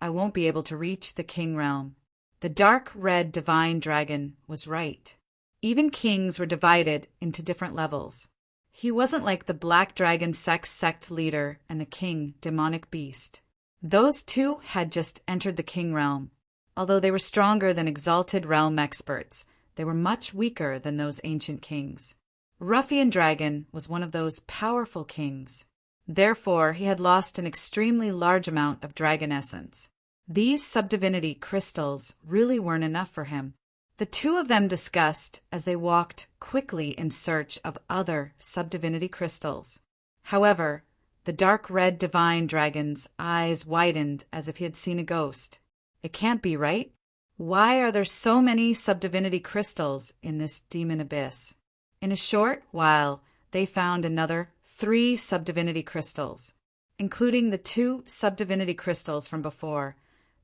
I won't be able to reach the king realm. The dark red divine dragon was right. Even kings were divided into different levels. He wasn't like the black dragon sex sect leader and the king demonic beast. Those two had just entered the king realm. Although they were stronger than exalted realm experts, they were much weaker than those ancient kings. Ruffian Dragon was one of those powerful kings. Therefore, he had lost an extremely large amount of dragon essence. These subdivinity crystals really weren't enough for him. The two of them discussed as they walked quickly in search of other subdivinity crystals. However, the dark red divine dragon's eyes widened as if he had seen a ghost. It can't be right. Why are there so many subdivinity crystals in this demon abyss? In a short while, they found another 3 subdivinity crystals. Including the 2 subdivinity crystals from before,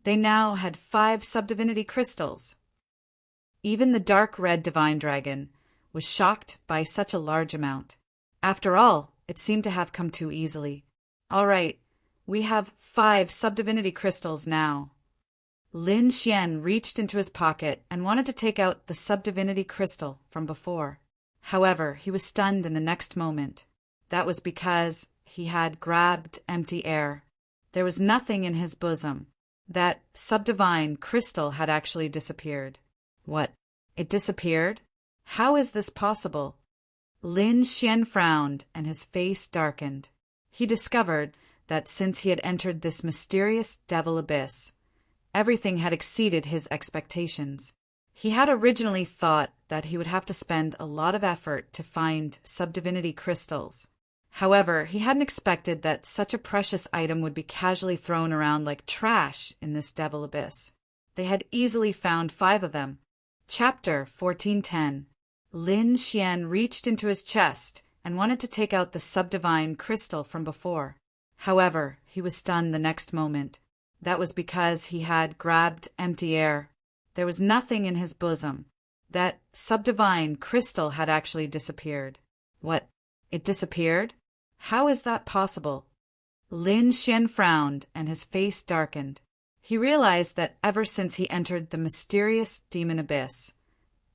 they now had 5 subdivinity crystals. Even the dark red divine dragon was shocked by such a large amount. After all, it seemed to have come too easily. All right, we have 5 subdivinity crystals now. Lin Xian reached into his pocket and wanted to take out the subdivinity crystal from before. However, he was stunned in the next moment. That was because he had grabbed empty air. There was nothing in his bosom. That subdivine crystal had actually disappeared. What? It disappeared? How is this possible? Lin Xian frowned and his face darkened. He discovered that since he had entered this mysterious devil abyss, everything had exceeded his expectations. He had originally thought that he would have to spend a lot of effort to find subdivinity crystals. However, he hadn't expected that such a precious item would be casually thrown around like trash in this devil abyss. They had easily found 5 of them. Chapter 1410. Lin Xian reached into his chest and wanted to take out the subdivine crystal from before. However, he was stunned the next moment. That was because he had grabbed empty air. There was nothing in his bosom. That subdivine crystal had actually disappeared. What? It disappeared? How is that possible? Lin Xian frowned and his face darkened. He realized that ever since he entered the mysterious demon abyss,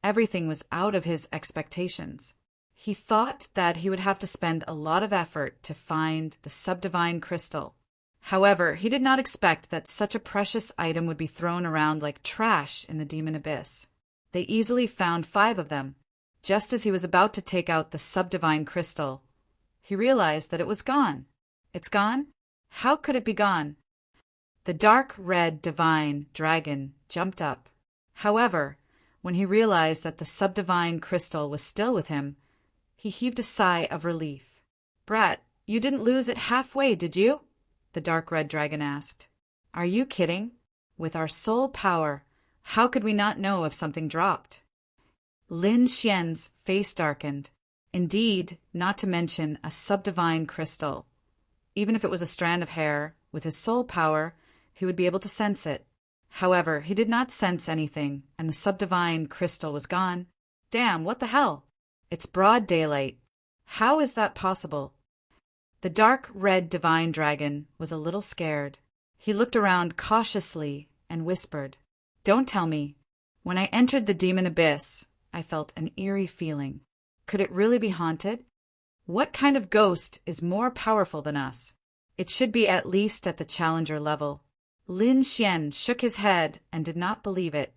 everything was out of his expectations. He thought that he would have to spend a lot of effort to find the subdivine crystal. However, he did not expect that such a precious item would be thrown around like trash in the demon abyss. They easily found 5 of them. Just as he was about to take out the subdivine crystal, he realized that it was gone. It's gone? How could it be gone? The dark red divine dragon jumped up. However, when he realized that the subdivine crystal was still with him, he heaved a sigh of relief. Brat, you didn't lose it halfway, did you? The dark red dragon asked. Are you kidding? With our soul power, how could we not know if something dropped? Lin Xian's face darkened. Indeed, not to mention a subdivine crystal. Even if it was a strand of hair, with his soul power, he would be able to sense it. However, he did not sense anything, and the subdivine crystal was gone. Damn, what the hell? It's broad daylight. How is that possible? The dark red divine dragon was a little scared. He looked around cautiously and whispered, Don't tell me. When I entered the demon abyss, I felt an eerie feeling. Could it really be haunted? What kind of ghost is more powerful than us? It should be at least at the challenger level. Lin Xian shook his head and did not believe it.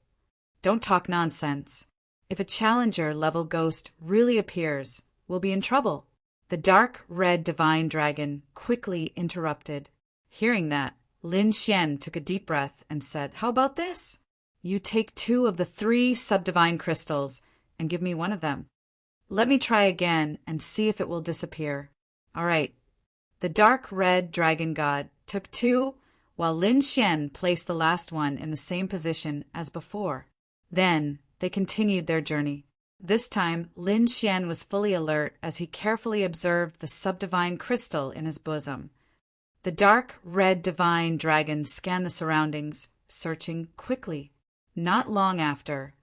Don't talk nonsense. If a challenger-level ghost really appears, we'll be in trouble. The dark red divine dragon quickly interrupted. Hearing that, Lin Xian took a deep breath and said, "How about this? You take 2 of the 3 subdivine crystals and give me one of them. Let me try again and see if it will disappear." All right. The dark red dragon god took 2, while Lin Xian placed the last one in the same position as before. Then they continued their journey. This time, Lin Xian was fully alert as he carefully observed the subdivine crystal in his bosom. The dark red divine dragon scanned the surroundings, searching quickly. Not long after,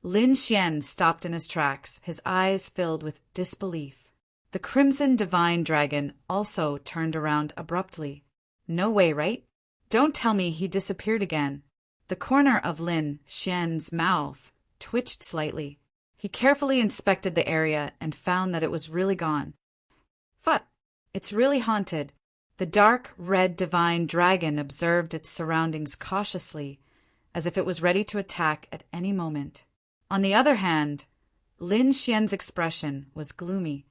Lin Xian stopped in his tracks, his eyes filled with disbelief. The crimson divine dragon also turned around abruptly. No way, right? Don't tell me he disappeared again. The corner of Lin Xian's mouth twitched slightly. He carefully inspected the area and found that it was really gone. But it's really haunted. The dark red divine dragon observed its surroundings cautiously, as if it was ready to attack at any moment. On the other hand, Lin Xian's expression was gloomy.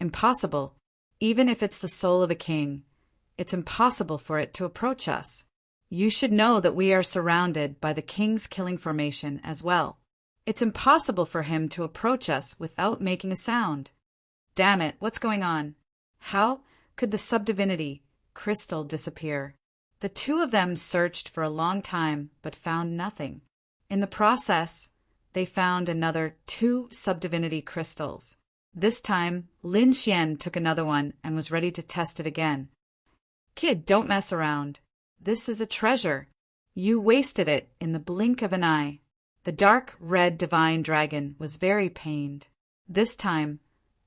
Impossible. Even if it's the soul of a king, it's impossible for it to approach us. You should know that we are surrounded by the king's killing formation as well. It's impossible for him to approach us without making a sound. Damn it, what's going on? How could the subdivinity crystal disappear? The 2 of them searched for a long time but found nothing. In the process, they found another 2 subdivinity crystals. This time, Lin Xian took another one and was ready to test it again. Kid, don't mess around. This is a treasure. You wasted it in the blink of an eye. The dark red divine dragon was very pained. This time,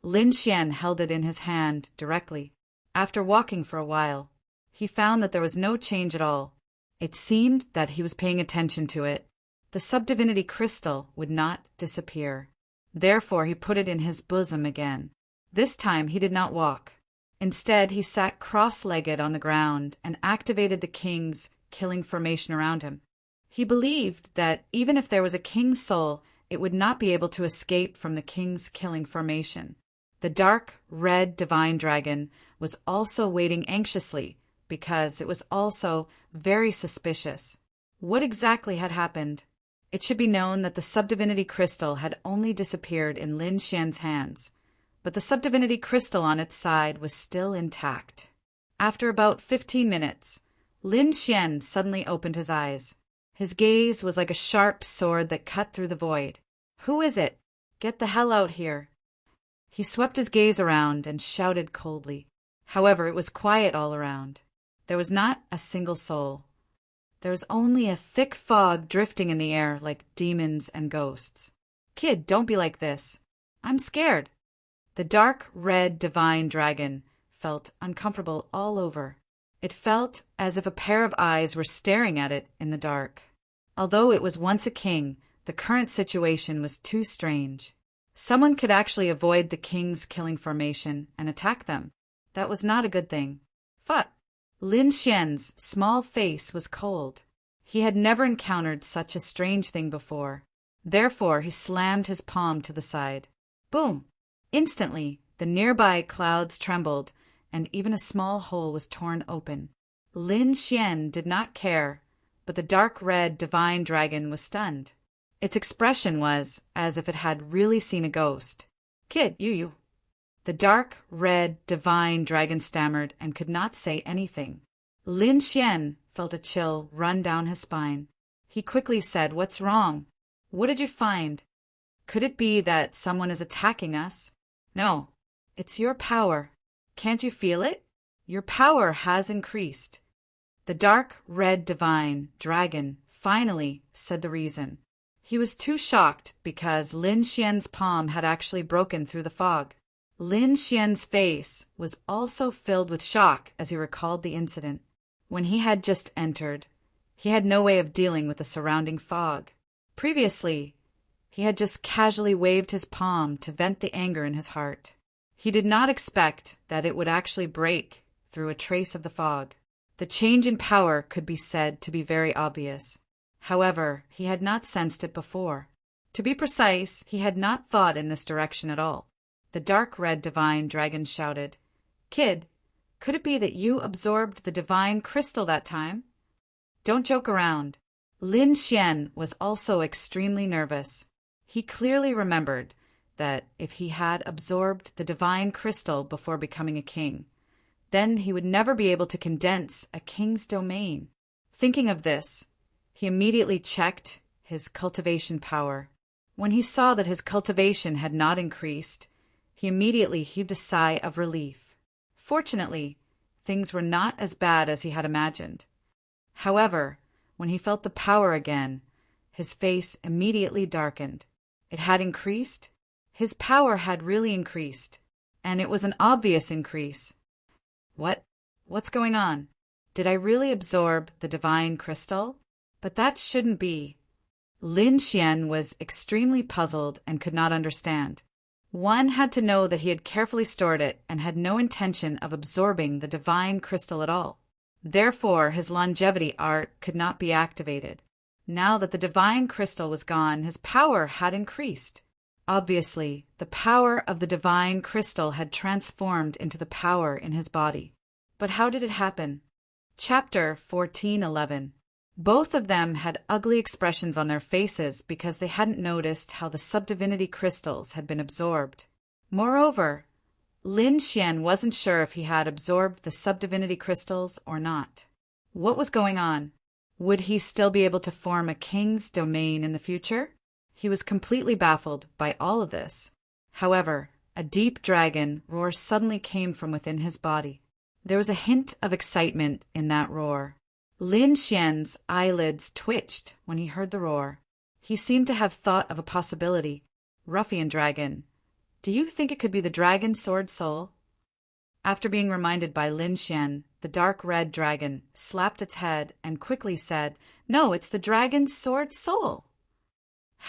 Lin Xian held it in his hand directly. After walking for a while, he found that there was no change at all. It seemed that he was paying attention to it. The subdivinity crystal would not disappear. Therefore, he put it in his bosom again. This time, he did not walk. Instead, he sat cross-legged on the ground and activated the king's killing formation around him. He believed that even if there was a king's soul, it would not be able to escape from the king's killing formation. The dark red divine dragon was also waiting anxiously because it was also very suspicious. What exactly had happened? It should be known that the subdivinity crystal had only disappeared in Lin Xian's hands, but the subdivinity crystal on its side was still intact. After about 15 minutes, Lin Xian suddenly opened his eyes. His gaze was like a sharp sword that cut through the void. "Who is it? Get the hell out here." He swept his gaze around and shouted coldly. However, it was quiet all around. There was not a single soul. There was only a thick fog drifting in the air like demons and ghosts. "Kid, don't be like this. I'm scared." The dark red divine dragon felt uncomfortable all over. It felt as if a pair of eyes were staring at it in the dark. Although it was once a king, the current situation was too strange. Someone could actually avoid the king's killing formation and attack them. That was not a good thing. But Lin Xian's small face was cold. He had never encountered such a strange thing before. Therefore, he slammed his palm to the side. Boom! Instantly, the nearby clouds trembled, and even a small hole was torn open. Lin Xian did not care, but the dark red divine dragon was stunned. Its expression was as if it had really seen a ghost. "Kid, you. The dark red divine dragon stammered and could not say anything. Lin Xian felt a chill run down his spine. He quickly said, "What's wrong? What did you find? Could it be that someone is attacking us?" "No, it's your power. Can't you feel it? Your power has increased." The dark red divine dragon finally said the reason. He was too shocked because Lin Xian's palm had actually broken through the fog. Lin Xian's face was also filled with shock as he recalled the incident. When he had just entered, He had no way of dealing with the surrounding fog. Previously, he had just casually waved his palm to vent the anger in his heart. He did not expect that it would actually break through a trace of the fog. The change in power could be said to be very obvious. However, he had not sensed it before. To be precise, he had not thought in this direction at all. The dark red divine dragon shouted, "Kid, could it be that you absorbed the divine crystal that time?" Don't joke around. Lin Xian was also extremely nervous. He clearly remembered that if he had absorbed the divine crystal before becoming a king, then he would never be able to condense a king's domain. Thinking of this, he immediately checked his cultivation power. When he saw that his cultivation had not increased, he immediately heaved a sigh of relief. Fortunately, things were not as bad as he had imagined. However, when he felt the power again, his face immediately darkened. It had increased. His power had really increased, and it was an obvious increase. What's going on? Did I really absorb the divine crystal? But that shouldn't be. Lin Xian was extremely puzzled and could not understand. One had to know that he had carefully stored it and had no intention of absorbing the divine crystal at all. Therefore, his longevity art could not be activated. Now that the divine crystal was gone, his power had increased. Obviously, the power of the divine crystal had transformed into the power in his body. But how did it happen? Chapter 14:11. Both of them had ugly expressions on their faces because they hadn't noticed how the subdivinity crystals had been absorbed. Moreover, Lin Xian wasn't sure if he had absorbed the subdivinity crystals or not. What was going on? Would he still be able to form a king's domain in the future? He was completely baffled by all of this. However, a deep dragon roar suddenly came from within his body. There was a hint of excitement in that roar. Lin Xian's eyelids twitched when he heard the roar. He seemed to have thought of a possibility. Ruffian dragon. Do you think it could be the dragon sword soul? After being reminded by Lin Xian, the dark red dragon slapped its head and quickly said, "No, it's the dragon's sword soul."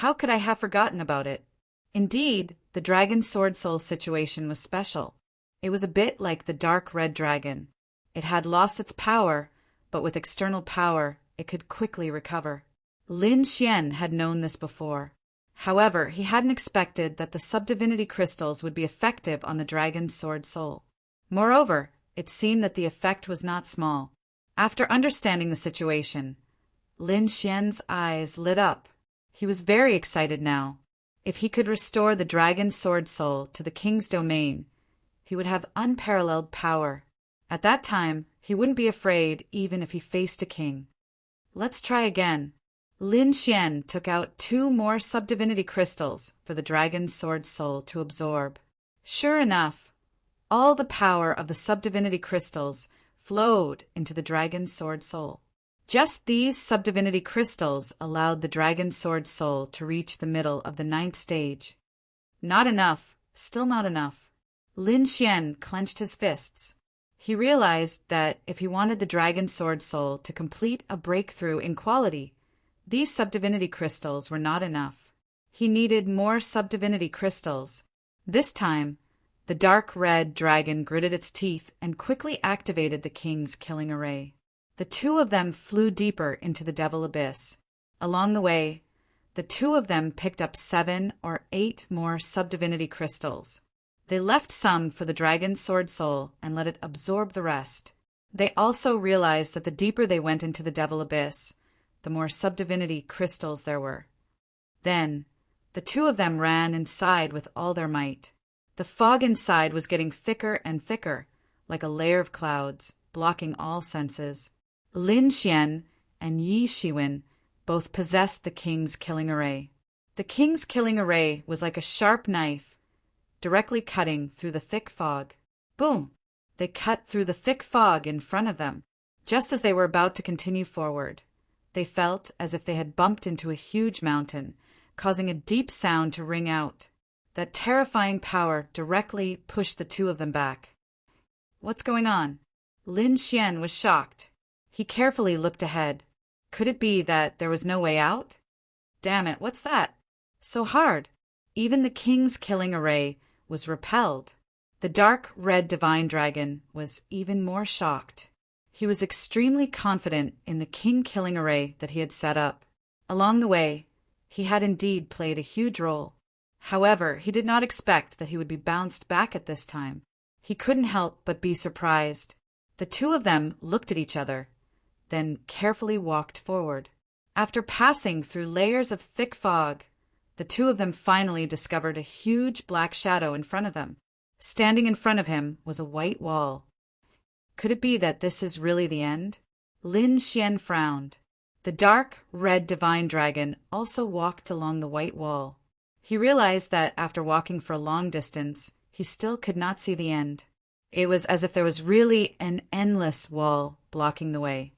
How could I have forgotten about it? Indeed, the dragon sword soul situation was special. It was a bit like the dark red dragon. It had lost its power, but with external power, it could quickly recover. Lin Xian had known this before. However, he hadn't expected that the subdivinity crystals would be effective on the dragon's sword soul. Moreover, it seemed that the effect was not small. After understanding the situation, Lin Xian's eyes lit up. He was very excited now. If he could restore the dragon's sword soul to the king's domain, he would have unparalleled power. At that time, he wouldn't be afraid even if he faced a king. Let's try again. Lin Xian took out 2 more subdivinity crystals for the dragon's sword soul to absorb. Sure enough, all the power of the subdivinity crystals flowed into the dragon's sword soul. Just these subdivinity crystals allowed the dragon's sword soul to reach the middle of the 9th stage. Not enough, still not enough. Lin Xian clenched his fists. He realized that if he wanted the dragon sword soul to complete a breakthrough in quality, these subdivinity crystals were not enough. He needed more subdivinity crystals. This time, the dark red dragon gritted its teeth and quickly activated the king's killing array. The 2 of them flew deeper into the devil abyss. Along the way, the 2 of them picked up 7 or 8 more subdivinity crystals. They left some for the dragon's sword soul and let it absorb the rest. They also realized that the deeper they went into the devil abyss, the more subdivinity crystals there were. Then, the 2 of them ran inside with all their might. The fog inside was getting thicker and thicker, like a layer of clouds, blocking all senses. Lin Xian and Yi Shiwen both possessed the king's killing array. The king's killing array was like a sharp knife, directly cutting through the thick fog. Boom! They cut through the thick fog in front of them. Just as they were about to continue forward, they felt as if they had bumped into a huge mountain, causing a deep sound to ring out. That terrifying power directly pushed the 2 of them back. What's going on? Lin Xian was shocked. He carefully looked ahead. Could it be that there was no way out? Damn it, what's that? So hard. Even the king's killing array was repelled. The dark red divine dragon was even more shocked. He was extremely confident in the king-killing array that he had set up. Along the way, he had indeed played a huge role. However, he did not expect that he would be bounced back at this time. He couldn't help but be surprised. The two of them looked at each other, then carefully walked forward. After passing through layers of thick fog, the two of them finally discovered a huge black shadow in front of them. Standing in front of him was a white wall. Could it be that this is really the end? Lin Xian frowned. The dark, red divine dragon also walked along the white wall. He realized that after walking for a long distance, he still could not see the end. It was as if there was really an endless wall blocking the way.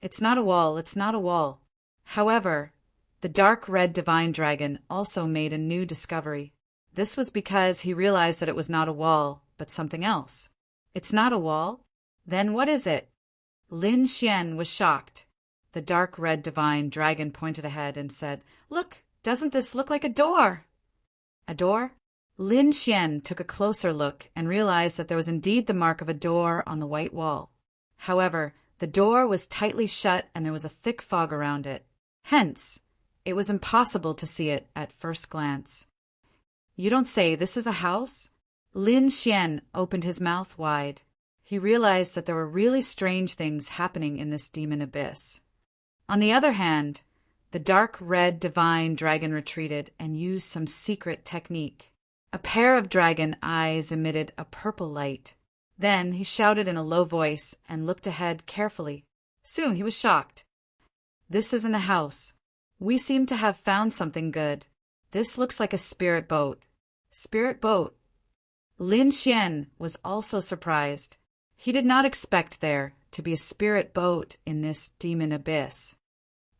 It's not a wall, it's not a wall. However, the dark red divine dragon also made a new discovery. This was because he realized that it was not a wall, but something else. It's not a wall? Then what is it? Lin Xian was shocked. The dark red divine dragon pointed ahead and said, "Look, doesn't this look like a door?" A door? Lin Xian took a closer look and realized that there was indeed the mark of a door on the white wall. However, the door was tightly shut and there was a thick fog around it. Hence, it was impossible to see it at first glance. "You don't say this is a house?" Lin Xian opened his mouth wide. He realized that there were really strange things happening in this demon abyss. On the other hand, the dark red divine dragon retreated and used some secret technique. A pair of dragon eyes emitted a purple light. Then he shouted in a low voice and looked ahead carefully. Soon he was shocked. "This isn't a house. We seem to have found something good. This looks like a spirit boat." Spirit boat? Lin Xian was also surprised. He did not expect there to be a spirit boat in this demon abyss.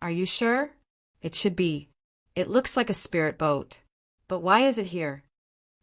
"Are you sure?" "It should be. It looks like a spirit boat. But why is it here?"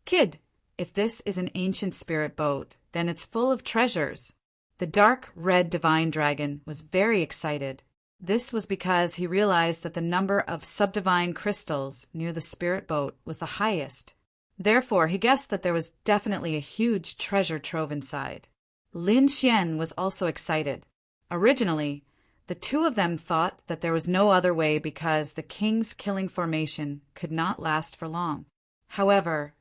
"Kid, if this is an ancient spirit boat, then it's full of treasures." The dark red divine dragon was very excited. This was because he realized that the number of subdivine crystals near the spirit boat was the highest. Therefore, he guessed that there was definitely a huge treasure trove inside. Lin Xian was also excited. Originally, the two of them thought that there was no other way because the king's killing formation could not last for long. However,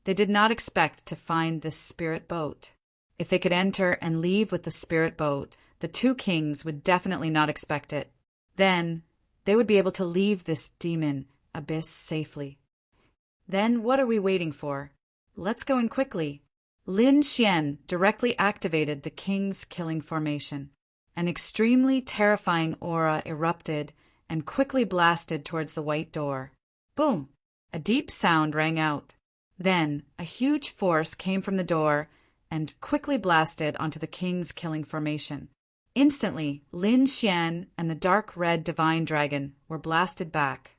they did not expect to find this spirit boat. If they could enter and leave with the spirit boat, the two kings would definitely not expect it. Then, they would be able to leave this demon abyss safely. Then what are we waiting for? Let's go in quickly. Lin Xian directly activated the king's killing formation. An extremely terrifying aura erupted and quickly blasted towards the white door. Boom! A deep sound rang out. Then, a huge force came from the door and quickly blasted onto the king's killing formation. Instantly, Lin Xian and the dark red divine dragon were blasted back.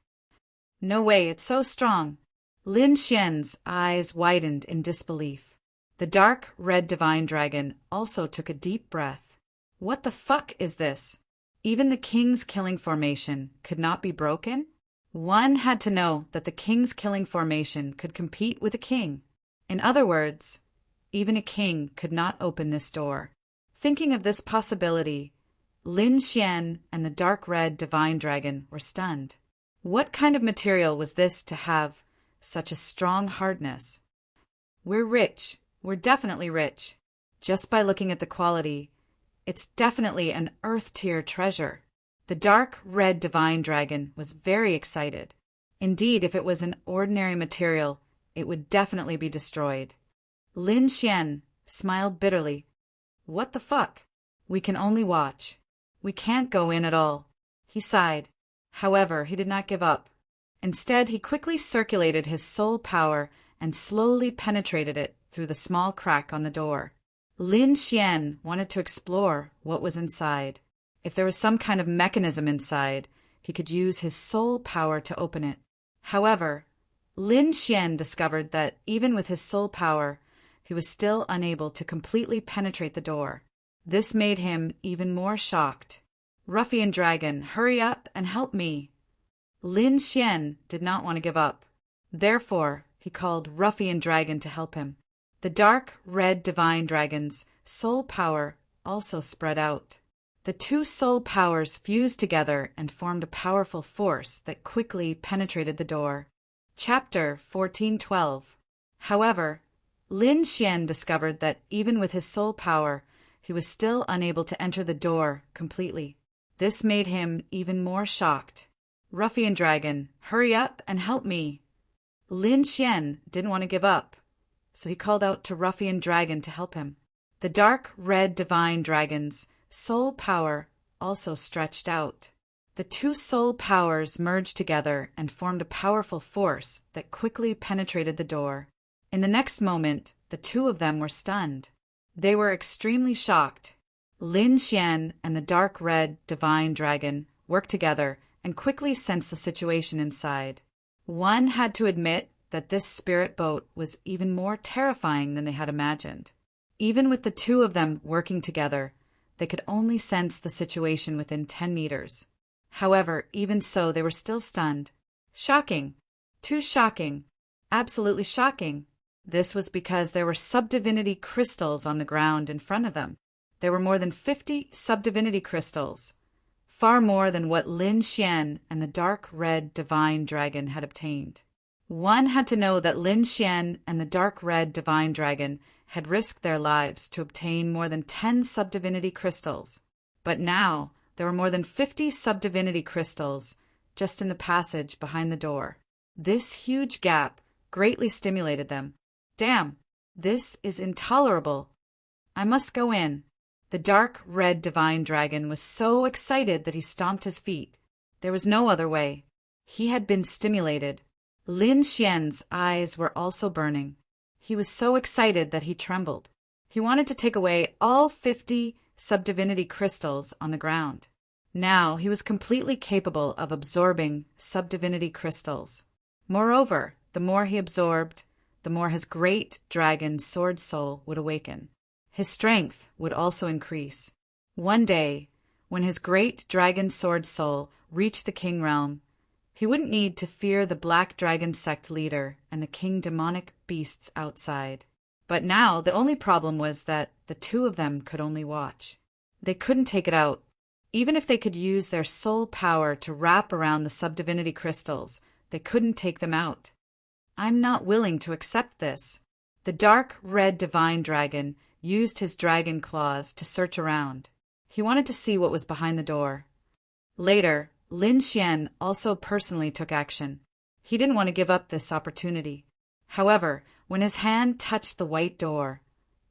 "No way, it's so strong." Lin Xian's eyes widened in disbelief. The dark red divine dragon also took a deep breath. What the fuck is this? Even the king's killing formation could not be broken? One had to know that the king's killing formation could compete with a king. In other words, even a king could not open this door. Thinking of this possibility, Lin Xian and the dark red divine dragon were stunned. What kind of material was this to have such a strong hardness? "We're rich. We're definitely rich. Just by looking at the quality, it's definitely an earth-tier treasure." The dark red divine dragon was very excited. Indeed, if it was an ordinary material, it would definitely be destroyed. Lin Xian smiled bitterly. "What the fuck? We can only watch. We can't go in at all." He sighed. However, he did not give up. Instead, he quickly circulated his soul power and slowly penetrated it through the small crack on the door. Lin Xian wanted to explore what was inside. If there was some kind of mechanism inside, he could use his soul power to open it. However, Lin Xian discovered that even with his soul power, he was still unable to completely penetrate the door. This made him even more shocked. Ruffian dragon, hurry up and help me. Lin Xian did not want to give up. Therefore, he called Ruffian Dragon to help him. The dark red divine dragon's soul power also spread out. The two soul powers fused together and formed a powerful force that quickly penetrated the door. Chapter 1412. However, Lin Xian discovered that even with his soul power, he was still unable to enter the door completely. This made him even more shocked. Ruffian Dragon, hurry up and help me. Lin Xian didn't want to give up, so he called out to Ruffian Dragon to help him. The dark red divine dragon's soul power also stretched out. The two soul powers merged together and formed a powerful force that quickly penetrated the door. In the next moment, the two of them were stunned. They were extremely shocked. Lin Xian and the dark red divine dragon worked together and quickly sensed the situation inside. One had to admit that this spirit boat was even more terrifying than they had imagined. Even with the two of them working together, they could only sense the situation within 10 meters. However, even so, they were still stunned. Shocking. Too shocking. Absolutely shocking. This was because there were subdivinity crystals on the ground in front of them. There were more than 50 subdivinity crystals, far more than what Lin Xian and the dark red divine dragon had obtained. One had to know that Lin Xian and the dark red divine dragon had risked their lives to obtain more than 10 subdivinity crystals. But now there were more than 50 subdivinity crystals just in the passage behind the door. This huge gap greatly stimulated them. Damn, this is intolerable. I must go in. The dark red divine dragon was so excited that he stomped his feet. There was no other way. He had been stimulated. Lin Xian's eyes were also burning. He was so excited that he trembled. He wanted to take away all 50 subdivinity crystals on the ground. Now he was completely capable of absorbing subdivinity crystals. Moreover, the more he absorbed, the more his great dragon sword soul would awaken. His strength would also increase. One day, when his great dragon sword soul reached the king realm, he wouldn't need to fear the black dragon sect leader and the king demonic beasts outside. But now the only problem was that the two of them could only watch. They couldn't take it out. Even if they could use their soul power to wrap around the subdivinity crystals, they couldn't take them out. I'm not willing to accept this. The dark red divine dragon used his dragon claws to search around. He wanted to see what was behind the door. Later, Lin Xian also personally took action. He didn't want to give up this opportunity. However, when his hand touched the white door,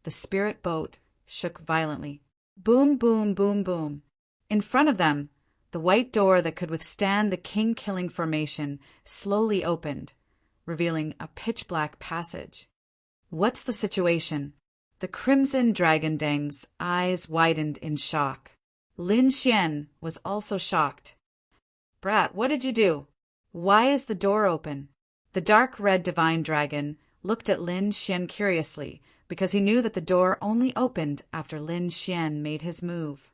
the spirit boat shook violently. Boom, boom, boom, boom. In front of them, the white door that could withstand the king-killing formation slowly opened, revealing a pitch-black passage. What's the situation? The crimson dragon Deng's eyes widened in shock. Lin Xian was also shocked. Brat, what did you do? Why is the door open? The dark red divine dragon looked at Lin Xian curiously because he knew that the door only opened after Lin Xian made his move.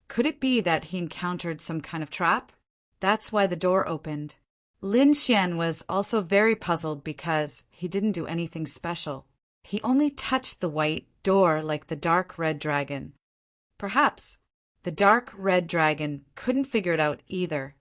Could it be that he encountered some kind of trap? That's why the door opened. Lin Xian was also very puzzled because he didn't do anything special. He only touched the white door like the dark red dragon. Perhaps the dark red dragon couldn't figure it out either,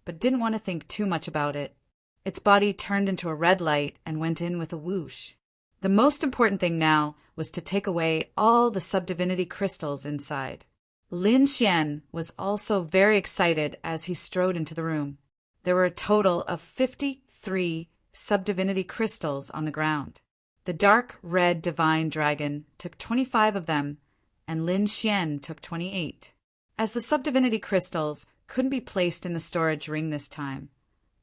but didn't want to think too much about it. Its body turned into a red light and went in with a whoosh. The most important thing now was to take away all the subdivinity crystals inside. Lin Xian was also very excited as he strode into the room. There were a total of 53 subdivinity crystals on the ground. The dark red divine dragon took 25 of them, and Lin Xian took 28. As the subdivinity crystals couldn't be placed in the storage ring this time,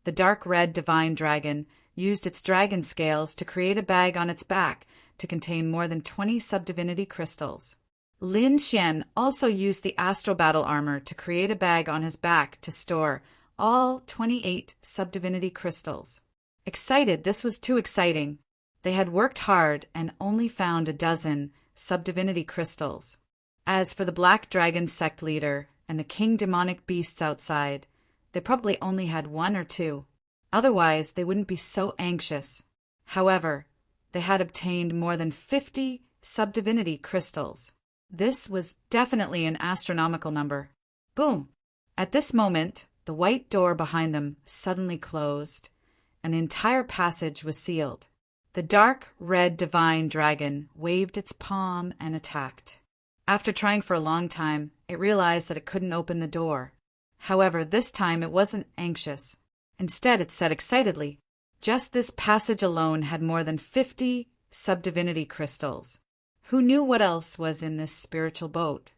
the dark red divine dragon used its dragon scales to create a bag on its back to contain more than 20 subdivinity crystals. Lin Xian also used the astral battle armor to create a bag on his back to store all 28 subdivinity crystals. Excited, this was too exciting. They had worked hard and only found a dozen subdivinity crystals. As for the black dragon sect leader and the king demonic beasts outside, they probably only had one or two. Otherwise, they wouldn't be so anxious. However, they had obtained more than 50 subdivinity crystals. This was definitely an astronomical number. Boom! At this moment, the white door behind them suddenly closed, and the entire passage was sealed. The dark red divine dragon waved its palm and attacked. After trying for a long time, it realized that it couldn't open the door. However, this time it wasn't anxious. Instead, it said excitedly, just this passage alone had more than 50 subdivinity crystals. Who knew what else was in this spiritual boat?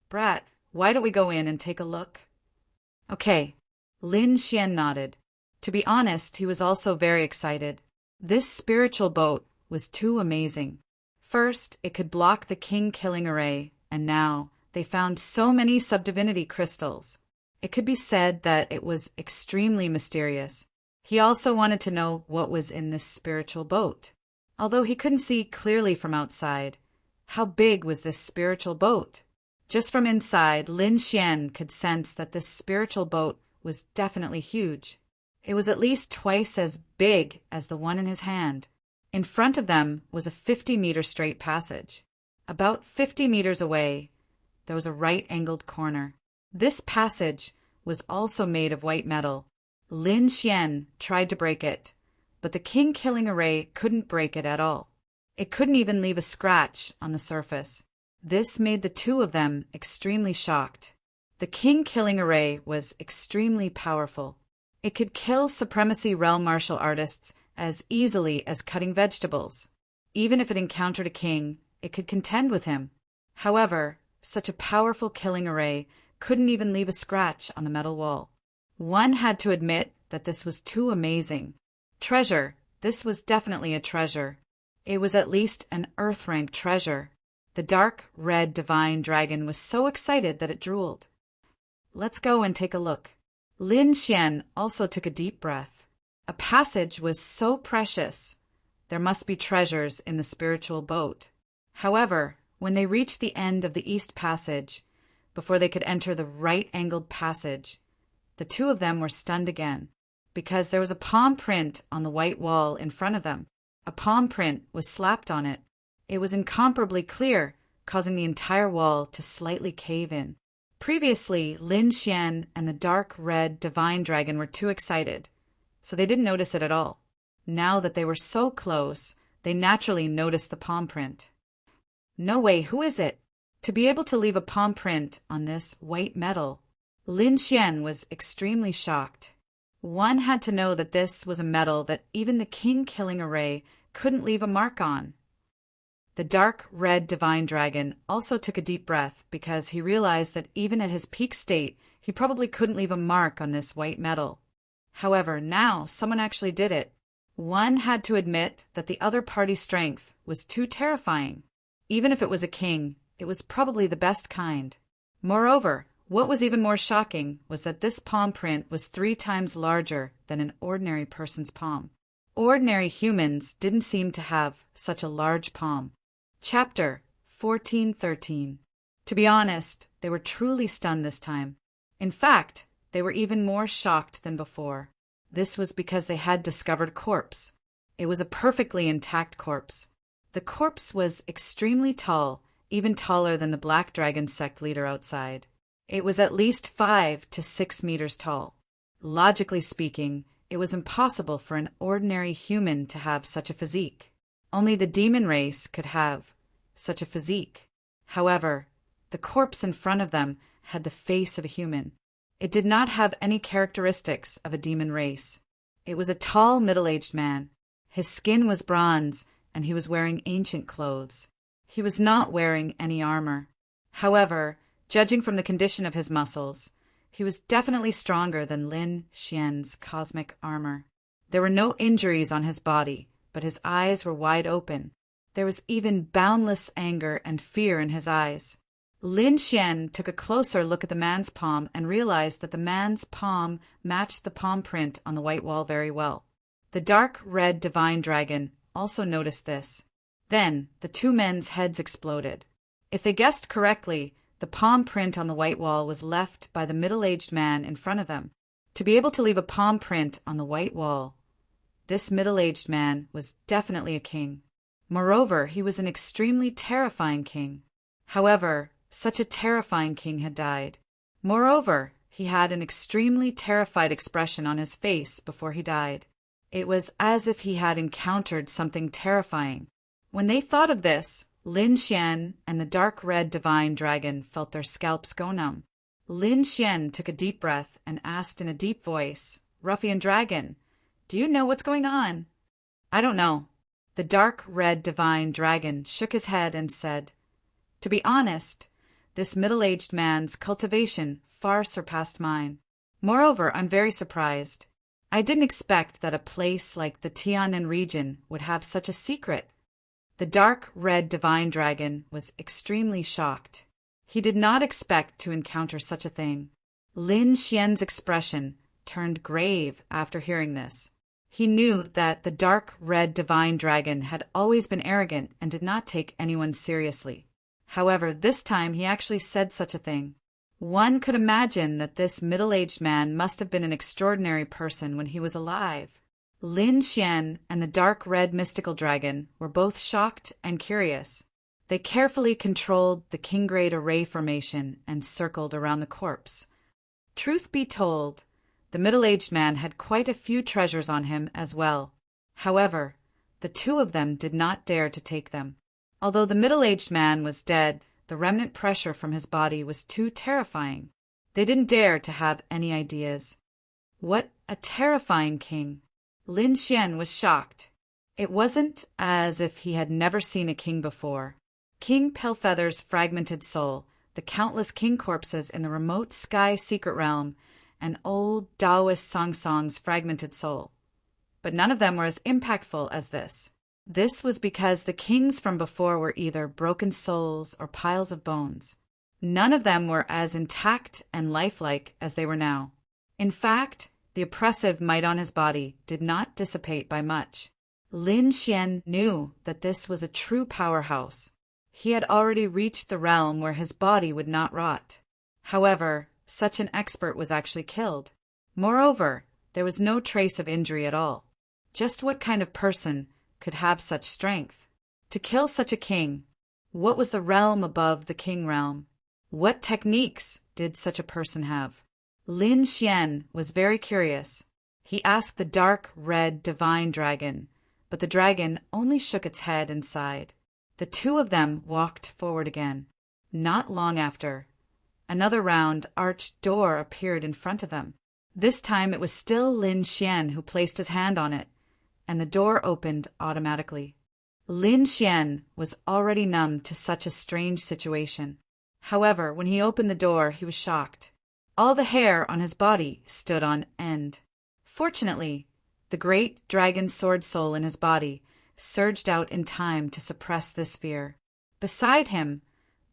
Brat, why don't we go in and take a look? Okay. Lin Xian nodded. To be honest, he was also very excited. This spiritual boat was too amazing. First, it could block the king-killing array, and now they found so many subdivinity crystals. It could be said that it was extremely mysterious. He also wanted to know what was in this spiritual boat. Although he couldn't see clearly from outside, how big was this spiritual boat? Just from inside, Lin Xian could sense that this spiritual boat was definitely huge. It was at least twice as big as the one in his hand. In front of them was a 50-meter straight passage. About 50 meters away, there was a right-angled corner. This passage was also made of white metal. Lin Xian tried to break it, but the king-killing array couldn't break it at all. It couldn't even leave a scratch on the surface. This made the two of them extremely shocked. The king-killing array was extremely powerful. It could kill supremacy realm martial artists as easily as cutting vegetables. Even if it encountered a king, it could contend with him. However, such a powerful killing array couldn't even leave a scratch on the metal wall. One had to admit that this was too amazing. Treasure. This was definitely a treasure. It was at least an earth-rank treasure. The dark red divine dragon was so excited that it drooled. Let's go and take a look. Lin Xian also took a deep breath. A passage was so precious. There must be treasures in the spiritual boat. However, when they reached the end of the east passage, before they could enter the right-angled passage, the two of them were stunned again, because there was a palm print on the white wall in front of them. A palm print was slapped on it. It was incomparably clear, causing the entire wall to slightly cave in. Previously, Lin Xian and the dark red divine dragon were too excited, so they didn't notice it at all. Now that they were so close, they naturally noticed the palm print. No way, who is it? To be able to leave a palm print on this white metal, Lin Xian was extremely shocked. One had to know that this was a metal that even the king-killing array couldn't leave a mark on. The dark red divine dragon also took a deep breath because he realized that even at his peak state, he probably couldn't leave a mark on this white metal. However, now someone actually did it. One had to admit that the other party's strength was too terrifying. Even if it was a king, it was probably the best kind. Moreover, what was even more shocking was that this palm print was 3 times larger than an ordinary person's palm. Ordinary humans didn't seem to have such a large palm. Chapter 1413. To be honest, they were truly stunned this time. In fact, they were even more shocked than before. This was because they had discovered a corpse. It was a perfectly intact corpse. The corpse was extremely tall, even taller than the Black Dragon sect leader outside. It was at least 5 to 6 meters tall. Logically speaking, it was impossible for an ordinary human to have such a physique. Only the demon race could have such a physique. However, the corpse in front of them had the face of a human. It did not have any characteristics of a demon race. It was a tall, middle-aged man. His skin was bronze, and he was wearing ancient clothes. He was not wearing any armor. However, judging from the condition of his muscles, he was definitely stronger than Lin Xian's cosmic armor. There were no injuries on his body, but his eyes were wide open. There was even boundless anger and fear in his eyes. Lin Xian took a closer look at the man's palm and realized that the man's palm matched the palm print on the white wall very well. The dark red divine dragon also noticed this. Then the two men's heads exploded. If they guessed correctly, The palm print on the white wall was left by the middle-aged man in front of them. To be able to leave a palm print on the white wall, this middle-aged man was definitely a king. Moreover, he was an extremely terrifying king. However, such a terrifying king had died. Moreover, he had an extremely terrified expression on his face before he died. It was as if he had encountered something terrifying. When they thought of this, Lin Xian and the dark red divine dragon felt their scalps go numb. Lin Xian took a deep breath and asked in a deep voice, "Ruffian dragon, do you know what's going on?" "I don't know." The dark red divine dragon shook his head and said, "To be honest, this middle-aged man's cultivation far surpassed mine. Moreover, I'm very surprised. I didn't expect that a place like the Tianan region would have such a secret." The dark red divine dragon was extremely shocked. He did not expect to encounter such a thing. Lin Xian's expression turned grave after hearing this. He knew that the dark red divine dragon had always been arrogant and did not take anyone seriously. However, this time he actually said such a thing. One could imagine that this middle-aged man must have been an extraordinary person when he was alive. Lin Xian and the dark red mystical dragon were both shocked and curious. They carefully controlled the king-grade array formation and circled around the corpse. Truth be told, the middle-aged man had quite a few treasures on him as well. However, the two of them did not dare to take them. Although the middle-aged man was dead, the remnant pressure from his body was too terrifying. They didn't dare to have any ideas. What a terrifying king! Lin Xian was shocked. It wasn't as if he had never seen a king before. King Palefeather's fragmented soul, the countless king corpses in the remote sky secret realm, and old Taoist Song Song's fragmented soul. But none of them were as impactful as this. This was because the kings from before were either broken souls or piles of bones. None of them were as intact and lifelike as they were now. In fact, the oppressive might on his body did not dissipate by much. Lin Xian knew that this was a true powerhouse. He had already reached the realm where his body would not rot. However, such an expert was actually killed. Moreover, there was no trace of injury at all. Just what kind of person could have such strength? To kill such a king, what was the realm above the king realm? What techniques did such a person have? Lin Xian was very curious. He asked the dark red divine dragon, but the dragon only shook its head and sighed. The two of them walked forward again. Not long after, another round arched door appeared in front of them. This time it was still Lin Xian who placed his hand on it, and the door opened automatically. Lin Xian was already numb to such a strange situation. However, when he opened the door, he was shocked. All the hair on his body stood on end. Fortunately, the great dragon sword soul in his body surged out in time to suppress this fear. Beside him,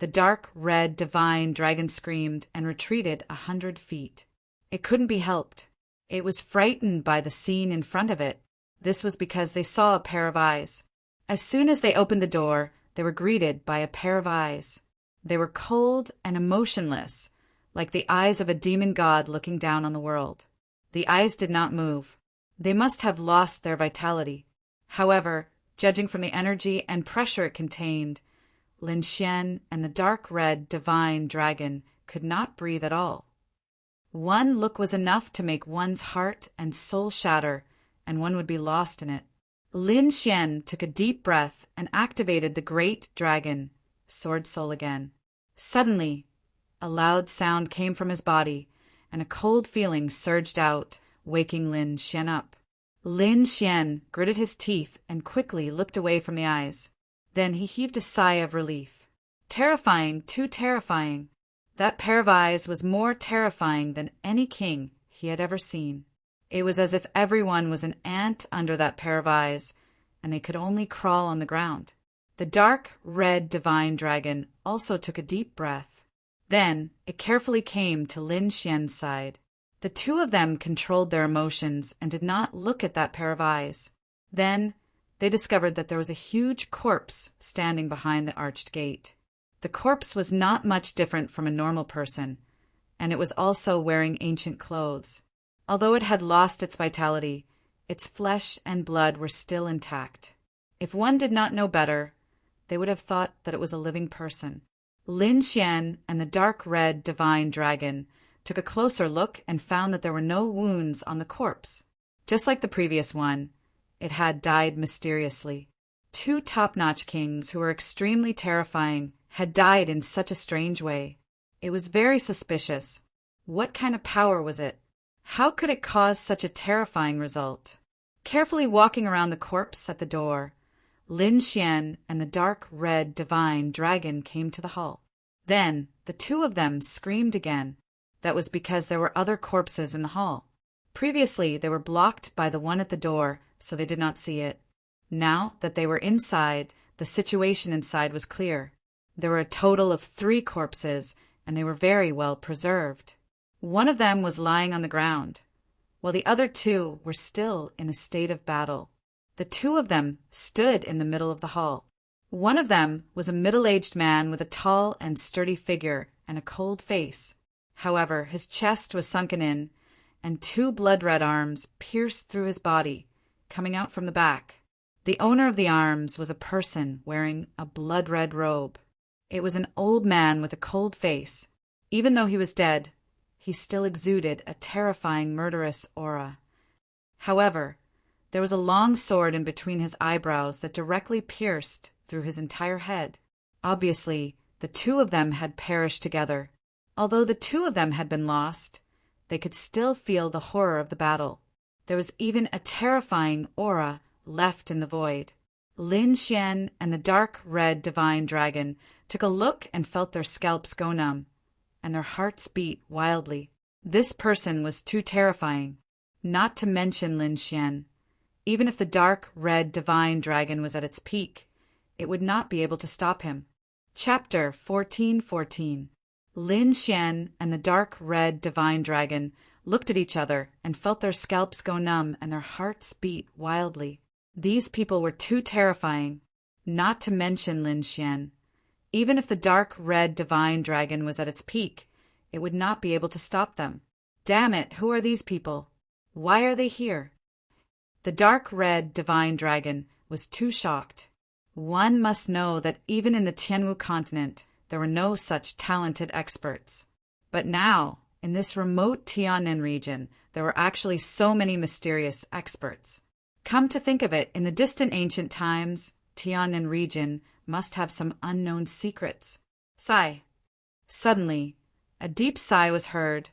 the dark red divine dragon screamed and retreated 100 feet. It couldn't be helped. It was frightened by the scene in front of it. This was because they saw a pair of eyes. As soon as they opened the door, they were greeted by a pair of eyes. They were cold and emotionless, like the eyes of a demon god looking down on the world. The eyes did not move. They must have lost their vitality. However, judging from the energy and pressure it contained, Lin Xian and the dark red divine dragon could not breathe at all. One look was enough to make one's heart and soul shatter, and one would be lost in it. Lin Xian took a deep breath and activated the great dragon, Sword Soul again. Suddenly, a loud sound came from his body, and a cold feeling surged out, waking Lin Xian up. Lin Xian gritted his teeth and quickly looked away from the eyes. Then he heaved a sigh of relief. Terrifying, too terrifying. That pair of eyes was more terrifying than any king he had ever seen. It was as if everyone was an ant under that pair of eyes, and they could only crawl on the ground. The dark red divine dragon also took a deep breath. Then it carefully came to Lin Xian's side. The two of them controlled their emotions and did not look at that pair of eyes. Then they discovered that there was a huge corpse standing behind the arched gate. The corpse was not much different from a normal person, and it was also wearing ancient clothes. Although it had lost its vitality, its flesh and blood were still intact. If one did not know better, they would have thought that it was a living person. Lin Xian and the dark red divine dragon took a closer look and found that there were no wounds on the corpse. Just like the previous one, it had died mysteriously. Two top-notch kings who were extremely terrifying had died in such a strange way. It was very suspicious. What kind of power was it? How could it cause such a terrifying result? Carefully walking around the corpse at the door, Lin Xian and the dark red divine dragon came to the hall. Then the two of them screamed again. That was because there were other corpses in the hall. Previously, they were blocked by the one at the door, so they did not see it. Now that they were inside, the situation inside was clear. There were a total of 3 corpses, and they were very well preserved. One of them was lying on the ground, while the other 2 were still in a state of battle. The 2 of them stood in the middle of the hall. One of them was a middle-aged man with a tall and sturdy figure and a cold face. However, his chest was sunken in, and 2 blood-red arms pierced through his body, coming out from the back. The owner of the arms was a person wearing a blood-red robe. It was an old man with a cold face. Even though he was dead, he still exuded a terrifying murderous aura. However, there was a long sword in between his eyebrows that directly pierced through his entire head. Obviously, the 2 of them had perished together. Although the 2 of them had been lost, they could still feel the horror of the battle. There was even a terrifying aura left in the void. Lin Xian and the dark red divine dragon took a look and felt their scalps go numb, and their hearts beat wildly. This person was too terrifying, not to mention Lin Xian. Even if the dark red divine dragon was at its peak, it would not be able to stop him. Chapter 14:14. Lin Xian and the dark red divine dragon looked at each other and felt their scalps go numb and their hearts beat wildly. These people were too terrifying, not to mention Lin Xian. Even if the dark red divine dragon was at its peak, it would not be able to stop them. Damn it, who are these people? Why are they here? The dark red divine dragon was too shocked. One must know that even in the Tianwu continent, there were no such talented experts. But now, in this remote Tiannan region, there were actually so many mysterious experts. Come to think of it, in the distant ancient times, Tiannan region must have some unknown secrets. Sigh. Suddenly, a deep sigh was heard,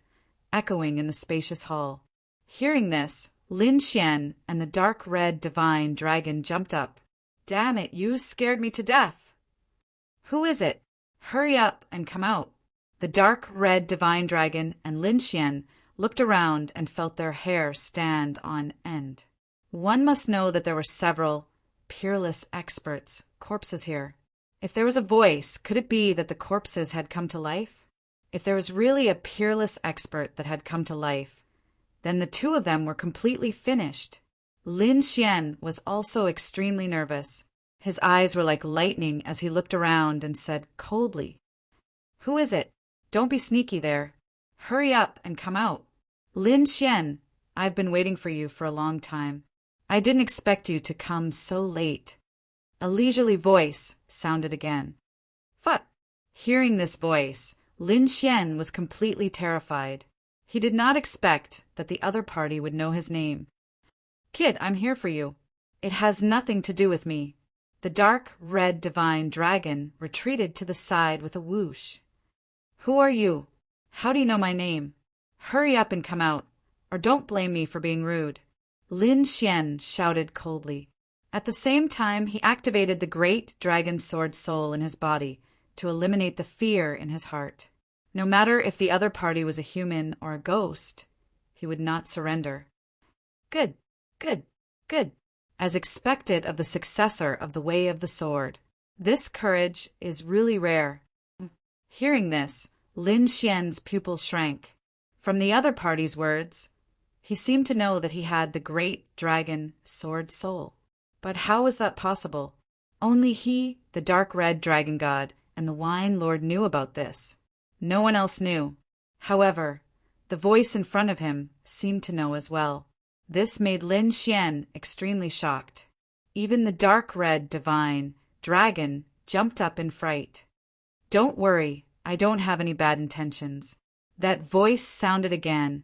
echoing in the spacious hall. Hearing this, Lin Xian and the dark red divine dragon jumped up. Damn it, you scared me to death. Who is it? Hurry up and come out. The dark red divine dragon and Lin Xian looked around and felt their hair stand on end. One must know that there were several peerless experts, corpses here. If there was a voice, could it be that the corpses had come to life? If there was really a peerless expert that had come to life, then the 2 of them were completely finished. Lin Xian was also extremely nervous. His eyes were like lightning as he looked around and said coldly, "Who is it? Don't be sneaky there. Hurry up and come out." Lin Xian, I've been waiting for you for a long time. I didn't expect you to come so late. A leisurely voice sounded again. Fuck! Hearing this voice, Lin Xian was completely terrified. He did not expect that the other party would know his name. Kid, I'm here for you. It has nothing to do with me. The dark red divine dragon retreated to the side with a whoosh. Who are you? How do you know my name? Hurry up and come out, or don't blame me for being rude. Lin Xian shouted coldly. At the same time, he activated the great dragon sword soul in his body to eliminate the fear in his heart. No matter if the other party was a human or a ghost, he would not surrender. Good, good, good. As expected of the successor of the Way of the Sword. This courage is really rare. Hearing this, Lin Xian's pupils shrank. From the other party's words, he seemed to know that he had the great dragon sword soul. But how was that possible? Only he, the dark red dragon god, and the wine lord knew about this. No one else knew. However, the voice in front of him seemed to know as well. This made Lin Xian extremely shocked. Even the dark red divine dragon jumped up in fright. "Don't worry, I don't have any bad intentions." That voice sounded again,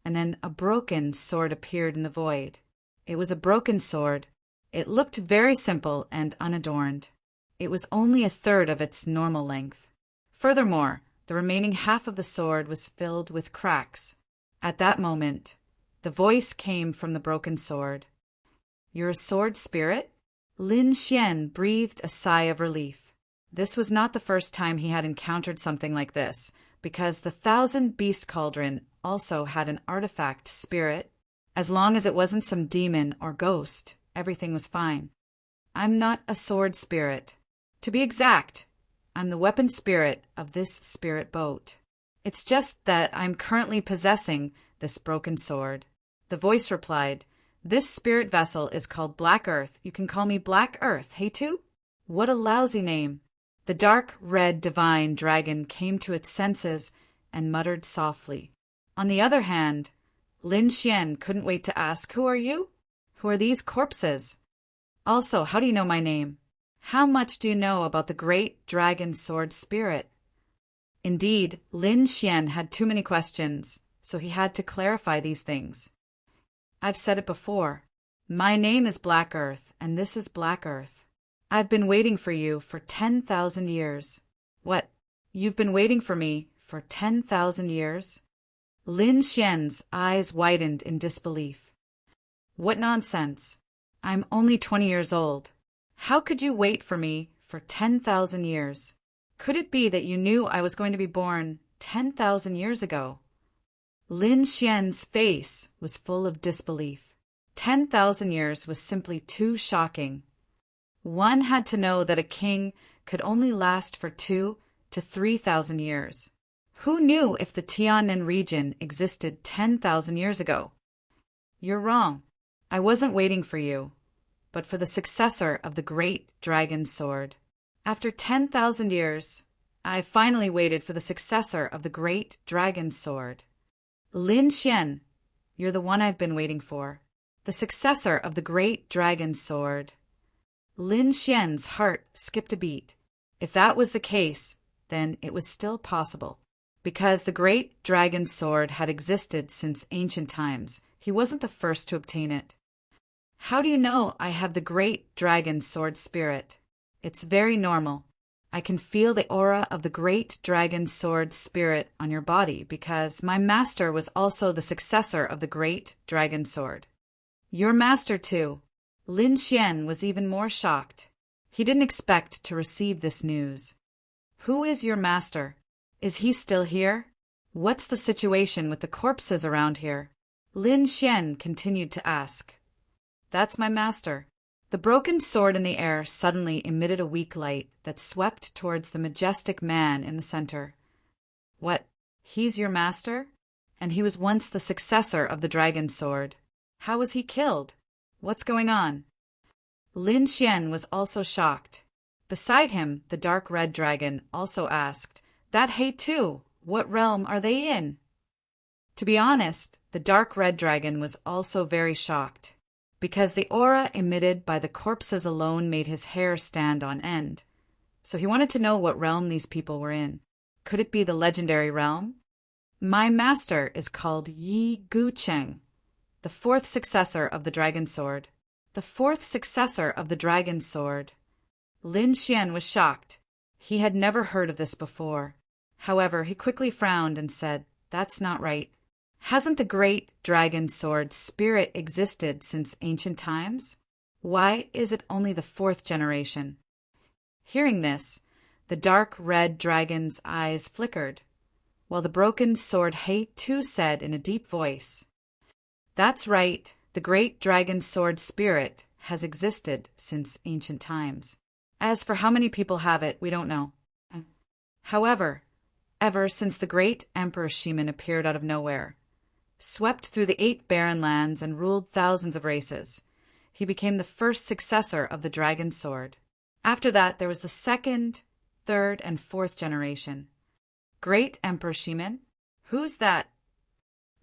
and then a broken sword appeared in the void. It was a broken sword. It looked very simple and unadorned. It was only a third of its normal length. Furthermore, the remaining half of the sword was filled with cracks. At that moment, the voice came from the broken sword. "You're a sword spirit?" Lin Xian breathed a sigh of relief. This was not the first time he had encountered something like this, because the Thousand Beast Cauldron also had an artifact spirit. As long as it wasn't some demon or ghost, everything was fine. "I'm not a sword spirit. To be exact, I'm the weapon spirit of this spirit boat. It's just that I'm currently possessing this broken sword." The voice replied, "This spirit vessel is called Black Earth. You can call me Black Earth, hey too?" What a lousy name. The dark red divine dragon came to its senses and muttered softly. On the other hand, Lin Xian couldn't wait to ask, "Who are you? Who are these corpses? Also, how do you know my name? How much do you know about the great dragon sword spirit?" Indeed, Lin Xian had too many questions, so he had to clarify these things. "I've said it before. My name is Black Earth, and this is Black Earth. I've been waiting for you for 10,000 years. "What? You've been waiting for me for 10,000 years? Lin Xian's eyes widened in disbelief. "What nonsense! I'm only 20 years old. How could you wait for me for 10,000 years? Could it be that you knew I was going to be born 10,000 years ago?" Lin Xian's face was full of disbelief. 10,000 years was simply too shocking. One had to know that a king could only last for 2,000 to 3,000 years. Who knew if the Tiannan region existed 10,000 years ago? "You're wrong. I wasn't waiting for you, but for the successor of the great dragon sword. After 10,000 years, I finally waited for the successor of the great dragon sword. Lin Xian, you're the one I've been waiting for. The successor of the great dragon sword." Lin Xian's heart skipped a beat. If that was the case, then it was still possible. Because the great dragon sword had existed since ancient times, he wasn't the first to obtain it. "How do you know I have the great dragon sword spirit?" "It's very normal. I can feel the aura of the great dragon sword spirit on your body because my master was also the successor of the great dragon sword." "Your master too." Lin Xian was even more shocked. He didn't expect to receive this news. "Who is your master? Is he still here? What's the situation with the corpses around here?" Lin Xian continued to ask. "That's my master." The broken sword in the air suddenly emitted a weak light that swept towards the majestic man in the center. "What? He's your master? And he was once the successor of the dragon sword. How was he killed? What's going on?" Lin Xian was also shocked. Beside him, the dark red dragon also asked, "That hey too, what realm are they in?" To be honest, the dark red dragon was also very shocked, because the aura emitted by the corpses alone made his hair stand on end. So he wanted to know what realm these people were in. Could it be the legendary realm? "My master is called Yi Gucheng, the fourth successor of the dragon sword." The fourth successor of the dragon sword. Lin Xian was shocked. He had never heard of this before. However, he quickly frowned and said, "That's not right. Hasn't the great dragon sword spirit existed since ancient times? Why is it only the fourth generation?" Hearing this, the dark red dragon's eyes flickered, while the broken sword He too said in a deep voice, "That's right. The great dragon sword spirit has existed since ancient times. As for how many people have it, we don't know. However, ever since the great Emperor Shiman appeared out of nowhere, swept through the 8 barren lands and ruled thousands of races, he became the first successor of the dragon sword. After that, there was the second third, and fourth generation. Great Emperor Shimin? Who's that?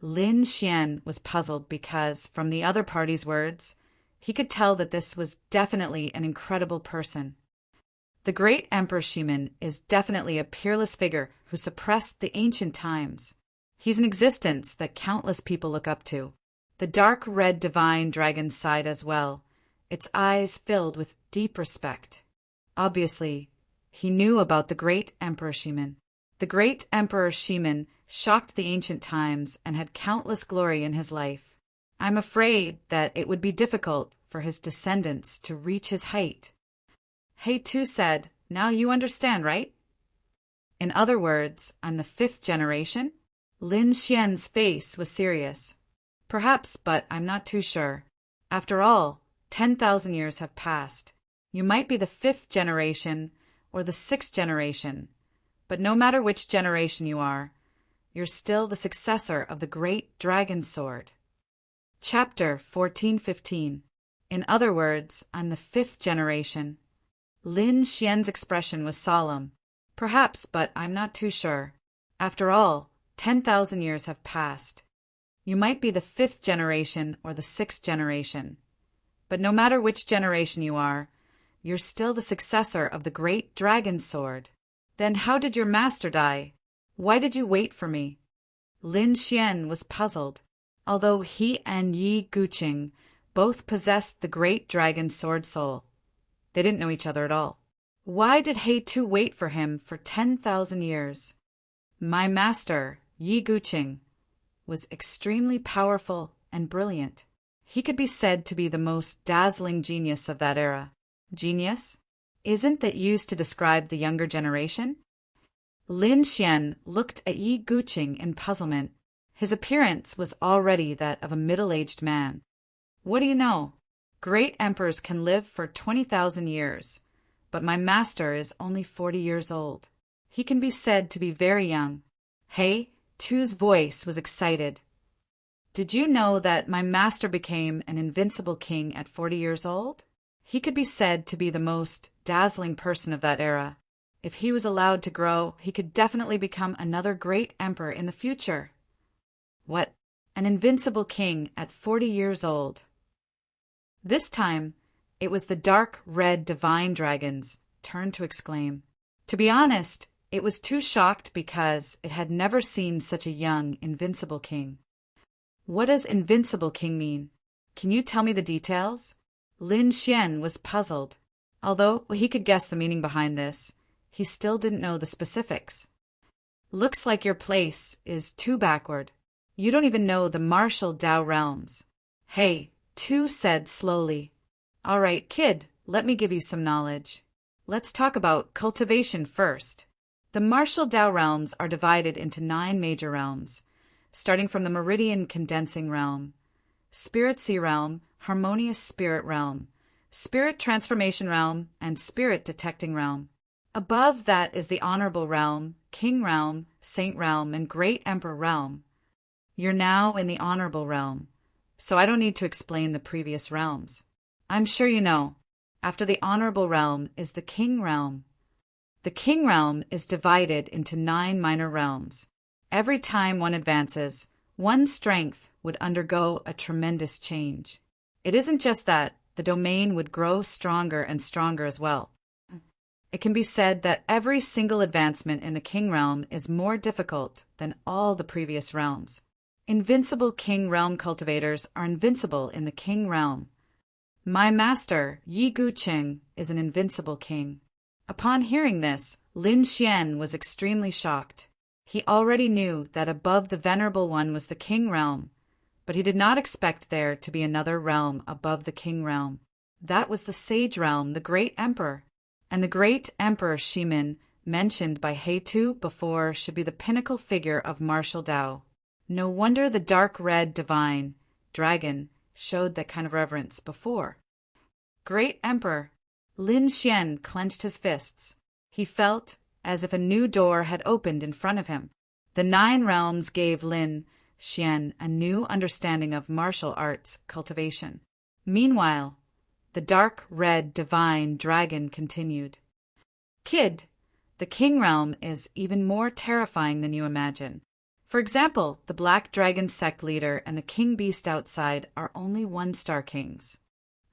Lin Xian was puzzled because, from the other party's words, he could tell that this was definitely an incredible person. The great Emperor Shimin is definitely a peerless figure who suppressed the ancient times. He's an existence that countless people look up to. The dark red divine dragon sighed as well, its eyes filled with deep respect. Obviously, he knew about the great Emperor Shimin. The great Emperor Shimin shocked the ancient times and had countless glory in his life. I'm afraid that it would be difficult for his descendants to reach his height. He too said, now you understand, right? In other words, I'm the fifth generation? Lin Xian's face was serious. Perhaps, but I'm not too sure. After all, 10,000 years have passed. You might be the fifth generation or the sixth generation, but no matter which generation you are, you're still the successor of the great dragon sword. Chapter 14:15. In other words, I'm the fifth generation. Lin Xian's expression was solemn. Perhaps, but I'm not too sure. After all, 10,000 years have passed. You might be the fifth generation or the sixth generation, but no matter which generation you are, you're still the successor of the great dragon sword. Then how did your master die? Why did you wait for me? Lin Xian was puzzled. Although he and Yi Guqing both possessed the great dragon sword soul, they didn't know each other at all. Why did He Tu wait for him for 10,000 years? My master, Yi Guqing, was extremely powerful and brilliant. He could be said to be the most dazzling genius of that era. Genius? Isn't that used to describe the younger generation? Lin Xian looked at Yi Guqing in puzzlement. His appearance was already that of a middle-aged man. What do you know? Great emperors can live for 20,000 years, but my master is only 40 years old. He can be said to be very young. He Tu's voice was excited. Did you know that my master became an invincible king at 40 years old? He could be said to be the most dazzling person of that era. If he was allowed to grow, he could definitely become another great emperor in the future. What? An invincible king at 40 years old. This time, it was the dark red divine dragon's turn to exclaim. To be honest, it was too shocked because it had never seen such a young, invincible king. What does invincible king mean? Can you tell me the details? Lin Xian was puzzled. Although he could guess the meaning behind this, he still didn't know the specifics. Looks like your place is too backward. You don't even know the martial Dao realms. He Tu said slowly. All right, kid, let me give you some knowledge. Let's talk about cultivation first. The martial Dao realms are divided into 9 major realms, starting from the meridian condensing realm, spirit sea realm, harmonious spirit realm, spirit transformation realm, and spirit detecting realm. Above that is the honorable realm, king realm, saint realm, and great emperor realm. You're now in the honorable realm, so I don't need to explain the previous realms. I'm sure you know. After the honorable realm is the king realm. The king realm is divided into 9 minor realms. Every time one advances, one's strength would undergo a tremendous change. It isn't just that, the domain would grow stronger and stronger as well. It can be said that every single advancement in the king realm is more difficult than all the previous realms. Invincible king realm cultivators are invincible in the king realm. My master, Yi Guqing, is an invincible king. Upon hearing this, Lin Xian was extremely shocked. He already knew that above the Venerable One was the king realm, but he did not expect there to be another realm above the king realm. That was the sage realm, the great emperor. And the great emperor Shimin, mentioned by He Tu before, should be the pinnacle figure of martial Dao. No wonder the dark red divine dragon showed that kind of reverence before. Great emperor! Lin Xian clenched his fists. He felt as if a new door had opened in front of him. The 9 realms gave Lin Xian a new understanding of martial arts cultivation. Meanwhile, the dark red divine dragon continued. Kid, The king realm is even more terrifying than you imagine. For example, the Black Dragon sect leader and the king beast outside are only one-star kings.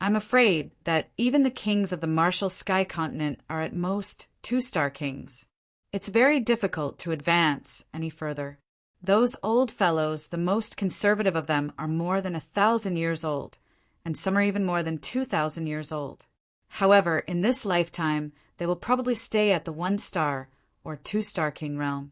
I'm afraid that even the kings of the Martial Sky Continent are at most two-star kings. It's very difficult to advance any further. Those old fellows, the most conservative of them, are more than 1,000 years old, and some are even more than 2,000 years old. However, in this lifetime, they will probably stay at the one-star or two-star king realm.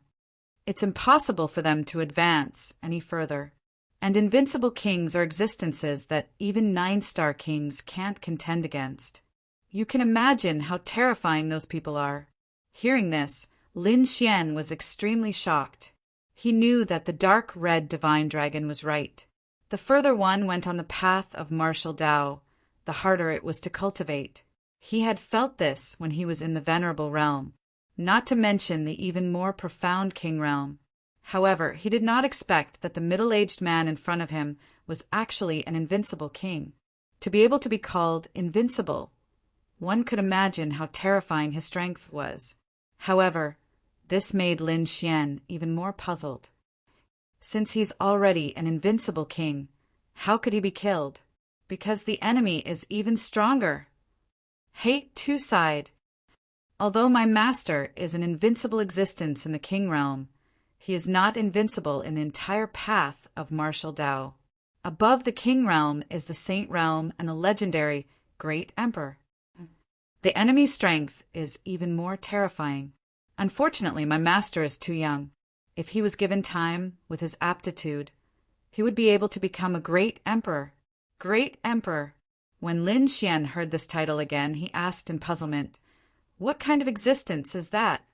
It's impossible for them to advance any further. And invincible kings are existences that even 9-star kings can't contend against. You can imagine how terrifying those people are. Hearing this, Lin Xian was extremely shocked. He knew that the dark red divine dragon was right. The further one went on the path of martial Tao, the harder it was to cultivate. He had felt this when he was in the venerable realm, not to mention the even more profound king realm. However, he did not expect that the middle-aged man in front of him was actually an invincible king. To be able to be called invincible, one could imagine how terrifying his strength was. However, this made Lin Xian even more puzzled. Since he's already an invincible king, how could he be killed? Because the enemy is even stronger. Hate two-side. Although my master is an invincible existence in the king realm, he is not invincible in the entire path of martial Tao. Above the king realm is the saint realm and the legendary great emperor. The enemy's strength is even more terrifying. Unfortunately, my master is too young. If he was given time, with his aptitude, he would be able to become a great emperor. Great emperor. When Lin Xian heard this title again, he asked in puzzlement, "What kind of existence is that?"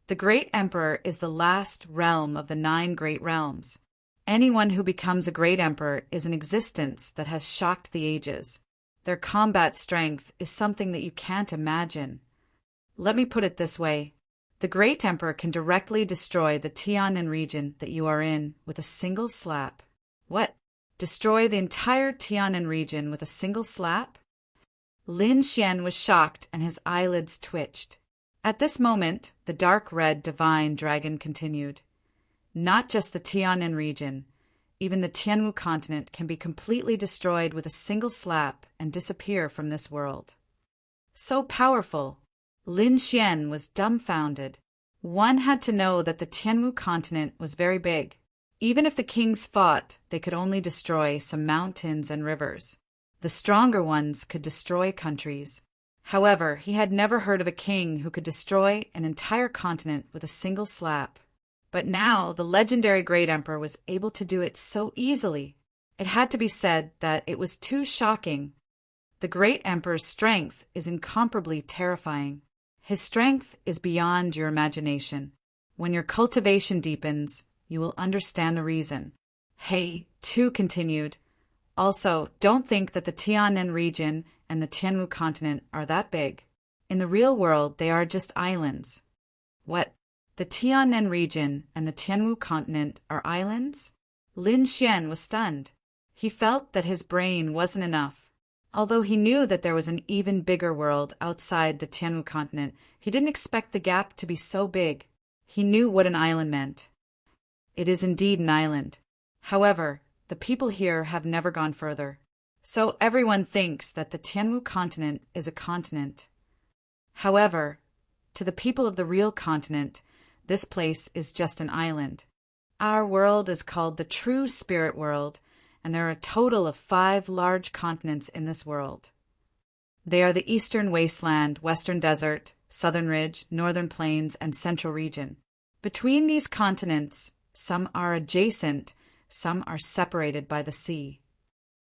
The great emperor is the last realm of the 9 great realms. Anyone who becomes a great emperor is an existence that has shocked the ages. Their combat strength is something that you can't imagine. Let me put it this way. The great emperor can directly destroy the Tianan region that you are in with a single slap. What? Destroy the entire Tianan region with a single slap? Lin Xian was shocked and his eyelids twitched. At this moment, the dark red divine dragon continued. Not just the Tianan region, even the Tianwu continent can be completely destroyed with a single slap and disappear from this world. So powerful. Lin Xian was dumbfounded. One had to know that the Tianwu continent was very big. Even if the kings fought, they could only destroy some mountains and rivers. The stronger ones could destroy countries. However, he had never heard of a king who could destroy an entire continent with a single slap. But now the legendary great emperor was able to do it so easily. It had to be said that it was too shocking. The great emperor's strength is incomparably terrifying. His strength is beyond your imagination. When your cultivation deepens, you will understand the reason. He, too, continued. Also, don't think that the Tianan region and the Tianwu continent are that big. In the real world, they are just islands. What? The Tianan region and the Tianwu continent are islands? Lin Xian was stunned. He felt that his brain wasn't enough. Although he knew that there was an even bigger world outside the Tianwu continent, he didn't expect the gap to be so big. He knew what an island meant. It is indeed an island. However, the people here have never gone further. So everyone thinks that the Tianwu continent is a continent. However, to the people of the real continent, this place is just an island. Our world is called the true spirit world, and there are a total of 5 large continents in this world. They are the Eastern Wasteland, Western Desert, Southern Ridge, Northern Plains, and Central Region. Between these continents, some are adjacent, some are separated by the sea.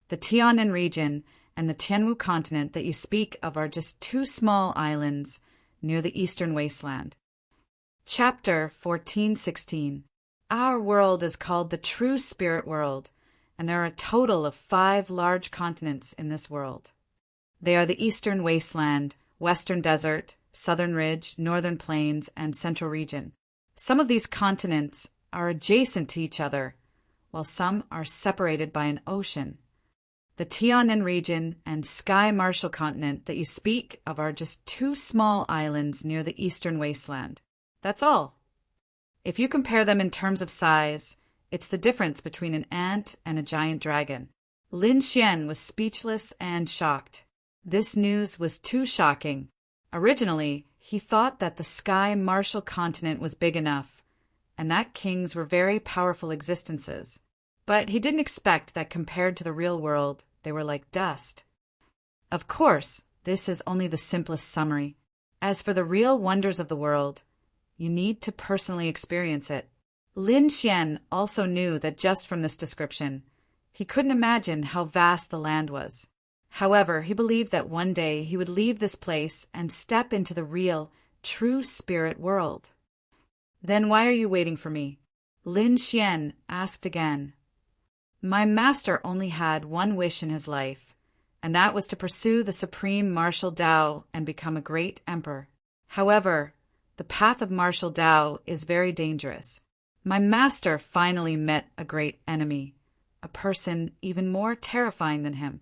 The Tianan region and the Tianwu continent that you speak of are just 2 small islands near the Eastern Wasteland. Chapter 14:16. Our world is called the true spirit world, and there are a total of 5 large continents in this world. They are the Eastern Wasteland, Western Desert, Southern Ridge, Northern Plains, and Central Region. Some of these continents are adjacent to each other, while some are separated by an ocean. The Tianan region and Sky Martial continent that you speak of are just 2 small islands near the Eastern Wasteland. That's all. If you compare them in terms of size, it's the difference between an ant and a giant dragon. Lin Xian was speechless and shocked. This news was too shocking. Originally, he thought that the sky martial continent was big enough, and that kings were very powerful existences. But he didn't expect that compared to the real world, they were like dust. Of course, this is only the simplest summary. As for the real wonders of the world, you need to personally experience it. Lin Xian also knew that just from this description, he couldn't imagine how vast the land was. However, he believed that one day he would leave this place and step into the real, true spirit world. Then why are you waiting for me? Lin Xian asked again. My master only had one wish in his life, and that was to pursue the supreme martial Tao and become a great emperor. However, the path of martial Tao is very dangerous. My master finally met a great enemy, a person even more terrifying than him.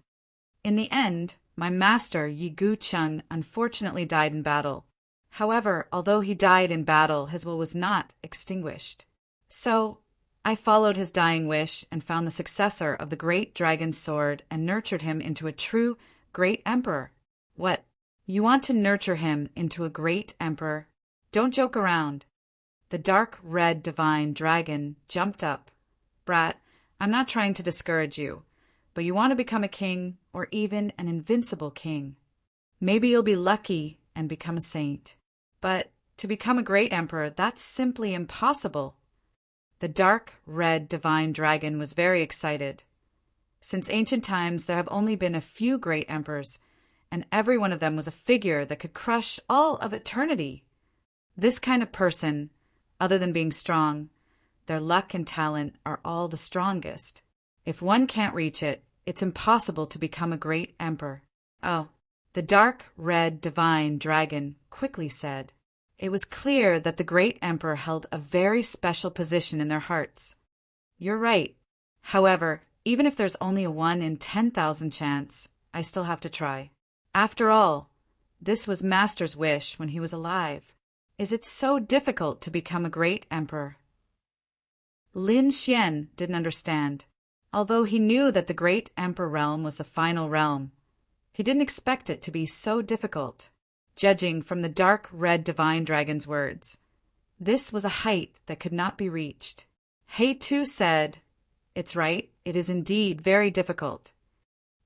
In the end, my master, Yi Gucheng, unfortunately died in battle. However, although he died in battle, his will was not extinguished. So, I followed his dying wish and found the successor of the great dragon sword and nurtured him into a true great emperor. What? You want to nurture him into a great emperor? Don't joke around. The dark red divine dragon jumped up. Brat, I'm not trying to discourage you, but you want to become a king or even an invincible king. Maybe you'll be lucky and become a saint. But to become a great emperor, that's simply impossible. The dark red divine dragon was very excited. Since ancient times, there have only been a few great emperors, and every one of them was a figure that could crush all of eternity. This kind of person, other than being strong, their luck and talent are all the strongest. If one can't reach it, it's impossible to become a great emperor. Oh, the dark red divine dragon quickly said. It was clear that the great emperor held a very special position in their hearts. You're right. However, even if there's only a 1 in 10,000 chance, I still have to try. After all, this was Master's wish when he was alive. Is it so difficult to become a great emperor? Lin Xian didn't understand. Although he knew that the great emperor realm was the final realm, he didn't expect it to be so difficult. Judging from the dark red divine dragon's words, this was a height that could not be reached. He too said, It's right, it is indeed very difficult.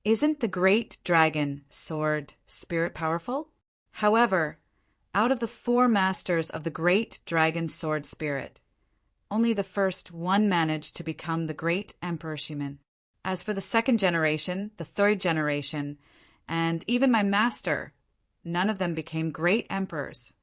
Isn't the great dragon sword spirit powerful? However, out of the 4 masters of the great dragon sword spirit, only the first one managed to become the great Emperor Shimin. As for the 2nd generation, the 3rd generation, and even my master, none of them became great emperors.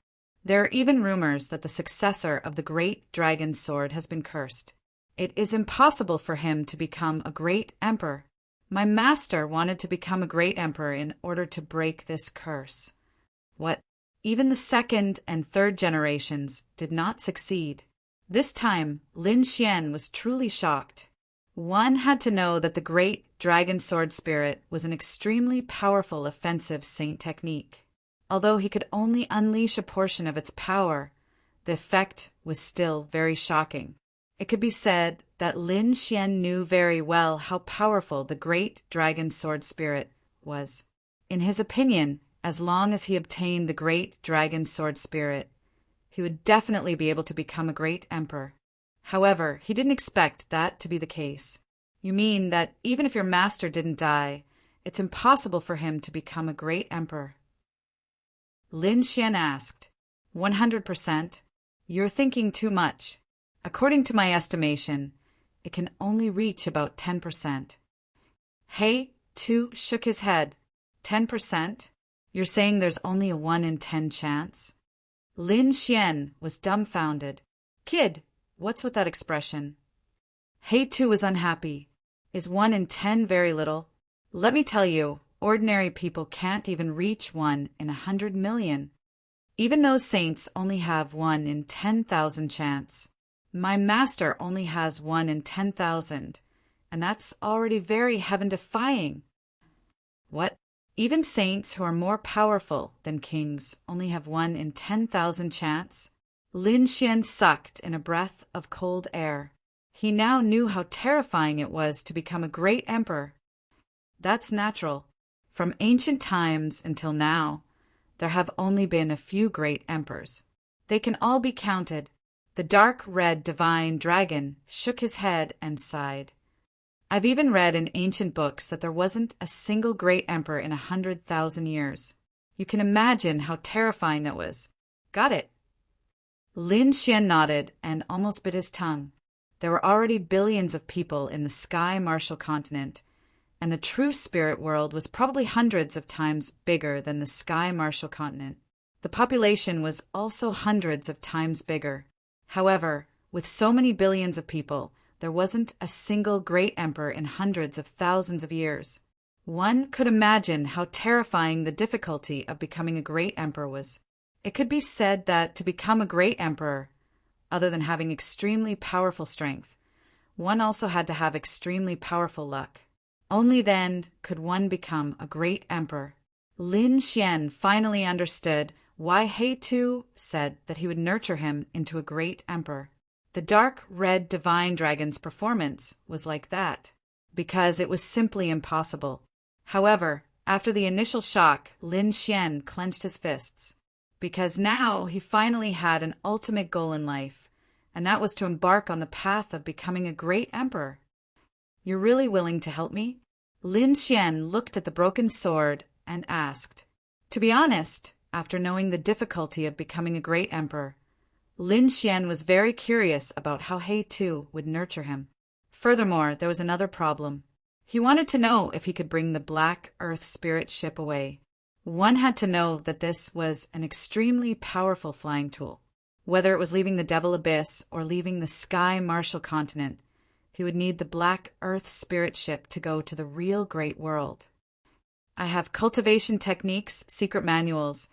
There are even rumors that the successor of the great dragon sword has been cursed. It is impossible for him to become a great emperor. My master wanted to become a great emperor in order to break this curse. What? Even the 2nd and 3rd generations did not succeed. This time, Lin Xian was truly shocked. One had to know that the great dragon sword spirit was an extremely powerful offensive saint technique. Although he could only unleash a portion of its power, the effect was still very shocking. It could be said that Lin Xian knew very well how powerful the great dragon sword spirit was. In his opinion, as long as he obtained the great dragon sword spirit, he would definitely be able to become a great emperor. However, he didn't expect that to be the case. You mean that even if your master didn't die, it's impossible for him to become a great emperor? Lin Xian asked. 100%. You're thinking too much. According to my estimation, it can only reach about 10%. He too shook his head. 10%? You're saying there's only a 1 in 10 chance? Lin Xian was dumbfounded. Kid, what's with that expression? He too was unhappy. Is 1 in 10 very little? Let me tell you, ordinary people can't even reach 1 in 100 million. Even those saints only have 1 in 10,000 chance. My master only has 1 in 10,000, and that's already very heaven-defying. What? Even saints who are more powerful than kings only have 1 in 10,000 chance? Lin Xian sucked in a breath of cold air. He now knew how terrifying it was to become a great emperor. That's natural. From ancient times until now, there have only been a few great emperors. They can all be counted. The dark red divine dragon shook his head and sighed. I've even read in ancient books that there wasn't a single great emperor in 100,000 years. You can imagine how terrifying that was. Got it? Lin Xian nodded and almost bit his tongue. There were already billions of people in the Sky Martial Continent, and the true spirit world was probably hundreds of times bigger than the Sky Martial Continent. The population was also hundreds of times bigger. However, with so many billions of people, there wasn't a single great emperor in hundreds of thousands of years. One could imagine how terrifying the difficulty of becoming a great emperor was. It could be said that to become a great emperor, other than having extremely powerful strength, one also had to have extremely powerful luck. Only then could one become a great emperor. Lin Xian finally understood why He Tu said that he would nurture him into a great emperor. The dark red divine dragon's performance was like that, because it was simply impossible. However, after the initial shock, Lin Xian clenched his fists, because now he finally had an ultimate goal in life, and that was to embark on the path of becoming a great emperor. You're really willing to help me? Lin Xian looked at the broken sword and asked. To be honest, after knowing the difficulty of becoming a great emperor, Lin Xian was very curious about how He Tu would nurture him. Furthermore, there was another problem. He wanted to know if he could bring the Black Earth Spirit ship away. One had to know that this was an extremely powerful flying tool. Whether it was leaving the Devil Abyss or leaving the Sky Martial Continent, he would need the Black Earth Spirit ship to go to the real Great World. I have cultivation techniques, secret manuals,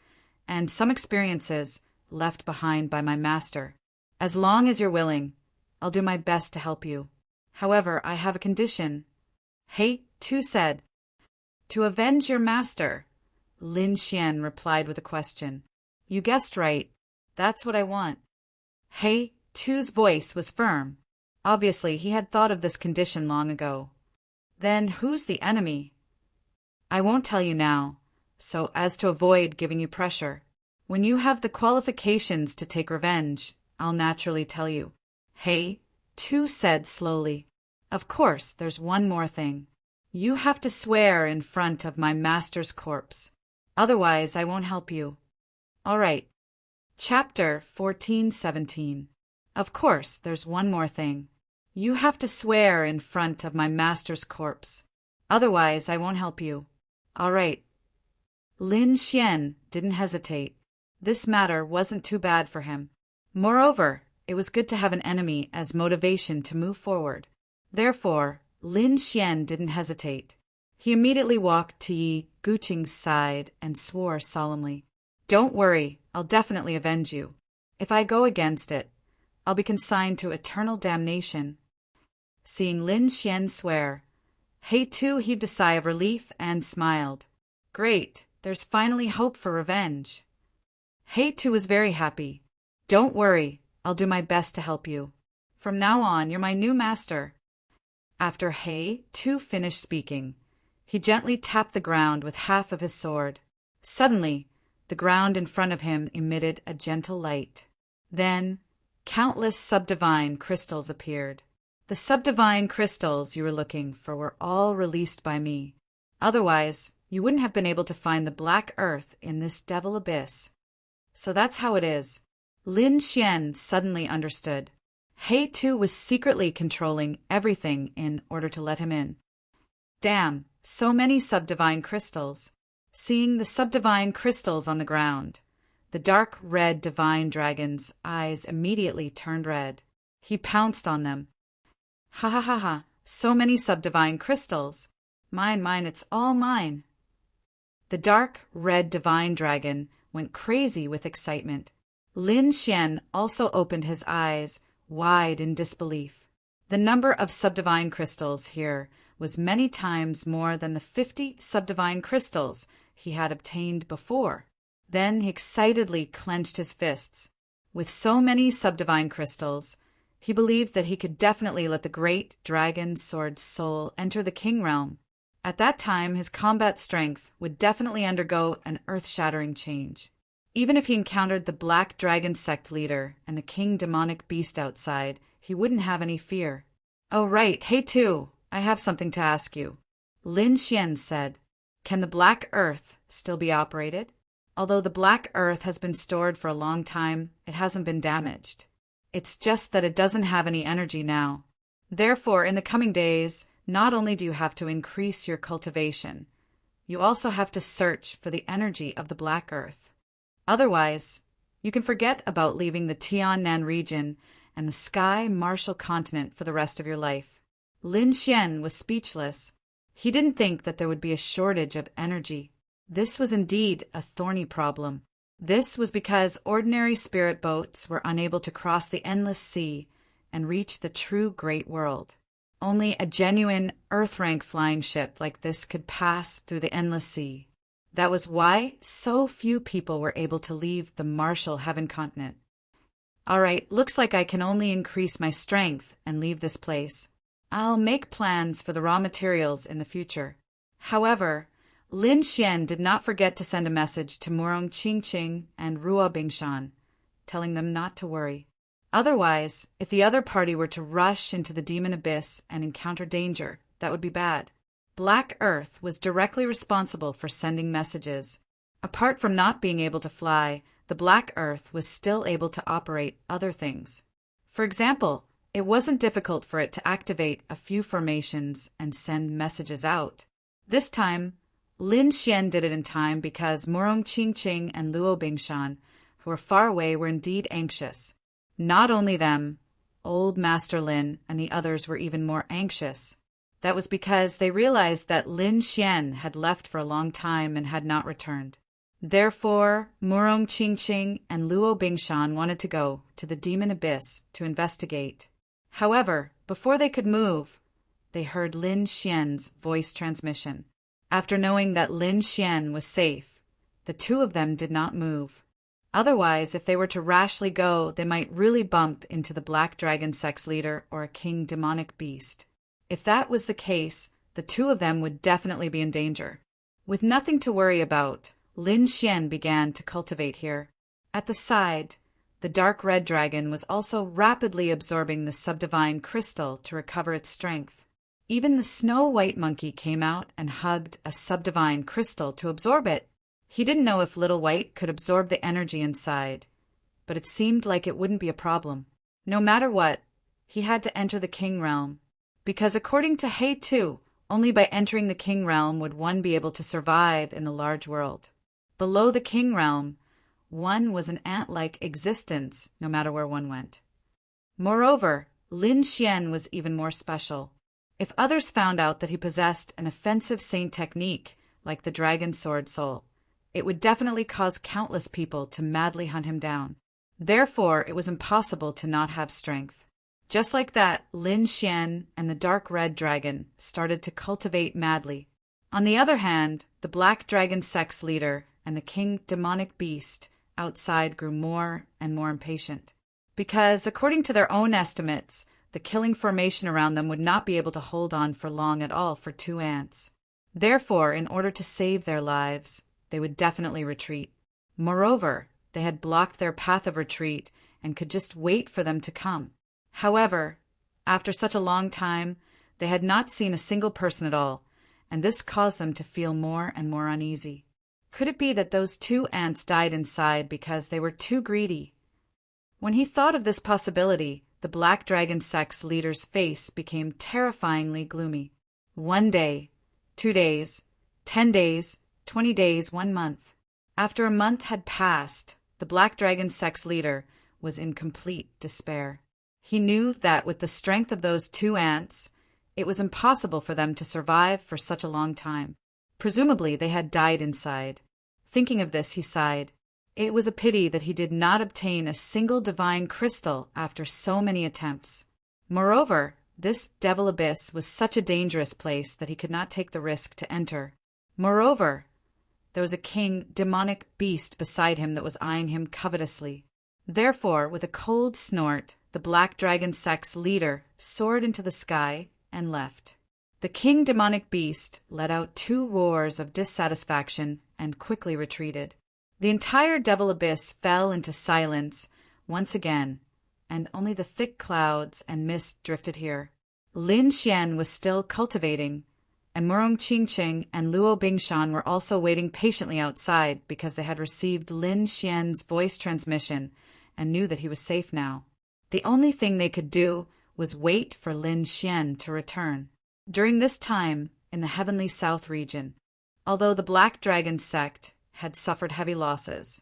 and some experiences left behind by my master. As long as you're willing, I'll do my best to help you. However, I have a condition. He Tu said. To avenge your master, Lin Xian replied with a question. You guessed right. That's what I want. He Tu's voice was firm. Obviously, he had thought of this condition long ago. Then who's the enemy? I won't tell you now, so as to avoid giving you pressure. When you have the qualifications to take revenge, I'll naturally tell you. He Tu said slowly. Of course, there's one more thing. You have to swear in front of my master's corpse. Otherwise, I won't help you. All right. Chapter 1417. Of course, there's one more thing. You have to swear in front of my master's corpse. Otherwise, I won't help you. All right. Lin Xian didn't hesitate. This matter wasn't too bad for him. Moreover, it was good to have an enemy as motivation to move forward. Therefore, Lin Xian didn't hesitate. He immediately walked to Yi Guqing's side and swore solemnly. Don't worry, I'll definitely avenge you. If I go against it, I'll be consigned to eternal damnation. Seeing Lin Xian swear, He Tu heaved a sigh of relief and smiled. Great, there's finally hope for revenge. He Tu was very happy. Don't worry, I'll do my best to help you. From now on, you're my new master. After He Tu finished speaking, he gently tapped the ground with half of his sword. Suddenly, the ground in front of him emitted a gentle light. Then, countless subdivine crystals appeared. The subdivine crystals you were looking for were all released by me. Otherwise, you wouldn't have been able to find the Black Earth in this Devil Abyss. So that's how it is. Lin Xian suddenly understood. He Tu was secretly controlling everything in order to let him in. Damn, so many subdivine crystals. Seeing the subdivine crystals on the ground, the dark red divine dragon's eyes immediately turned red. He pounced on them. Ha ha ha ha, so many subdivine crystals. Mine, it's all mine. The dark red divine dragon went crazy with excitement. Lin Xian also opened his eyes wide in disbelief. The number of subdivine crystals here was many times more than the 50 subdivine crystals he had obtained before. Then he excitedly clenched his fists. With so many subdivine crystals, he believed that he could definitely let the great dragon sword soul enter the king realm. At that time, his combat strength would definitely undergo an earth-shattering change. Even if he encountered the Black Dragon sect leader and the king demonic beast outside, he wouldn't have any fear. "Oh right, hey too, I have something to ask you," Lin Xian said. "Can the Black Earth still be operated? Although the Black Earth has been stored for a long time, it hasn't been damaged. It's just that it doesn't have any energy now. Therefore, in the coming days, not only do you have to increase your cultivation, you also have to search for the energy of the Black Earth. Otherwise, you can forget about leaving the Tiannan region and the Sky Martial Continent for the rest of your life." Lin Xian was speechless. He didn't think that there would be a shortage of energy. This was indeed a thorny problem. This was because ordinary spirit boats were unable to cross the endless sea and reach the true great world. Only a genuine Earth-rank flying ship like this could pass through the endless sea. That was why so few people were able to leave the Martial Heaven continent. "All right, looks like I can only increase my strength and leave this place. I'll make plans for the raw materials in the future." However, Lin Xian did not forget to send a message to Murong Qingqing and Ruo Bingshan, telling them not to worry. Otherwise, if the other party were to rush into the demon abyss and encounter danger, that would be bad. Black Earth was directly responsible for sending messages. Apart from not being able to fly, the Black Earth was still able to operate other things. For example, it wasn't difficult for it to activate a few formations and send messages out. This time, Lin Xian did it in time because Murong Qingqing and Luo Bingshan, who were far away, were indeed anxious. Not only them, old Master Lin and the others were even more anxious. That was because they realized that Lin Xian had left for a long time and had not returned. Therefore, Murong Qingqing and Luo Bingshan wanted to go to the demon abyss to investigate. However, before they could move, they heard Lin Xian's voice transmission. After knowing that Lin Xian was safe, the two of them did not move. Otherwise, if they were to rashly go, they might really bump into the Black Dragon sex leader or a king demonic beast. If that was the case, the two of them would definitely be in danger. With nothing to worry about, Lin Xian began to cultivate here. At the side, the dark red dragon was also rapidly absorbing the subdivine crystal to recover its strength. Even the snow-white monkey came out and hugged a subdivine crystal to absorb it. He didn't know if Little White could absorb the energy inside, but it seemed like it wouldn't be a problem. No matter what, he had to enter the king realm, because according to He Tu, only by entering the king realm would one be able to survive in the large world. Below the king realm, one was an ant-like existence no matter where one went. Moreover, Lin Xian was even more special. If others found out that he possessed an offensive saint technique like the dragon sword soul, it would definitely cause countless people to madly hunt him down. Therefore, it was impossible to not have strength. Just like that, Lin Xian and the dark red dragon started to cultivate madly. On the other hand, the Black Dragon sex leader and the king demonic beast outside grew more and more impatient. Because, according to their own estimates, the killing formation around them would not be able to hold on for long at all for two ants. Therefore, in order to save their lives, they would definitely retreat. Moreover, they had blocked their path of retreat and could just wait for them to come. However, after such a long time, they had not seen a single person at all, and this caused them to feel more and more uneasy. Could it be that those two ants died inside because they were too greedy? When he thought of this possibility, the Black Dragon sex leader's face became terrifyingly gloomy. 1 day, 2 days, 10 days, 20 days, 1 month. After a month had passed, the Black Dragon sex leader was in complete despair. He knew that with the strength of those two ants, it was impossible for them to survive for such a long time. Presumably, they had died inside. Thinking of this, he sighed. It was a pity that he did not obtain a single divine crystal after so many attempts. Moreover, this devil abyss was such a dangerous place that he could not take the risk to enter. Moreover, there was a king demonic beast beside him that was eyeing him covetously. Therefore, with a cold snort, the black dragon sect's leader soared into the sky and left. The king demonic beast let out 2 roars of dissatisfaction and quickly retreated. The entire devil abyss fell into silence once again, and only the thick clouds and mist drifted here. Lin Xian was still cultivating, and Murong Qingqing and Luo Bingshan were also waiting patiently outside because they had received Lin Xian's voice transmission and knew that he was safe now. The only thing they could do was wait for Lin Xian to return. During this time, in the heavenly south region, although the Black Dragon sect had suffered heavy losses,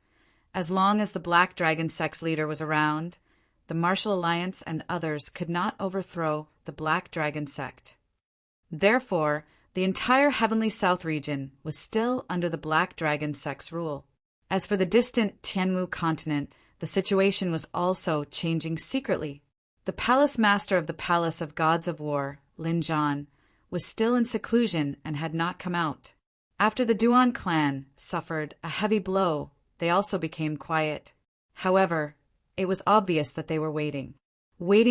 as long as the Black Dragon sect's leader was around, the Martial Alliance and others could not overthrow the Black Dragon sect. Therefore, the entire heavenly south region was still under the Black Dragon sect's rule. As for the distant Tianwu continent, the situation was also changing secretly. The palace master of the Palace of Gods of War, Lin Zhan, was still in seclusion and had not come out. After the Duan clan suffered a heavy blow, they also became quiet. However, it was obvious that they were waiting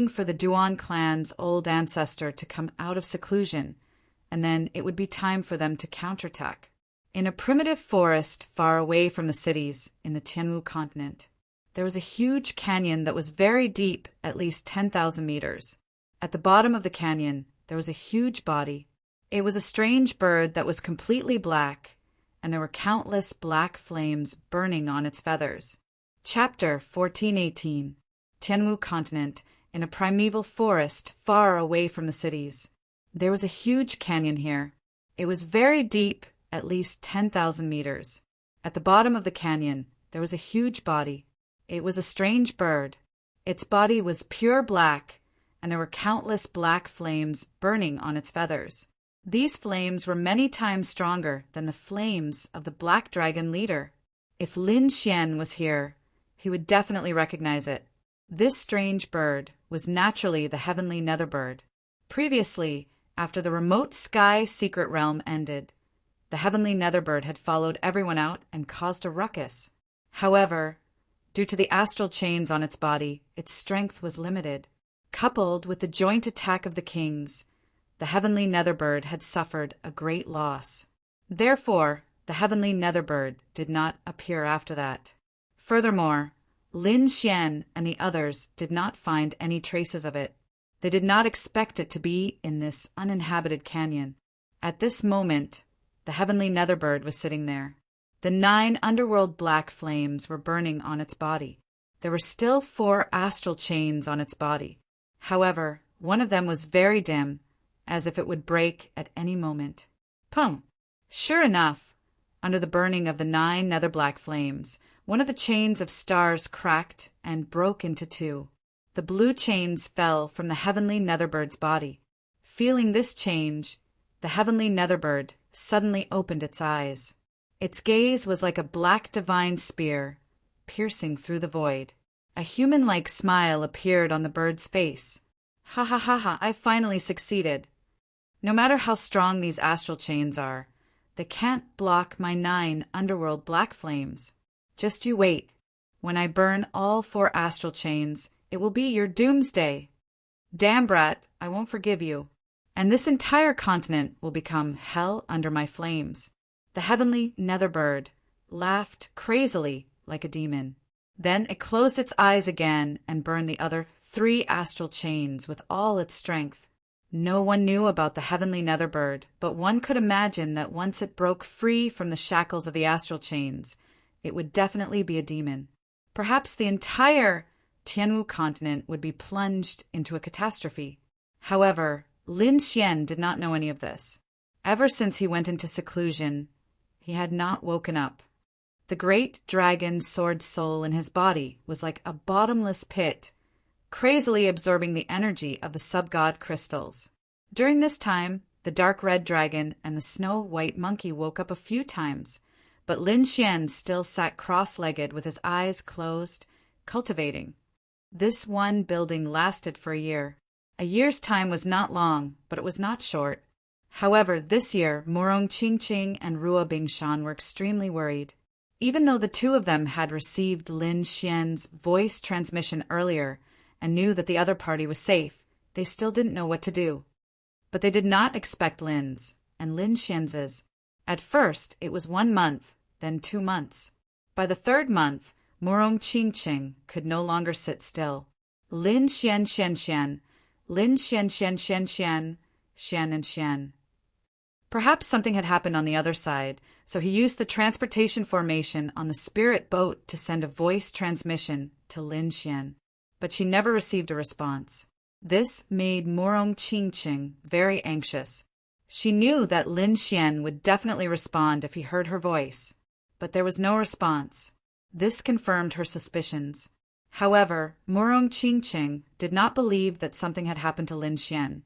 for the Duan clan's old ancestor to come out of seclusion, and then it would be time for them to counterattack. In a primitive forest far away from the cities in the Tianwu continent, there was a huge canyon that was very deep, at least 10,000 meters. At the bottom of the canyon, there was a huge body. It was a strange bird that was completely black, and there were countless black flames burning on its feathers. Chapter 1418. Tianwu Continent, in a primeval forest far away from the cities. There was a huge canyon here. It was very deep, at least 10,000 meters. At the bottom of the canyon, there was a huge body. It was a strange bird. Its body was pure black, and there were countless black flames burning on its feathers. These flames were many times stronger than the flames of the Black Dragon leader. If Lin Xian was here, he would definitely recognize it. This strange bird was naturally the heavenly nether bird. Previously, after the remote sky secret realm ended, the heavenly nether bird had followed everyone out and caused a ruckus. However, due to the astral chains on its body, its strength was limited. Coupled with the joint attack of the kings, the heavenly nether bird had suffered a great loss. Therefore, the heavenly nether bird did not appear after that. Furthermore, Lin Xian and the others did not find any traces of it. They did not expect it to be in this uninhabited canyon. At this moment, the heavenly nether bird was sitting there. The 9 underworld black flames were burning on its body. There were still 4 astral chains on its body. However, one of them was very dim, as if it would break at any moment. Pum! Sure enough, under the burning of the 9 nether black flames, one of the chains of stars cracked and broke into 2. The blue chains fell from the heavenly nether bird's body. Feeling this change, the heavenly nether bird suddenly opened its eyes. Its gaze was like a black divine spear, piercing through the void. A human-like smile appeared on the bird's face. Ha ha ha ha, I finally succeeded. No matter how strong these astral chains are, they can't block my 9 underworld black flames. Just you wait. When I burn all 4 astral chains, it will be your doomsday. Damn brat, I won't forgive you. And this entire continent will become hell under my flames. The heavenly nether bird laughed crazily like a demon. Then it closed its eyes again and burned the other 3 astral chains with all its strength. No one knew about the heavenly nether bird, but one could imagine that once it broke free from the shackles of the astral chains, it would definitely be a demon. Perhaps the entire Tianwu continent would be plunged into a catastrophe. However, Lin Xian did not know any of this. Ever since he went into seclusion, he had not woken up. The great dragon sword soul in his body was like a bottomless pit, crazily absorbing the energy of the sub-god crystals. During this time, the dark red dragon and the snow-white monkey woke up a few times, but Lin Xian still sat cross-legged with his eyes closed, cultivating. This one building lasted for a year. A year's time was not long, but it was not short. However, this year, Murong Qingqing and Ruo Bingshan were extremely worried. Even though the two of them had received Lin Xian's voice transmission earlier and knew that the other party was safe, they still didn't know what to do. But they did not expect Lin's and Lin Xian's. At first, it was 1 month, then 2 months. By the 3rd month, Murong Qingqing could no longer sit still. Lin Xian Xian Xian, Lin Xian Xian Xian Xian, Xian and Xian. Perhaps something had happened on the other side, so he used the transportation formation on the spirit boat to send a voice transmission to Lin Xian. But she never received a response. This made Murong Qingqing very anxious. She knew that Lin Xian would definitely respond if he heard her voice, but there was no response. This confirmed her suspicions. However, Murong Qingqing did not believe that something had happened to Lin Xian,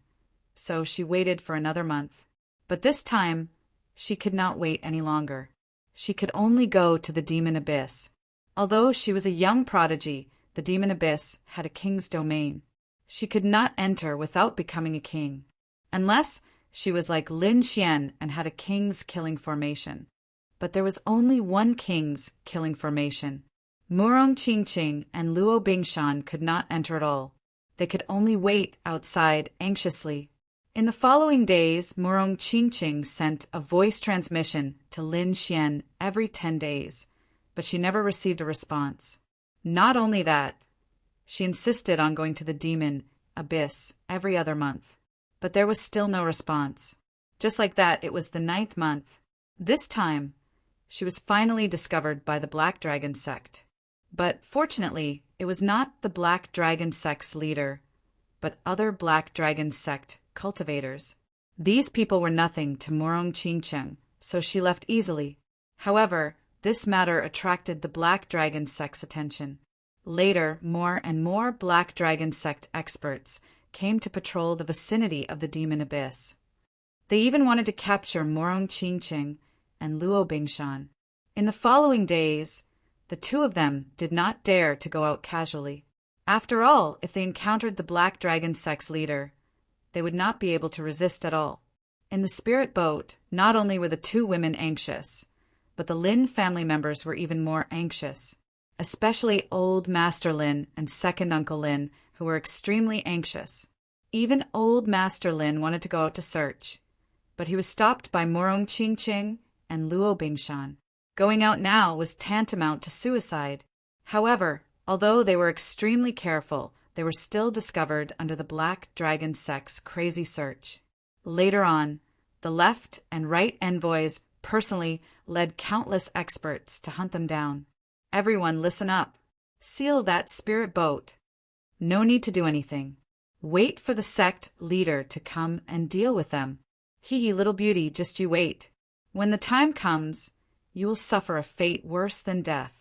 so she waited for another month. But this time, she could not wait any longer. She could only go to the demon abyss. Although she was a young prodigy, the demon abyss had a king's domain. She could not enter without becoming a king, unless she was like Lin Xian and had a king's killing formation. But there was only one king's killing formation. Murong Qingqing and Luo Bingshan could not enter at all. They could only wait outside anxiously. In the following days, Murong Qingqing sent a voice transmission to Lin Xian every 10 days, but she never received a response. Not only that, she insisted on going to the demon abyss every other month, but there was still no response. Just like that, it was the 9th month. This time, she was finally discovered by the Black Dragon sect. But fortunately, it was not the Black Dragon sect's leader, but other Black Dragon sect cultivators. These people were nothing to Murong Qingqing, so she left easily. However, this matter attracted the Black Dragon sect's attention. Later, more and more Black Dragon sect experts came to patrol the vicinity of the demon abyss. They even wanted to capture Murong Qingqing and Luo Bingshan. In the following days, the two of them did not dare to go out casually. After all, if they encountered the Black Dragon sect's leader, they would not be able to resist at all. In the spirit boat, not only were the two women anxious, but the Lin family members were even more anxious, especially old Master Lin and second Uncle Lin, who were extremely anxious. Even old Master Lin wanted to go out to search, but he was stopped by Murong Qingqing and Luo Bingshan. Going out now was tantamount to suicide. However, although they were extremely careful, they were still discovered under the Black Dragon sect's crazy search. Later on, the left and right envoys personally led countless experts to hunt them down. Everyone listen up. Seal that spirit boat. No need to do anything. Wait for the sect leader to come and deal with them. Hee, little beauty, just you wait. When the time comes, you will suffer a fate worse than death.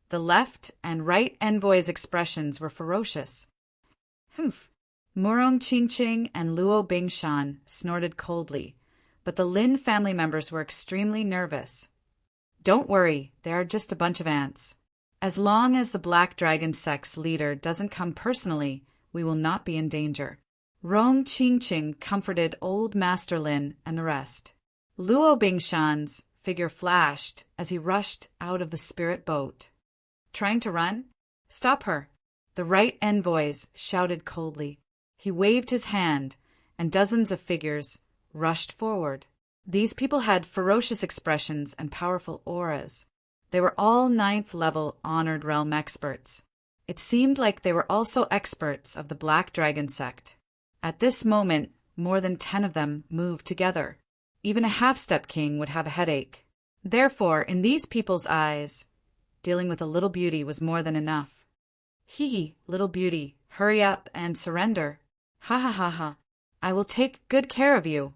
The left and right envoys' expressions were ferocious. Humph! Murong Qingqing and Luo Bingshan snorted coldly, but the Lin family members were extremely nervous. Don't worry, they are just a bunch of ants. As long as the Black Dragon sect's leader doesn't come personally, we will not be in danger. Murong Qingqing comforted old Master Lin and the rest. Luo Bingshan's figure flashed as he rushed out of the spirit boat. Trying to run? Stop her! The right envoys shouted coldly. He waved his hand, and dozens of figures rushed forward. These people had ferocious expressions and powerful auras. They were all 9th level honored realm experts. It seemed like they were also experts of the Black Dragon sect. At this moment, more than 10 of them moved together. Even a half-step king would have a headache. Therefore, in these people's eyes, dealing with a little beauty was more than enough. Hee, little beauty, hurry up and surrender. Ha ha ha ha. I will take good care of you.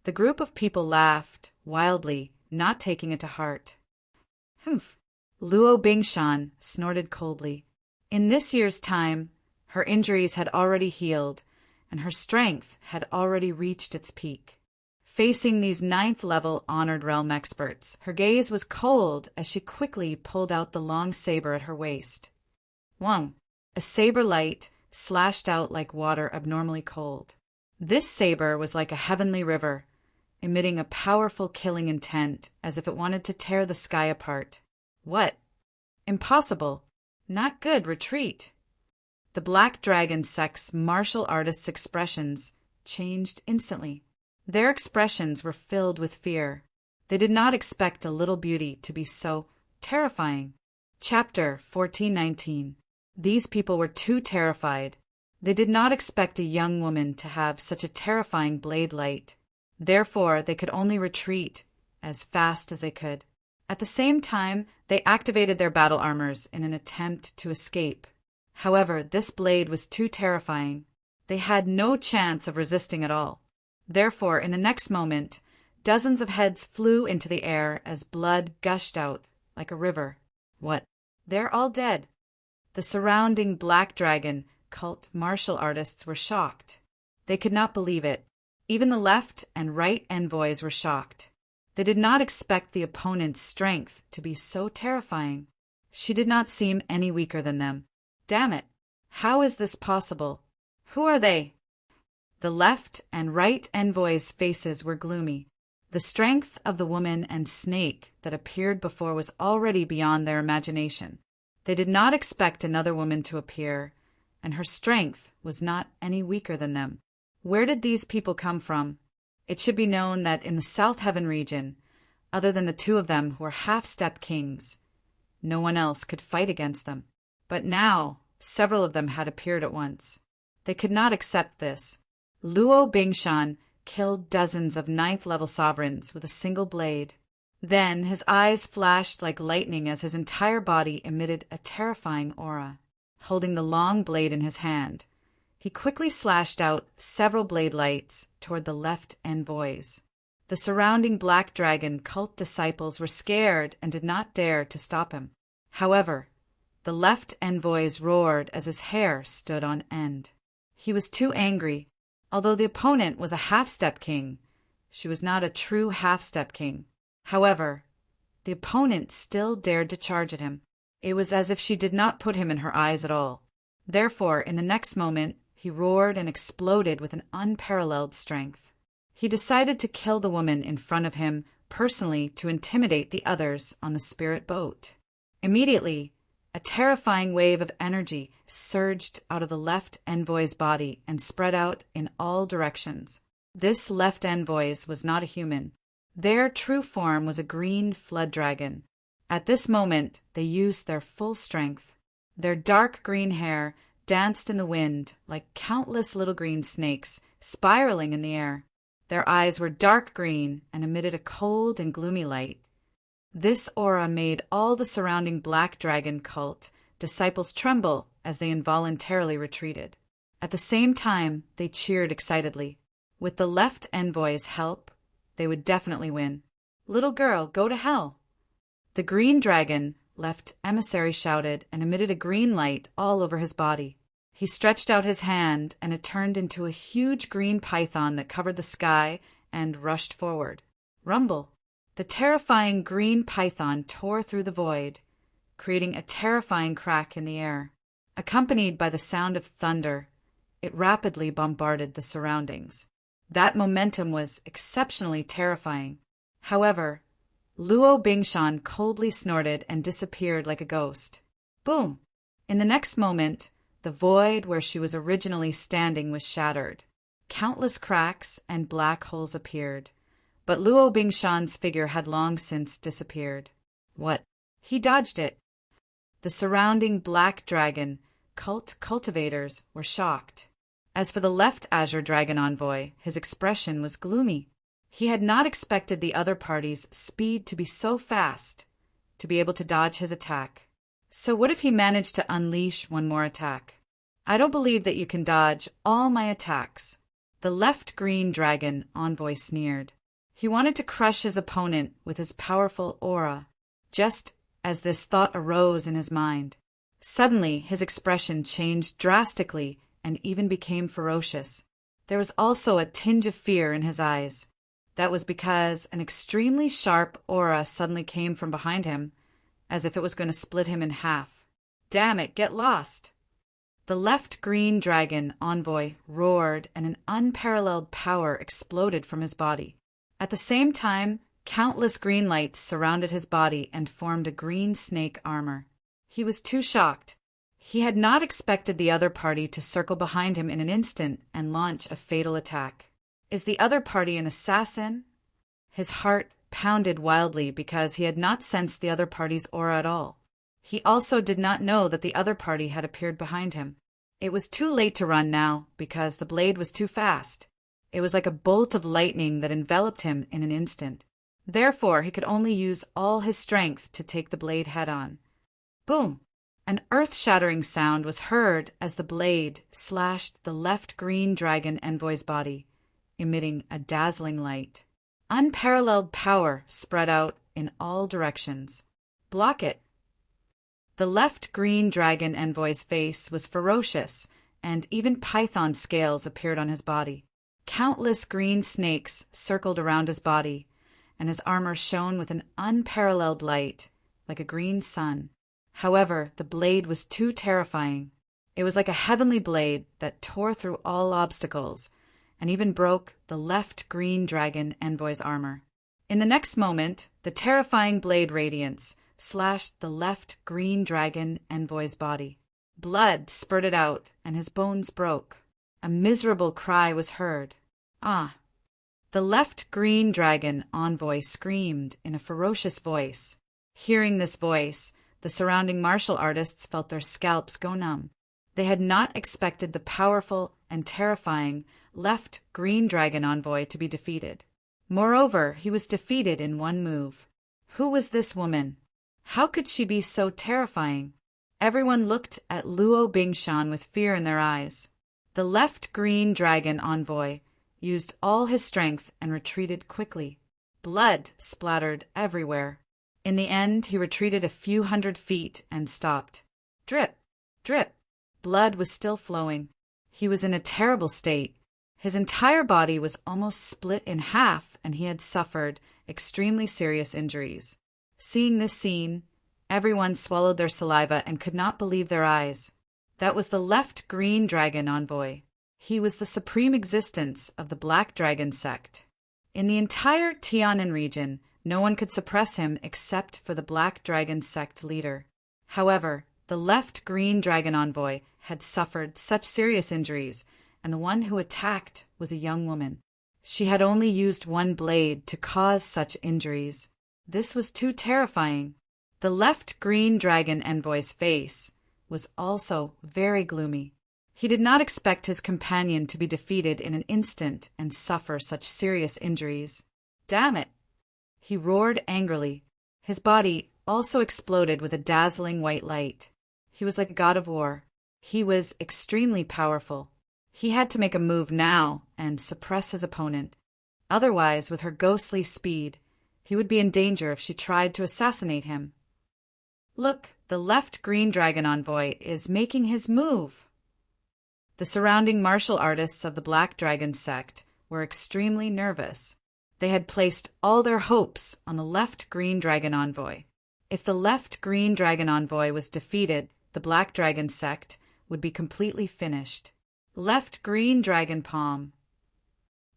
The group of people laughed wildly, not taking it to heart. Humph. Luo Bingshan snorted coldly. In this year's time, her injuries had already healed, and her strength had already reached its peak. Facing these 9th level honored realm experts, her gaze was cold as she quickly pulled out the long saber at her waist. Wang! A saber light slashed out like water abnormally cold. This saber was like a heavenly river. emitting a powerful killing intent as if it wanted to tear the sky apart. What? Impossible. Not good. Retreat. The Black Dragon sect's martial artists' expressions changed instantly. Their expressions were filled with fear. They did not expect a little beauty to be so terrifying. Chapter 1419. These people were too terrified. They did not expect a young woman to have such a terrifying blade light. Therefore, they could only retreat as fast as they could. At the same time, they activated their battle armors in an attempt to escape. However, this blade was too terrifying. They had no chance of resisting at all. Therefore, in the next moment, dozens of heads flew into the air as blood gushed out like a river. What? They're all dead. The surrounding Black Dragon cult martial artists were shocked. They could not believe it. Even the left and right envoys were shocked. They did not expect the opponent's strength to be so terrifying. She did not seem any weaker than them. Damn it! How is this possible? Who are they? The left and right envoys' faces were gloomy. The strength of the woman and snake that appeared before was already beyond their imagination. They did not expect another woman to appear, and her strength was not any weaker than them. Where did these people come from? It should be known that in the South Heaven region, other than the two of them who were half-step kings, no one else could fight against them. But now, several of them had appeared at once. They could not accept this. Luo Bingshan killed dozens of ninth-level sovereigns with a single blade. Then his eyes flashed like lightning as his entire body emitted a terrifying aura. Holding the long blade in his hand, he quickly slashed out several blade lights toward the left envoys. The surrounding Black Dragon cult disciples were scared and did not dare to stop him. However, the left envoys roared as his hair stood on end. He was too angry. Although the opponent was a half-step king, she was not a true half-step king. However, the opponent still dared to charge at him. It was as if she did not put him in her eyes at all. Therefore, in the next moment, he roared and exploded with an unparalleled strength. He decided to kill the woman in front of him personally to intimidate the others on the spirit boat. Immediately, a terrifying wave of energy surged out of the left envoy's body and spread out in all directions. This left envoy's was not a human. Their true form was a green flood dragon. At this moment, they used their full strength. Their dark green hair danced in the wind like countless little green snakes spiraling in the air. Their eyes were dark green and emitted a cold and gloomy light. This aura made all the surrounding Black Dragon cult disciples tremble as they involuntarily retreated. At the same time, they cheered excitedly. With the left envoy's help, they would definitely win. "Little girl, go to hell!" The green dragon, left emissary, shouted and emitted a green light all over his body. He stretched out his hand, and it turned into a huge green python that covered the sky and rushed forward. Rumble! The terrifying green python tore through the void, creating a terrifying crack in the air. Accompanied by the sound of thunder, it rapidly bombarded the surroundings. That momentum was exceptionally terrifying. However, Luo Bingshan coldly snorted and disappeared like a ghost. Boom! In the next moment, the void where she was originally standing was shattered. Countless cracks and black holes appeared. But Luo Bingshan's figure had long since disappeared. What? He dodged it. The surrounding Black Dragon cultivators were shocked. As for the left Azure Dragon envoy, his expression was gloomy. He had not expected the other party's speed to be so fast, to be able to dodge his attack. So what if he managed to unleash one more attack? I don't believe that you can dodge all my attacks. The left Green Dragon envoy sneered. He wanted to crush his opponent with his powerful aura. Just as this thought arose in his mind, suddenly his expression changed drastically and even became ferocious. There was also a tinge of fear in his eyes. That was because an extremely sharp aura suddenly came from behind him, as if it was going to split him in half. Damn it, get lost! The left Green Dragon envoy roared, and an unparalleled power exploded from his body. At the same time, countless green lights surrounded his body and formed a green snake armor. He was too shocked. He had not expected the other party to circle behind him in an instant and launch a fatal attack. Is the other party an assassin? His heart pounded wildly because he had not sensed the other party's aura at all. He also did not know that the other party had appeared behind him. It was too late to run now because the blade was too fast. It was like a bolt of lightning that enveloped him in an instant. Therefore, he could only use all his strength to take the blade head-on. Boom! An earth-shattering sound was heard as the blade slashed the left green dragon envoy's body, emitting a dazzling light. Unparalleled power spread out in all directions. Block it! The left green dragon envoy's face was ferocious, and even python scales appeared on his body. Countless green snakes circled around his body, and his armor shone with an unparalleled light, like a green sun. However, the blade was too terrifying. It was like a heavenly blade that tore through all obstacles, and even broke the left green dragon envoy's armor. In the next moment, the terrifying blade radiance slashed the left green dragon envoy's body. Blood spurted out, and his bones broke. A miserable cry was heard. Ah! The left green dragon envoy screamed in a ferocious voice. Hearing this voice, the surrounding martial artists felt their scalps go numb. They had not expected the powerful and terrifying left green dragon envoy to be defeated. Moreover, he was defeated in one move. Who was this woman? How could she be so terrifying? Everyone looked at Luo Bingshan with fear in their eyes. The left green dragon envoy used all his strength and retreated quickly. Blood splattered everywhere. In the end, he retreated a few hundred feet and stopped. Drip, drip. Blood was still flowing. He was in a terrible state. His entire body was almost split in half, and he had suffered extremely serious injuries. Seeing this scene, everyone swallowed their saliva and could not believe their eyes. That was the left green dragon envoy. He was the supreme existence of the Black Dragon sect. In the entire Tianan region, no one could suppress him except for the Black Dragon sect leader. However, the left green dragon envoy had suffered such serious injuries, and the one who attacked was a young woman. She had only used one blade to cause such injuries. This was too terrifying. The left green dragon envoy's face was also very gloomy. He did not expect his companion to be defeated in an instant and suffer such serious injuries. Damn it! He roared angrily. His body also exploded with a dazzling white light. He was like a god of war. He was extremely powerful. He had to make a move now and suppress his opponent. Otherwise, with her ghostly speed, he would be in danger if she tried to assassinate him. Look, the left green dragon envoy is making his move. The surrounding martial artists of the Black Dragon sect were extremely nervous. They had placed all their hopes on the left green dragon envoy. If the left green dragon envoy was defeated, the Black Dragon sect would be completely finished. Left green dragon palm.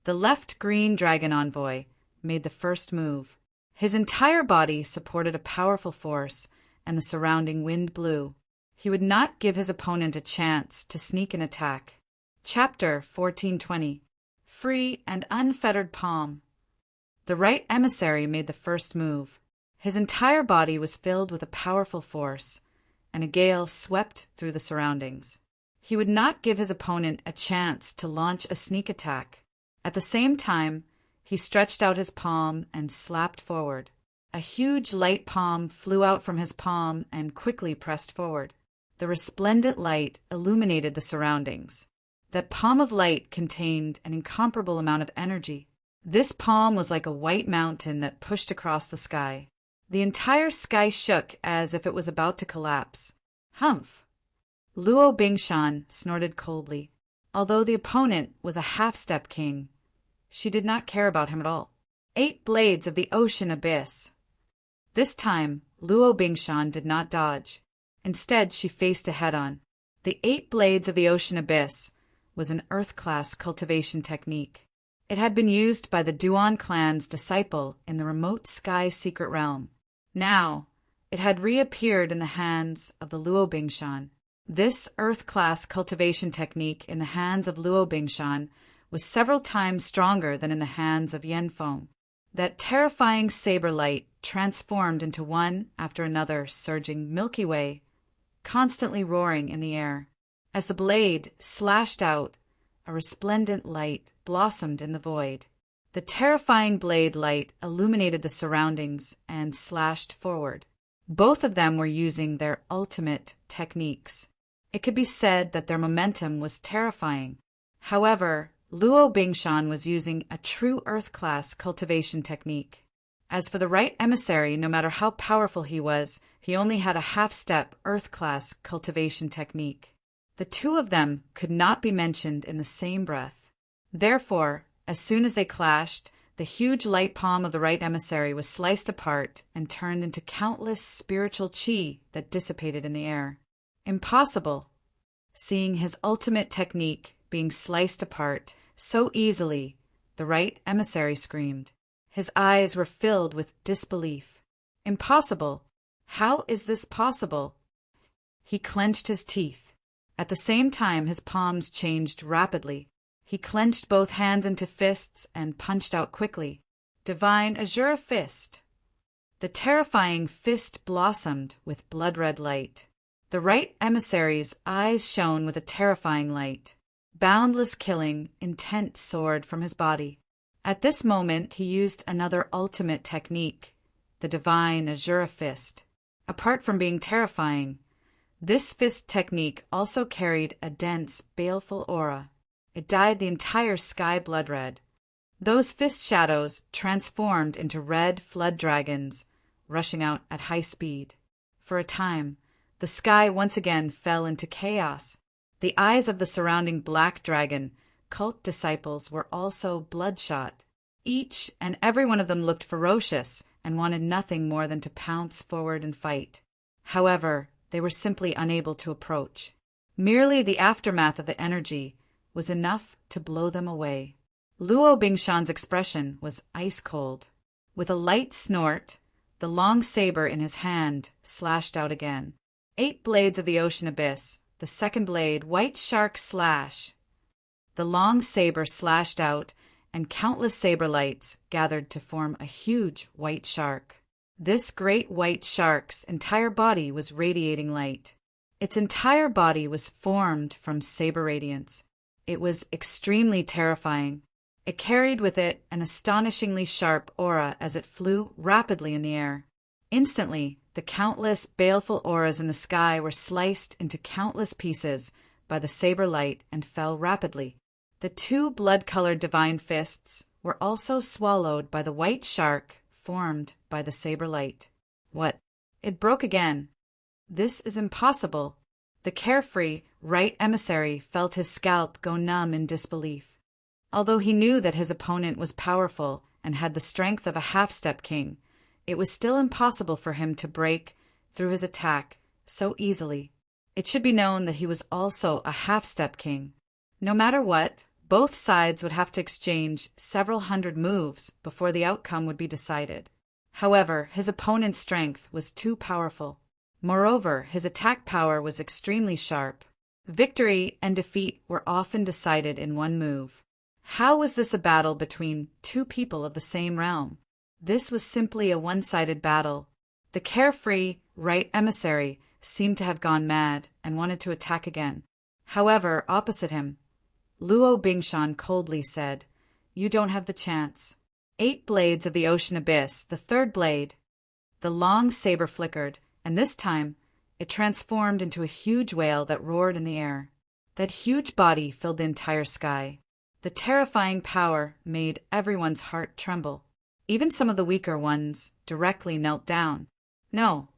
The left green dragon envoy made the first move. His entire body supported a powerful force, and the surrounding wind blew. He would not give his opponent a chance to sneak an attack. Chapter 1420. Free and Unfettered Palm. The right emissary made the first move. His entire body was filled with a powerful force, and a gale swept through the surroundings. He would not give his opponent a chance to launch a sneak attack. At the same time, he stretched out his palm and slapped forward. A huge light palm flew out from his palm and quickly pressed forward. The resplendent light illuminated the surroundings. That palm of light contained an incomparable amount of energy. This palm was like a white mountain that pushed across the sky. The entire sky shook as if it was about to collapse. Humph! Luo Bingshan snorted coldly. Although the opponent was a half-step king, she did not care about him at all. 8 blades of the ocean abyss. This time, Luo Bingshan did not dodge. Instead, she faced a head-on. The 8 blades of the ocean abyss was an Earth-class cultivation technique. It had been used by the Duan clan's disciple in the remote sky secret realm. Now, it had reappeared in the hands of the Luo Bingshan. This Earth-class cultivation technique in the hands of Luo Bingshan was several times stronger than in the hands of Yanfeng. That terrifying saber light transformed into one after another surging Milky Way, constantly roaring in the air. As the blade slashed out, a resplendent light blossomed in the void. The terrifying blade light illuminated the surroundings and slashed forward. Both of them were using their ultimate techniques. It could be said that their momentum was terrifying. However, Luo Bingshan was using a true Earth-class cultivation technique. As for the right emissary, no matter how powerful he was, he only had a half-step Earth-class cultivation technique. The two of them could not be mentioned in the same breath. Therefore, as soon as they clashed, the huge light palm of the right emissary was sliced apart and turned into countless spiritual qi that dissipated in the air. Impossible! Seeing his ultimate technique being sliced apart so easily, the right emissary screamed. His eyes were filled with disbelief. Impossible! How is this possible? He clenched his teeth. At the same time, his palms changed rapidly. He clenched both hands into fists and punched out quickly. Divine Azure Fist! The terrifying fist blossomed with blood-red light. The right emissary's eyes shone with a terrifying light. Boundless killing, intent soared from his body. At this moment, he used another ultimate technique, the Divine Azure Fist. Apart from being terrifying, this fist technique also carried a dense, baleful aura. It dyed the entire sky blood-red. Those fist shadows transformed into red flood dragons, rushing out at high speed. For a time, the sky once again fell into chaos. The eyes of the surrounding black dragon cult disciples were also bloodshot. Each and every one of them looked ferocious and wanted nothing more than to pounce forward and fight. However, they were simply unable to approach. Merely the aftermath of the energy was enough to blow them away. Luo Bingshan's expression was ice-cold. With a light snort, the long saber in his hand slashed out again. 8 blades of the ocean abyss, the second blade, White Shark Slash. The long saber slashed out, and countless saber lights gathered to form a huge white shark. This great white shark's entire body was radiating light. Its entire body was formed from saber radiance. It was extremely terrifying. It carried with it an astonishingly sharp aura as it flew rapidly in the air. Instantly, the countless baleful auras in the sky were sliced into countless pieces by the saber light and fell rapidly. The 2 blood-colored divine fists were also swallowed by the white shark formed by the saber light. What? It broke again. This is impossible. The carefree right emissary felt his scalp go numb in disbelief. Although he knew that his opponent was powerful and had the strength of a half-step king, it was still impossible for him to break through his attack so easily. It should be known that he was also a half-step king. No matter what, both sides would have to exchange several hundred moves before the outcome would be decided. However, his opponent's strength was too powerful. Moreover, his attack power was extremely sharp. Victory and defeat were often decided in one move. How was this a battle between 2 people of the same realm? This was simply a one-sided battle. The carefree right emissary seemed to have gone mad and wanted to attack again. However, opposite him, Luo Bingshan coldly said, "You don't have the chance." 8 blades of the ocean abyss, the third blade. The long saber flickered, and this time it transformed into a huge whale that roared in the air. That huge body filled the entire sky. The terrifying power made everyone's heart tremble. Even some of the weaker ones directly knelt down. No.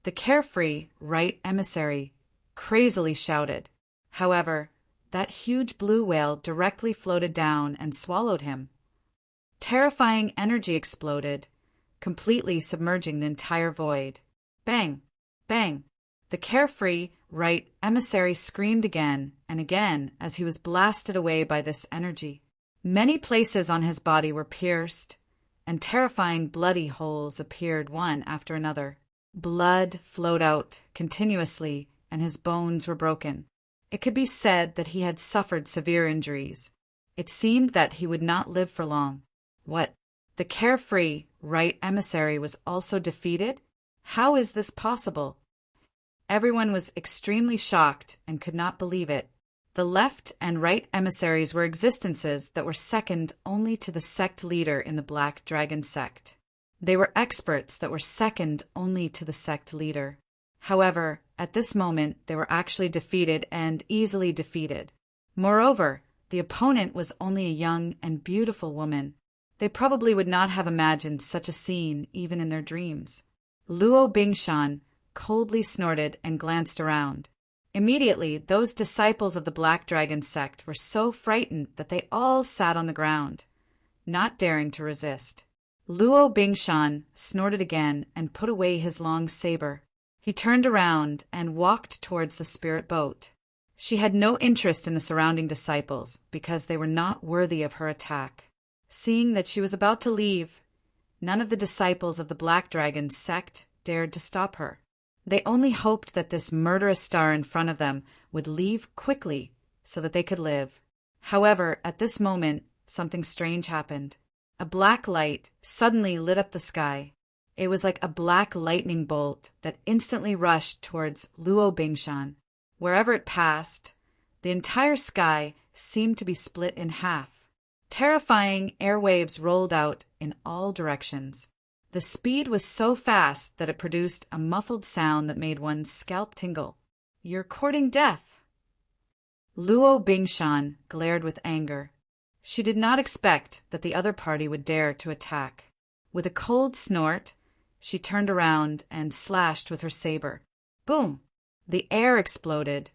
The carefree right emissary crazily shouted. However, that huge blue whale directly floated down and swallowed him. Terrifying energy exploded, completely submerging the entire void. Bang! Bang! The carefree right emissary screamed again and again as he was blasted away by this energy. Many places on his body were pierced, and terrifying bloody holes appeared one after another. Blood flowed out continuously, and his bones were broken. It could be said that he had suffered severe injuries. It seemed that he would not live for long. What? The carefree right emissary was also defeated? How is this possible? Everyone was extremely shocked and could not believe it. The left and right emissaries were existences that were second only to the sect leader in the Black Dragon sect. They were experts that were second only to the sect leader. However, at this moment they were actually defeated and easily defeated. Moreover, the opponent was only a young and beautiful woman. They probably would not have imagined such a scene even in their dreams. Luo Bingshan coldly snorted and glanced around. Immediately, those disciples of the Black Dragon sect were so frightened that they all sat on the ground, not daring to resist. Luo Bingshan snorted again and put away his long saber. He turned around and walked towards the spirit boat. She had no interest in the surrounding disciples because they were not worthy of her attack. Seeing that she was about to leave, none of the disciples of the Black Dragon sect dared to stop her. They only hoped that this murderous star in front of them would leave quickly so that they could live. However, at this moment, something strange happened. A black light suddenly lit up the sky. It was like a black lightning bolt that instantly rushed towards Luo Bingshan. Wherever it passed, the entire sky seemed to be split in half. Terrifying airwaves rolled out in all directions. The speed was so fast that it produced a muffled sound that made one's scalp tingle. "You're courting death." Luo Bingshan glared with anger. She did not expect that the other party would dare to attack. With a cold snort, she turned around and slashed with her saber. Boom! The air exploded,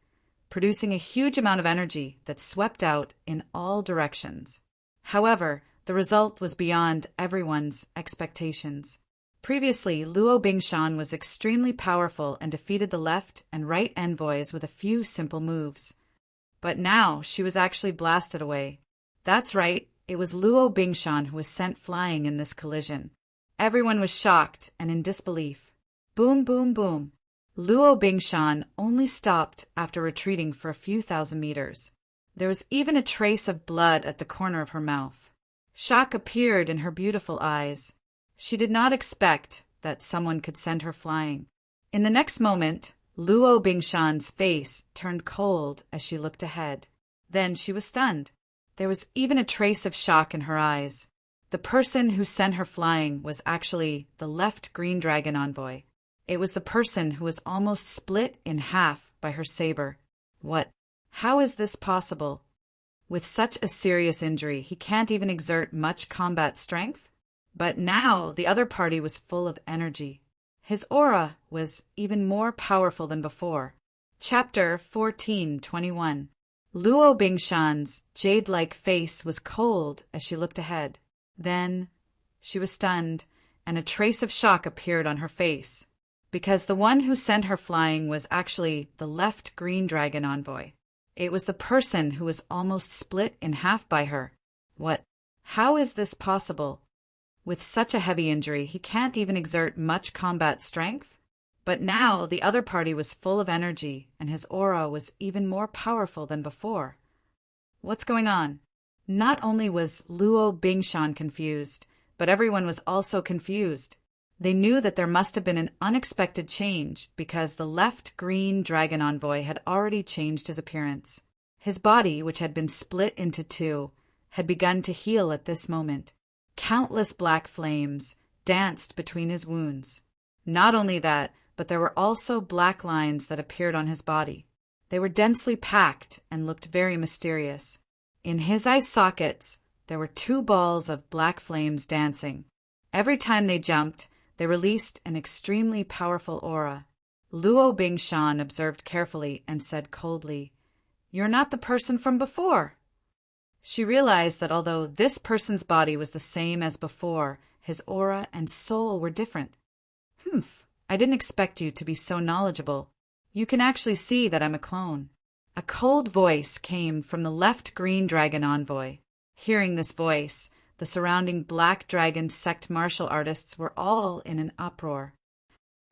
producing a huge amount of energy that swept out in all directions. However, the result was beyond everyone's expectations. Previously, Luo Bingshan was extremely powerful and defeated the left and right envoys with a few simple moves. But now she was actually blasted away. That's right, it was Luo Bingshan who was sent flying in this collision. Everyone was shocked and in disbelief. Boom, boom, boom. Luo Bingshan only stopped after retreating for a few thousand meters. There was even a trace of blood at the corner of her mouth. Shock appeared in her beautiful eyes. She did not expect that someone could send her flying. In the next moment, Luo Bingshan's face turned cold as she looked ahead. Then she was stunned. There was even a trace of shock in her eyes. The person who sent her flying was actually the left Green Dragon envoy. It was the person who was almost split in half by her saber. What? How is this possible? With such a serious injury, he can't even exert much combat strength? But now the other party was full of energy. His aura was even more powerful than before. Chapter 14:21. Luo Bingshan's jade-like face was cold as she looked ahead. Then she was stunned, and a trace of shock appeared on her face, because the one who sent her flying was actually the left Green Dragon envoy. It was the person who was almost split in half by her. What? How is this possible? With such a heavy injury, he can't even exert much combat strength? But now the other party was full of energy, and his aura was even more powerful than before. What's going on? Not only was Luo Bingshan confused, but everyone was also confused. They knew that there must have been an unexpected change because the left Green Dragon envoy had already changed his appearance. His body, which had been split into two, had begun to heal at this moment. Countless black flames danced between his wounds. Not only that, but there were also black lines that appeared on his body. They were densely packed and looked very mysterious. In his eye sockets, there were two balls of black flames dancing. Every time they jumped, they released an extremely powerful aura. Luo Bingshan observed carefully and said coldly, "You're not the person from before." She realized that although this person's body was the same as before, his aura and soul were different. "Humph, I didn't expect you to be so knowledgeable. You can actually see that I'm a clone." A cold voice came from the left Green Dragon envoy. Hearing this voice, the surrounding Black Dragon sect martial artists were all in an uproar.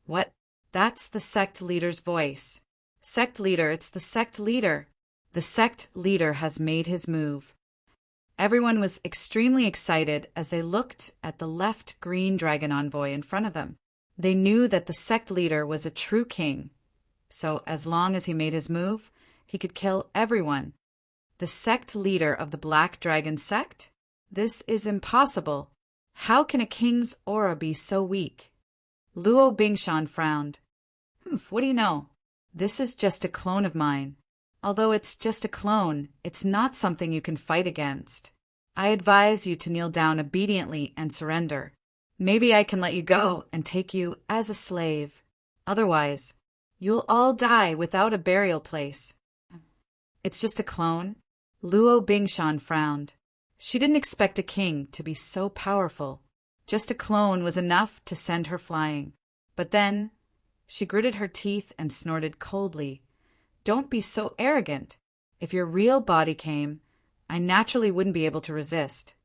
What? That's the sect leader's voice. Sect leader, it's the sect leader. The sect leader has made his move. Everyone was extremely excited as they looked at the left green dragon envoy in front of them. They knew that the sect leader was a true king, so as long as he made his move, he could kill everyone. The sect leader of the Black Dragon sect? This is impossible. How can a king's aura be so weak? Luo Bingshan frowned. What do you know? This is just a clone of mine. Although it's just a clone, it's not something you can fight against. I advise you to kneel down obediently and surrender. Maybe I can let you go and take you as a slave. Otherwise, you'll all die without a burial place. It's just a clone? Luo Bingshan frowned. She didn't expect a king to be so powerful. Just a clone was enough to send her flying. But then, she gritted her teeth and snorted coldly. Don't be so arrogant. If your real body came, I naturally wouldn't be able to resist.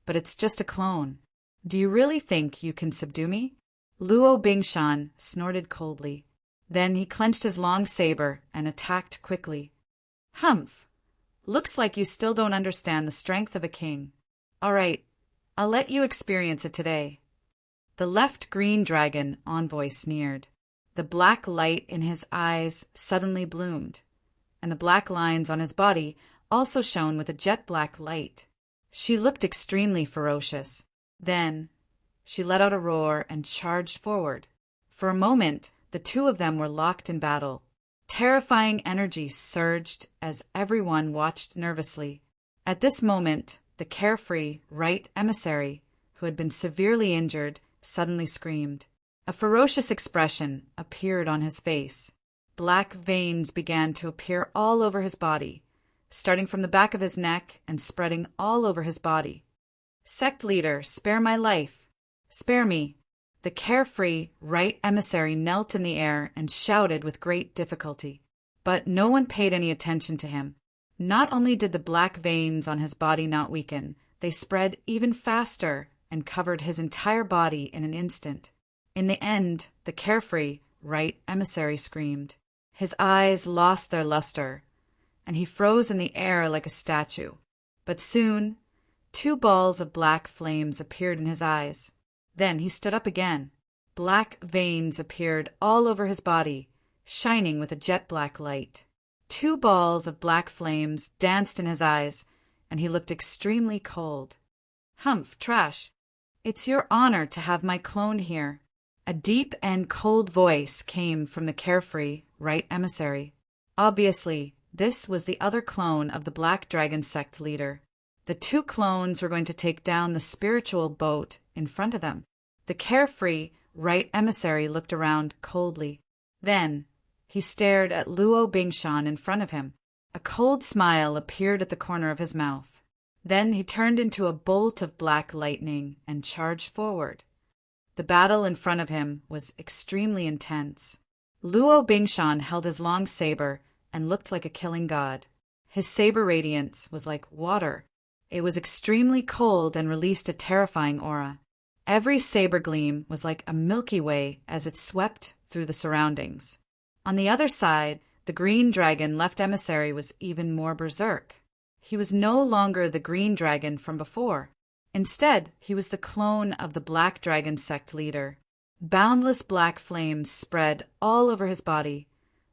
But it's just a clone. Do you really think you can subdue me? Luo Bingshan snorted coldly. Then he clenched his long saber and attacked quickly. Humph! Looks like you still don't understand the strength of a king. All right, I'll let you experience it today. The left green dragon envoy sneered. The black light in his eyes suddenly bloomed, and the black lines on his body also shone with a jet-black light. She looked extremely ferocious. Then, she let out a roar and charged forward. For a moment, the two of them were locked in battle. Terrifying energy surged as everyone watched nervously. At this moment, the carefree right emissary, who had been severely injured, suddenly screamed. A ferocious expression appeared on his face. Black veins began to appear all over his body, starting from the back of his neck and spreading all over his body. Sect leader, spare my life. Spare me. The carefree right emissary knelt in the air and shouted with great difficulty. But no one paid any attention to him. Not only did the black veins on his body not weaken, they spread even faster and covered his entire body in an instant. In the end, the carefree right emissary screamed. His eyes lost their luster, and he froze in the air like a statue. But soon, 2 balls of black flames appeared in his eyes. Then he stood up again. Black veins appeared all over his body, shining with a jet-black light. 2 balls of black flames danced in his eyes, and he looked extremely cold. Humph, trash. It's your honor to have my clone here. A deep and cold voice came from the carefree right emissary. Obviously, this was the other clone of the Black Dragon sect leader. The 2 clones were going to take down the spiritual boat in front of them. The carefree right emissary looked around coldly. Then, he stared at Luo Bingshan in front of him. A cold smile appeared at the corner of his mouth. Then he turned into a bolt of black lightning and charged forward. The battle in front of him was extremely intense. Luo Bingshan held his long saber and looked like a killing god. His saber radiance was like water. It was extremely cold and released a terrifying aura. Every saber gleam was like a Milky Way as it swept through the surroundings. On the other side, the green dragon left emissary was even more berserk. He was no longer the green dragon from before. Instead, he was the clone of the Black Dragon sect leader. Boundless black flames spread all over his body,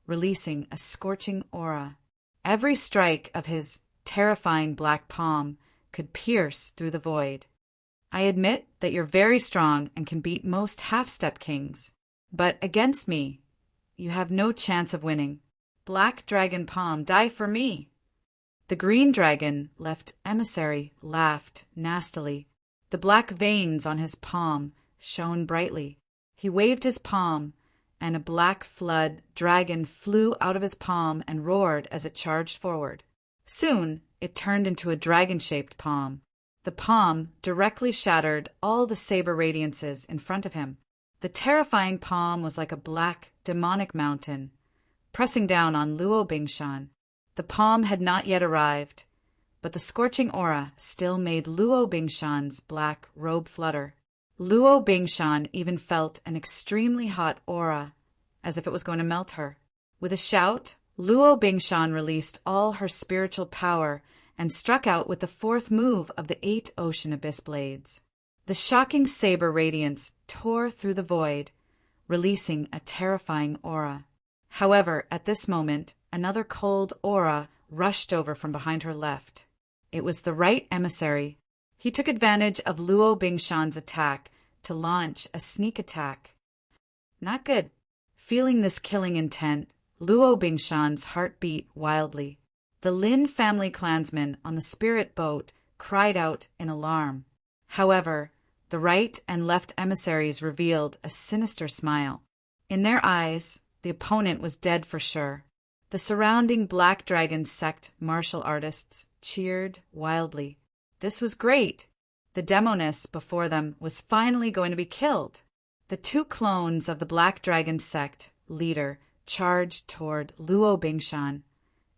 releasing a scorching aura. Every strike of his terrifying black palm could pierce through the void. I admit that you're very strong and can beat most half-step kings, but against me, you have no chance of winning. Black Dragon Palm, die for me! The green dragon left emissary laughed nastily. The black veins on his palm shone brightly. He waved his palm, and a black flood dragon flew out of his palm and roared as it charged forward. Soon, it turned into a dragon-shaped palm. The palm directly shattered all the saber radiances in front of him. The terrifying palm was like a black, demonic mountain, pressing down on Luo Bingshan. The palm had not yet arrived, but the scorching aura still made Luo Bingshan's black robe flutter. Luo Bingshan even felt an extremely hot aura, as if it was going to melt her. With a shout, Luo Bingshan released all her spiritual power and struck out with the fourth move of the 8 ocean abyss blades. The shocking saber radiance tore through the void, releasing a terrifying aura. However, at this moment, another cold aura rushed over from behind her left. It was the right emissary. He took advantage of Luo Bingshan's attack to launch a sneak attack. Not good. Feeling this killing intent, Luo Bingshan's heart beat wildly. The Lin family clansmen on the spirit boat cried out in alarm. However, the right and left emissaries revealed a sinister smile. In their eyes, the opponent was dead for sure. The surrounding Black Dragon sect martial artists cheered wildly. This was great. The demoness before them was finally going to be killed. The 2 clones of the Black Dragon sect leader charged toward Luo Bingshan,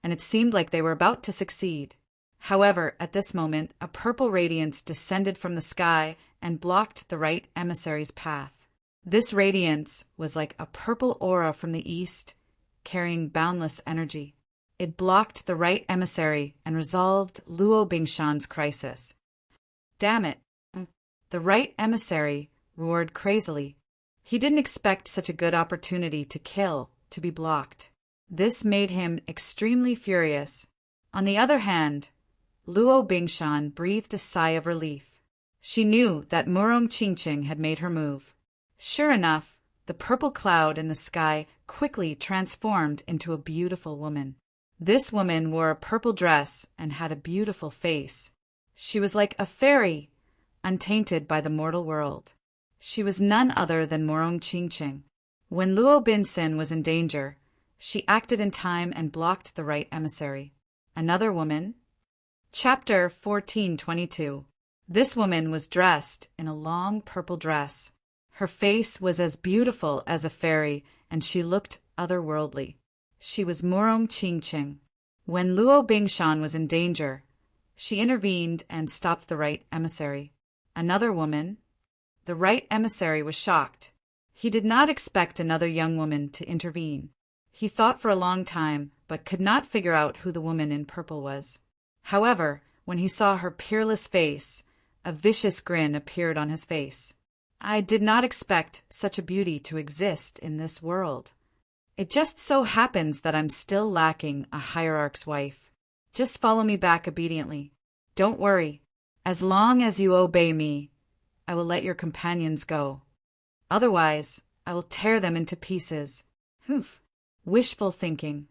and it seemed like they were about to succeed. However, at this moment, a purple radiance descended from the sky and blocked the right emissary's path. This radiance was like a purple aura from the east, carrying boundless energy. It blocked the right emissary and resolved Luo Bingshan's crisis. Damn it! The right emissary roared crazily. He didn't expect such a good opportunity to kill to be blocked. This made him extremely furious. On the other hand, Luo Bingshan breathed a sigh of relief. She knew that Murong Qingqing had made her move. Sure enough, the purple cloud in the sky quickly transformed into a beautiful woman. This woman wore a purple dress and had a beautiful face. She was like a fairy, untainted by the mortal world. She was none other than Murong Qingqing. When Luo Binsen was in danger, she acted in time and blocked the right emissary. Another woman. Chapter 1422. This woman was dressed in a long purple dress. Her face was as beautiful as a fairy, and she looked otherworldly. She was Murong Qingqing. When Luo Bingshan was in danger, she intervened and stopped the right emissary. Another woman. The right emissary was shocked. He did not expect another young woman to intervene. He thought for a long time, but could not figure out who the woman in purple was. However, when he saw her peerless face, a vicious grin appeared on his face. I did not expect such a beauty to exist in this world. It just so happens that I'm still lacking a hierarch's wife. Just follow me back obediently. Don't worry. As long as you obey me, I will let your companions go. Otherwise, I will tear them into pieces. Humph. Wishful thinking.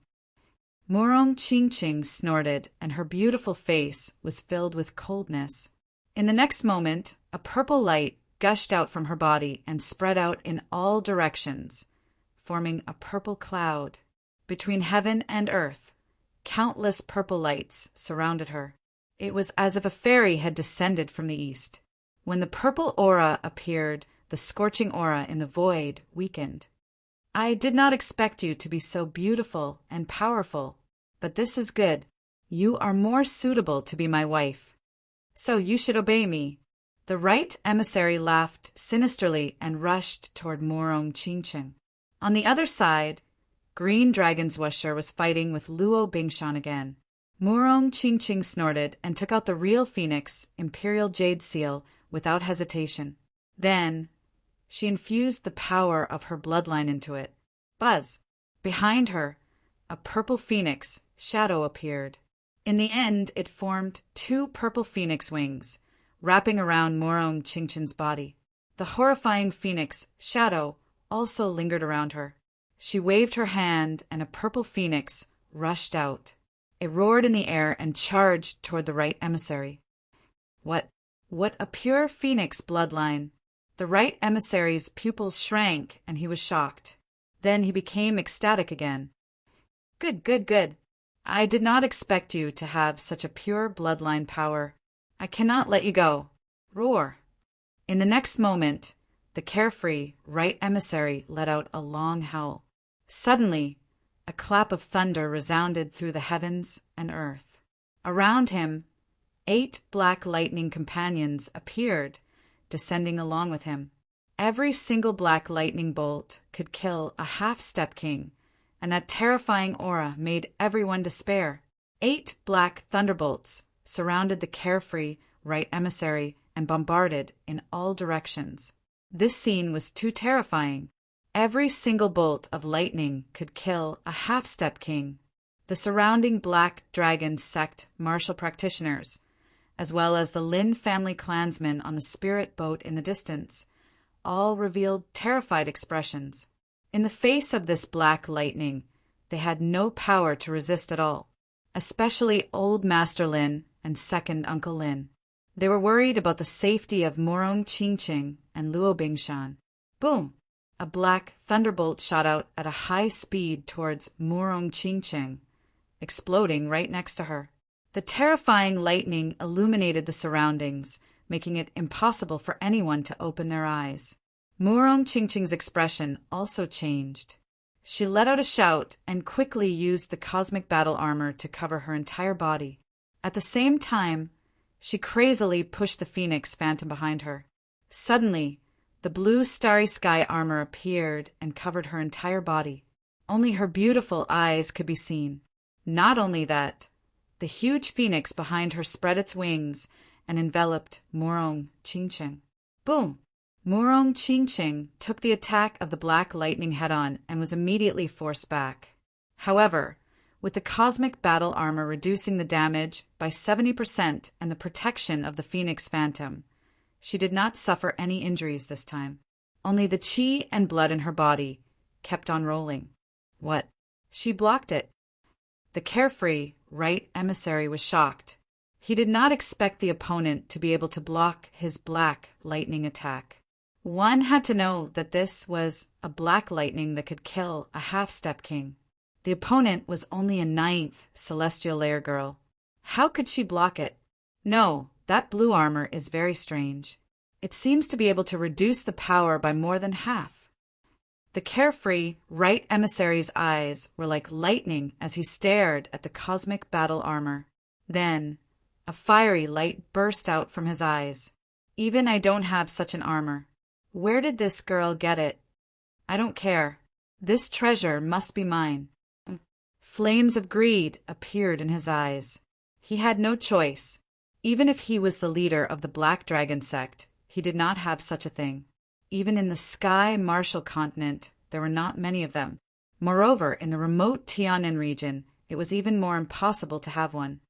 Murong Qingqing snorted, and her beautiful face was filled with coldness. In the next moment, a purple light gushed out from her body and spread out in all directions, forming a purple cloud. Between heaven and earth, countless purple lights surrounded her. It was as if a fairy had descended from the east. When the purple aura appeared, the scorching aura in the void weakened. I did not expect you to be so beautiful and powerful, but this is good. You are more suitable to be my wife. So you should obey me. The right emissary laughed sinisterly and rushed toward Murong Qingqing. On the other side, Green Dragon's Wusher was fighting with Luo Bingshan again. Murong Qingqing snorted and took out the real phoenix, Imperial Jade Seal, without hesitation. Then, she infused the power of her bloodline into it. Buzz! Behind her, a purple phoenix, Shadow, appeared. In the end, it formed 2 purple phoenix wings, wrapping around Murong Qingqing's body. The horrifying phoenix, Shadow, also lingered around her. She waved her hand, and a purple phoenix rushed out. It roared in the air and charged toward the right emissary. What a pure phoenix bloodline! The right emissary's pupils shrank, and he was shocked. Then he became ecstatic again. Good. I did not expect you to have such a pure bloodline power. I cannot let you go. Roar! In the next moment, the carefree right emissary let out a long howl. Suddenly, a clap of thunder resounded through the heavens and earth. Around him, 8 black lightning companions appeared, descending along with him. Every single black lightning bolt could kill a half-step king, and that terrifying aura made everyone despair. 8 black thunderbolts surrounded the carefree right emissary and bombarded in all directions. This scene was too terrifying. Every single bolt of lightning could kill a half-step king. The surrounding Black Dragon sect martial practitioners, as well as the Lin family clansmen on the spirit boat in the distance, all revealed terrified expressions. In the face of this black lightning, they had no power to resist at all, especially Old Master Lin and Second Uncle Lin. They were worried about the safety of Morong Qingqing and Luo Bingshan. Boom! A black thunderbolt shot out at a high speed towards Morong Qingqing, exploding right next to her. The terrifying lightning illuminated the surroundings, making it impossible for anyone to open their eyes. Morong Qingqing's expression also changed. She let out a shout and quickly used the cosmic battle armor to cover her entire body. At the same time, she crazily pushed the Phoenix Phantom behind her. Suddenly, the blue starry sky armor appeared and covered her entire body. Only her beautiful eyes could be seen. Not only that, the huge phoenix behind her spread its wings and enveloped Morong Qingqing. Boom! Morong Qingqing took the attack of the black lightning head-on and was immediately forced back. However, with the cosmic battle armor reducing the damage by 70% and the protection of the Phoenix Phantom, she did not suffer any injuries this time. Only the chi and blood in her body kept on rolling. What? She blocked it. The carefree right emissary was shocked. He did not expect the opponent to be able to block his black lightning attack. One had to know that this was a black lightning that could kill a half-step king. The opponent was only a 9th celestial layer girl. How could she block it? No, that blue armor is very strange. It seems to be able to reduce the power by more than half. The carefree right emissary's eyes were like lightning as he stared at the cosmic battle armor. Then, a fiery light burst out from his eyes. Even I don't have such an armor. Where did this girl get it? I don't care. This treasure must be mine. Flames of greed appeared in his eyes. He had no choice. Even if he was the leader of the Black Dragon sect, he did not have such a thing. Even in the Sky Martial continent, there were not many of them. Moreover, in the remote Tianan region, it was even more impossible to have one.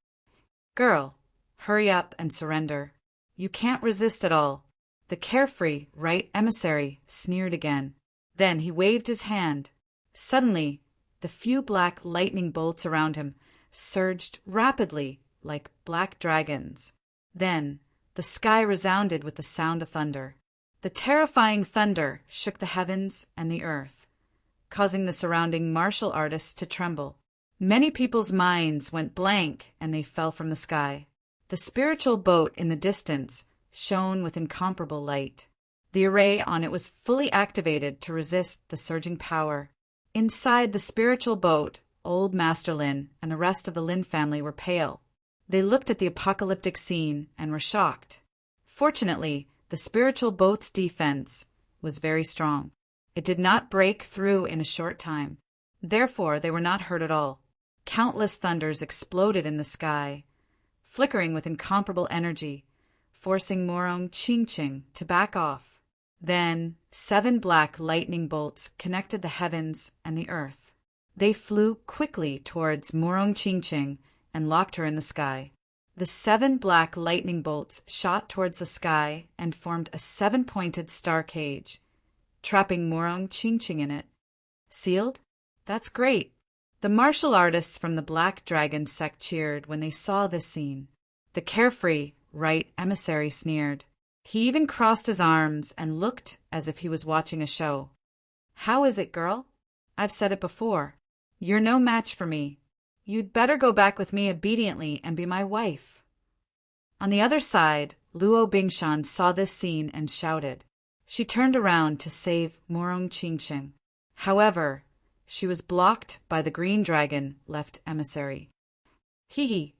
Girl, hurry up and surrender. You can't resist at all. The carefree right emissary sneered again. Then he waved his hand. Suddenly, the few black lightning bolts around him surged rapidly like black dragons. Then, the sky resounded with the sound of thunder. The terrifying thunder shook the heavens and the earth, causing the surrounding martial artists to tremble. Many people's minds went blank and they fell from the sky. The spiritual boat in the distance shone with incomparable light. The array on it was fully activated to resist the surging power. Inside the spiritual boat, Old Master Lin and the rest of the Lin family were pale. They looked at the apocalyptic scene and were shocked. Fortunately, the spiritual boat's defense was very strong. It did not break through in a short time. Therefore, they were not hurt at all. Countless thunders exploded in the sky, flickering with incomparable energy, forcing Morong Qingqing to back off. Then 7 black lightning bolts connected the heavens and the earth. They flew quickly towards Morong Qingqing and locked her in the sky. The 7 black lightning bolts shot towards the sky and formed a 7-pointed star cage, trapping Morong Qingqing in it. Sealed? That's great! The martial artists from the Black Dragon sect cheered when they saw this scene. The carefree right emissary sneered. He even crossed his arms and looked as if he was watching a show. How is it, girl? I've said it before. You're no match for me. You'd better go back with me obediently and be my wife. On the other side, Luo Bingshan saw this scene and shouted. She turned around to save Morong Qingqing. However, she was blocked by the green dragon left emissary. Hee hee,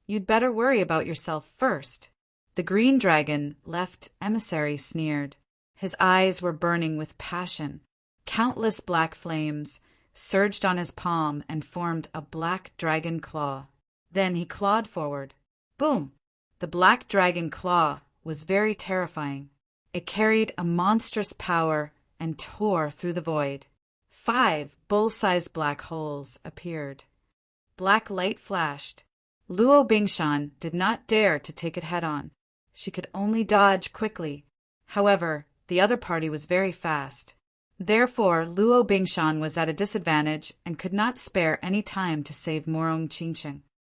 You'd better worry about yourself first." The green dragon, left emissary, sneered. His eyes were burning with passion. Countless black flames surged on his palm and formed a black dragon claw. Then he clawed forward. Boom! The black dragon claw was very terrifying. It carried a monstrous power and tore through the void. 5 bull-sized black holes appeared. Black light flashed. Luo Bingshan did not dare to take it head-on. She could only dodge quickly. However, the other party was very fast. Therefore, Luo Bingshan was at a disadvantage and could not spare any time to save Morong Qingqing.